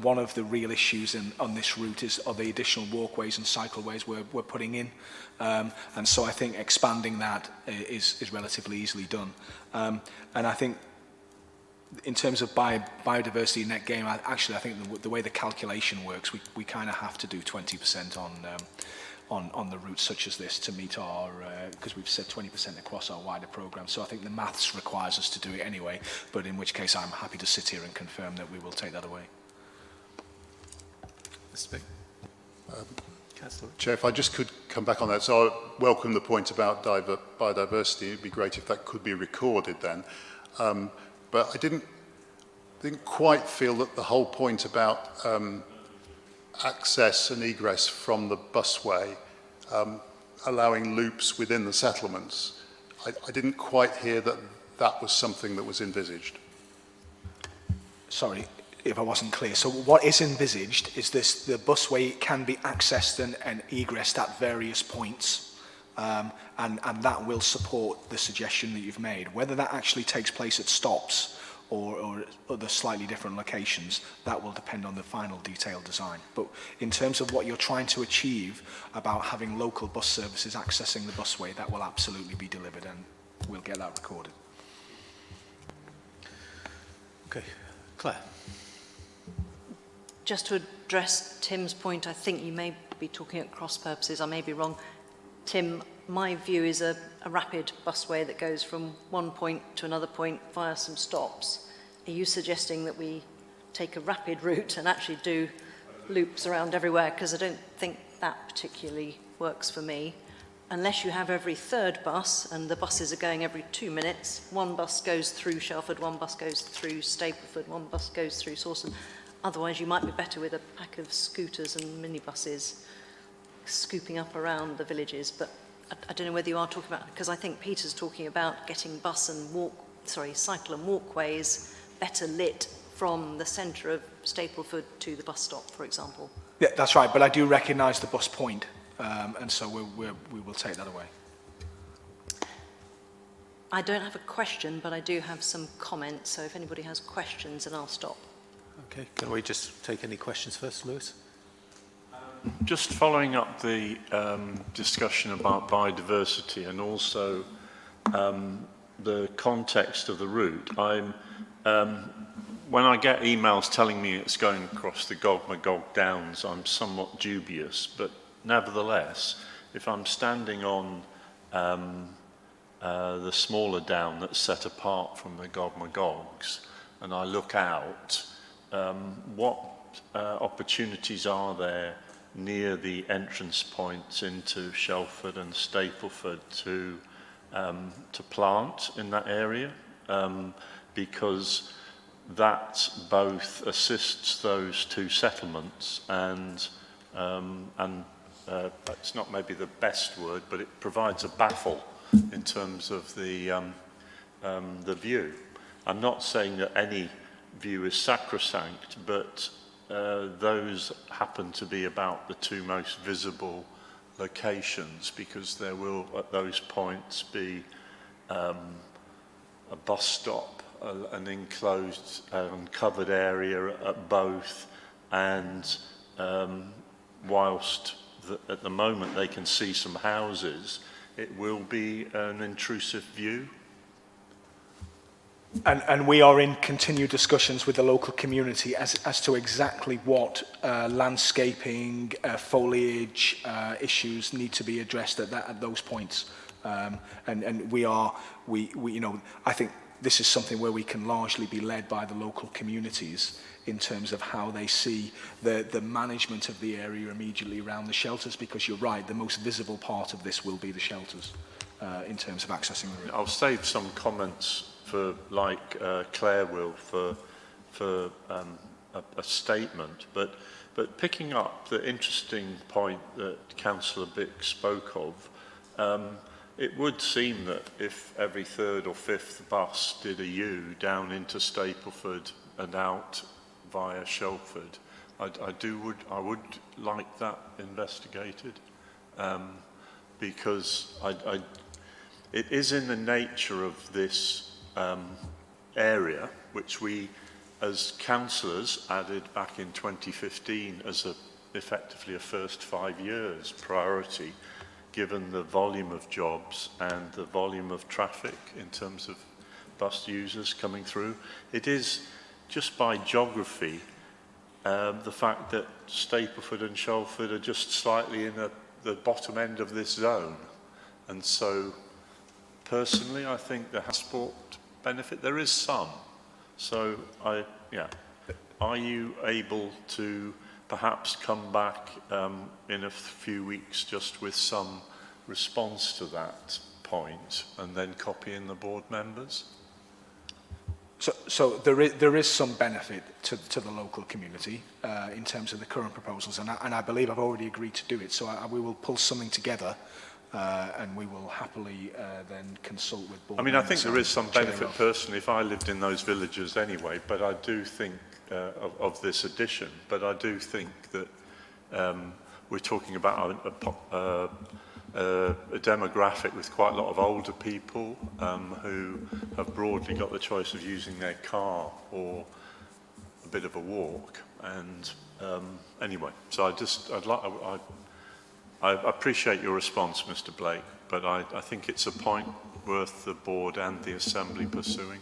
S6: one of the real issues on this route are the additional walkways and cycleways we're putting in. And so I think expanding that is relatively easily done. And I think in terms of biodiversity net gain, I think the way the calculation works, we kind of have to do 20% on the routes such as this to meet our, because we've said 20% across our wider programme. So I think the maths requires us to do it anyway, but in which case I'm happy to sit here and confirm that we will take that away.
S11: Chair, if I just could come back on that. So I welcome the point about biodiversity. It'd be great if that could be recorded then. But I didn't quite feel that the whole point about access and egress from the busway, allowing loops within the settlements, I didn't quite hear that was something that was envisaged.
S6: Sorry if I wasn't clear. So what is envisaged is the busway can be accessed and egressed at various points, and that will support the suggestion that you've made. Whether that actually takes place at stops or other slightly different locations, that will depend on the final detailed design. But in terms of what you're trying to achieve about having local bus services accessing the busway, that will absolutely be delivered, and we'll get that recorded.
S1: Okay, Claire.
S3: Just to address Tim's point, I think you may be talking at cross purposes, I may be wrong. Tim, my view is a rapid busway that goes from one point to another point via some stops. Are you suggesting that we take a rapid route and actually do loops around everywhere? Because I don't think that particularly works for me. Unless you have every third bus, and the buses are going every 2 minutes, one bus goes through Shelford, one bus goes through Stapleford, one bus goes through Sawston. Otherwise, you might be better with a pack of scooters and minibuses scooping up around the villages. But I don't know whether you are talking about, because I think Peter's talking about getting cycle and walkways better lit from the centre of Stapleford to the bus stop, for example.
S6: Yeah, that's right. But I do recognise the bus point, and so we will take that away.
S3: I don't have a question, but I do have some comments. So if anybody has questions, then I'll stop.
S1: Okay, can we just take any questions first, Lewis?
S8: Just following up the discussion about biodiversity and also the context of the route, when I get emails telling me it's going across the Gog Magog Downs, I'm somewhat dubious, but nevertheless, if I'm standing on the smaller down that's set apart from the Gogmagogs, and I look out, what opportunities are there near the entrance points into Shelford and Stapleford to plant in that area? Because that both assists those two settlements and it's not maybe the best word, but it provides a baffle in terms of the view. I'm not saying that any view is sacrosanct, but those happen to be about the two most visible locations, because there will at those points be a bus stop, an enclosed covered area at both, and whilst at the moment they can see some houses, it will be an intrusive view.
S6: And we are in continued discussions with the local community as to exactly what landscaping, foliage issues need to be addressed at those points. And we you know, I think this is something where we can largely be led by the local communities in terms of how they see the management of the area immediately around the shelters, because you're right, the most visible part of this will be the shelters in terms of accessing the route.
S8: I'll save some comments for, like Claire will, for a statement, but picking up the interesting point that Councillor Bick spoke of, it would seem that if every third or fifth bus did a U down into Stapleford and out via Shelford, I would like that investigated, because it is in the nature of this area, which we as councillors added back in 2015 as effectively a first 5 years priority, given the volume of jobs and the volume of traffic in terms of bus users coming through. It is just by geography, the fact that Stapleford and Shelford are just slightly in the bottom end of this zone. And so, personally, I think the transport benefit, there is some. So, are you able to perhaps come back in a few weeks just with some response to that point, and then copy in the board members?
S6: So there is some benefit to the local community in terms of the current proposals, and I believe I've already agreed to do it. So we will pull something together, and we will happily then consult with board members.
S8: I think there is some benefit personally if I lived in those villages anyway, but I do think of this addition, but I do think that we're talking about a demographic with quite a lot of older people who have broadly got the choice of using their car or a bit of a walk. And anyway, so I appreciate your response, Mr. Blake, but I think it's a point worth the board and the Assembly pursuing.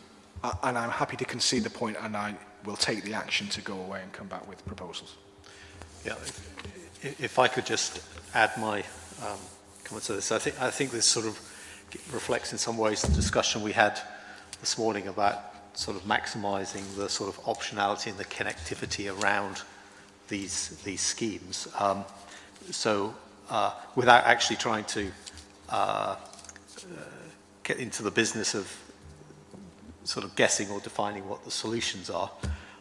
S6: And I'm happy to concede the point, and I will take the action to go away and come back with proposals.
S1: Yeah, if I could just add my comments to this. I think this sort of reflects in some ways the discussion we had this morning about sort of maximising the sort of optionality and the connectivity around these schemes. Without actually trying to get into the business of sort of guessing or defining what the solutions are,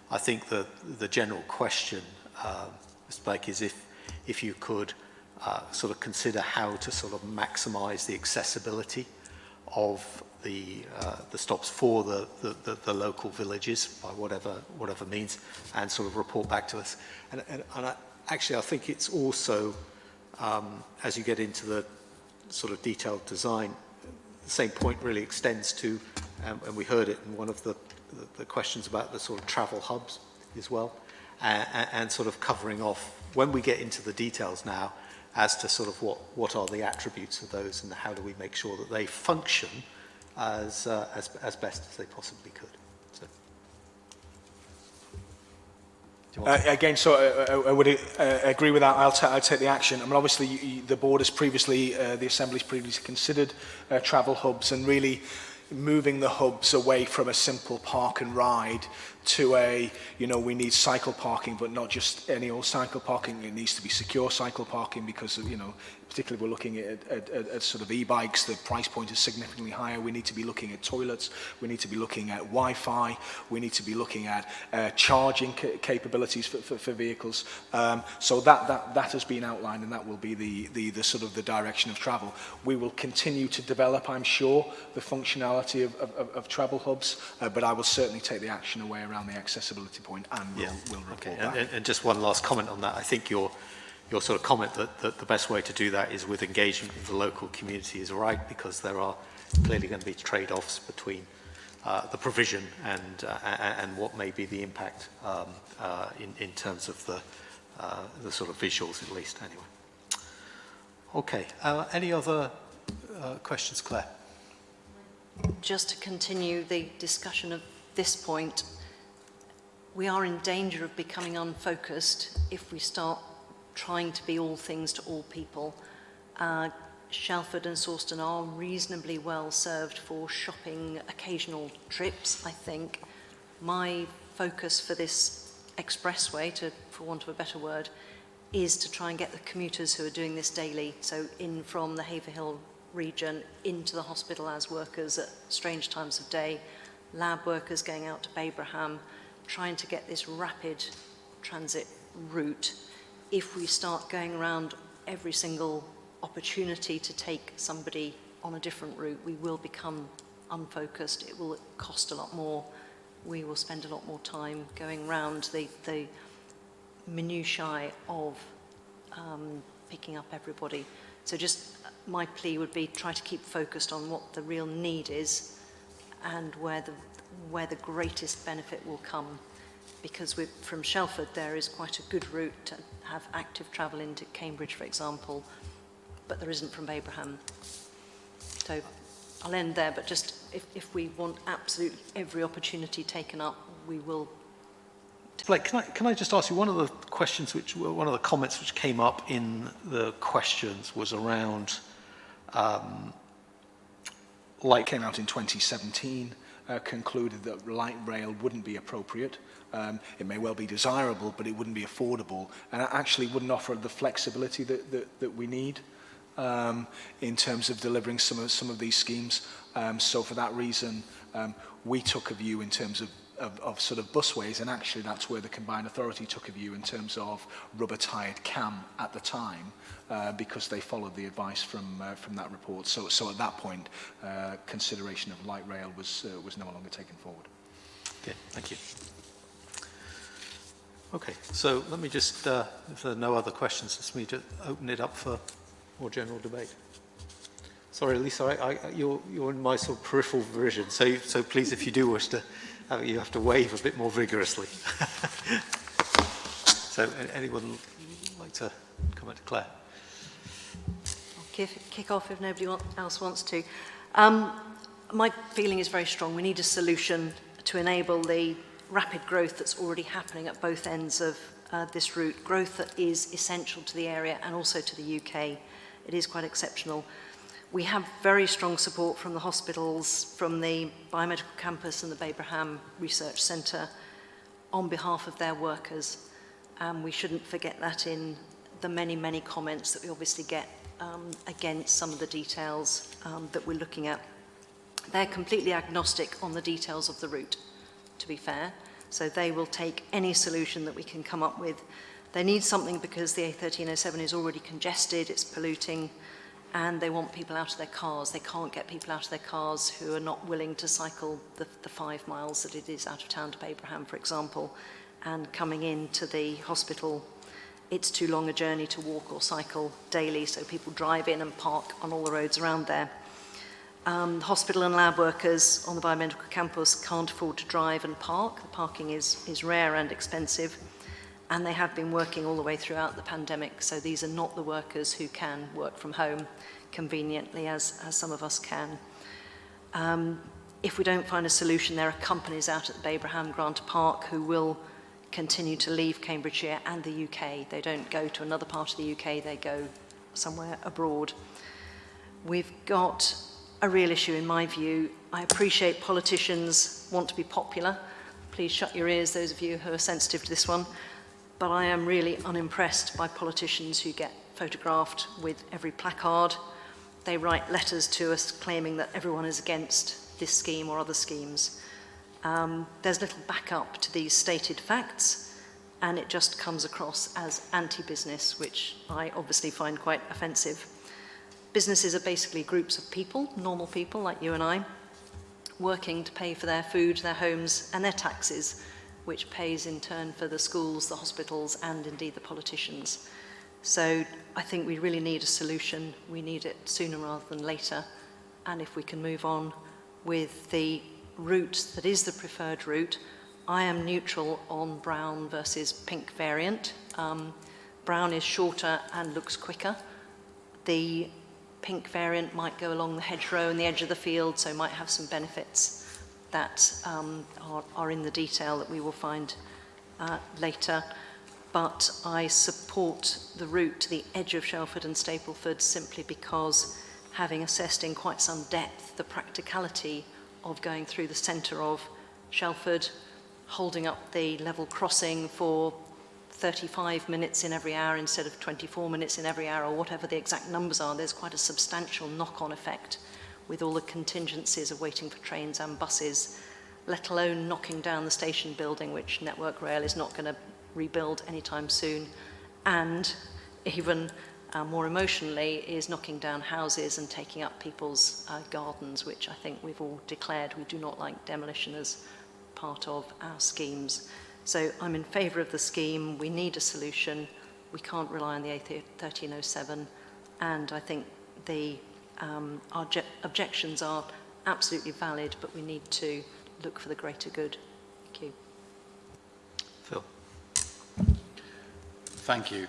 S1: I think the general question, Mr. Blake, is if you could sort of consider how to sort of maximise the accessibility of the stops for the local villages by whatever means, and sort of report back to us. And I think it's also, as you get into the sort of detailed design, the same point really extends to, and we heard it in one of the questions about the sort of travel hubs as well, and sort of covering off, when we get into the details now, as to sort of what are the attributes of those, and how do we make sure that they function as best as they possibly could. So.
S6: Again, so I would agree with that. I'll take the action. I mean, obviously, the board has previously, the Assembly's previously considered travel hubs, and really moving the hubs away from a simple park and ride to a, you know, we need cycle parking, but not just any old cycle parking. It needs to be secure cycle parking because, you know, particularly we're looking at sort of e-bikes, the price point is significantly higher. We need to be looking at toilets. We need to be looking at Wi-Fi. We need to be looking at charging capabilities for vehicles. So that has been outlined, and that will be the sort of the direction of travel. We will continue to develop, I'm sure, the functionality of travel hubs, but I will certainly take the action away around the accessibility point, and we'll report back.
S1: And just one last comment on that. I think your sort of comment that the best way to do that is with engagement with the local community is right, because there are clearly going to be trade-offs between the provision and what may be the impact in terms of the sort of visuals, at least, anyway. Okay, any other questions, Claire?
S3: Just to continue the discussion of this point, we are in danger of becoming unfocused if we start trying to be all things to all people. Shelford and Sawston are reasonably well served for shopping occasional trips, I think. My focus for this expressway, for want of a better word, is to try and get the commuters who are doing this daily, so in from the Haverhill region into the hospital as workers at strange times of day, lab workers going out to Babraham, trying to get this rapid transit route. If we start going around every single opportunity to take somebody on a different route, we will become unfocused. It will cost a lot more. We will spend a lot more time going around the minutiae of picking up everybody. So just my plea would be try to keep focused on what the real need is and where the greatest benefit will come. Because from Shelford there is quite a good route to have active travel into Cambridge, for example, but there isn't from Abraham. So I'll end there, but just if we want absolutely every opportunity taken up, we will.
S1: Blake, can I just ask you, one of the comments which came up in the questions was around
S6: light came out in 2017, concluded that light rail wouldn't be appropriate. It may well be desirable, but it wouldn't be affordable, and it actually wouldn't offer the flexibility that we need in terms of delivering some of these schemes. So for that reason, we took a view in terms of sort of busways, and actually that's where the combined authority took a view in terms of rubber-tired cam at the time, because they followed the advice from that report. So at that point, consideration of light rail was no longer taken forward.
S1: Okay, thank you. Okay, so let me just, if there are no other questions, just me to open it up for more general debate. Sorry, Lisa, you're in my sort of peripheral vision, so please, if you do wish to, you have to wave a bit more vigorously. So, anyone like to comment to Claire?
S3: I'll kick off if nobody else wants to. My feeling is very strong. We need a solution to enable the rapid growth that's already happening at both ends of this route, growth that is essential to the area and also to the UK. It is quite exceptional. We have very strong support from the hospitals, from the biomedical campus and the Babraham Research Centre on behalf of their workers. We shouldn't forget that in the many, many comments that we obviously get against some of the details that we're looking at. They're completely agnostic on the details of the route, to be fair. So they will take any solution that we can come up with. They need something because the A1307 is already congested, it's polluting, and they want people out of their cars. They can't get people out of their cars who are not willing to cycle the 5 miles that it is out of town to Babraham, for example, and coming into the hospital. It's too long a journey to walk or cycle daily, so people drive in and park on all the roads around there. Hospital and lab workers on the biomedical campus can't afford to drive and park. The parking is rare and expensive, and they have been working all the way throughout the pandemic, so these are not the workers who can work from home conveniently as some of us can. If we don't find a solution, there are companies out at the Babraham Grant Park who will continue to leave Cambridgeshire and the UK. They don't go to another part of the UK, they go somewhere abroad. We've got a real issue in my view. I appreciate politicians want to be popular. Please shut your ears, those of you who are sensitive to this one. But I am really unimpressed by politicians who get photographed with every placard. They write letters to us claiming that everyone is against this scheme or other schemes. There's little backup to these stated facts, and it just comes across as anti-business, which I obviously find quite offensive. Businesses are basically groups of people, normal people like you and I, working to pay for their food, their homes, and their taxes, which pays in turn for the schools, the hospitals, and indeed the politicians. So I think we really need a solution. We need it sooner rather than later. And if we can move on with the route that is the preferred route, I am neutral on brown versus pink variant. Brown is shorter and looks quicker. The pink variant might go along the hedgerow and the edge of the field, so might have some benefits that are in the detail that we will find later. But I support the route to the edge of Shelford and Stapleford simply because, having assessed in quite some depth the practicality of going through the centre of Shelford, holding up the level crossing for 35 minutes in every hour instead of 24 minutes in every hour, or whatever the exact numbers are, there's quite a substantial knock-on effect with all the contingencies of waiting for trains and buses, let alone knocking down the station building, which Network Rail is not going to rebuild anytime soon, and even more emotionally is knocking down houses and taking up people's gardens, which I think we've all declared we do not like demolition as part of our schemes. So I'm in favour of the scheme. We need a solution. We can't rely on the A1307, and I think our objections are absolutely valid, but we need to look for the greater good. Thank you.
S1: Phil.
S4: Thank you.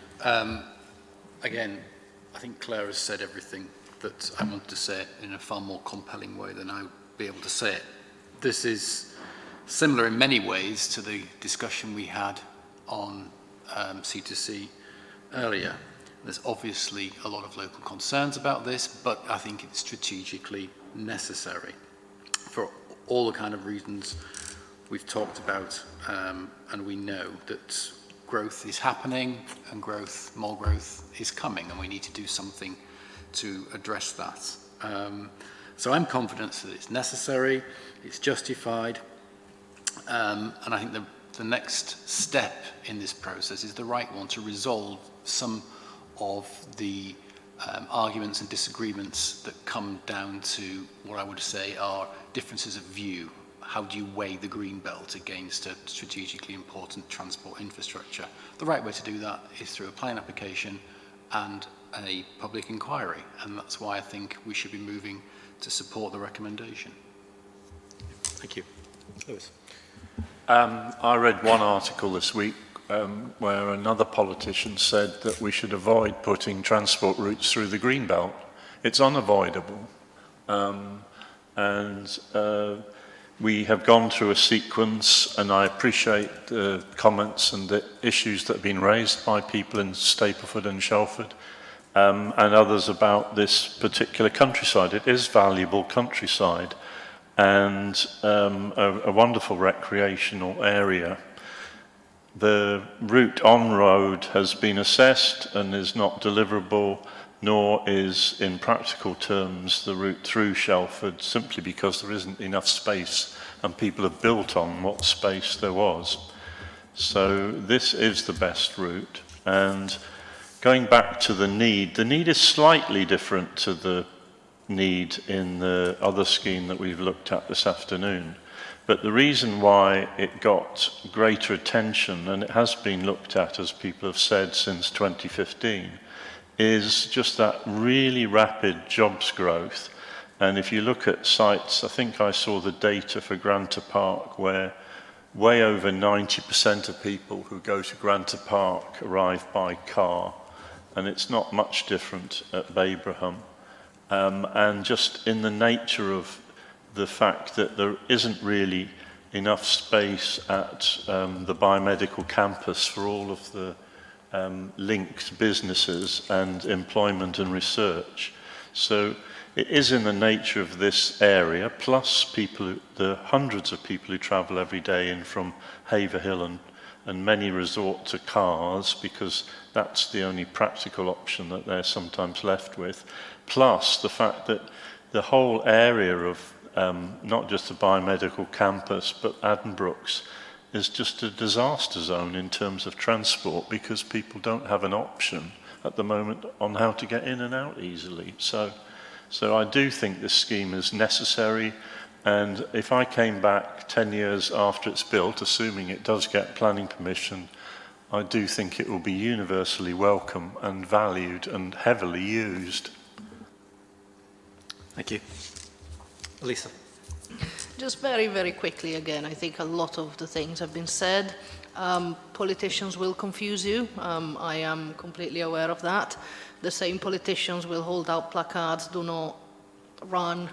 S4: Again, I think Claire has said everything that I want to say in a far more compelling way than I would be able to say it. This is similar in many ways to the discussion we had on C2C earlier. There's obviously a lot of local concerns about this, but I think it's strategically necessary for all the kind of reasons we've talked about, and we know that growth is happening and more growth is coming, and we need to do something to address that. So I'm confident that it's necessary, it's justified, and I think the next step in this process is the right one to resolve some of the arguments and disagreements that come down to what I would say are differences of view. How do you weigh the green belt against a strategically important transport infrastructure? The right way to do that is through a planning application and a public inquiry, and that's why I think we should be moving to support the recommendation.
S1: Thank you. Lewis.
S8: I read one article this week where another politician said that we should avoid putting transport routes through the green belt. It's unavoidable. We have gone through a sequence, and I appreciate the comments and the issues that have been raised by people in Stapleford and Shelford and others about this particular countryside. It is valuable countryside and a wonderful recreational area. The route on road has been assessed and is not deliverable, nor is, in practical terms, the route through Shelford, simply because there isn't enough space and people have built on what space there was. So this is the best route. And going back to the need is slightly different to the need in the other scheme that we've looked at this afternoon. But the reason why it got greater attention, and it has been looked at, as people have said, since 2015, is just that really rapid jobs growth. And if you look at sites, I think I saw the data for Granta Park, where way over 90% of people who go to Granta Park arrive by car, and it's not much different at Babraham. And just in the nature of the fact that there isn't really enough space at the biomedical campus for all of the linked businesses and employment and research. So it is in the nature of this area, plus people, the hundreds of people who travel every day in from Haverhill, and many resort to cars because that's the only practical option that they're sometimes left with, plus the fact that the whole area of not just the biomedical campus but Addenbrooke's is just a disaster zone in terms of transport because people don't have an option at the moment on how to get in and out easily. So I do think this scheme is necessary, and if I came back 10 years after it's built, assuming it does get planning permission, I do think it will be universally welcome and valued and heavily used.
S1: Thank you. Elisa.
S9: Just very, very quickly again, I think a lot of the things have been said. Politicians will confuse you. I am completely aware of that. The same politicians will hold out placards, do not run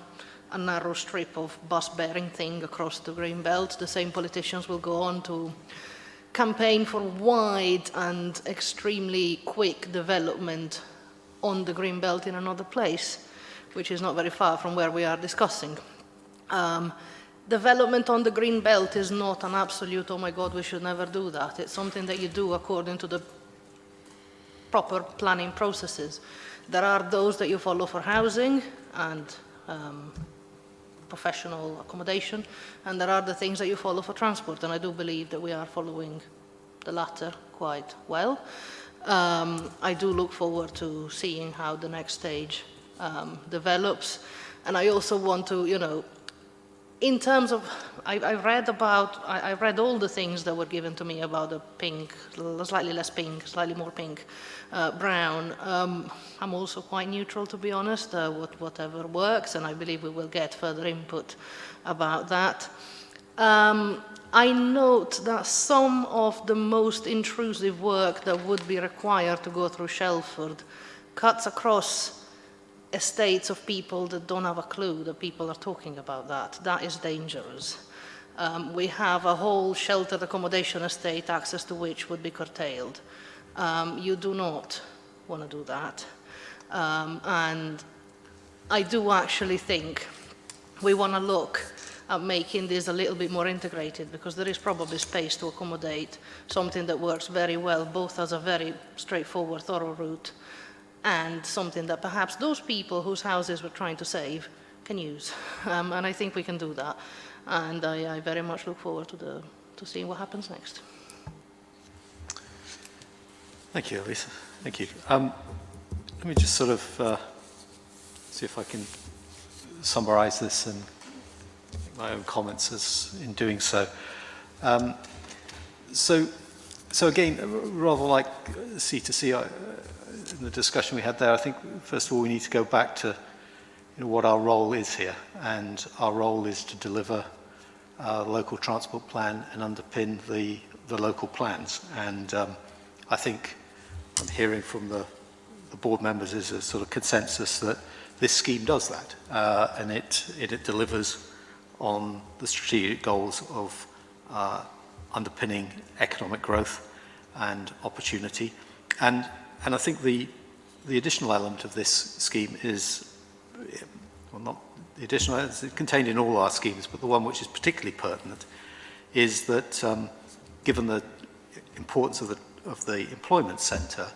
S9: a narrow strip of bus-bearing thing across the green belt. The same politicians will go on to campaign for wide and extremely quick development on the green belt in another place, which is not very far from where we are discussing. Development on the green belt is not an absolute, oh my God, we should never do that. It's something that you do according to the proper planning processes. There are those that you follow for housing and professional accommodation, and there are the things that you follow for transport, and I do believe that we are following the latter quite well. I do look forward to seeing how the next stage develops, and I also want to, you know, in terms of, I read all the things that were given to me about the pink, slightly less pink, slightly more pink, brown. I'm also quite neutral, to be honest, whatever works, and I believe we will get further input about that. I note that some of the most intrusive work that would be required to go through Shelford cuts across estates of people that don't have a clue that people are talking about that. That is dangerous. We have a whole sheltered accommodation estate, access to which would be curtailed. You do not want to do that. And I do actually think we want to look at making this a little bit more integrated, because there is probably space to accommodate something that works very well, both as a very straightforward, thorough route, and something that perhaps those people whose houses we're trying to save can use. And I think we can do that. And I very much look forward to seeing what happens next.
S1: Thank you, Elisa. Thank you. Let me just sort of see if I can summarize this and make my own comments as in doing so. So again, rather like C2C, in the discussion we had there, I think first of all we need to go back to what our role is here, and our role is to deliver the local transport plan and underpin the local plans. And I think I'm hearing from the board members is a sort of consensus that this scheme does that, and it delivers on the strategic goals of underpinning economic growth and opportunity. And I think the additional element of this scheme is, well, not the additional, it's contained in all our schemes, but the one which is particularly pertinent is that given the importance of the employment centre,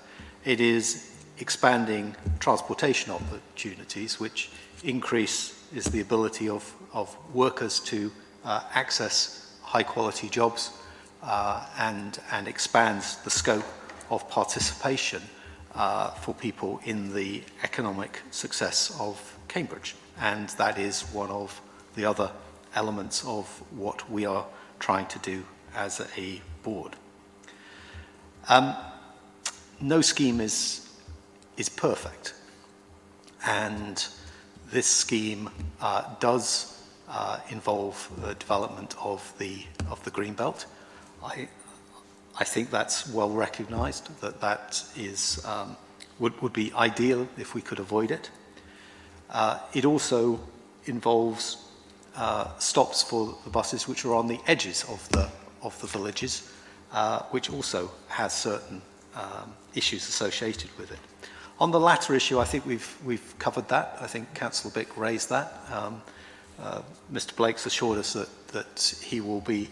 S1: it is expanding transportation opportunities, which increases the ability of workers to access high quality jobs and expands the scope of participation for people in the economic success of Cambridge. And that is one of the other elements of what we are trying to do as a board. No scheme is perfect, and this scheme does involve the development of the Greenbelt. I think that's well recognised, that is would be ideal if we could avoid it. It also involves stops for the buses which are on the edges of the villages, which also has certain issues associated with it. On the latter issue, I think we've covered that. I think Councillor Bick raised that. Mr. Blake's assured us that he will be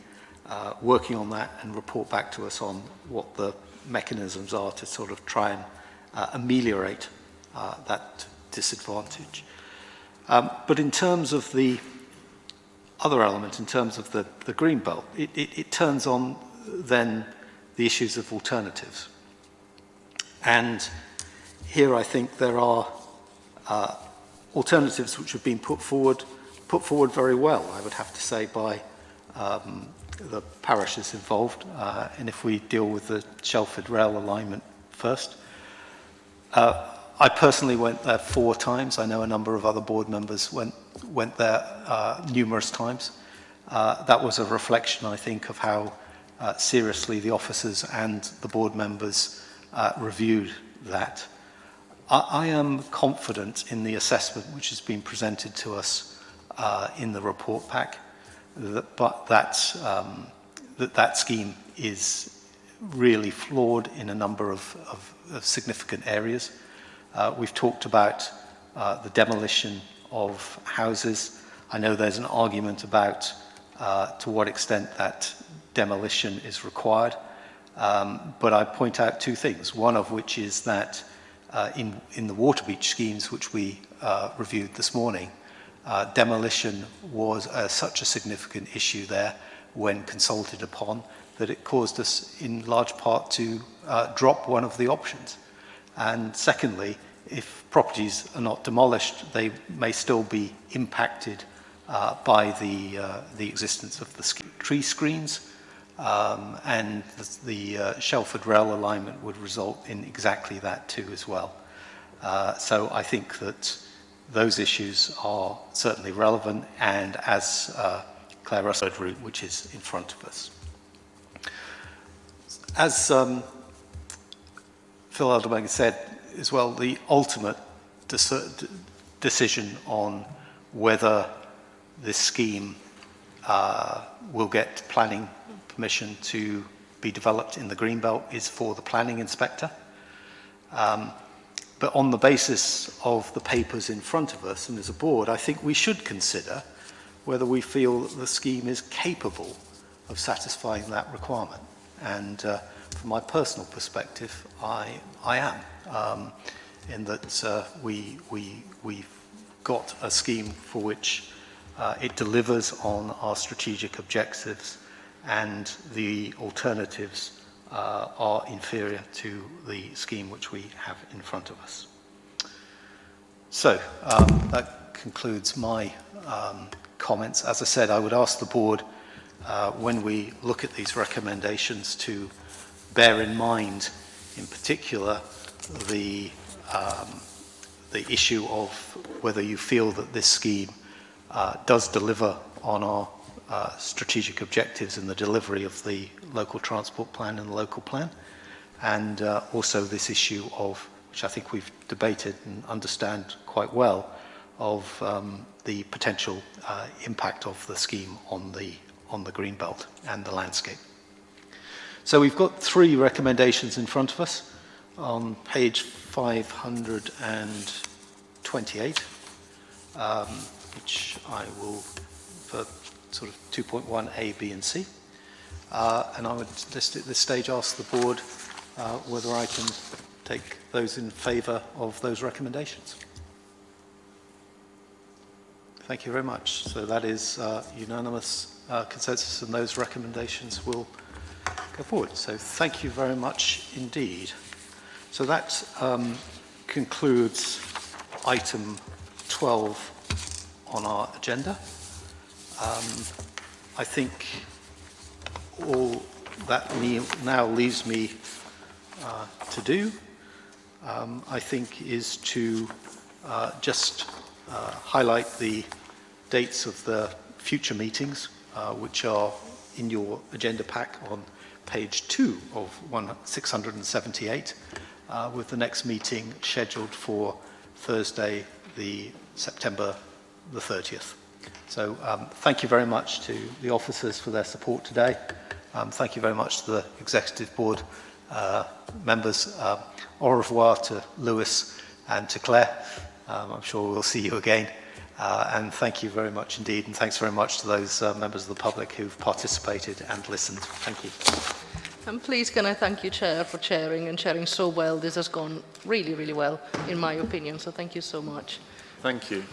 S1: working on that and report back to us on what the mechanisms are to sort of try and ameliorate that disadvantage. But in terms of the other element, in terms of the green belt, it turns on then the issues of alternatives. And here I think there are alternatives which have been put forward very well, I would have to say, by the parishes involved. And if we deal with the Shelford rail alignment first, I personally went there 4 times. I know a number of other board members went there numerous times. That was a reflection, I think, of how seriously the officers and the board members reviewed that. I am confident in the assessment which has been presented to us in the report pack, that scheme is really flawed in a number of significant areas. We've talked about the demolition of houses. I know there's an argument about to what extent that demolition is required, but I point out 2 things, one of which is that in the Waterbeach schemes which we reviewed this morning, demolition was such a significant issue there when consulted upon that it caused us in large part to drop one of the options. And secondly, if properties are not demolished, they may still be impacted by the existence of the tree screens, and the Shelford rail alignment would result in exactly that too as well. So I think that those issues are certainly relevant, and as Claire Russell route, which is in front of us. As Phil Alderman said as well, the ultimate decision on whether this scheme will get planning permission to be developed in the Greenbelt is for the planning inspector. But on the basis of the papers in front of us and as a board, I think we should consider whether we feel that the scheme is capable of satisfying that requirement. And from my personal perspective, I am, in that we've got a scheme for which it delivers on our strategic objectives, and the alternatives are inferior to the scheme which we have in front of us. So that concludes my comments. As I said, I would ask the board when we look at these recommendations to bear in mind, in particular, the issue of whether you feel that this scheme does deliver on our strategic objectives in the delivery of the local transport plan and the local plan, and also this issue of, which I think we've debated and understand quite well, of the potential impact of the scheme on the Greenbelt and the landscape. So we've got 3 recommendations in front of us on page 528, which I will, for sort of 2.1 A, B and C. And I would just at this stage ask the board whether I can take those in favour of those recommendations. Thank you very much. So that is unanimous consensus, and those recommendations will go forward. So thank you very much indeed. So that concludes item 12 on our agenda. I think all that now leaves me to do, I think, is to just highlight the dates of the future meetings, which are in your agenda pack on page 2 of 678, with the next meeting scheduled for Thursday, September the 30th. So thank you very much to the officers for their support today. Thank you very much to the Executive Board members. Au revoir to Lewis and to Claire. I'm sure we'll see you again. And thank you very much indeed. And thanks very much to those members of the public who've participated and listened. Thank you.
S9: And please can I thank you, Chair, for chairing and chairing so well. This has gone really, really well, in my opinion. So thank you so much.
S8: Thank you.